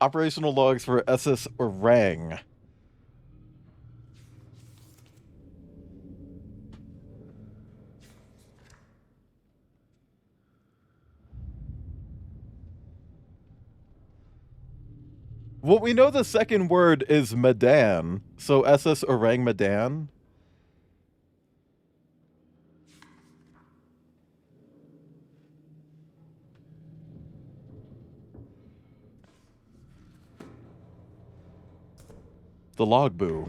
Operational logs for SS Orang. Well, we know the second word is Medan, so SS Orang Medan. The logboo.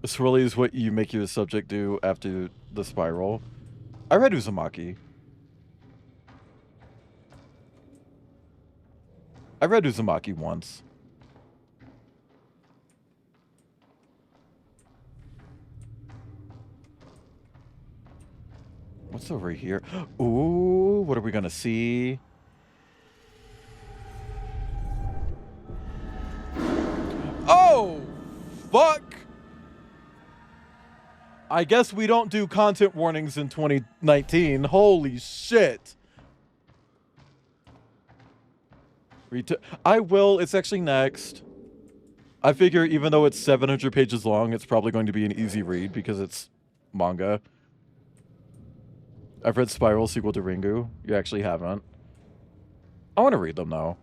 This really is what you make your subject do after the spiral. I read Uzumaki. I read Uzumaki once. What's over here? Ooh, what are we gonna see? Oh, fuck! I guess we don't do content warnings in 2019. Holy shit. I will. It's actually next. I figure even though it's 700 pages long, it's probably going to be an easy read because it's manga. I've read Spiral sequel to Ringu. You actually haven't. I want to read them though.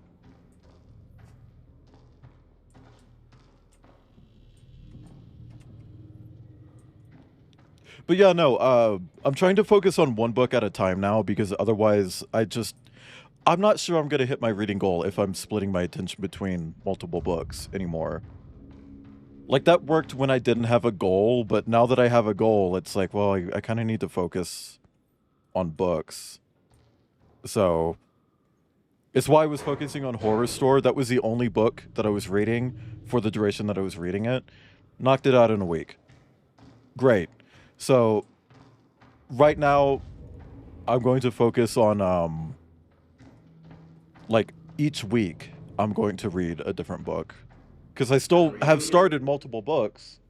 But yeah, no, I'm trying to focus on one book at a time now because otherwise I'm not sure I'm going to hit my reading goal if I'm splitting my attention between multiple books anymore. Like, that worked when I didn't have a goal, but now that I have a goal, it's like, well, I kind of need to focus on books. So, it's why I was focusing on Horror Store. That was the only book that I was reading for the duration that I was reading it. Knocked it out in a week. Great. So, right now, I'm going to focus on, like, each week, I'm going to read a different book. Because I still have started multiple books.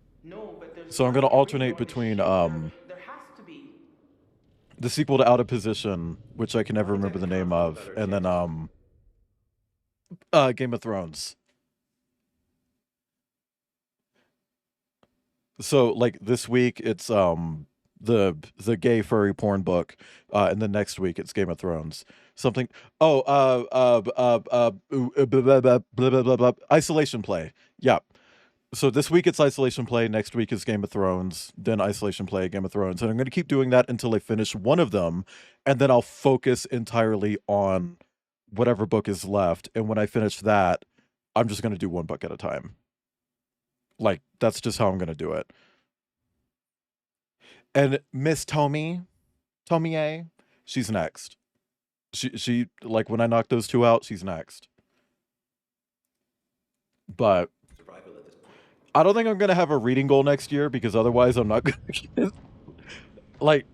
So I'm going to alternate between, the sequel to Out of Position, which I can never remember the name of, and then, Game of Thrones. So like this week it's the gay furry porn book, and then next week it's Game of Thrones. Something. Oh, blah, blah, blah, blah, blah. Isolation Play. Yeah. So this week it's Isolation Play. Next week is Game of Thrones. Then Isolation Play, Game of Thrones, and I'm going to keep doing that until I finish one of them, and then I'll focus entirely on whatever book is left. And when I finish that, I'm just going to do one book at a time. Like that's just how I'm going to do it. And Miss Tomie, she's next. She like when I knock those two out, she's next. But I don't think I'm gonna have a reading goal next year because otherwise I'm not gonna like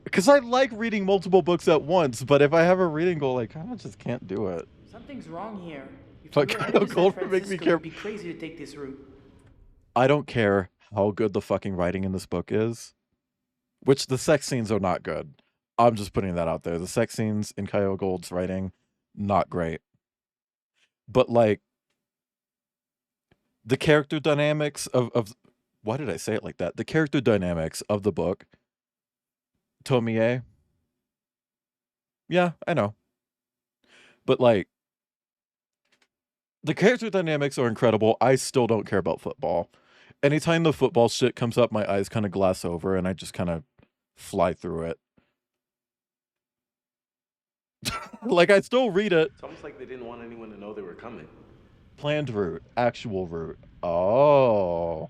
because I like reading multiple books at once, but if I have a reading goal, I kind of just can't do it. Something's wrong here. If But you were Kyle headed to San Goldman makes me Francisco, care. it'd be crazy to take this route. I don't care how good the fucking writing in this book is, which the sex scenes are not good. I'm just putting that out there. The sex scenes in Kyle Gold's writing, not great. But like the character dynamics of why did I say it like that? The character dynamics of the book, Tomie. Yeah, I know. But like the character dynamics are incredible. I still don't care about football. Anytime the football shit comes up, my eyes kind of glass over and I just kind of fly through it. Like I still read it. It's almost like they didn't want anyone to know they were coming. Planned route, actual route. Oh.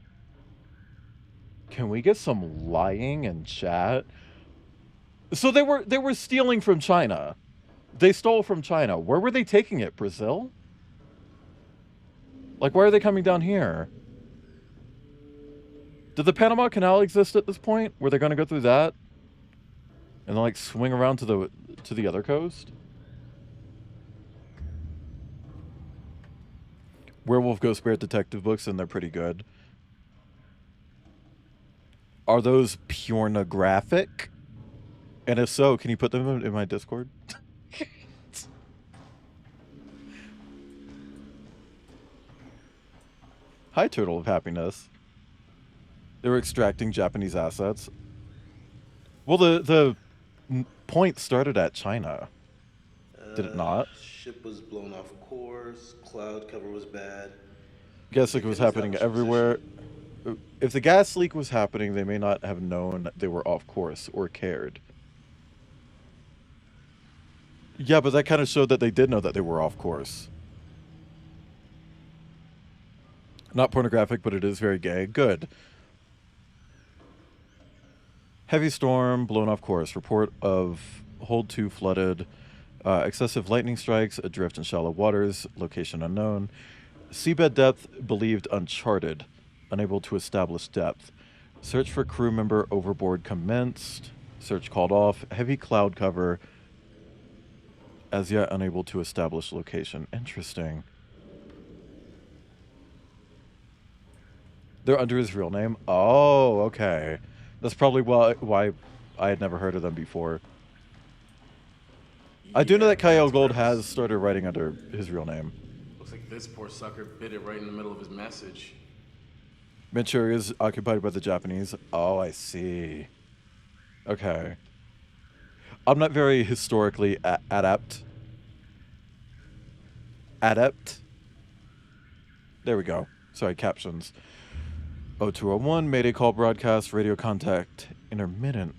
Can we get some lying in chat? So they were stealing from China. They stole from China. Where were they taking it? Brazil? Like why are they coming down here? Did the Panama Canal exist at this point? Were they going to go through that? And then like swing around to the other coast? Werewolf Ghost Spirit Detective books, and they're pretty good. Are those pornographic? And if so, can you put them in my Discord? Hi, Turtle of Happiness. They were extracting Japanese assets. Well, the point started at China. Did it not? Ship was blown off course. Cloud cover was bad. Gas leak was happening everywhere. If the gas leak was happening, they may not have known they were off course or cared. Yeah, but that kind of showed that they did know that they were off course. Not pornographic, but it is very gay. Good. Heavy storm, blown off course. Report of hold 2 flooded. Excessive lightning strikes, adrift in shallow waters. Location unknown. Seabed depth believed uncharted. Unable to establish depth. Search for crew member overboard commenced. Search called off. Heavy cloud cover. As yet unable to establish location. Interesting. They're under his real name? Oh, okay. That's probably why I had never heard of them before. I do know that Kyle Gold has started writing under his real name. Looks like this poor sucker bit it right in the middle of his message. Manchuria is occupied by the Japanese. Oh, I see. Okay. I'm not very historically adept. Adept? There we go. Sorry, captions. 0201, Mayday call broadcast, radio contact, intermittent.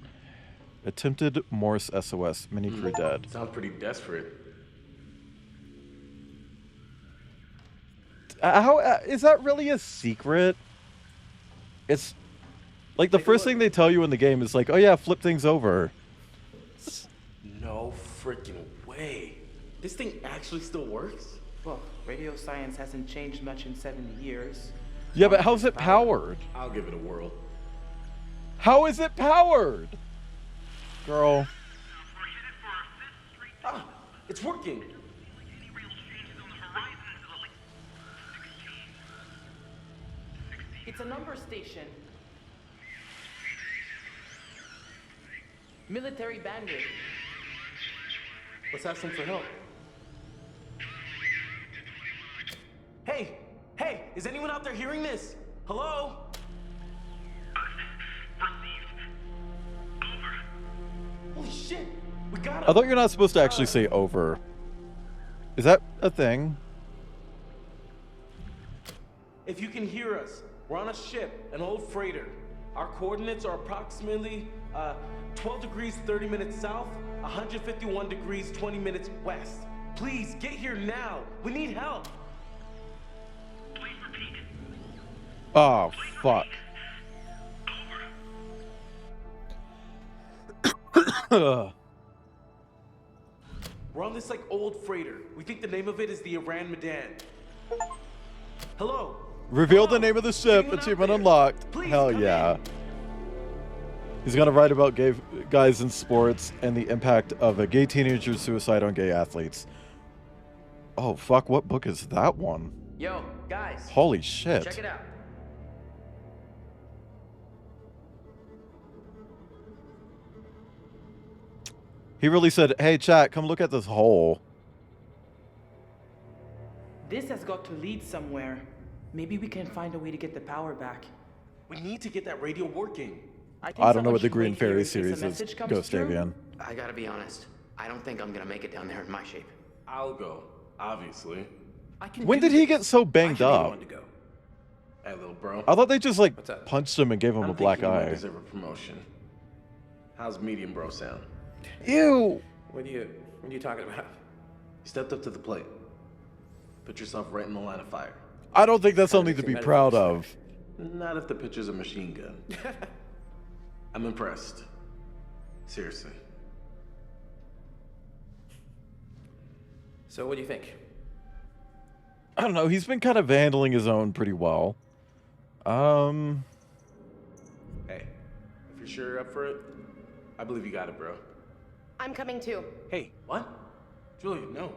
Attempted Morse SOS, mini crew dead. Sounds pretty desperate. How is that really a secret? It's like the first thing they tell you in the game is like, oh yeah, flip things over. No freaking way. This thing actually still works? Well, radio science hasn't changed much in 70 years. Yeah, but how's it powered? I'll give it a whirl. How is it powered? Girl. Ah, it's working. It's a number station. Military bandit. Let's ask them for help. Hey! Hey! Is anyone out there hearing this? Hello? shit. We got I thought you're not supposed to actually say over. Is that a thing? If you can hear us, we're on a ship, an old freighter. Our coordinates are approximately 12 degrees 30 minutes south, 151 degrees 20 minutes west. Please get here now. We need help. Oh, fuck. We're on this like old freighter. We think the name of it is the Iran Medan. Hello? Reveal the name of the ship. Achievement unlocked. Hell yeah. He's gonna write about gay guys in sports and the impact of a gay teenager's suicide on gay athletes. Oh, fuck. What book is that one? Yo, guys. Holy shit. Check it out. He really said, hey, chat, come look at this hole. This has got to lead somewhere. Maybe we can find a way to get the power back. We need to get that radio working. I don't know what the Green Fairy series is. Ghost Avian. I gotta be honest. I don't think I'm gonna make it down there in my shape. I'll go, obviously. When did he get so banged up? Hey, little bro. I thought they just like punched him and gave him a black You might eye. deserve a promotion. How's medium bro sound? Ew. What are you talking about? You stepped up to the plate. Put yourself right in the line of fire. I don't think that's something to be proud of. Not if the pitcher's a machine gun. I'm impressed. Seriously. So what do you think? I don't know. He's been kind of handling his own pretty well. Hey, if you're sure you're up for it, I believe you got it, bro. I'm coming too. Hey, what? Julia, no.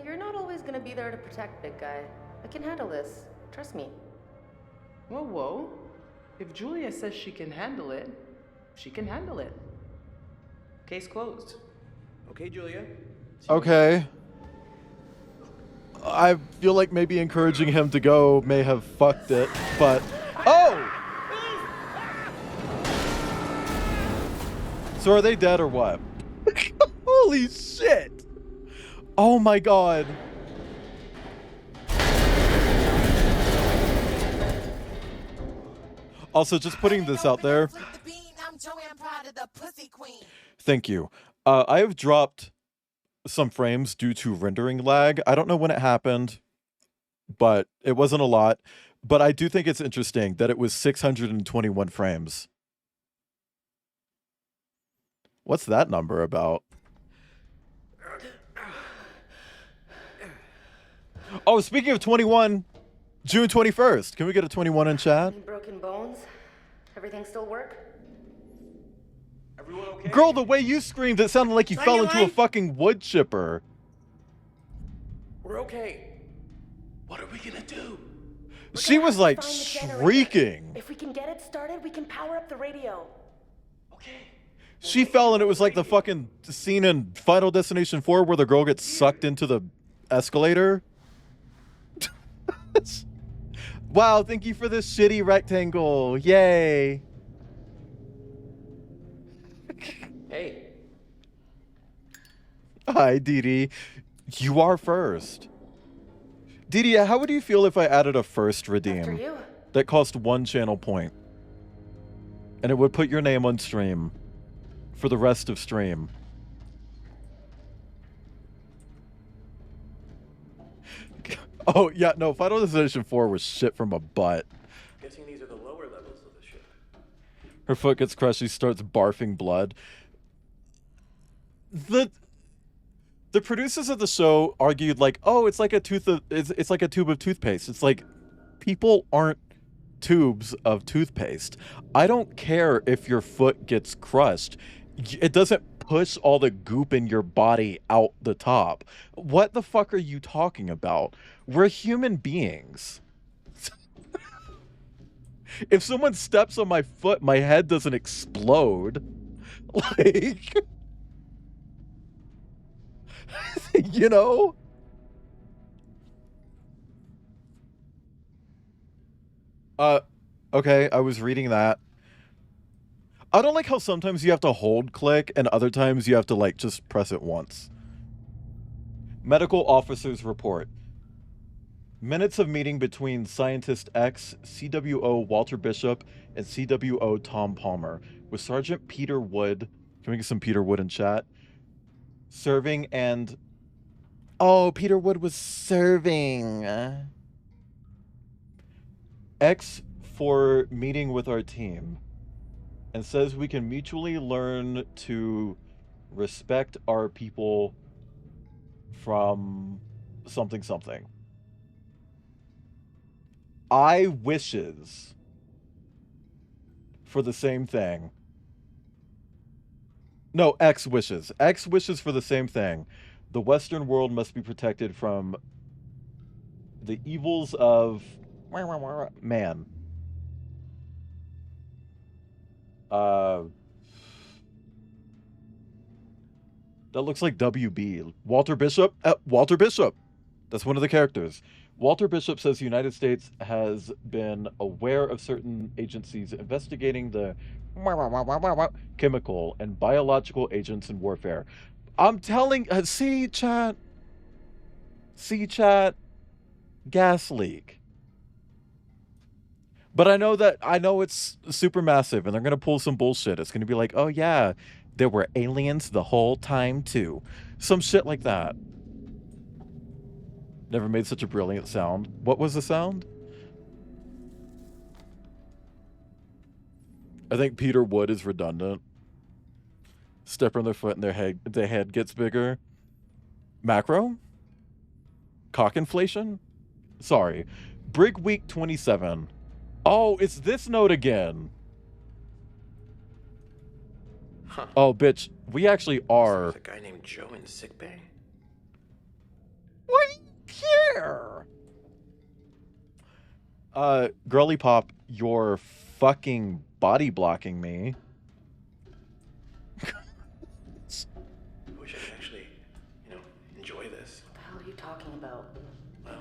You're not always gonna be there to protect, big guy. I can handle this. Trust me. Whoa, whoa. If Julia says she can handle it, she can handle it. Case closed. Okay, Julia. Okay. I feel like maybe encouraging him to go may have fucked it, but... Oh! So are they dead or what? Holy shit! Oh my god. Also, just putting this out there. Thank you. I have dropped some frames due to rendering lag. I don't know when it happened, but it wasn't a lot. But I do think it's interesting that it was 621 frames. What's that number about? Oh, speaking of 21, June 21st. Can we get a 21 in chat? Any broken bones? Everything still work? Everyone okay? Girl, the way you screamed, it sounded like you fell into a fucking wood chipper. We're okay. What are we gonna do? She was like shrieking. If we can get it started, we can power up the radio. She fell and it was like the fucking scene in Final Destination 4 where the girl gets sucked into the escalator. Wow, thank you for this shitty rectangle. Yay. Hey. Hi, Didi. You are first. Didi, how would you feel if I added a first redeem that cost 1 channel point? And it would put your name on stream for the rest of stream. Oh, yeah, no, Final Destination 4 was shit from a butt. Guessing these are the lower levels of the ship. Her foot gets crushed, she starts barfing blood. The producers of the show argued like, oh, it's like a it's like a tube of toothpaste. It's like, people aren't tubes of toothpaste. I don't care if your foot gets crushed. It doesn't push all the goop in your body out the top. What the fuck are you talking about? We're human beings. If someone steps on my foot, my head doesn't explode. Like, you know? Okay, I was reading that. I don't like how sometimes you have to hold click and other times you have to like just press it once. Medical officer's report. Minutes of meeting between Scientist X, CWO Walter Bishop, and CWO Tom Palmer with Sergeant Peter Wood. Can we get some Peter Wood in chat? Serving and... Oh, Peter Wood was serving. X for meeting with our team and says we can mutually learn to respect our people from something something. I wishes for the same thing. No, X wishes. X wishes for the same thing. The Western world must be protected from the evils of man. That looks like WB. Walter Bishop? Walter Bishop. That's one of the characters. Walter Bishop says the United States has been aware of certain agencies investigating the chemical and biological agents in warfare. I'm telling... see, chat. See, chat. Gas leak. But I know it's super massive and they're going to pull some bullshit. It's going to be like, oh yeah, there were aliens the whole time too. Some shit like that. Never made such a brilliant sound. What was the sound? I think Peter Wood is redundant. Step on their foot and their head gets bigger. Macro? Cock inflation? Sorry. Brig Week 27. Oh, it's this note again. Huh. Oh, bitch. We actually are. There's a guy named Joe in sickbay. What do you care? Girly Pop, you're fucking body blocking me. I wish I could actually, enjoy this. What the hell are you talking about? Well,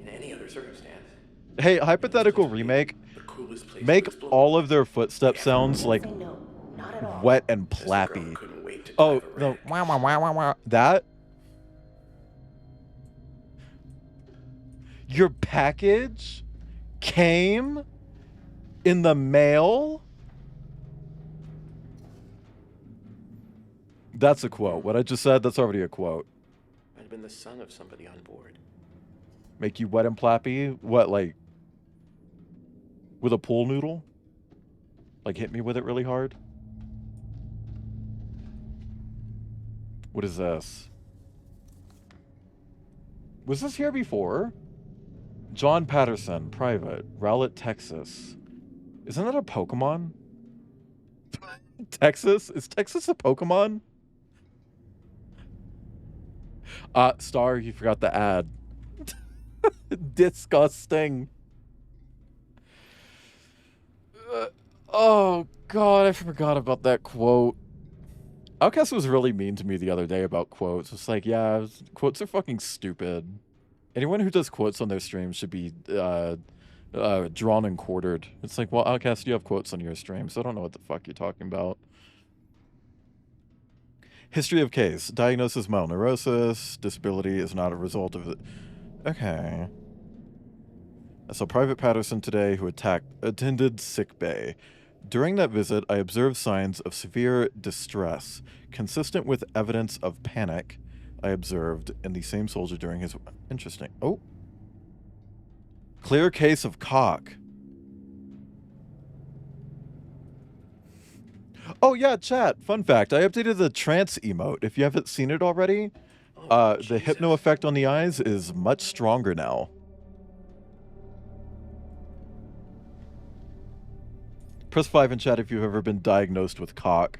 in any other circumstance. Hey, hypothetical remake. Make all of their footstep sounds like wet and plappy. Oh, no. Wah, wah, wah, wah, wah. That? Your package came in the mail? That's a quote. What I just said, that's already a quote. Might have been the son of somebody on board. Make you wet and plappy? What, like, with a pool noodle? Like, hit me with it really hard? What is this? Was this here before? John Patterson, private, Rowlett, Texas. Isn't that a Pokemon? Texas? Is Texas a Pokemon? Star, you forgot the ad. Disgusting. Oh, God, I forgot about that quote. Outcast was really mean to me the other day about quotes. It's like, yeah, quotes are fucking stupid. Anyone who does quotes on their stream should be drawn and quartered. It's like, well, Outcast, you have quotes on your stream, so I don't know what the fuck you're talking about. History of case. Diagnosis mild neurosis. Disability is not a result of it. Okay. I saw Private Patterson today who attended sick bay. During that visit, I observed signs of severe distress, consistent with evidence of panic I observed in the same soldier during his... Interesting. Oh. Clear case of cock. Oh, yeah, chat. Fun fact. I updated the trance emote. If you haven't seen it already, the hypno effect on the eyes is much stronger now. Press 5 in chat if you've ever been diagnosed with cock.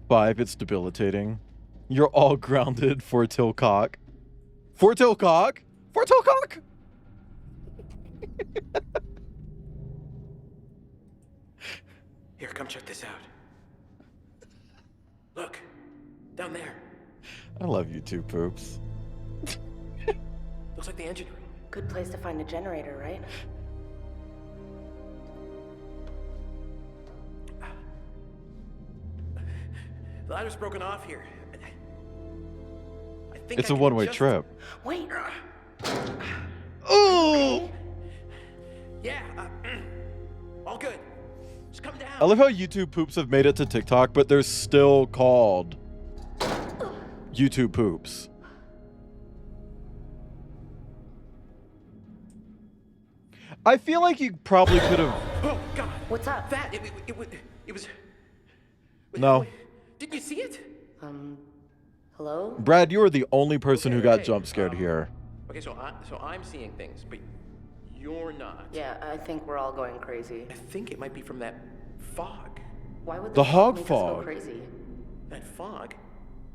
Five, it's debilitating. You're all grounded for till cock. For till cock? For till cock! Here, come check this out. Look, down there. I love you too, Poops. Looks like the engine room. Good place to find a generator, right? The ladder's broken off here. I think It's I a can one-way adjust- trip. Wait. Oh! Yeah, all good. Just come down. I love how YouTube Poops have made it to TikTok, but they're still called YouTube Poops. I feel like you probably could have. Oh God! What's up? That it was. No. Didn't you see it? Hello? Brad, you are the only person who got jump scared here. Okay, so I'm seeing things, but you're not. Yeah, I think we're all going crazy. I think it might be from that fog. Why would The hog make us go fog. crazy? That fog.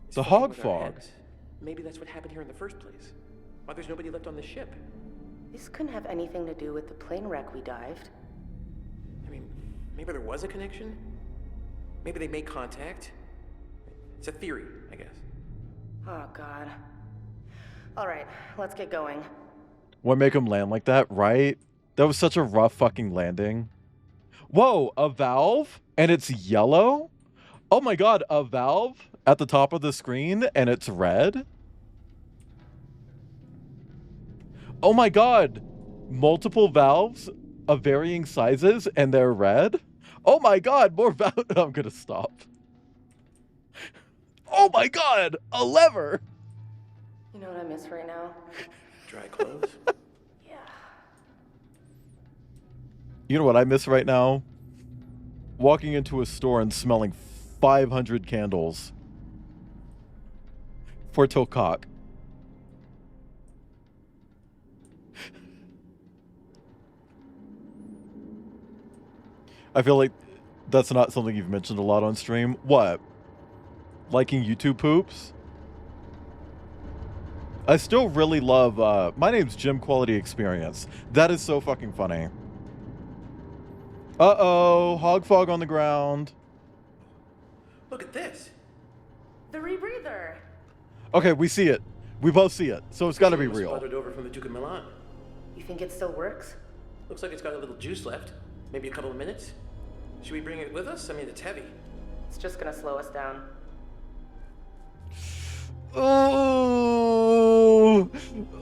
is The fucking hog with our fog. heads. Maybe that's what happened here in the first place. Why there's nobody left on the ship. This couldn't have anything to do with the plane wreck we dived. I mean, maybe there was a connection. Maybe they made contact. It's a theory, I guess. Oh, God. All right, let's get going. What make him land like that, right? That was such a rough fucking landing. Whoa, a valve? And it's yellow? Oh my god, a valve at the top of the screen and it's red? Oh my god, multiple valves of varying sizes and they're red? Oh my god, more valves. I'm gonna stop. Oh my god, a lever! You know what I miss right now? Dry clothes. Yeah. You know what I miss right now? Walking into a store and smelling 500 candles. For Tokak. I feel like that's not something you've mentioned a lot on stream. What? Liking YouTube poops? I still really love, my name's Jim Quality Experience. That is so fucking funny. Uh-oh, hog fog on the ground. Look at this. The rebreather. Okay, we see it. We both see it, so it's gotta be real. Spotted over from the Duke of Milan. You think it still works? Looks like it's got a little juice left. Maybe a couple of minutes. Should we bring it with us? I mean, it's heavy. It's just gonna slow us down. Oh,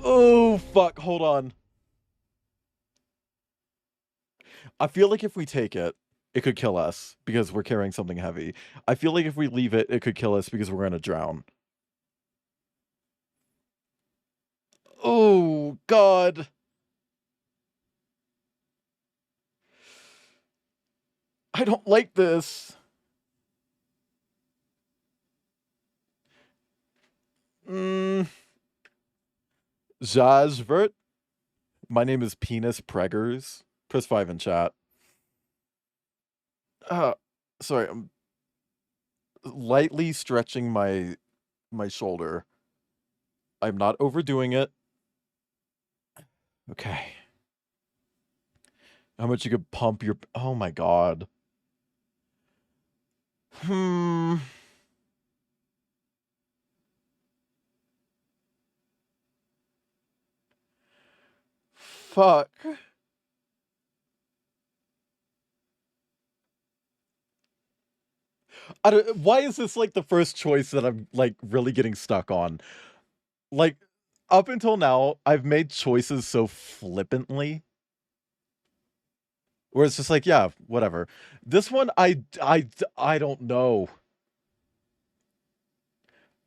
oh, fuck. Hold on. I feel like if we take it, it could kill us because we're carrying something heavy. I feel like if we leave it, it could kill us because we're going to drown. Oh, God. I don't like this. Zazvert. My name is Penis Preggers. Press 5 in chat. Sorry, I'm lightly stretching my shoulder. I'm not overdoing it. Okay. How much you could pump your... Oh my god. Fuck. Why is this like the first choice that I'm like really getting stuck on? Like up until now, I've made choices so flippantly. Where it's just like, yeah, whatever. This one, I don't know.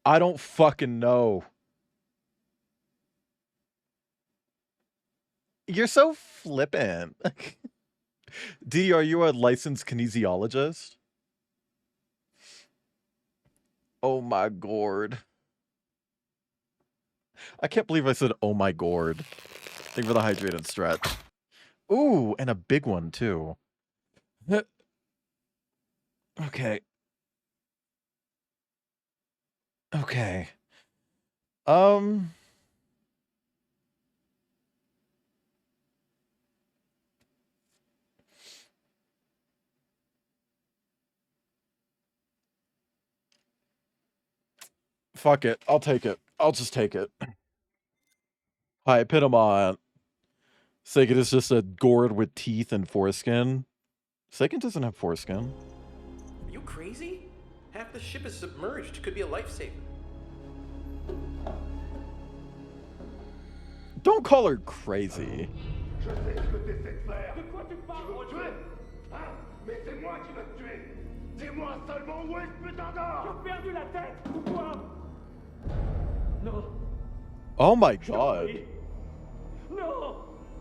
I don't fucking know. You're so flippant. D, are you a licensed kinesiologist? Oh my gourd. I can't believe I said, oh my gourd. Thank you for the hydrated stretch. Ooh, and a big one too. Okay. Okay. Fuck it. I'll take it. I'll just take it. Hi, Pitamon. Seiken is just a gourd with teeth and foreskin. Seiken doesn't have foreskin. Are you crazy? Half the ship is submerged. Could be a lifesaver. Don't call her crazy. Je sais ce que t'essaies de faire. De quoi tu parles? Tu veux me tuer? Hein? Mais c'est moi qui vais te tuer. Dis-moi seulement où est ce putain d'or? Tu as perdu la tête ou quoi? Non. Oh my god. Non!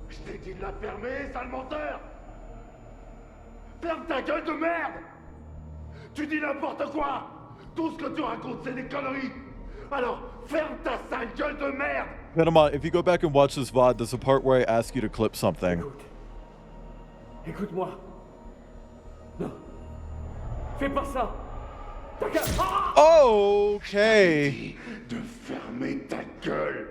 Je t'ai dit de la fermer, sale menteur! Ferme ta gueule de merde! Tu dis n'importe quoi! Tout ce que tu racontes, c'est des conneries! Alors, ferme ta sale gueule de merde! Pitamon, if you go back and watch this VOD, there's a part where I ask you to clip something. Écoute-moi. Non. Fais pas ça! Ta gueule! Okay. De fermer ta gueule!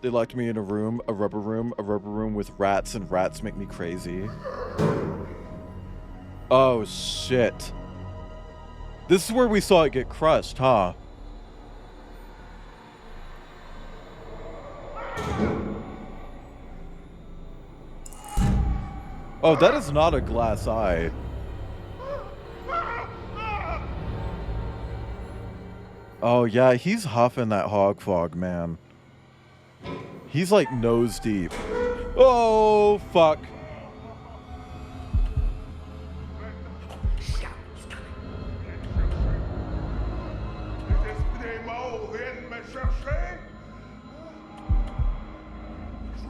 They locked me in a room, a rubber room with rats, and rats make me crazy. Oh, shit. This is where we saw it get crushed, huh? Oh, that is not a glass eye. Oh, yeah, he's huffing that hog fog, man. He's like nose deep. Oh, fuck.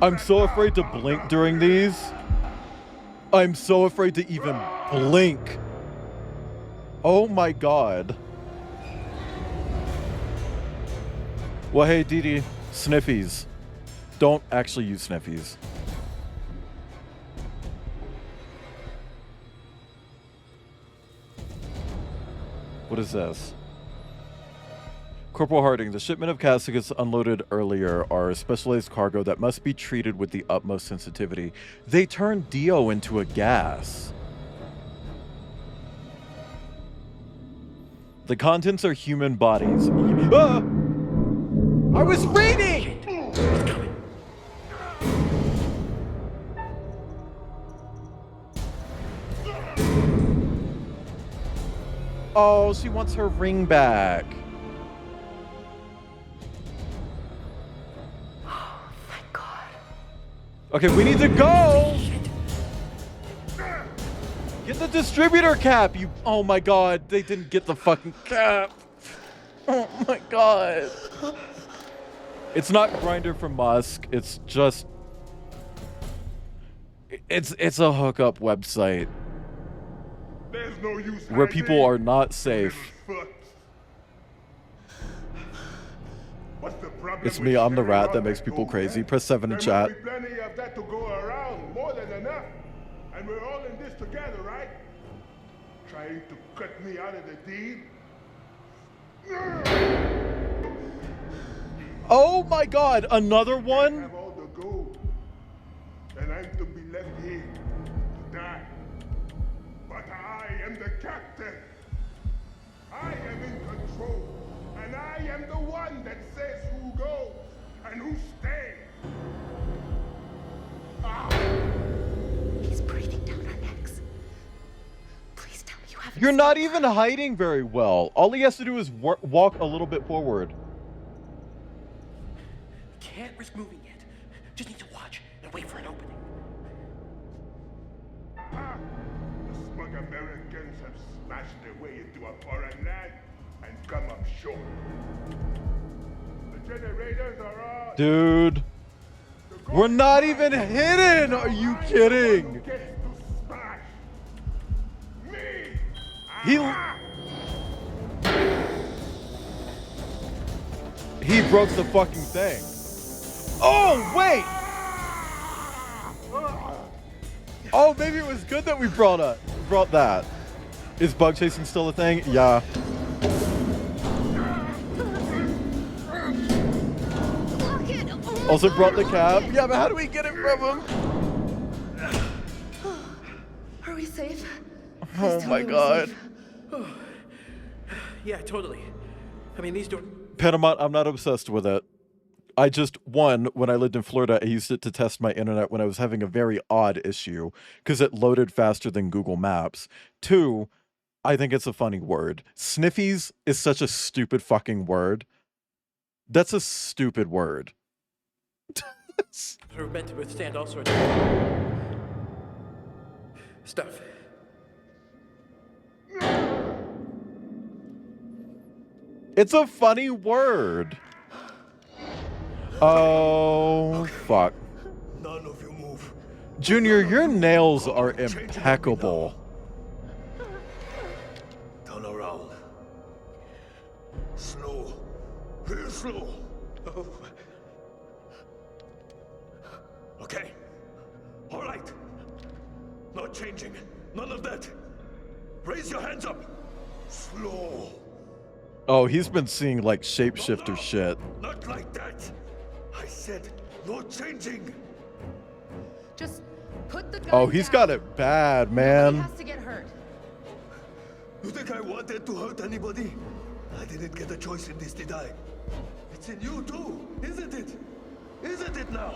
I'm so afraid to blink during these. I'm so afraid to even blink. Oh my god. Well, hey, Didi, sniffies. Don't actually use sniffies. What is this? Corporal Harding, the shipment of caskets unloaded earlier are specialized cargo that must be treated with the utmost sensitivity. They turned Dio into a gas. The contents are human bodies. Ah! I was reading! Oh, she wants her ring back. Okay, we need to go! Get the distributor cap, you... Oh my god, they didn't get the fucking cap. Oh my god. It's not Grindr for Musk, it's just... It's a hookup website. There's no use Where people are not safe. What's the problem? It's me, I'm the rat that makes people crazy. Press 7 in chat. There will be plenty of that to go around, more than enough. And we're all in this together, right? Trying to cut me out of the deal? Oh my god, another I one? have all the gold, and I'm to be left here to die. But I am the captain. I am in control, and I am the one that says who goes and who stays. He's breathing down our necks. Please tell me you haven't. You're not even hiding very well. All he has to do is walk a little bit forward. Can't risk moving yet. Just need to watch and wait for an opening. The smug Americans have smashed their way into a foreign land and come up short. The generators are on. Dude. We're not even hidden! Are you kidding? He broke the fucking thing. Oh, wait! Oh, maybe it was good that we brought that. Is bug chasing still a thing? Yeah. Also brought the cab. Yeah, but how do we get it from him? we safe? Oh my god. Yeah, totally. I mean, these doors. Panama, I'm not obsessed with it. I just, one, when I lived in Florida, I used it to test my internet when I was having a very odd issue because it loaded faster than Google Maps. Two, I think it's a funny word. Sniffies is such a stupid fucking word. That's a stupid word. Are meant to withstand all sorts of stuff. It's a funny word. Oh, fuck. None of you move. Junior, your nails are impeccable. Turn around. Slow. Real slow. Oh. Okay. All right. Not changing. None of that. Raise your hands up. Slow. Oh, he's been seeing like shapeshifter shit. Not like that. I said no changing. Just put the gun Oh, he's got it bad, man. Nobody has to get hurt. You think I wanted to hurt anybody? I didn't get a choice in this, did I? It's in you too, isn't it? Isn't it now?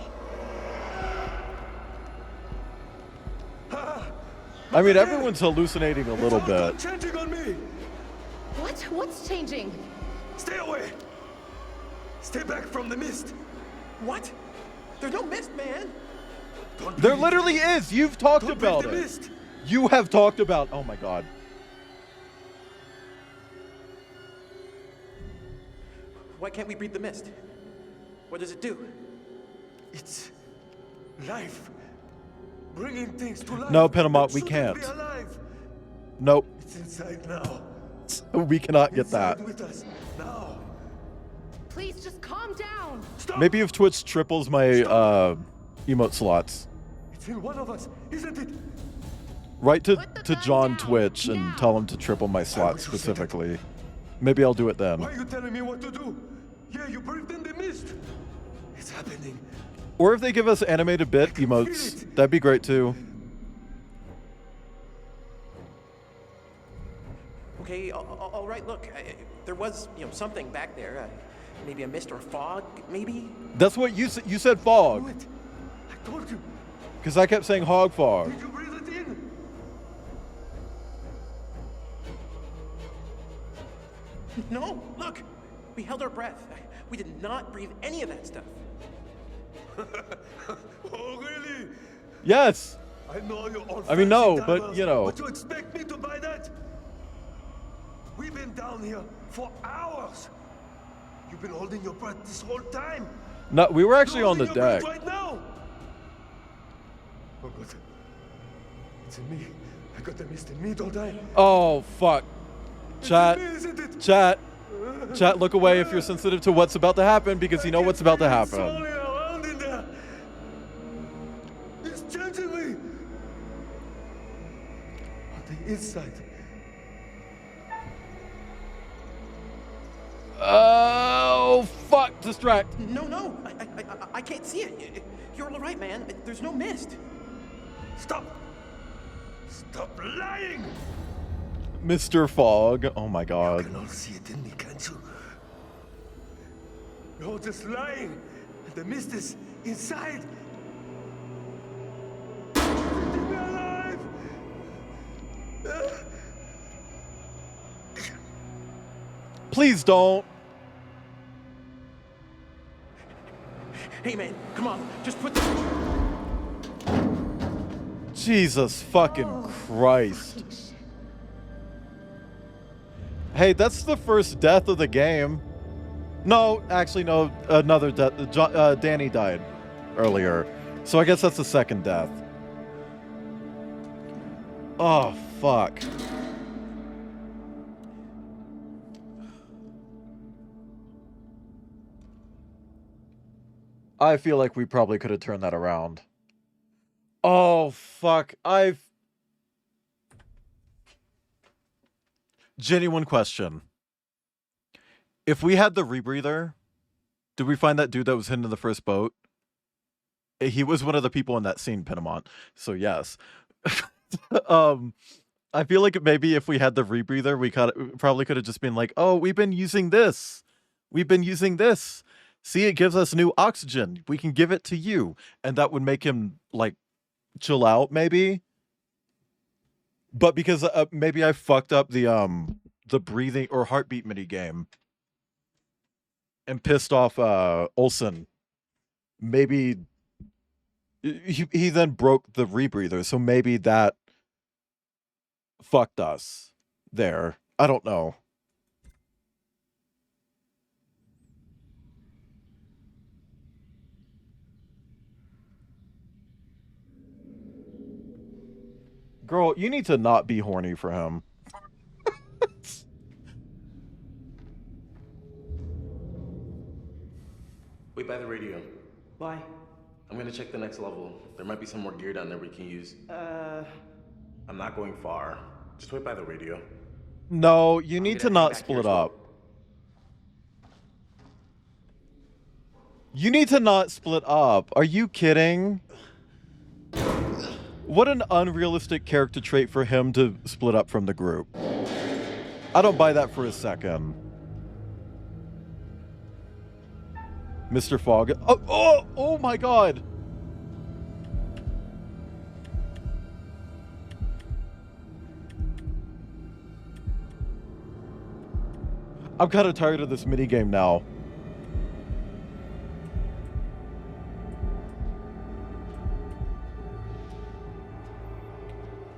I mean, everyone's hallucinating a little bit. Changing on me. What? What's changing? Stay away. Stay back from the mist. What? There's no mist, man. There literally is. You've talked about it. You have talked about. Oh my god. Why can't we breathe the mist? What does it do? It's life. Bringing things to life. No, Panama, that we shouldn't can't. be alive. Nope. It's inside now. We cannot get that. Inside with us now. Please just calm down. Stop. Maybe if Twitch triples my emote slots. It's in one of us, isn't it? Write to John Twitch and tell him to triple my slots specifically. Maybe I'll do it then. Why are you telling me what to do? Yeah, you breathed in the mist. It's happening. Or if they give us animated bit emotes, that'd be great too. Okay, all right. Look, there was, something back there. Maybe a mist or a fog, maybe. That's what you said. You said fog. I told you. Because I kept saying hog fog. Did you breathe it in? No, look. We held our breath. We did not breathe any of that stuff. Oh, really? Yes. I know you're all I mean, no, fancy but divers, you know. But you expect me to buy that? We've been down here for hours. You've been holding your breath this whole time. No, we were actually on the Holding your breath deck. right now. Oh, God. It's in me. I got the mist in me, don't I? Oh fuck. Chat. It's in me, isn't it? Chat, look away if you're sensitive to what's about to happen because you know what's about to happen. Swirling around in there. It's changing me. On the inside. Oh fuck! Distract. No, I can't see it. You're all right, man. There's no mist. Stop! Stop lying! Mr. Fog. Oh my god. You can all see it in me, can't you? You're just lying. The mist is inside. Keep me alive! Please don't. Hey, man, come on. Just put Jesus fucking Christ. Hey, that's the first death of the game. No, actually, no. Another death. Danny died earlier. So I guess that's the second death. Oh, fuck. I feel like we probably could have turned that around. Oh, fuck. Genuine question. If we had the rebreather, did we find that dude that was hidden in the first boat? He was one of the people in that scene, Pinamont. So yes. I feel like maybe if we had the rebreather, we probably could have just been like, oh, we've been using this. We've been using this. See, it gives us new oxygen. We can give it to you. And that would make him, like, chill out, maybe. But because maybe I fucked up the breathing or heartbeat mini game and pissed off Olsen. Maybe he then broke the rebreather, so maybe that fucked us there. I don't know. Girl, you need to not be horny for him. Wait by the radio. Why? I'm gonna check the next level. There might be some more gear down there we can use. I'm not going far. Just wait by the radio. No, you need to not split up. You need to not split up. Are you kidding? What an unrealistic character trait for him to split up from the group. I don't buy that for a second. Mr. Fogg. Oh my god. I'm kind of tired of this minigame now.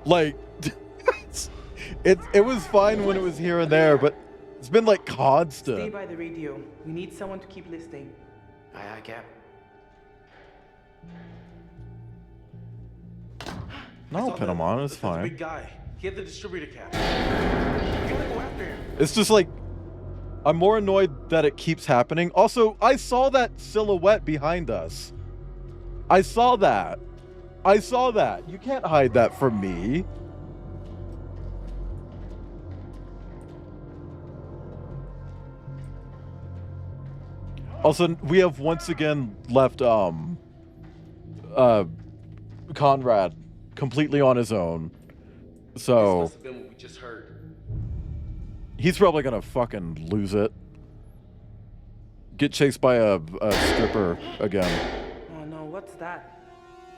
Like, it was fine when it was here and there, but it's been like constant. Stay by the radio. We need someone to keep listening. Aye, aye, Cap. No, pin him on. It's Big fine. guy. He had the distributor cap. You gotta go after him. It's just like, I'm more annoyed that it keeps happening. Also, I saw that silhouette behind us. I saw that. I saw that. You can't hide that from me. Also, we have once again left Conrad completely on his own. So This must have been what we just heard. he's probably gonna fucking lose it. Get chased by a stripper again. Oh no, what's that?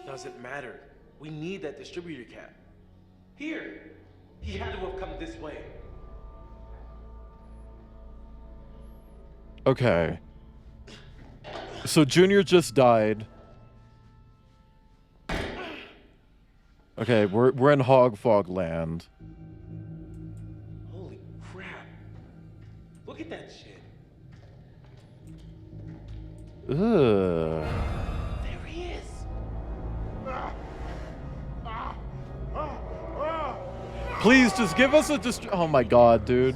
Doesn't matter. We need that distributor cap. Here. He had to have come this way. Okay. So Junior just died. Okay, we're in Hog Fog land. Holy crap. Look at that shit. Ugh. There he is. Please just give us a oh my god, dude.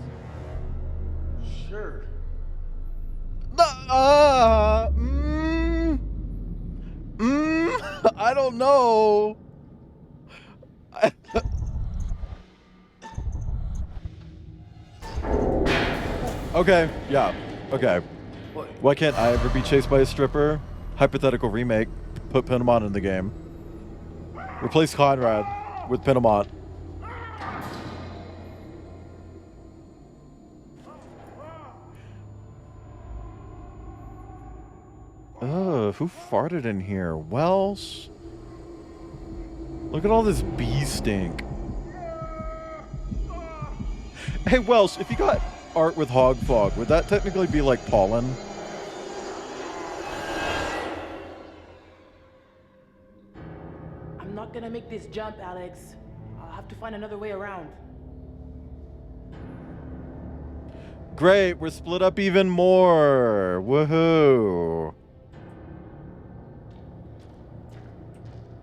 Sure. I don't know. Okay, yeah, okay. Why can't I ever be chased by a stripper? Hypothetical remake. Put Pinamon in the game. Replace Conrad with Pinamon. Ugh, who farted in here? Welsh? Look at all this bee stink. Hey, Welsh, if you got art with hog fog, would that technically be like pollen? I'm not gonna make this jump, Alex. I'll have to find another way around. Great, we're split up even more. Woohoo.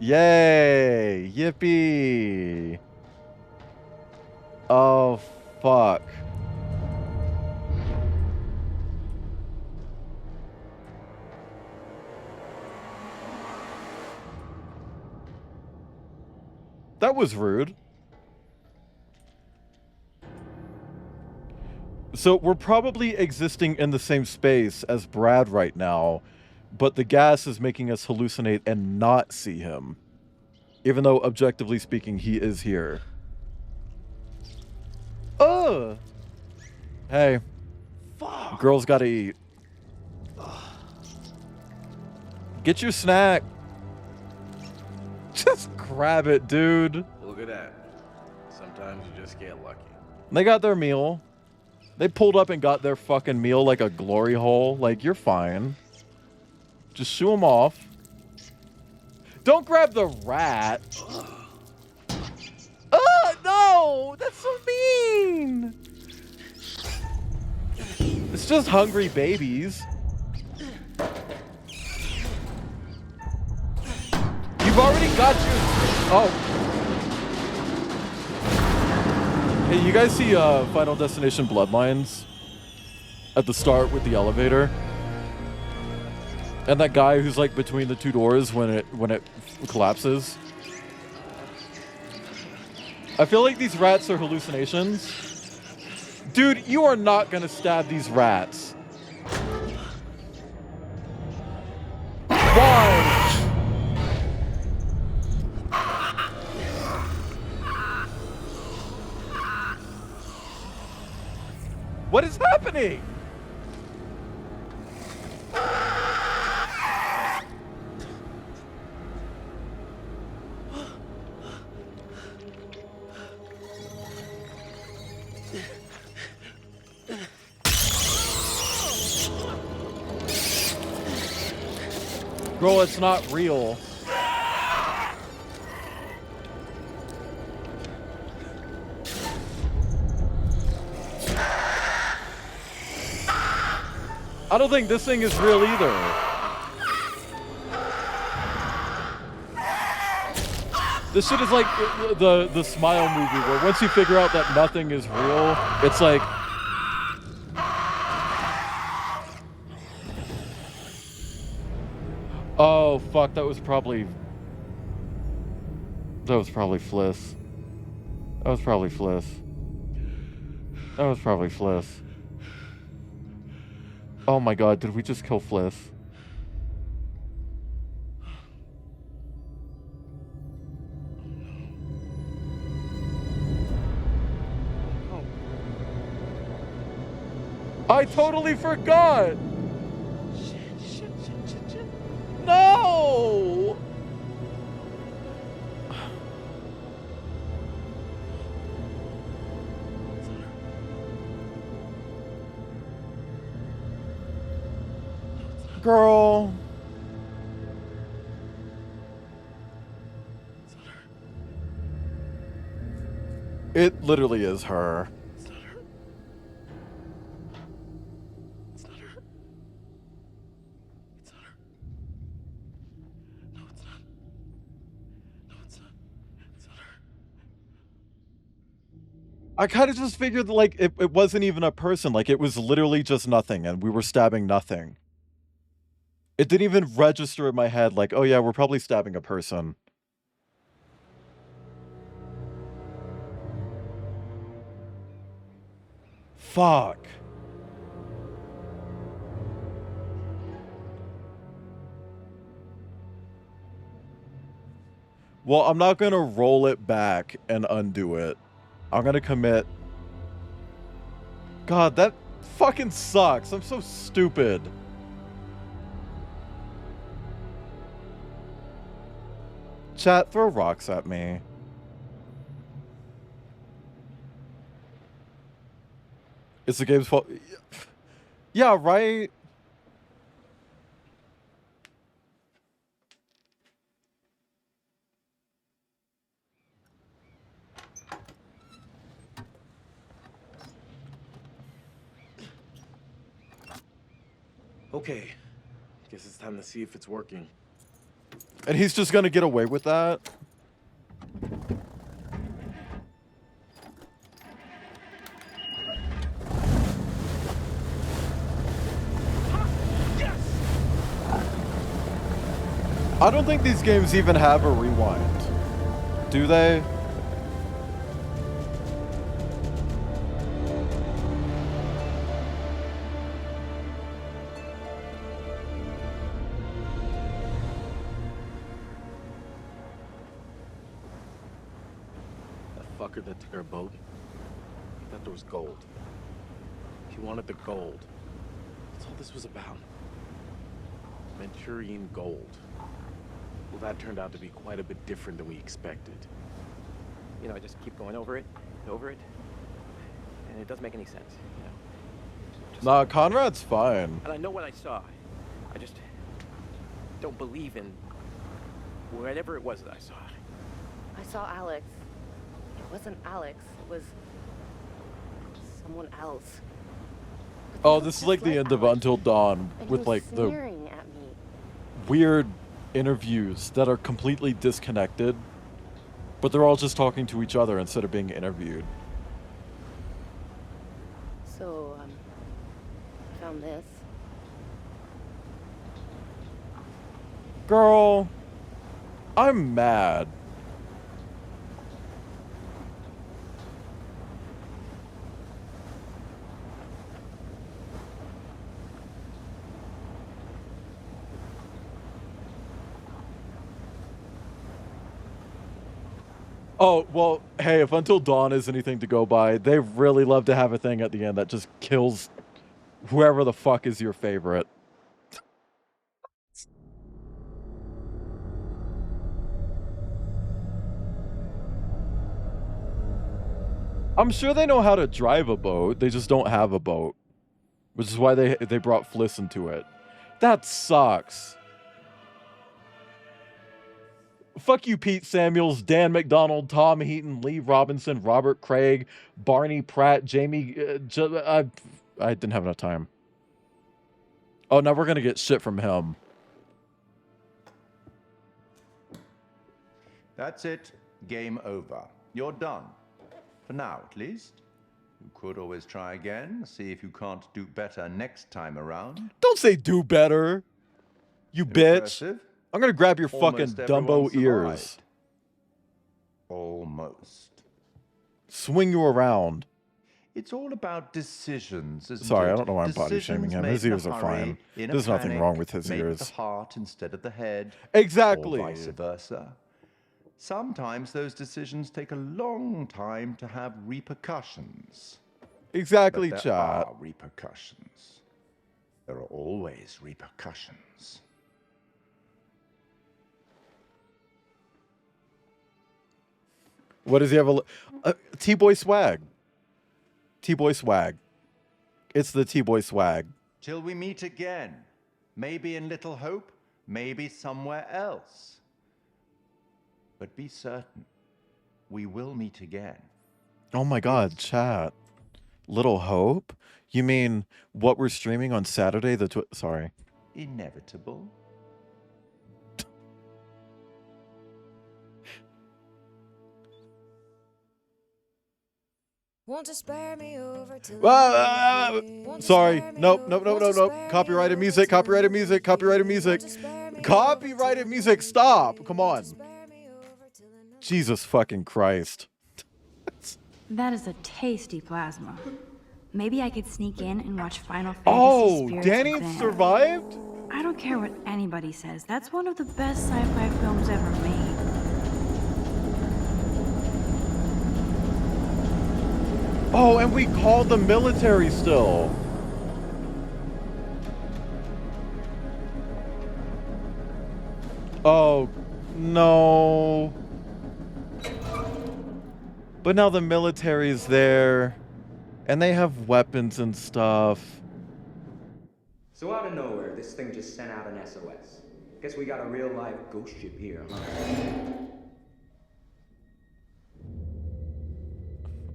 Yay! Yippee! Oh, fuck. That was rude. So we're probably existing in the same space as Brad right now, but the gas is making us hallucinate and not see him. Even though, objectively speaking, he is here. Oh! Hey. Fuck. Girls gotta eat. Get your snack. Just grab it, dude. Look at that. Sometimes you just get lucky. They got their meal. They pulled up and got their fucking meal like a glory hole. Like, you're fine. Just shoo them off. Don't grab the rat. No! That's so mean! It's just hungry babies. You've already got your... Oh. Hey, you guys see Final Destination Bloodlines? At the start with the elevator? And that guy who's like between the two doors when it collapses? I feel like these rats are hallucinations. Dude, you are not gonna stab these rats. Why? What is happening? Bro, it's not real. I don't think this thing is real either. This shit is like the Smile movie where once you figure out that nothing is real, it's like... Oh, fuck, that was probably Fliss. That was probably Fliss. Oh my god, did we just kill Fliss? I totally forgot! Shit. No! Girl. It literally is her. I kind of just figured like it wasn't even a person, like it was literally just nothing and we were stabbing nothing. It didn't even register in my head like, oh yeah, we're probably stabbing a person. Fuck. Well, I'm not gonna roll it back and undo it. I'm gonna commit. God, that fucking sucks. I'm so stupid. Chat, throw rocks at me. It's the game's fault. Yeah, right? Okay. Guess it's time to see if it's working. And he's just gonna get away with that? I don't think these games even have a rewind. Do they? fucker that took our boat. He thought there was gold. He wanted the gold. That's all this was about. Manchurian gold. Well, that turned out to be quite a bit different than we expected. You know, I just keep going over it, and it doesn't make any sense, you know. Nah, Conrad's fine. And I know what I saw. I just don't believe in whatever it was that I saw. I saw Alex. It wasn't Alex. It was someone else. Oh, this is like the end of Until Dawn And with he was like the sneering at me. weird interviews that are completely disconnected, but they're all just talking to each other instead of being interviewed. So, I found this. Girl, I'm mad. Oh, well, hey, if Until Dawn is anything to go by, they really love to have a thing at the end that just kills whoever the fuck is your favorite. I'm sure they know how to drive a boat, they just don't have a boat. Which is why they brought Fliss into it. That sucks. Fuck you, Pete Samuels, Dan McDonald, Tom Heaton, Lee Robinson, Robert Craig, Barney Pratt, Jamie... I didn't have enough time. Oh, now we're gonna get shit from him. That's it. Game over. You're done. For now, at least. You could always try again, see if you can't do better next time around. Don't say do better, you bitch. Impressive. I'm gonna grab your Almost fucking everyone Dumbo ears. survived. Almost. Swing you around. It's all about decisions, isn't Sorry, it? I don't know why I'm body shaming him. His ears are fine. There's nothing wrong with his make ears. the heart instead of the head. Exactly. Or vice versa. Sometimes those decisions take a long time to have repercussions. Exactly, But chat. there are repercussions. There are always repercussions. What does he have? T-boy swag. T-boy swag. It's the T-boy swag. Till we meet again. Maybe in Little Hope, maybe somewhere else. But be certain, we will meet again. Oh my god, chat. Little Hope? You mean what we're streaming on Saturday the sorry. Inevitable. Want to spare me over to Sorry. Nope. Copyrighted music. Copyrighted music. Copyrighted music. Copyrighted music. Stop. Come on. Jesus fucking Christ. That is a tasty plasma. Maybe I could sneak in and watch Final Fantasy Oh, Spirits Danny Within. survived? I don't care what anybody says. That's one of the best sci-fi films ever made. Oh, and we called the military still. Oh, no. But now the military's there, and they have weapons and stuff. So out of nowhere, this thing just sent out an SOS. Guess we got a real live ghost ship here, huh?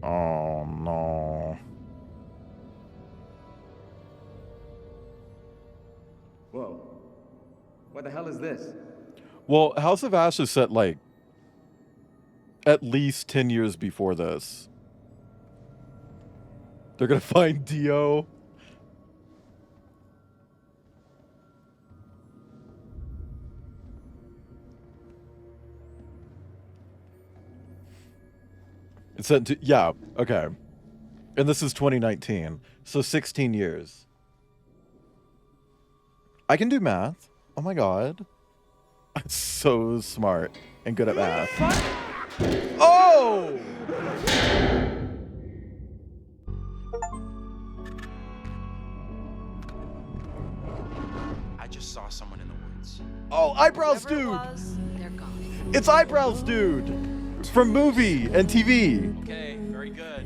Oh, no. Whoa. What the hell is this? Well, House of Ashes set, like, at least 10 years before this. They're gonna find Dio. It's set to, yeah, okay. And this is 2019, so 16 years. I can do math. Oh my god. I'm so smart and good at math. Oh! I just saw someone in the woods. Oh, Eyebrows Whoever it Dude! was, they're gone. It's Eyebrows Dude! From movie and TV. Okay, very good.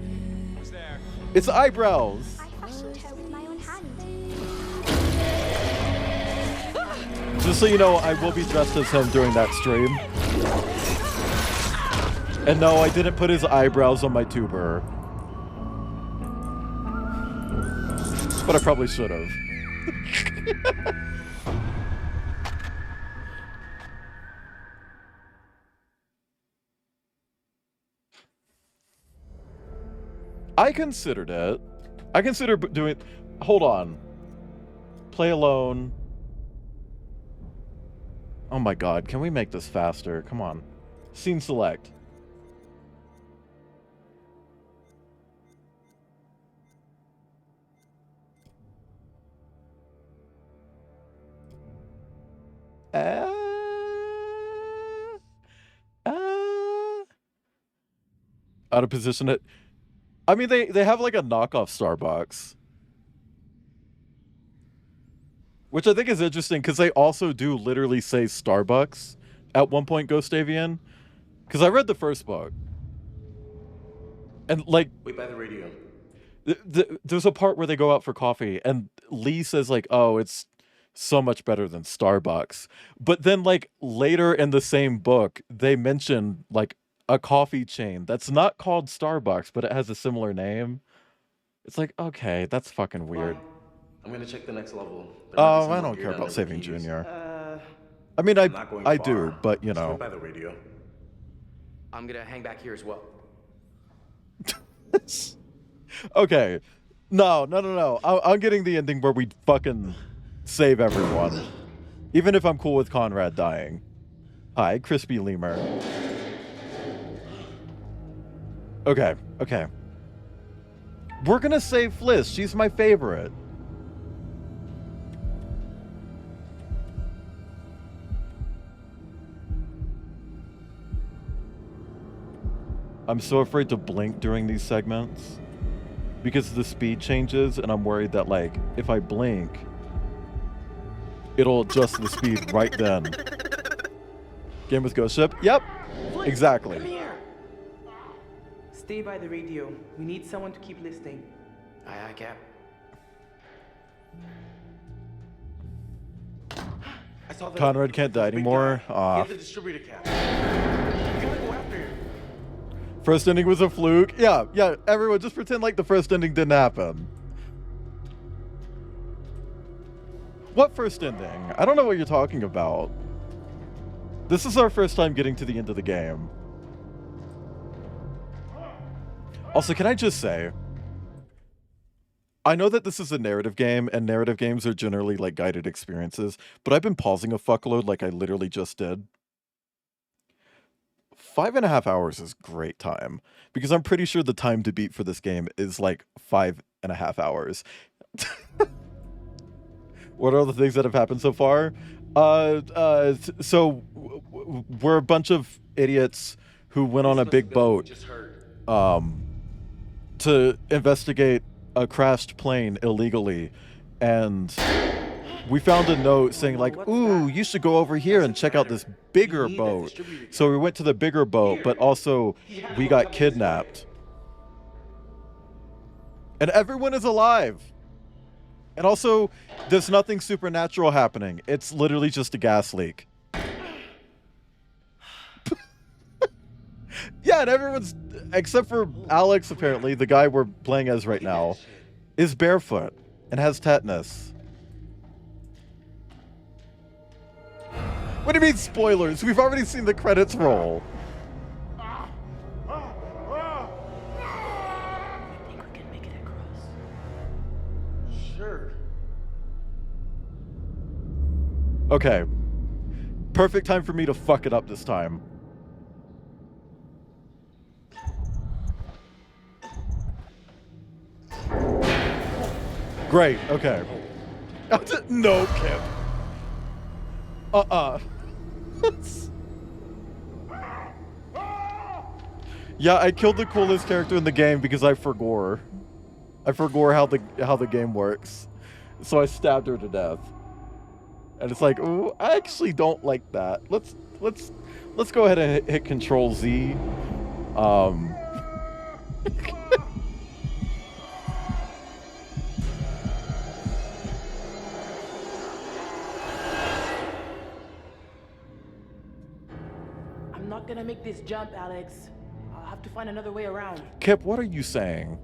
Who's there? It's Eyebrows. I fashioned her with my own hand. Just so you know, I will be dressed as him during that stream. And no, I didn't put his eyebrows on my tuber. But I probably should have. I considered it. I considered doing... Hold on. Play alone. Oh my god, can we make this faster? Come on. Scene select. Out of position it. I mean, they have like a knockoff Starbucks. Which I think is interesting because they also do literally say Starbucks at one point, Ghost Avian. Because I read the first book. And like... Wait by the radio. There's a part where they go out for coffee and Lee says like, oh, it's so much better than Starbucks. But then like later in the same book, they mention like a coffee chain that's not called Starbucks, but it has a similar name. It's like, okay, that's fucking weird. I'm gonna check the next level. Oh, I don't care about saving Junior. I mean, I do, but you know. Wait by the radio. I'm gonna hang back here as well. Okay. No. I'm getting the ending where we fucking save everyone. Even if I'm cool with Conrad dying. Hi, Crispy Lemur. Okay. We're gonna save Fliss. She's my favorite. I'm so afraid to blink during these segments because the speed changes and I'm worried that like if I blink it'll adjust the speed right then. Game with Ghost Ship? Yep. Exactly. Come here. Stay by the radio. We need someone to keep listening. Aye, Cap. I saw the Conrad can't die anymore. Aw. Get the distributor cap. You gotta go after him. First ending was a fluke. Yeah, everyone just pretend like the first ending didn't happen. What first ending? I don't know what you're talking about. This is our first time getting to the end of the game. Also, can I just say, I know that this is a narrative game, and narrative games are generally like guided experiences, but I've been pausing a fuckload like I literally just did. 5.5 hours is great time, because I'm pretty sure the time to beat for this game is like 5.5 hours. What are all the things that have happened so far? So we're a bunch of idiots who went on a big boat to investigate a crashed plane illegally, and we found a note saying like, ooh, you should go over here and check out this bigger boat. So we went to the bigger boat, but also we got kidnapped. And everyone is alive. And also, there's nothing supernatural happening. It's literally just a gas leak. Yeah, and everyone's, except for Alex, apparently, the guy we're playing as right now, is barefoot and has tetanus. What do you mean spoilers? We've already seen the credits roll. Sure. Okay. Perfect time for me to fuck it up this time. Great, okay. No, Kip. Yeah, I killed the coolest character in the game because I forgot. I forgot how the game works. So I stabbed her to death. And it's like, ooh, I actually don't like that. Let's go ahead and hit Control Z. I'm not gonna make this jump, Alex. I'll have to find another way around. Kip, what are you saying?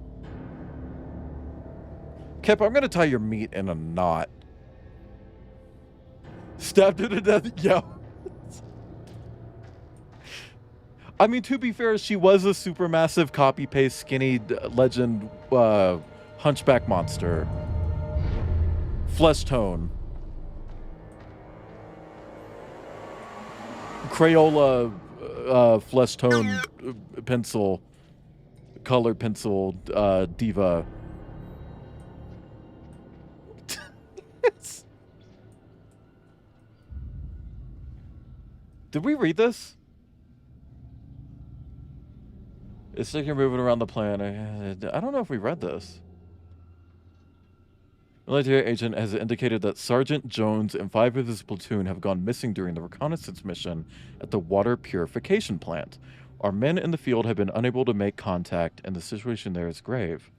Kip, I'm gonna tie your meat in a knot. Stabbed her to death. Yeah. I mean, to be fair, she was a supermassive copy-paste skinny legend hunchback monster. Flesh tone. Crayola flesh tone pencil. Color pencil diva. Did we read this? It's like you're moving around the planet. I don't know if we read this. Military agent has indicated that Sergeant Jones and 5 of his platoon have gone missing during the reconnaissance mission at the water purification plant. Our men in the field have been unable to make contact, and the situation there is grave.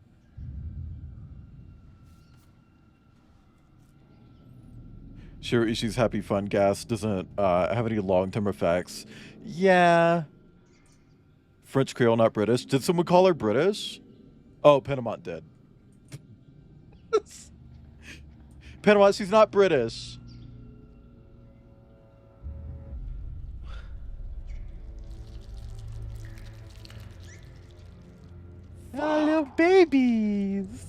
Shiraishi's happy fun gas doesn't have any long-term effects. Yeah. French Creole, not British. Did someone call her British? Oh, Panamont did. Panama, she's not British. Oh, little babies.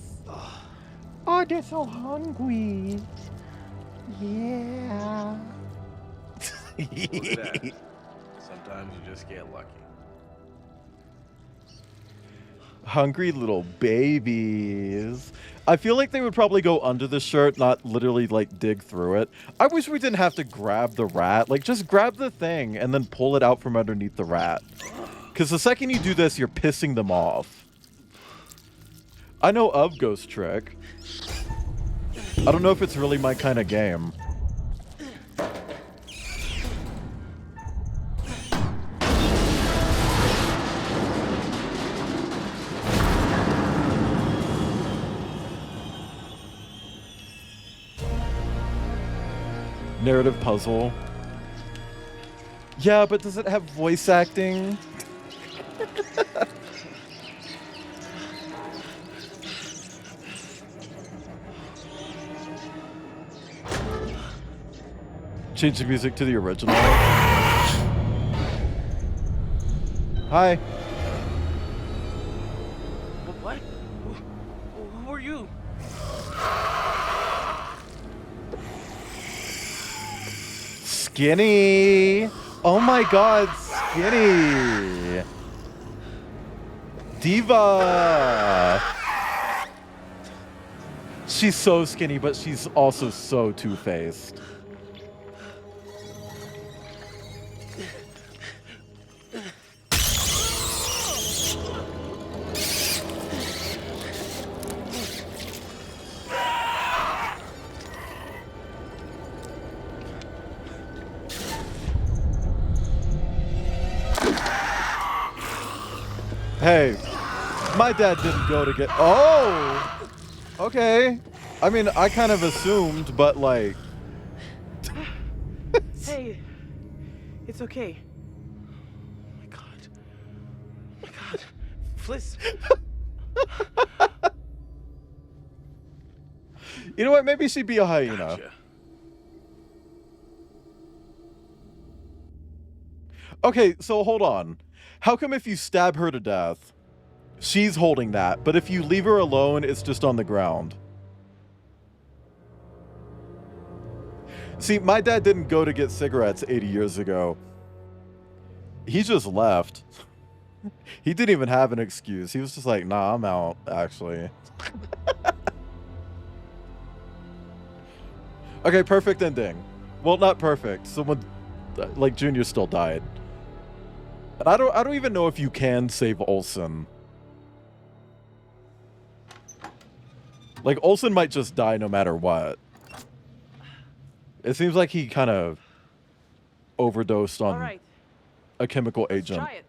Oh, they're so hungry. Yeah. Look at that. Sometimes you just get lucky. Hungry little babies. I feel like they would probably go under the shirt, not literally like dig through it. I wish we didn't have to grab the rat. Like just grab the thing and then pull it out from underneath the rat. Because the second you do this, you're pissing them off. I know of Ghost Trick. I don't know if it's really my kind of game. Narrative puzzle. Yeah, but does it have voice acting? Change the music to the original. Hi. What? Who are you? Skinny. Oh my god, Skinny. Diva. She's so skinny, but she's also so two-faced. Hey, my dad didn't go to get... Oh! Okay. I mean, I kind of assumed, but like... Hey, it's okay. Oh my god. Oh my god. Fliss. You know what? Maybe she'd be a hyena. Gotcha. Okay, so hold on. How come if you stab her to death, she's holding that, but if you leave her alone, it's just on the ground? See, my dad didn't go to get cigarettes 80 years ago. He just left. He didn't even have an excuse. He was just like, nah, I'm out, actually. Okay, perfect ending. Well, not perfect. Someone, like, Junior still died. And I don't even know if you can save Olsen. Like, Olsen might just die no matter what. It seems like he kind of overdosed on a chemical agent. Try it.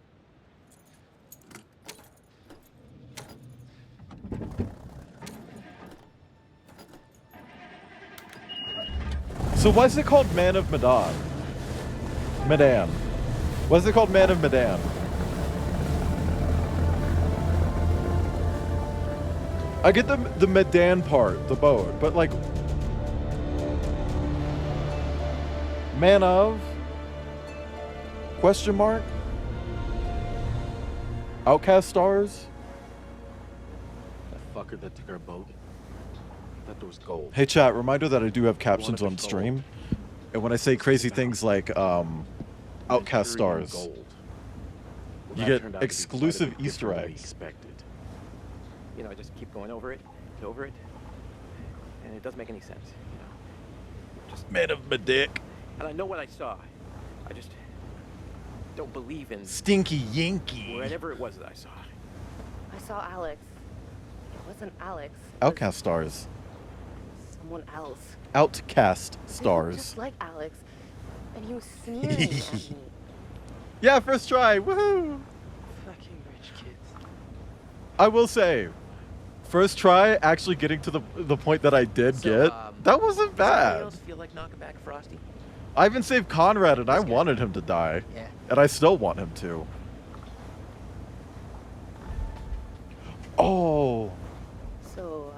So why is it called Man of Medan? Medan. Why is it called Man of Medan? I get the Medan part, the boat, but like... Man of? Question mark? Outcast stars? That fucker that took our boat. I thought there was gold. Hey chat, reminder that I do have captions on stream. And when I say crazy things like outcast stars, you get exclusive Easter eggs. Expected. You know, I just keep going over it, and it doesn't make any sense. You know, just Man of my dick. And I know what I saw. I just don't believe in Stinky Yankee. whatever it was that I saw. I saw Alex. It wasn't Alex. Outcast stars. Someone else. Outcast They looked stars. just like Alex, and he was sneering at me. Yeah, first try. Woohoo! Fucking rich kids. I will say, first try, actually getting to the point that I did get, that wasn't bad. Else feel like knocking back Frosty? I even saved Conrad, and I wanted him to die. Yeah. And I still want him to. Oh. So,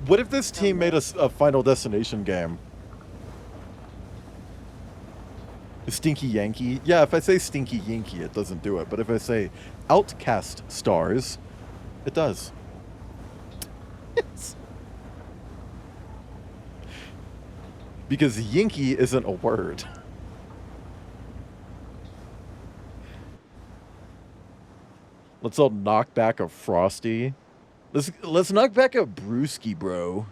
What if this team made us a Final Destination game? Stinky Yankee? Yeah, if I say Stinky Yankee, it doesn't do it. But if I say Outcast Stars, it does. Yes. Because Yankee isn't a word. Let's all knock back a Frosty. Let's knock back a Brewski, bro.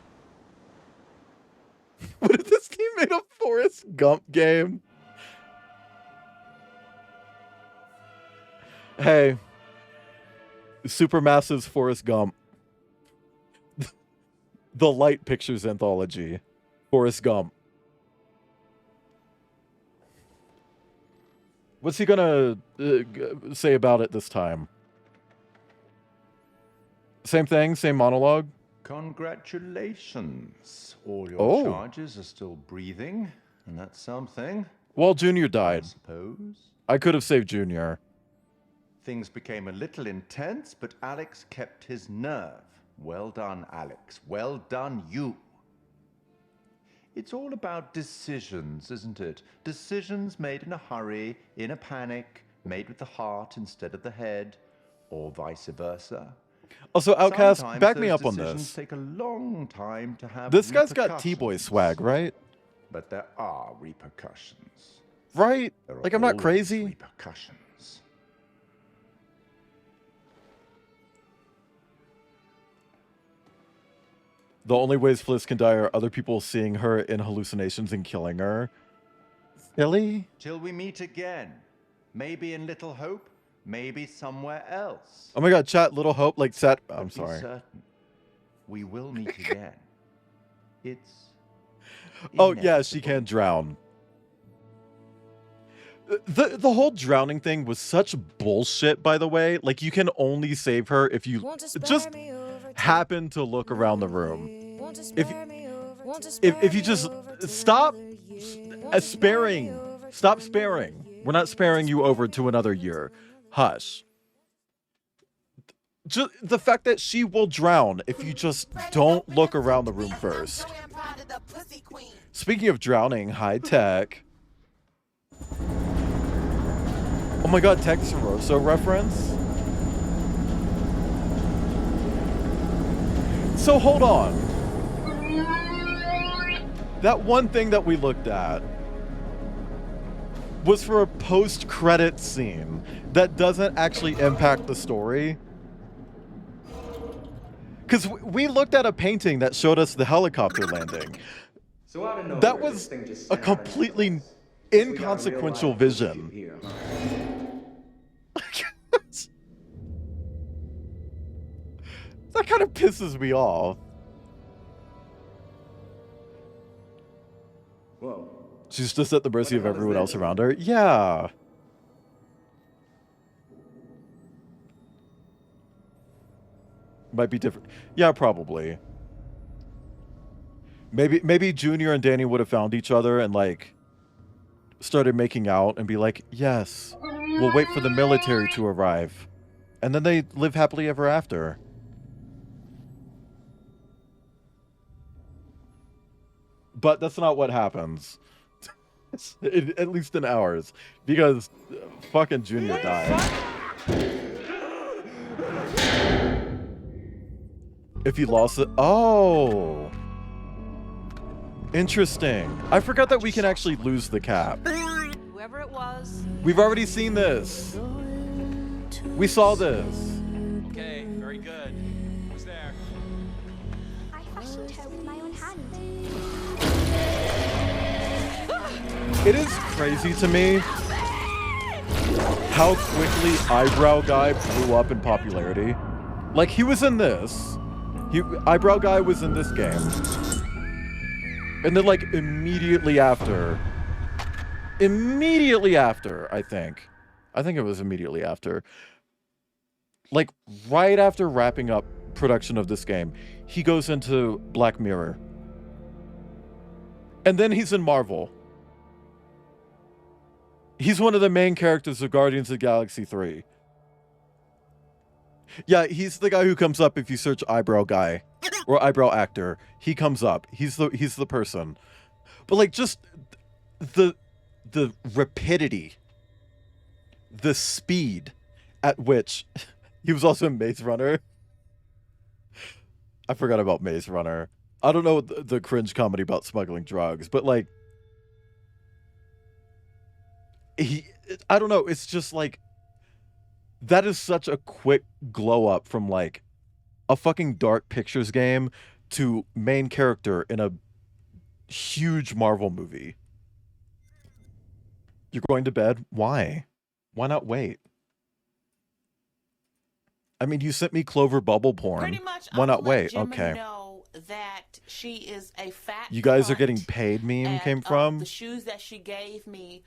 What if this team made a Forrest Gump game? Hey, Supermassive's Forrest Gump. The Light Pictures Anthology. Forrest Gump. What's he gonna say about it this time? Same thing, same monologue? Congratulations. All your charges are still breathing, and that's something. Well, Junior died. I suppose. I could have saved Junior. Things became a little intense, but Alex kept his nerve. Well done, Alex. Well done, you. It's all about decisions, isn't it? Decisions made in a hurry, in a panic, made with the heart instead of the head, or vice versa. Also, Outcast, Sometimes back me those up on decisions this. take a long time to have This guy's got T-Boy swag, right? But there are repercussions. Right? There are Like, I'm not always crazy. Repercussions. The only ways Fliss can die are other people seeing her in hallucinations and killing her. Silly? Till we meet again. Maybe in Little Hope, maybe somewhere else. Oh my god, chat, Little Hope, like, set. I'm Be sorry. certain, we will meet again. It's Oh, yeah, she can drown. The whole drowning thing was such bullshit, by the way. Like, you can only save her if you just happen to look around the room. If you just stop sparing. Stop sparing. We're not sparing you over to another year. Hush. Just the fact that she will drown if you just don't look around the room first. Speaking of drowning, high tech. Oh my god, Texeroso reference? So hold on. That one thing that we looked at was for a post-credit scene that doesn't actually impact the story. Because we looked at a painting that showed us the helicopter landing. So out of nowhere, That this was thing just a sent out an completely SOS. Guess we got a real inconsequential live vision. issue here, huh? That kind of pisses me off. Whoa. She's just at the mercy What of the hell is everyone else this? around her. Yeah. Might be different. Yeah, probably. Maybe Junior and Danny would have found each other and like started making out and be like, yes, we'll wait for the military to arrive. And then they live happily ever after. But that's not what happens. At least in ours. Because fucking Junior died. If you lost it... Oh! Interesting. I forgot that we can actually lose the cap. Whoever it was. We've already seen this. We saw this. Okay, very good. Who's there? I fashioned her with my own hand. It is crazy to me how quickly Eyebrow Guy blew up in popularity. Like, he was in this. Eyebrow Guy was in this game. And then, like, immediately after, I think it was immediately after, like, right after wrapping up production of this game, he goes into Black Mirror. And then he's in Marvel. He's one of the main characters of Guardians of the Galaxy 3. Yeah, he's the guy who comes up if you search Eyebrow Guy or Eyebrow Actor. He comes up. He's the person. But like just the rapidity, the speed at which he was also in Maze Runner. I forgot about Maze Runner. I don't know the cringe comedy about smuggling drugs, but like I don't know, it's just like that is such a quick glow up from like a fucking Dark Pictures game to main character in a huge Marvel movie. You're going to bed? Why? Why not wait? I mean, you sent me Clover bubble porn. Pretty much. Why not wait? Gemma Okay. know that she is a fat. You guys are cunt, getting paid meme and, came from? the shoes that she gave me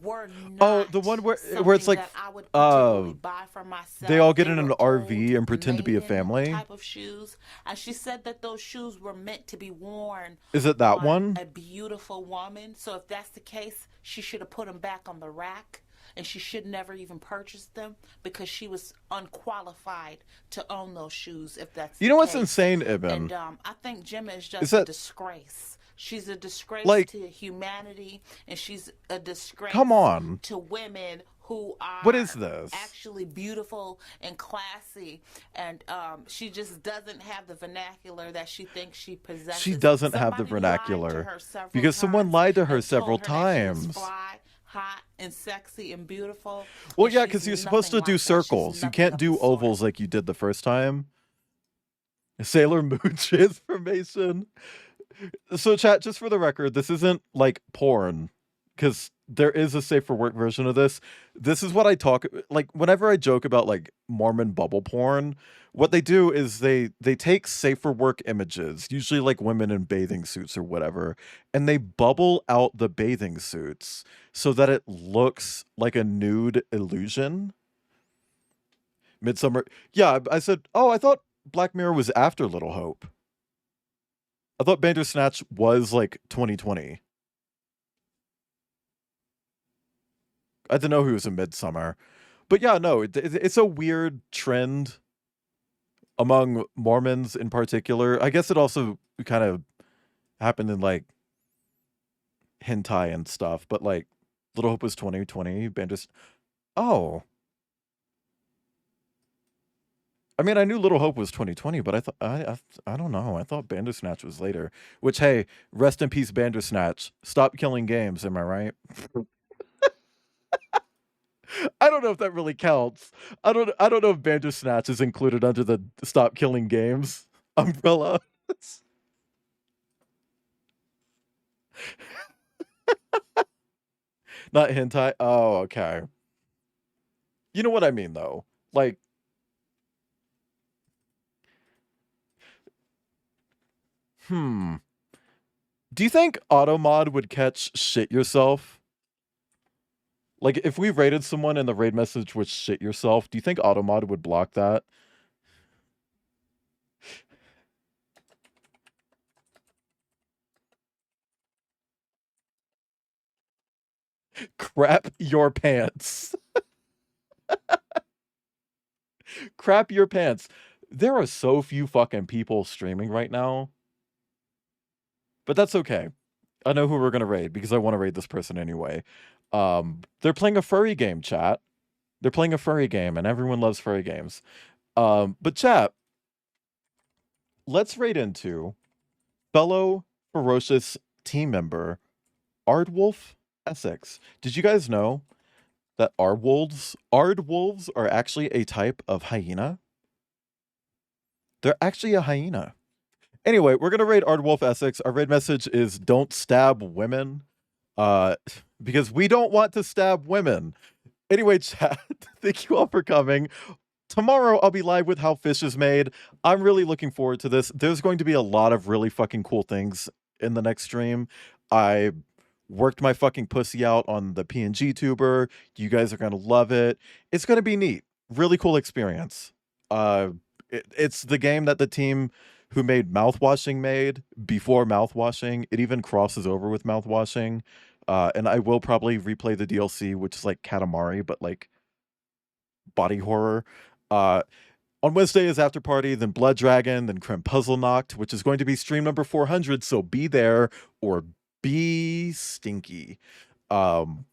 were not. Oh, the one where it's like that I would particularly buy for myself. they all get in They an were RV and pretend to be a family. type of shoes, and she said that those shoes were meant to be worn. Is it that on one? A beautiful woman. So if that's the case, she should have put them back on the rack, and she should never even purchase them because she was unqualified to own those shoes. If that's You know what's case. insane, Ibn? And I think Gemma is just Is that- a disgrace. She's a disgrace Like- to humanity, and she's a disgrace Come on. to women who are What is this? actually beautiful and classy, and she just doesn't have the vernacular that she thinks she possesses. She doesn't have the Somebody lied to vernacular her several because someone times lied to her and several told her that she was times. fly, hot, and sexy and beautiful. Well, and yeah, she's because you're supposed to nothing do like that. She's circles. You nothing can't of do the sort. ovals like you did the first time. Sailor Moon transformation. So, chat, just for the record, this isn't like porn, because there is a safe for work version of this. This is what I talk like whenever I joke about like Mormon bubble porn. What they do is they take safe for work images, usually like women in bathing suits or whatever, and they bubble out the bathing suits so that it looks like a nude illusion. Midsummer. Yeah, I said, oh, I thought Black Mirror was after Little Hope. I thought Bandersnatch was like 2020. I didn't know he was in Midsummer. But yeah, no, it's a weird trend among Mormons in particular. I guess it also kind of happened in like hentai and stuff, but like Little Hope was 2020, Oh. I mean, I knew Little Hope was 2020, but I thought I don't know. I thought Bandersnatch was later. Which, hey, rest in peace, Bandersnatch. Stop killing games. Am I right? I don't know if that really counts. I don't know if Bandersnatch is included under the Stop Killing Games umbrella. Not hentai. Oh, okay. You know what I mean, though. Like, Do you think Automod would catch shit yourself? Like, if we rated someone and the raid message was shit yourself, do you think Automod would block that? Crap your pants. Crap your pants. There are so few fucking people streaming right now. But that's okay. I know who we're gonna raid because I want to raid this person anyway. They're playing a furry game, chat. They're playing a furry game, and everyone loves furry games. But chat, let's raid into fellow ferocious team member Ardwolf Essex. Did you guys know that Ardwolves are actually a type of hyena? They're actually a hyena. Anyway, we're gonna raid Ardwolf Essex. Our raid message is don't stab women. Because we don't want to stab women. Anyway, chat, thank you all for coming. Tomorrow I'll be live with how fish is made. I'm really looking forward to this. There's going to be a lot of really fucking cool things in the next stream. I worked my fucking pussy out on the PNG tuber. You guys are gonna love it. It's gonna be neat. Really cool experience. It's the game that the team who made mouthwashing made before mouthwashing. It even crosses over with mouthwashing. And I will probably replay the DLC, which is like Katamari, but like body horror. On Wednesday is After Party, then Blood Dragon, then Creme Puzzle Knocked, which is going to be stream number 400, so be there or be stinky. On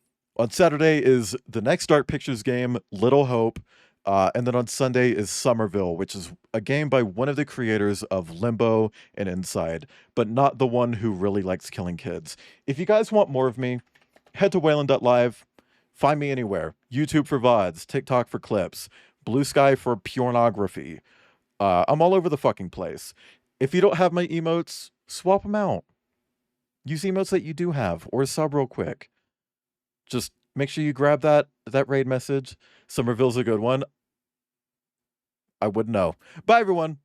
Saturday is the next Dark Pictures game, Little Hope. And then on Sunday is Somerville, which is a game by one of the creators of Limbo and Inside, but not the one who really likes killing kids. If you guys want more of me, head to Wayland.live. Find me anywhere. YouTube for VODs, TikTok for clips, Blue Sky for pornography. I'm all over the fucking place. If you don't have my emotes, swap them out. Use emotes that you do have, or sub real quick. Just make sure you grab that raid message. Somerville's a good one. I wouldn't know. Bye, everyone.